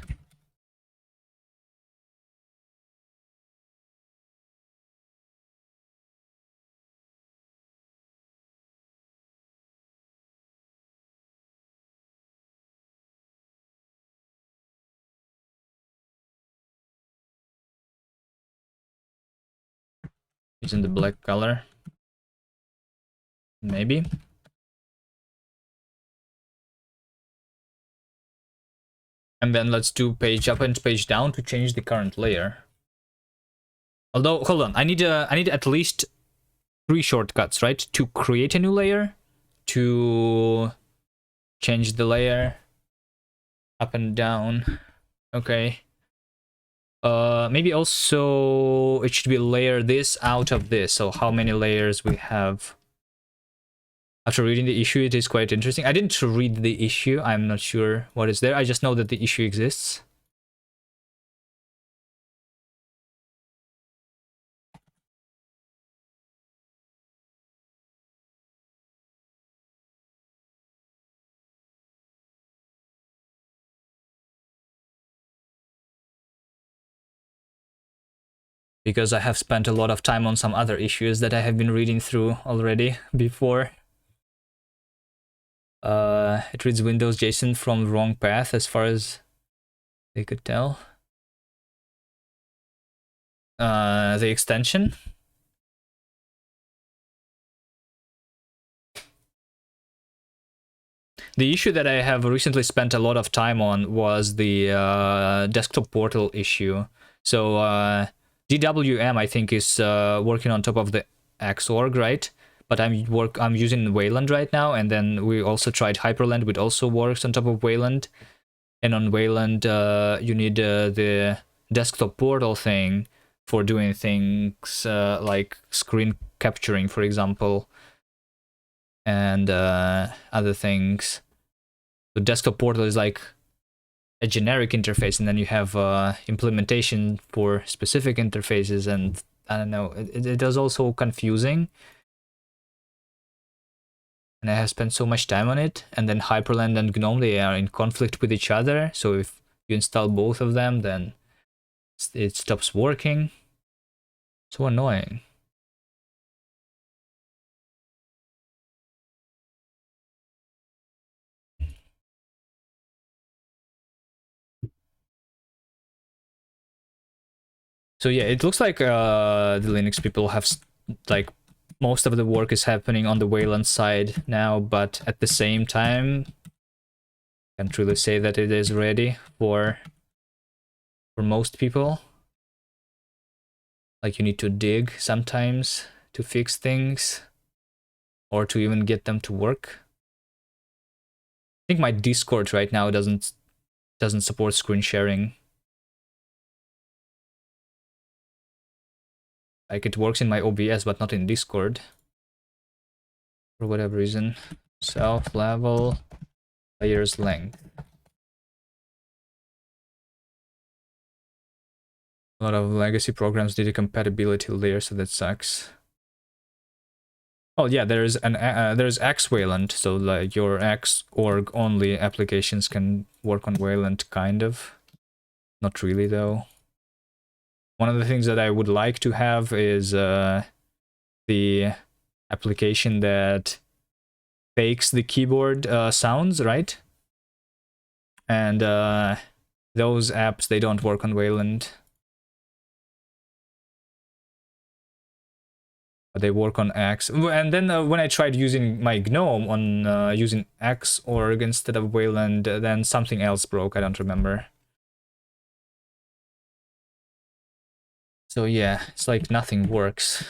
Speaker 3: Using the black color, maybe. And then let's do page up and page down to change the current layer. Although, hold on, I need at least 3 shortcuts, right? To create a new layer, to change the layer, up and down. Okay. Maybe also it should be layer this out of this. So how many layers we have? After reading the issue, it is quite interesting. I didn't read the issue. I'm not sure what is there. I just know that the issue exists. Because I have spent a lot of time on some other issues that I have been reading through already before. It reads Windows JSON from wrong path as far as they could tell. The extension. The issue that I have recently spent a lot of time on was the desktop portal issue. So DWM, I think, is working on top of the Xorg, right? But I'm using Wayland right now, and then we also tried Hyperland, which also works on top of Wayland. And on Wayland, you need the desktop portal thing for doing things like screen capturing, for example, and other things. The desktop portal is like a generic interface, and then you have implementation for specific interfaces, and I don't know, it is also confusing. And I have spent so much time on it, and then Hyperland and GNOME, they are in conflict with each other, so if you install both of them, then it stops working. So annoying. So yeah, it looks like the Linux people have, like, most of the work is happening on the Wayland side now, but at the same time, can't really say that it is ready for most people. Like, you need to dig sometimes to fix things, or to even get them to work. I think my Discord right now doesn't support screen sharing. Like, it works in my OBS, but not in Discord. For whatever reason. Self level, layers length. A lot of legacy programs did a compatibility layer, so that sucks. Oh yeah, there's X Wayland, so like your X org only applications can work on Wayland, kind of. Not really though. One of the things that I would like to have is the application that fakes the keyboard sounds, right? And those apps, they don't work on Wayland. They work on X. And then when I tried using my GNOME on using Xorg instead of Wayland, then something else broke. I don't remember. So yeah, it's like nothing works.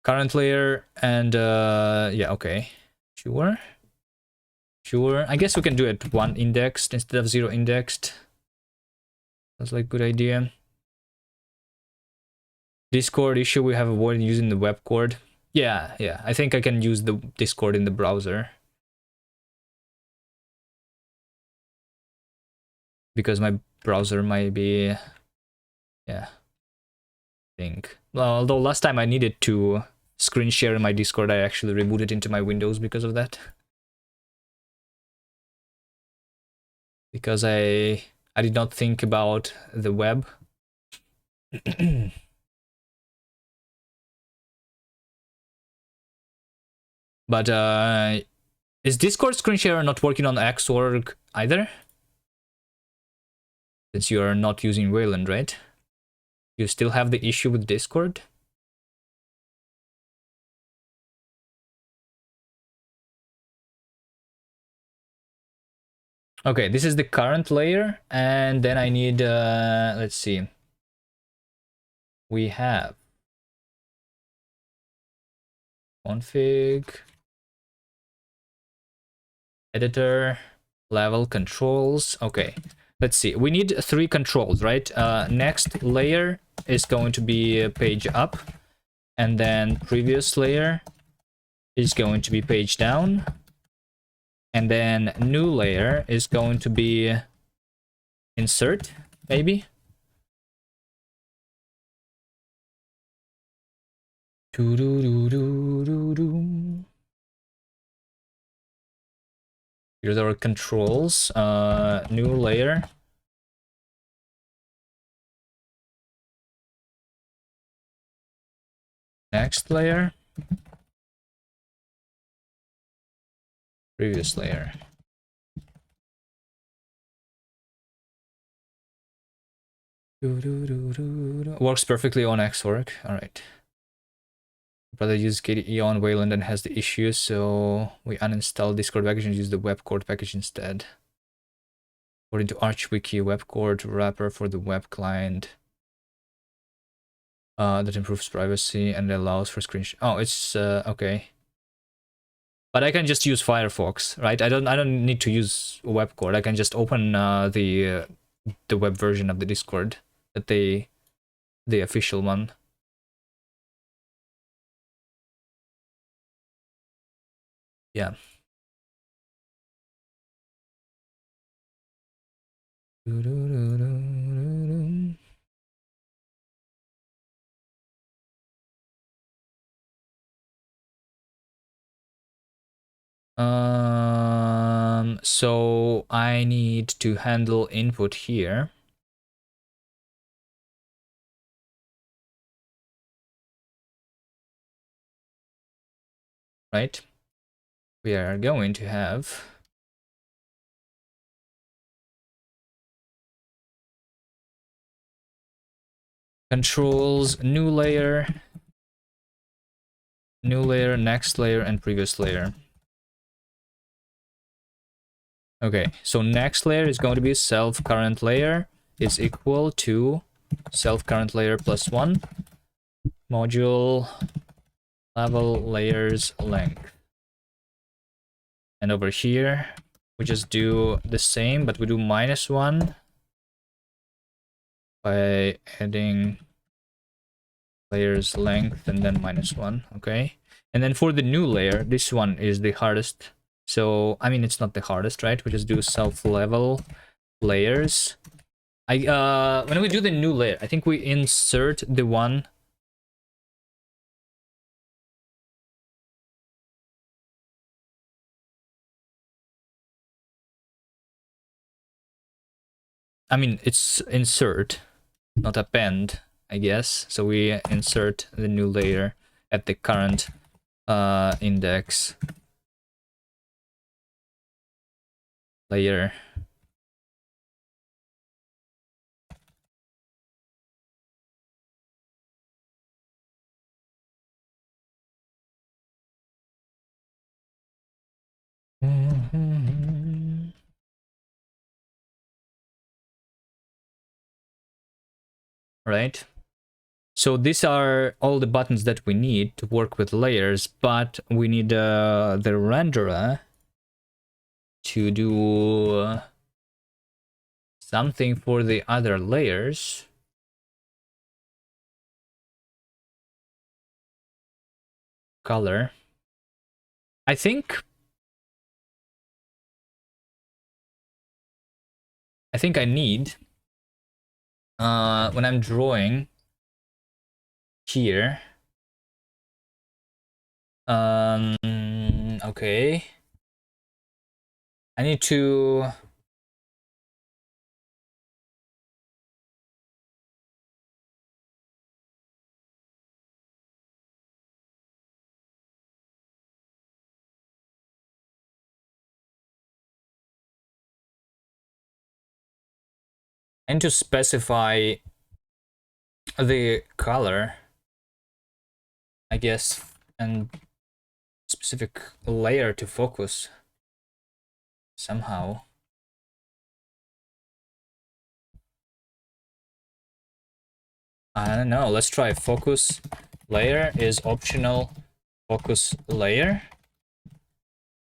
Speaker 3: Current layer and yeah, okay. Sure. Sure. I guess we can do it 1 indexed instead of 0 indexed. That's like a good idea. Discord issue we have avoided using the web cord. Yeah, yeah. I think I can use the Discord in the browser. Because my browser might be, yeah, I think. Well, although last time I needed to screen share in my Discord, I actually rebooted into my Windows because of that. Because I did not think about the web. But is Discord screen share not working on Xorg either? Since you are not using Wayland, right? You still have the issue with Discord? Okay, this is the current layer, and then I need, let's see. We have config, editor, level controls. Okay, let's see. We need 3 controls, right? Next layer is going to be page up, and then previous layer is going to be page down, and then new layer is going to be insert, maybe. Here's our controls. New layer. Next layer. Previous layer. Works perfectly on Xorg. All right. Brother uses KDE on Wayland and has the issue, so we uninstall Discord package and use the webcord package instead. According to ArchWiki, webcord wrapper for the web client that improves privacy and allows for screenshot. Oh, it's okay. But I can just use Firefox, right? I don't need to use webcord. I can just open the web version of the Discord, that the official one. Yeah. So I need to handle input here. Right? We are going to have controls, new layer, next layer, and previous layer. Okay, so next layer is going to be self current layer is equal to self current layer plus 1 module level layers length. And over here, we just do the same, but we do -1 by adding layers length and then -1, okay? And then for the new layer, this one is the hardest So I mean, it's not the hardest, right? We just do self level layers. When we do the new layer, I think we insert the one. I mean, it's insert, not append, I guess. So we insert the new layer at the current index layer. Right? So these are all the buttons that we need to work with layers, but we need the renderer to do something for the other layers. Color. I think I need when I'm drawing here. Okay. I need to specify the color, I guess, and specific layer to focus somehow. I don't know. Let's try focus layer is optional focus layer.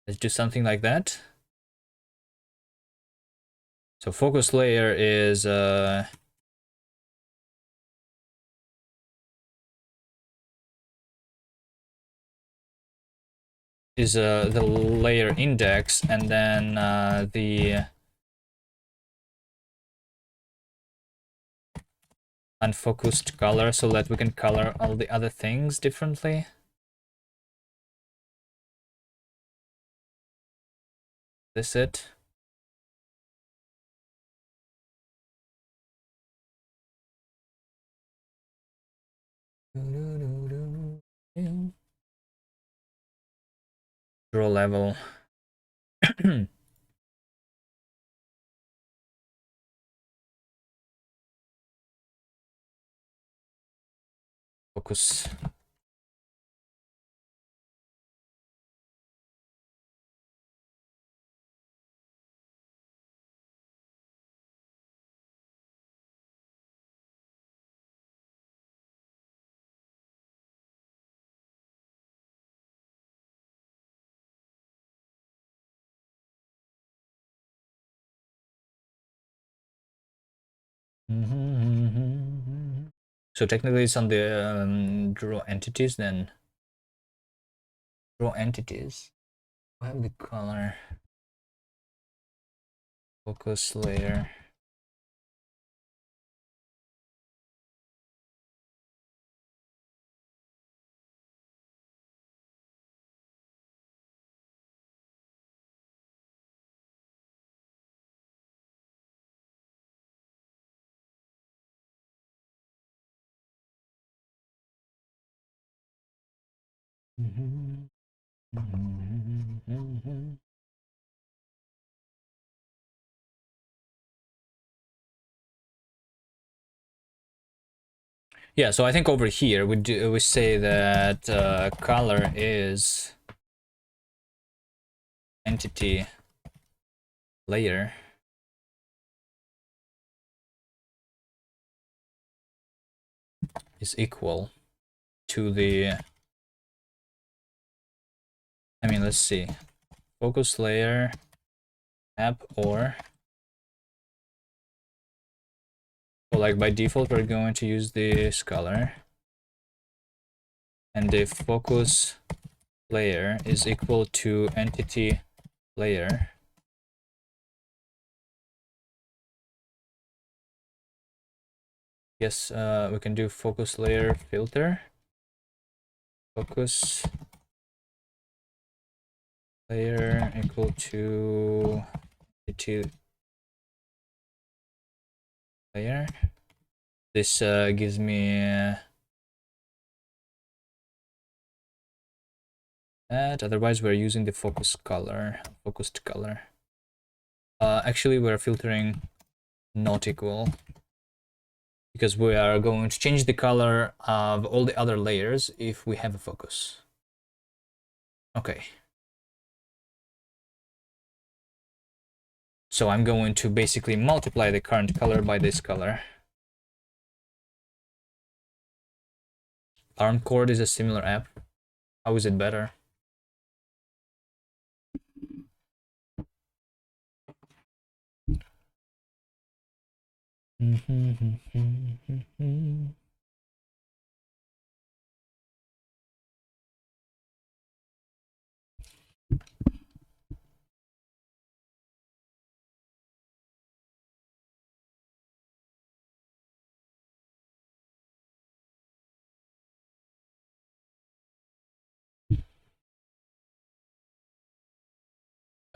Speaker 3: Let's do something like that. So focus layer is the layer index, and then the unfocused color, so that we can color all the other things differently. This it. Draw level. Focus. So technically it's on the draw entities then. Draw entities. I have the color. Focus layer. Yeah, so I think over here we say that color is entity layer is equal to the, I mean, let's see, focus layer app, or so like by default we're going to use this color, and the focus layer is equal to entity layer. Yes, we can do focus layer filter. Focus layer equal to layer. This gives me that. Otherwise, we're using the focused color. Actually, we're filtering not equal because we are going to change the color of all the other layers if we have a focus. Okay. So I'm going to basically multiply the current color by this color. ARMcord is a similar app. How is it better?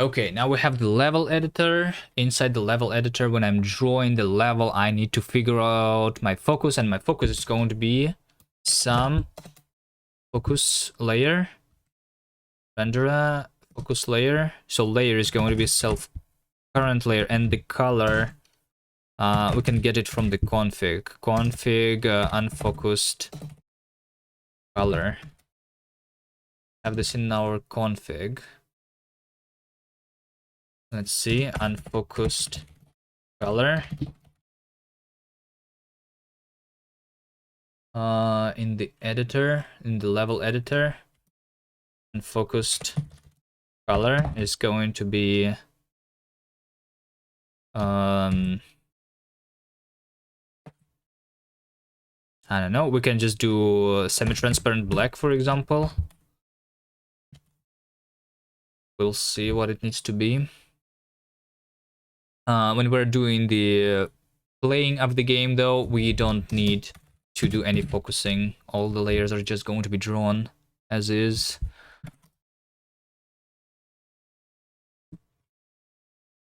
Speaker 3: Okay, now we have the level editor. Inside the level editor, when I'm drawing the level, I need to figure out my focus, and my focus is going to be some focus layer, renderer, focus layer. So layer is going to be self current layer, and the color, we can get it from the config. Unfocused color. Have this in our config. Let's see, unfocused color. In the editor, in the level editor, unfocused color is going to be I don't know, we can just do semi-transparent black, for example. We'll see what it needs to be. When we're doing the playing of the game, though, we don't need to do any focusing. All the layers are just going to be drawn as is.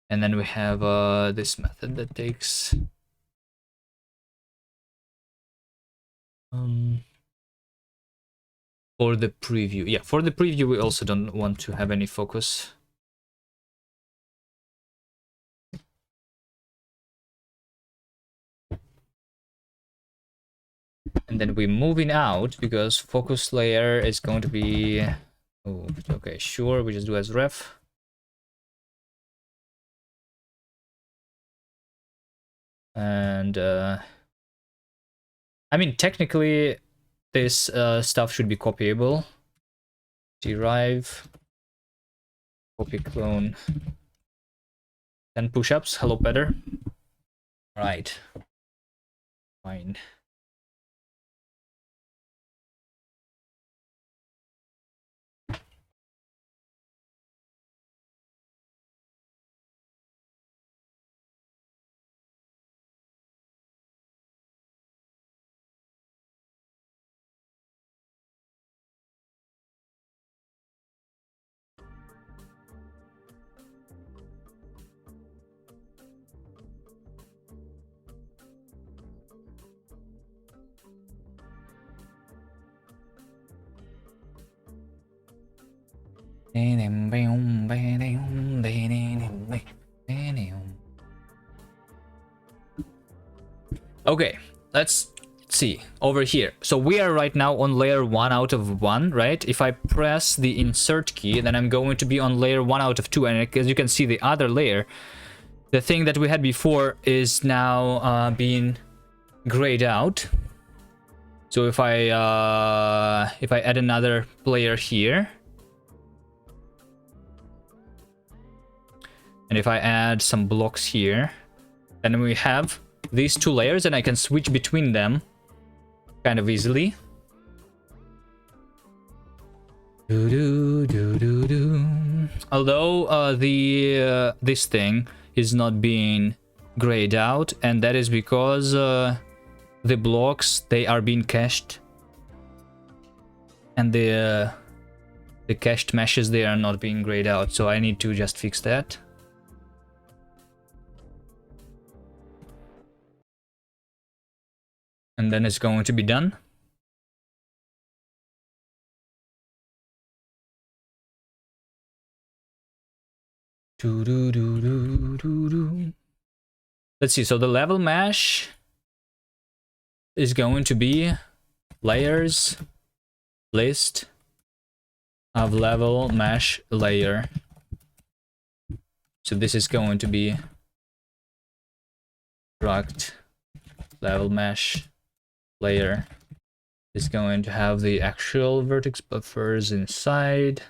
Speaker 3: And then we have this method that takes for the preview. Yeah, for the preview, we also don't want to have any focus. And then we're moving out because focus layer is going to be, oh, okay, sure, we just do as ref. And I mean, technically, this stuff should be copyable. Derive, copy clone, 10 push-ups. Hello, Peter. Right. Fine. Okay, let's see over here. So we are right now on layer 1 out of 1, right? If I press the insert key, then I'm going to be on layer 1 out of 2, and as you can see, the other layer, the thing that we had before, is now being grayed out. So if I add another layer here, and if I add some blocks here, then we have these two layers, and I can switch between them kind of easily. Although this thing is not being grayed out, and that is because the blocks, they are being cached, and the cached meshes, they are not being grayed out, so I need to just fix that. And then it's going to be done. Let's see, so the level mesh is going to be layers list of level mesh layer. So this is going to be struct level mesh layer. Is going to have the actual vertex buffers inside.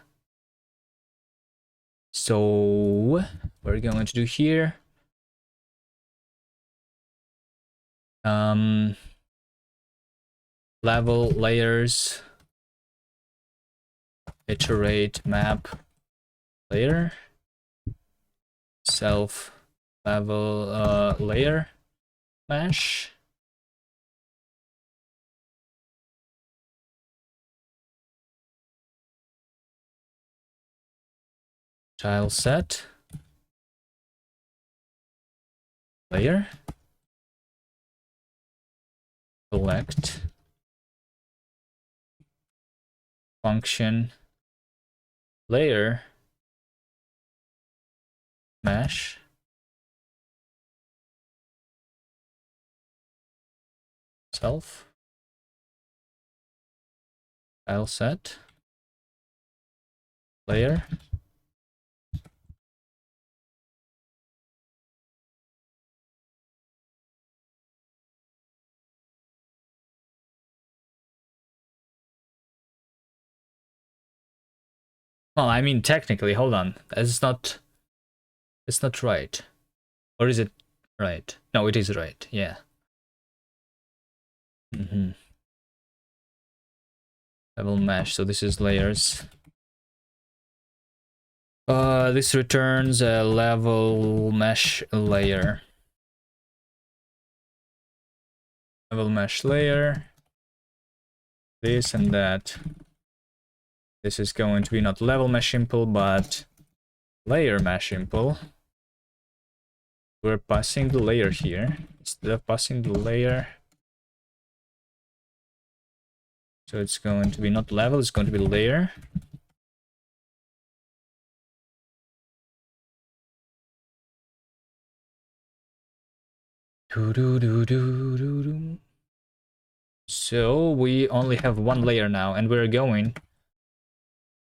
Speaker 3: So we're going to do here. Level layers, iterate map layer, self level layer mesh. Tile set layer, select function layer mesh, self tile set layer, well, I mean, technically, hold on, it's not right. Or is it right? No, it is right, yeah. Level mesh, so this is layers. This returns a level mesh layer. Level mesh layer. This and that. This is going to be not level mesh impl, but layer mesh impl. We're passing the layer here instead of passing the layer. So it's going to be not level, it's going to be layer. So we only have one layer now, and we're going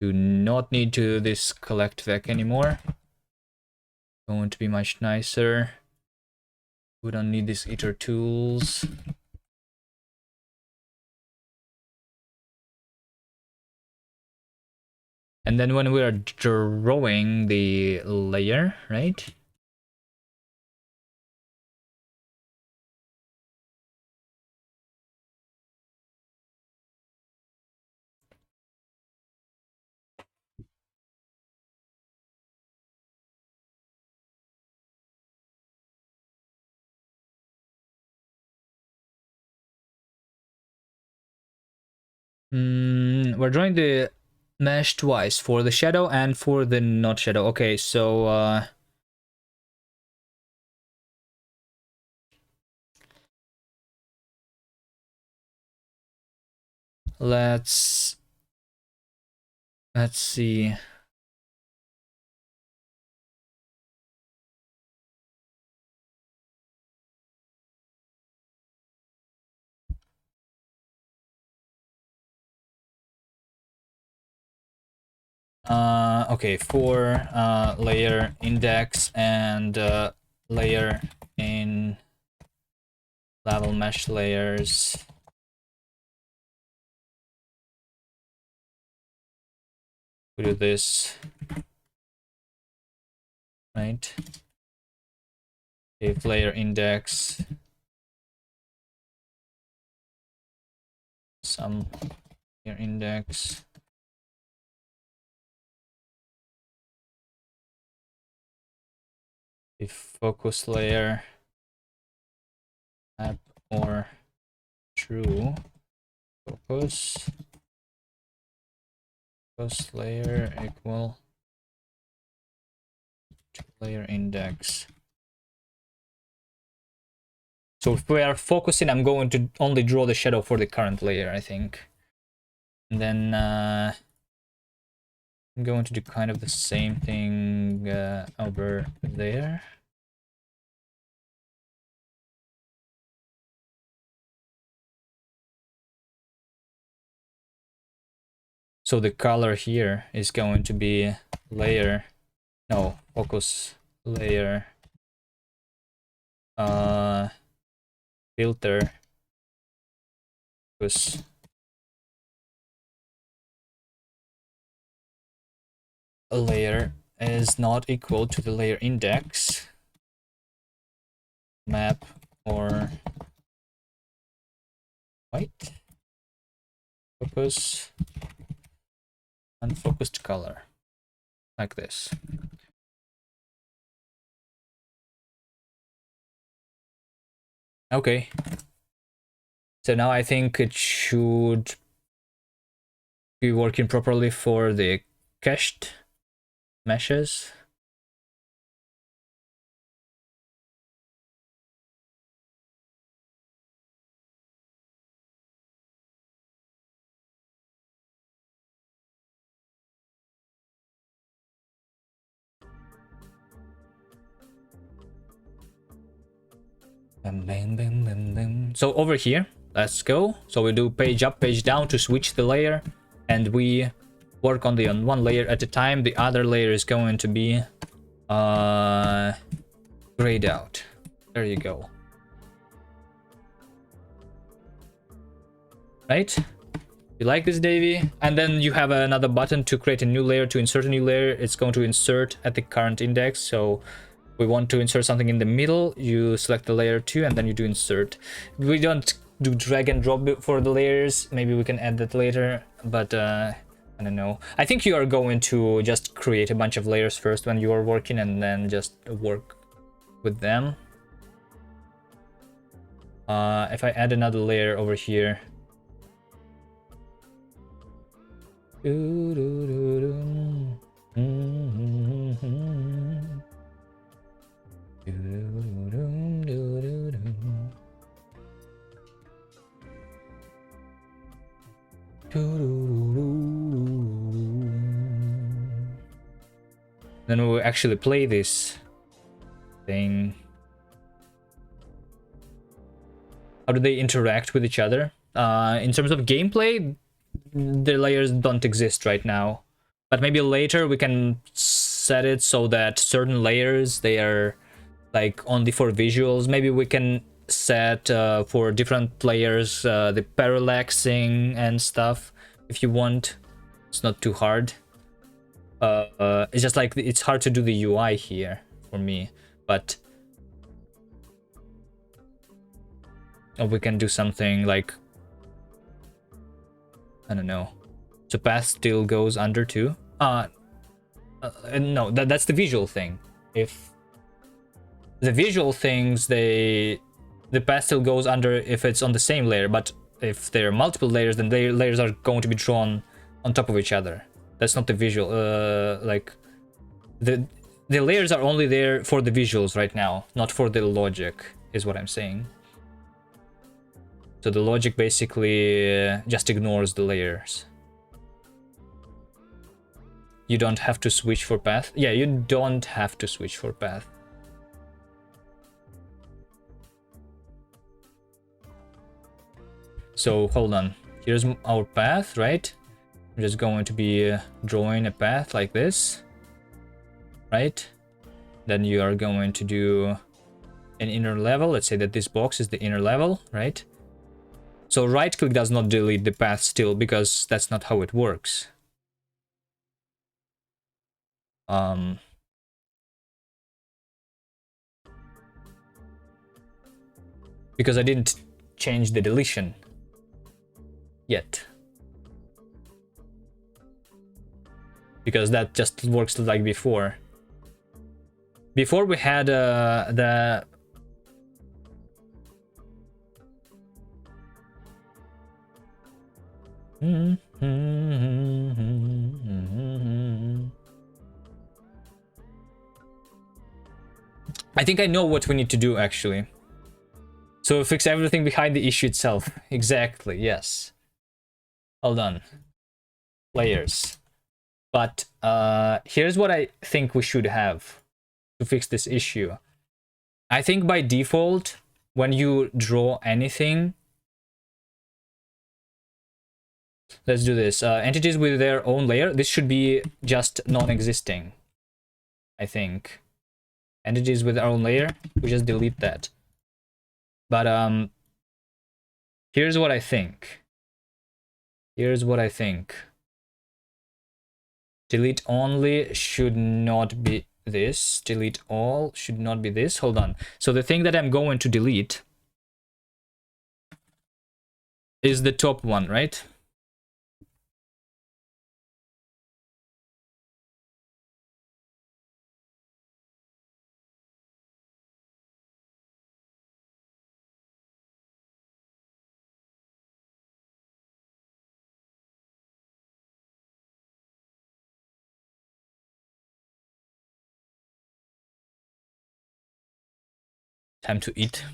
Speaker 3: to not need to this collect vec anymore. Going to be much nicer. We don't need these iter tools. And then when we are drawing the layer, right? We're drawing the mesh twice, for the shadow and for the not shadow. Okay, so let's see. Okay, for layer index and layer in level mesh layers. We do this, right? If layer index some layer index the focus layer map or true focus layer equal to layer index. So if we are focusing, I'm going to only draw the shadow for the current layer, I think. And then I'm going to do kind of the same thing over there. So the color here is going to be layer, no, focus layer, filter, focus layer is not equal to the layer index, map or white, focus, unfocused color, like this. Okay. So now I think it should be working properly for the cached meshes. So over here, let's go. So we do page up, page down to switch the layer, and we work on one layer at a time. The other layer is going to be grayed out. There you go. Right? You like this, Davey? And then you have another button to create a new layer, to insert a new layer. It's going to insert at the current index. So we want to insert something in the middle, you select the layer 2 and then you do insert. We don't do drag and drop for the layers, maybe we can add that later, but I don't know. I think you are going to just create a bunch of layers first when you are working and then just work with them. If I add another layer over here, then we'll actually play this thing. How do they interact with each other? In terms of gameplay, the layers don't exist right now, but maybe later we can set it so that certain layers, they are like only for visuals. Maybe we can set for different layers the parallaxing and stuff if you want. It's not too hard. It's just like it's hard to do the UI here for me, but we can do something like, I don't know. So path still goes under too. No, that's the visual thing. If the visual things, the path still goes under if it's on the same layer, but if there are multiple layers, then the layers are going to be drawn on top of each other. That's not the visual. Like the layers are only there for the visuals right now, not for the logic, is what I'm saying. So the logic basically just ignores the layers. You don't have to switch for path. Yeah, you don't have to switch for path. So hold on. Here's our path, right? I'm just going to be drawing a path like this, right? Then you are going to do an inner level. Let's say that this box is the inner level, right? So right click does not delete the path still, because that's not how it works. Because I didn't change the deletion yet. Because that just works like before. Before we had the I think I know what we need to do actually. So fix everything behind the issue itself. Exactly, yes. Hold on. Layers. But here's what I think we should have to fix this issue. I think by default, when you draw anything, let's do this. Entities with their own layer, this should be just non-existing, I think. Entities with our own layer, we just delete that. But here's what I think. Here's what I think. Delete only should not be this. Delete all should not be this. Hold on. So the thing that I'm going to delete is the top one, right? Time to eat.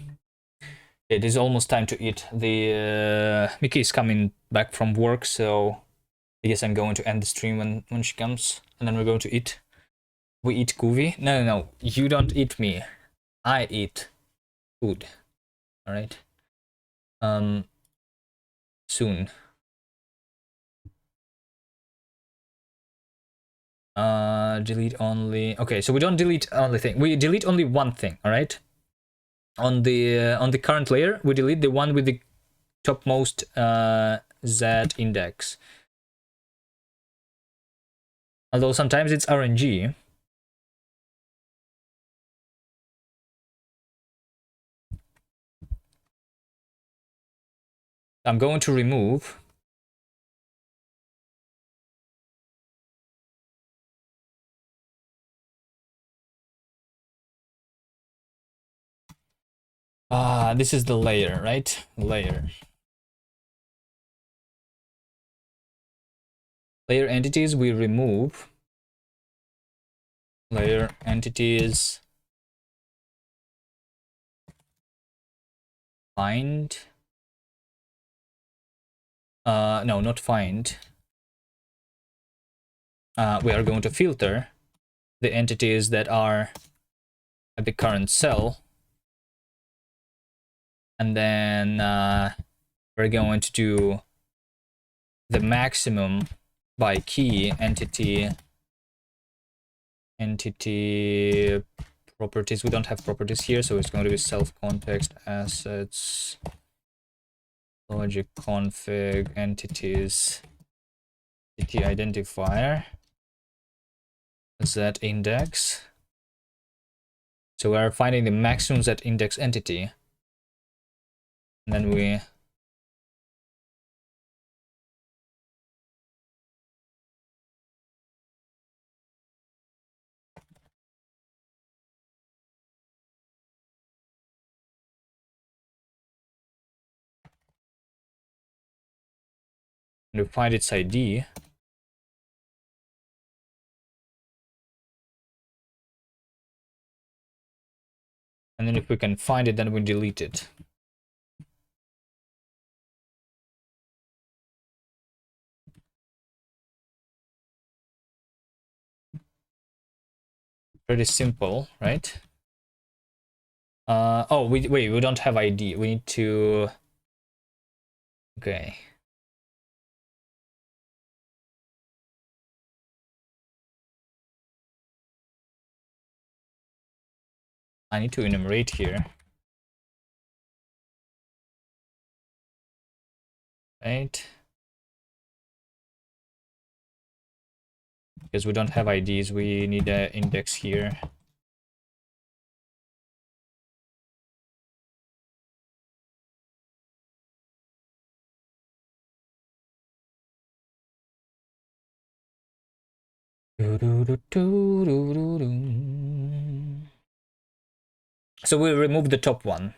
Speaker 3: It is almost time to eat. The Mickey is coming back from work, so I guess I'm going to end the stream when she comes, and then we're going to eat. We eat Kuvi? No. You don't eat me. I eat food. All right. Soon. Delete only. Okay, so we don't delete only thing. We delete only one thing. All right. On the current layer, we delete the one with the topmost Z index. Although sometimes it's RNG. I'm going to remove. This is the layer, right? Layer. Layer entities we remove. Layer entities. Find. No, not find. We are going to filter the entities that are at the current cell. And then we're going to do the maximum by key entity properties. We don't have properties here, so it's going to be self context assets logic config entities entity identifier z index. So we're finding the maximum z index entity, and then we find its ID. And then if we can find it, then we delete it. Pretty simple, right? Oh, wait, we don't have ID. We need to... Okay. I need to enumerate here. Right? Because we don't have IDs, we need an index here. So we remove the top one.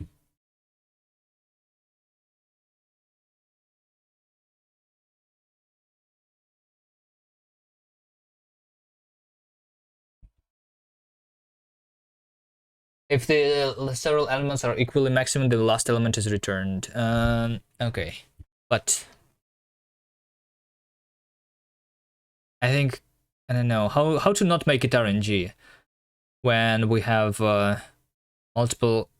Speaker 3: If the several elements are equally maximum, the last element is returned. Okay, but I think I don't know how to not make it RNG when we have multiple.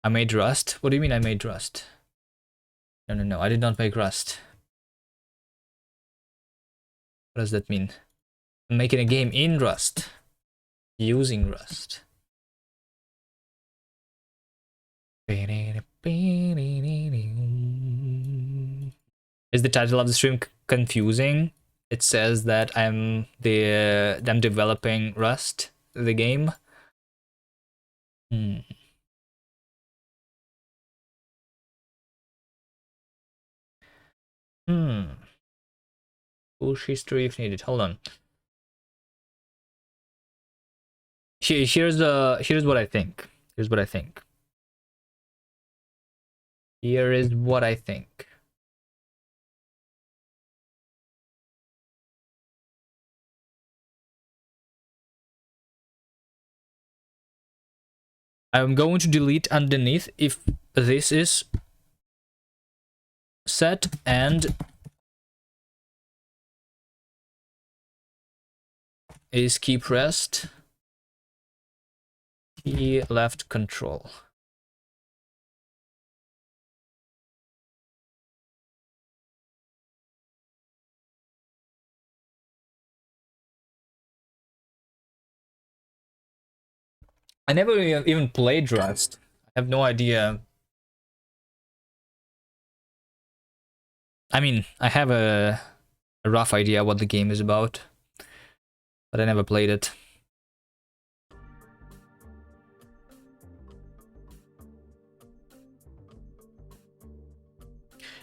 Speaker 3: I made Rust. What do you mean I made Rust? No. I did not make Rust. What does that mean? I'm making a game in Rust, using Rust. Is the title of the stream confusing? It says that I'm developing Rust, the game. Push history if needed. Hold on. Here's what I think. Here's what I think. Here is what I think. I'm going to delete underneath if this is set and is key pressed, key left control. I never even played Rust. I have no idea. I mean, I have a rough idea what the game is about, but I never played it.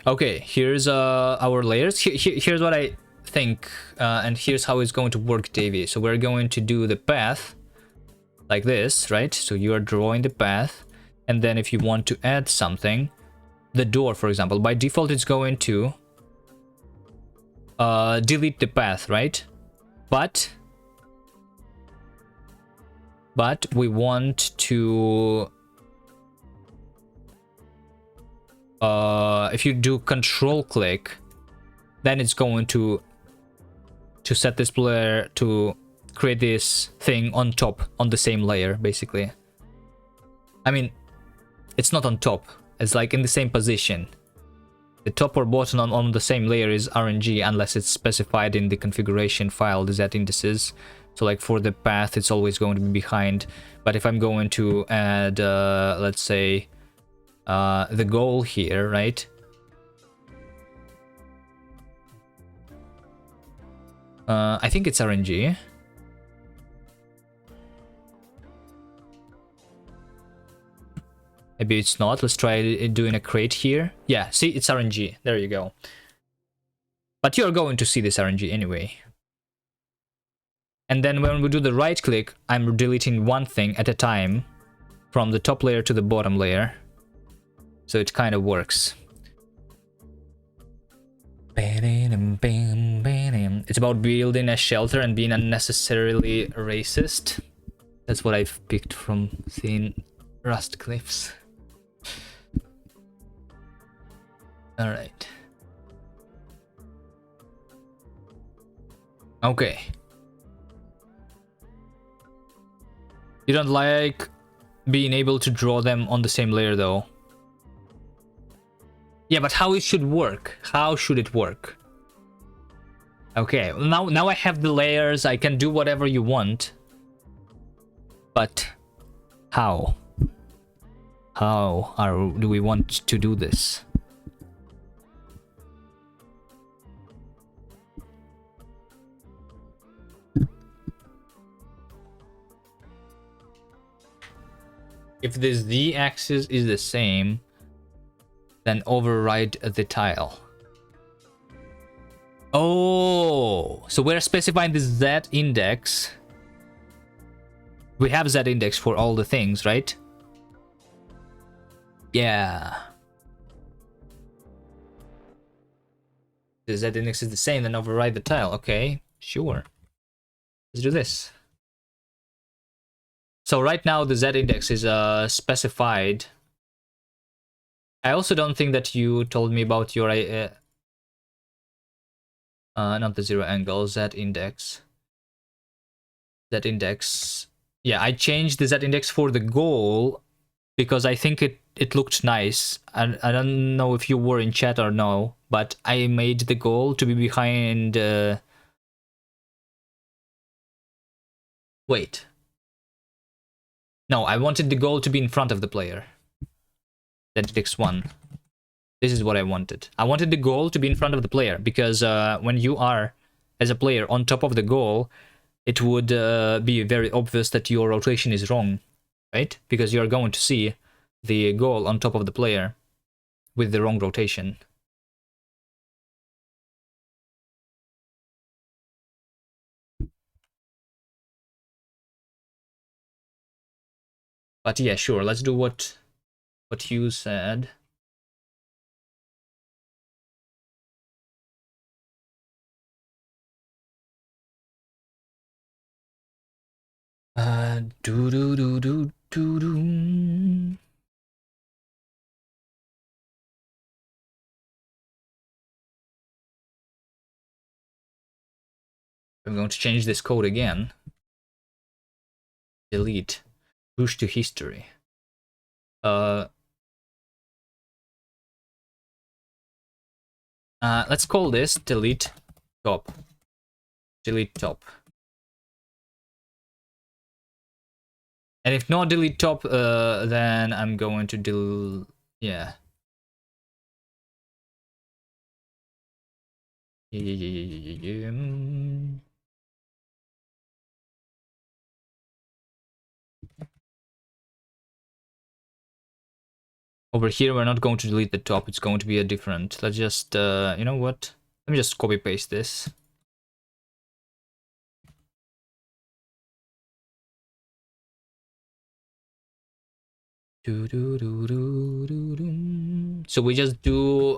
Speaker 3: Okay, here's our layers. Here's what I think, and here's how it's going to work, Davey. So we're going to do the path like this, right? So you are drawing the path, and then if you want to add something, the door, for example, by default it's going to delete the path, right? But we want to if you do control click, then it's going to set this player to create this thing on top, on the same layer, basically. I mean, it's not on top, it's like in the same position. The top or bottom on the same layer is RNG unless it's specified in the configuration file, the Z indices. So like for the path, it's always going to be behind. But if I'm going to add, let's say, the goal here, right? I think it's RNG. Maybe it's not. Let's try doing a crate here. Yeah, see, it's RNG. There you go. But you're going to see this RNG anyway. And then when we do the right click, I'm deleting one thing at a time from the top layer to the bottom layer. So it kind of works. It's about building a shelter and being unnecessarily racist. That's what I've picked from seeing Rust clips. All right. Okay. You don't like being able to draw them on the same layer though. Yeah, but how it should work? How should it work? Okay, now I have the layers, I can do whatever you want. But how? How do we want to do this? If the z-axis is the same, then override the tile. Oh, so we're specifying the z index
Speaker 1: We have Z index for all the things, right? Yeah. The Z index is the same, then override the tile. Okay, sure. Let's do this. So right now the Z index is specified. I also don't think that you told me about your not the zero angle, Z index. Z index. Yeah, I changed the Z index for the goal because I think it looked nice. I don't know if you were in chat or no, but I made the goal to be behind. Wait. No, I wanted the goal to be in front of the player. Z index 1. This is what I wanted. I wanted the goal to be in front of the player because when you are, as a player, on top of the goal, it would be very obvious that your rotation is wrong, right? Because you're going to see the goal on top of the player with the wrong rotation. But yeah, sure, let's do what you said. Do do do do do do. I'm going to change this code again. Delete. Push to history. Let's call this delete top. Delete top. And if not delete top, then I'm going to delete. Yeah. Over here, we're not going to delete the top. It's going to be a different. Let's just, you know what? Let me just copy paste this. So we just do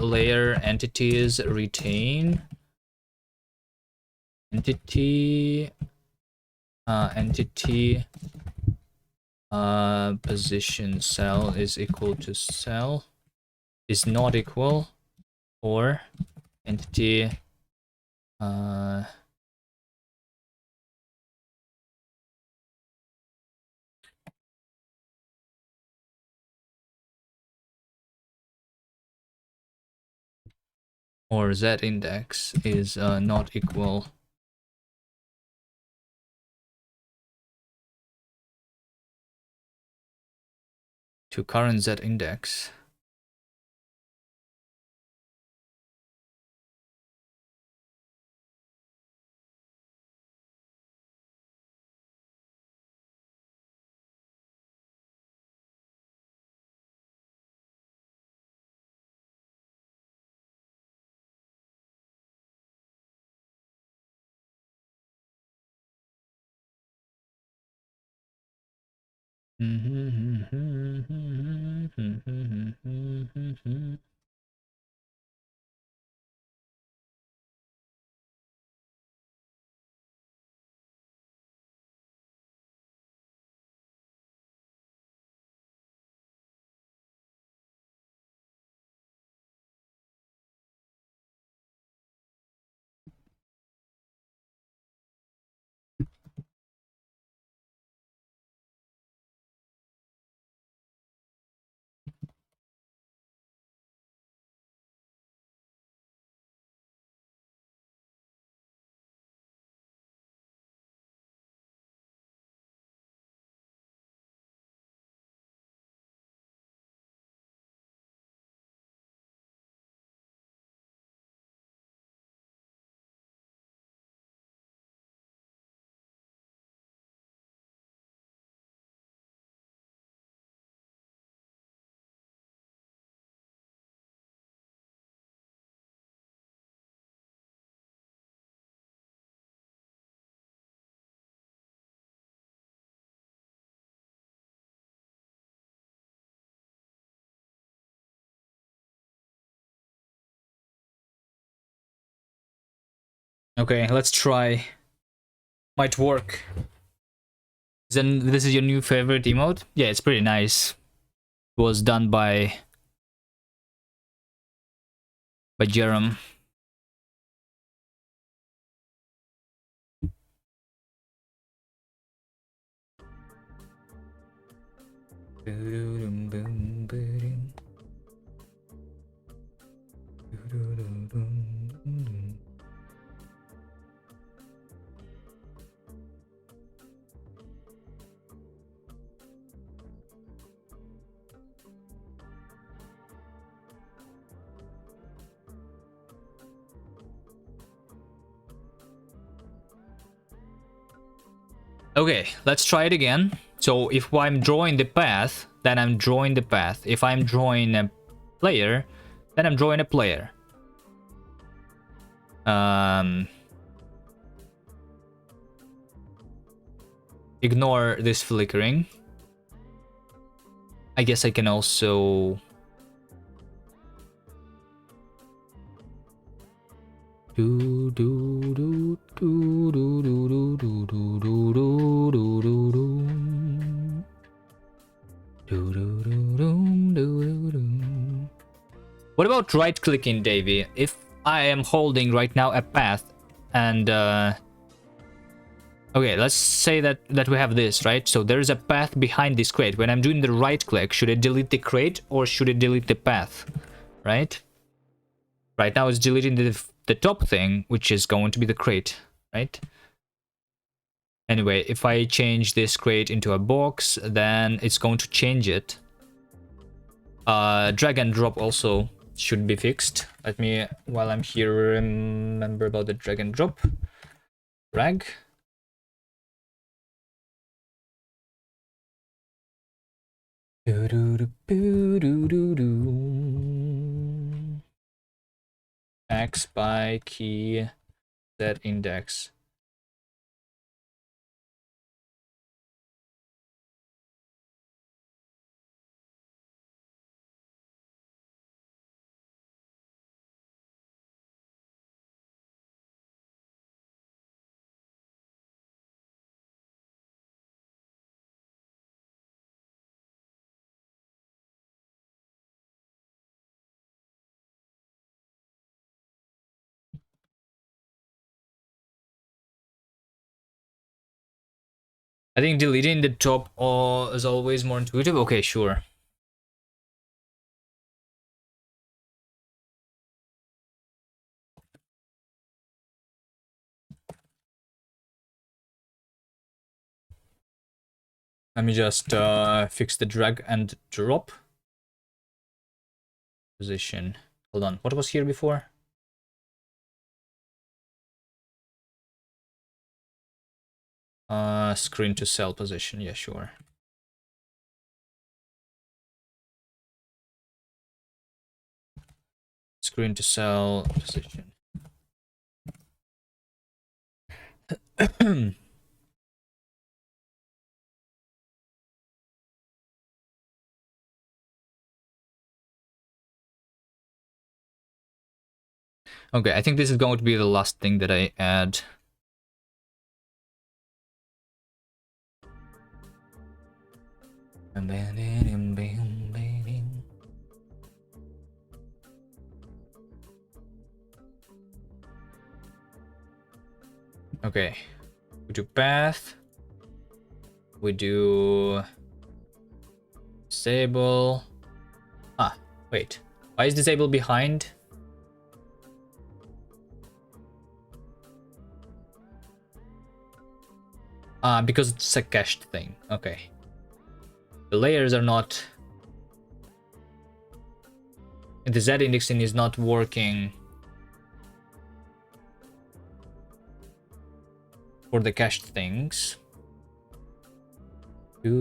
Speaker 1: layer entities retain entity entity position cell is equal to cell is not equal, or entity or Z index is not equal to current Z index.
Speaker 3: Okay, let's try. Might work. Then this is your new favorite emote? Yeah, it's pretty nice. It was done by Jerem. Okay, let's try it again. So if I'm drawing the path, then I'm drawing the path. If I'm drawing a player, then I'm drawing a player. Ignore this flickering. I guess I can also What about right clicking, Davey? If I am holding right now a path and okay, let's say that we have this, right? So there's a path behind this crate. When I'm doing the right click, should I delete the crate or should I delete the path? Right? Right now it's deleting the top thing, which is going to be the crate, right? Anyway, if I change this crate into a box, then it's going to change it. Drag and drop also should be fixed. Let me, while I'm here, remember about the drag and drop. Drag. X by key Z index. I think deleting the top is always more intuitive. Okay, sure. Let me just fix the drag and drop position. Hold on, what was here before? Screen to cell position. Yeah, sure. Screen to cell position. Okay, I think this is going to be the last thing that I add. Okay, we do path. We do disable. Ah, wait. Why is disable behind? Because it's a cached thing. Okay. The layers are not... The Z indexing is not working for the cached things. But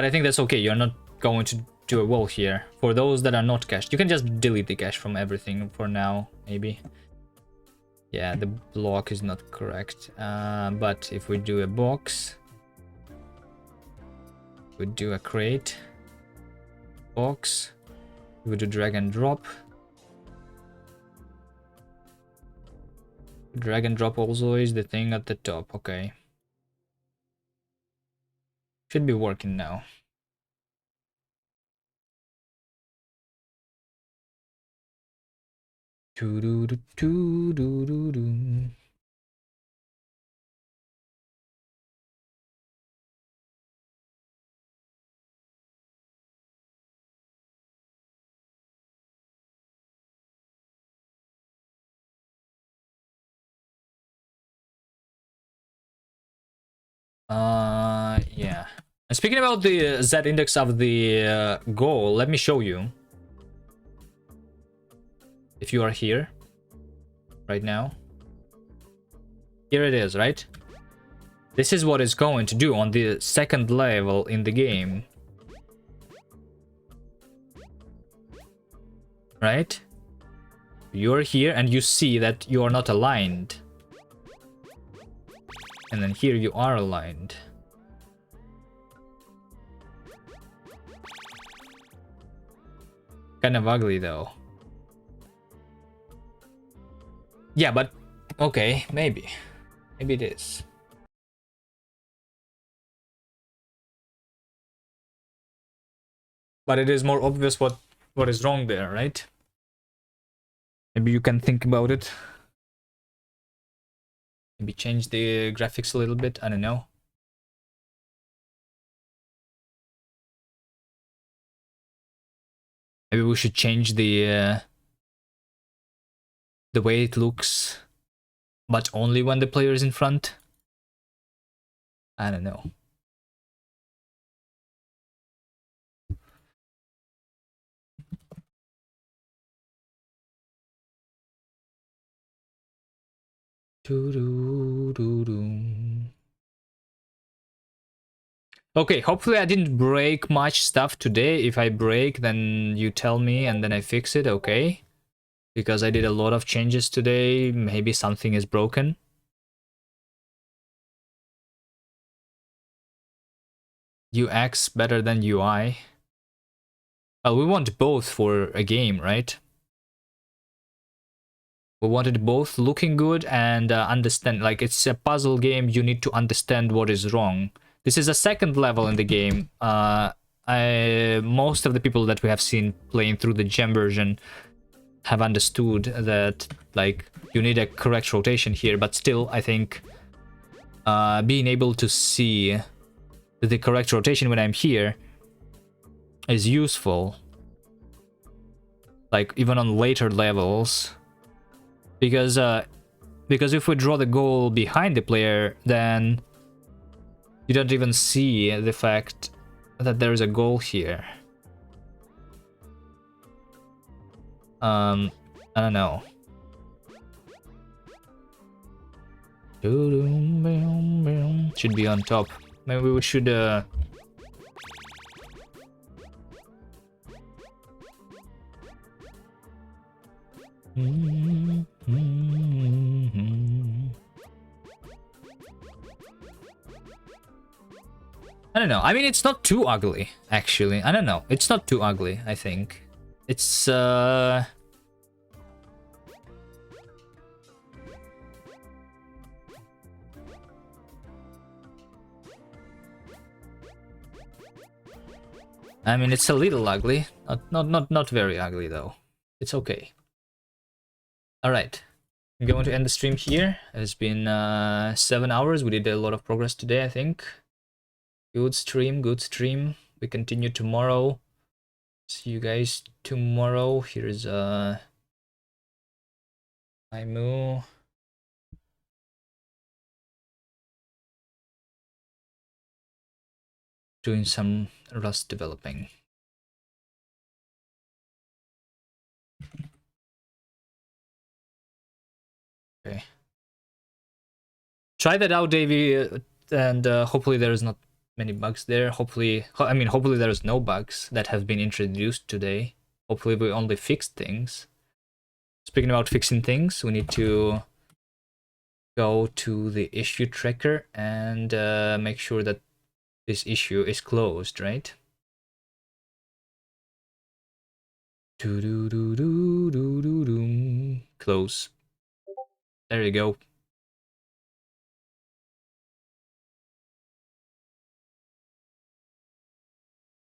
Speaker 3: I think that's okay. You're not going to do a wall here. For those that are not cached, you can just delete the cache from everything for now, maybe. Yeah, the block is not correct. But if we do a box... We do a crate, box. We do drag and drop. Drag and drop also is the thing at the top. Okay. Should be working now. Yeah. And speaking about the Z index of the goal, let me show you. If you are here right now, here it is, right? This is what it's going to do on the second level in the game. Right? You're here and you see that you are not aligned. And then here you are aligned. Kind of ugly though. Yeah, but okay, maybe. Maybe it is. But it is more obvious what is wrong there, right? Maybe you can think about it. Maybe change the graphics a little bit, I don't know. Maybe we should change the way it looks, but only when the player is in front. I don't know. Okay, hopefully I didn't break much stuff today. If I break, then you tell me and then I fix it, okay? Because I did a lot of changes today. Maybe something is broken. UX better than UI. Well, we want both for a game, right? We wanted both looking good and understand. Like, it's a puzzle game, you need to understand what is wrong. This is a second level in the game. Most of the people that we have seen playing through the gem version have understood that, like, you need a correct rotation here, but still, I think being able to see the correct rotation when I'm here is useful. Like, even on later levels. Because if we draw the goal behind the player, then you don't even see the fact that there is a goal here. I don't know. Should be on top. Maybe we should I don't know. I mean, it's not too ugly, actually. I don't know. It's not too ugly, I think. It's I mean, it's a little ugly. Not very ugly though. It's okay. Alright. I'm going to end the stream here. It's been 7 hours. We did a lot of progress today, I think. Good stream, good stream. We continue tomorrow. See you guys tomorrow. Here's Imu. Doing some Rust developing. Okay. Try that out, Davey, and hopefully there's not many bugs there. Hopefully there's no bugs that have been introduced today. Hopefully we only fixed things. Speaking about fixing things, we need to go to the issue tracker and make sure that
Speaker 1: this issue is closed, right? Close. There you go.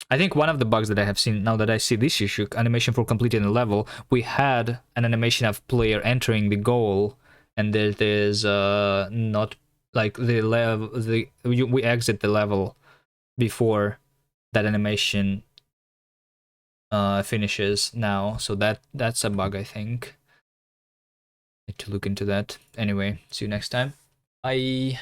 Speaker 1: I think one of the bugs that I have seen now that I see this issue, animation for completing a level, we had an animation of player entering the goal, and there's not like the level, we exit the level before that animation finishes now. So that's a bug, I think. Need to look into that. Anyway, see you next time. Bye.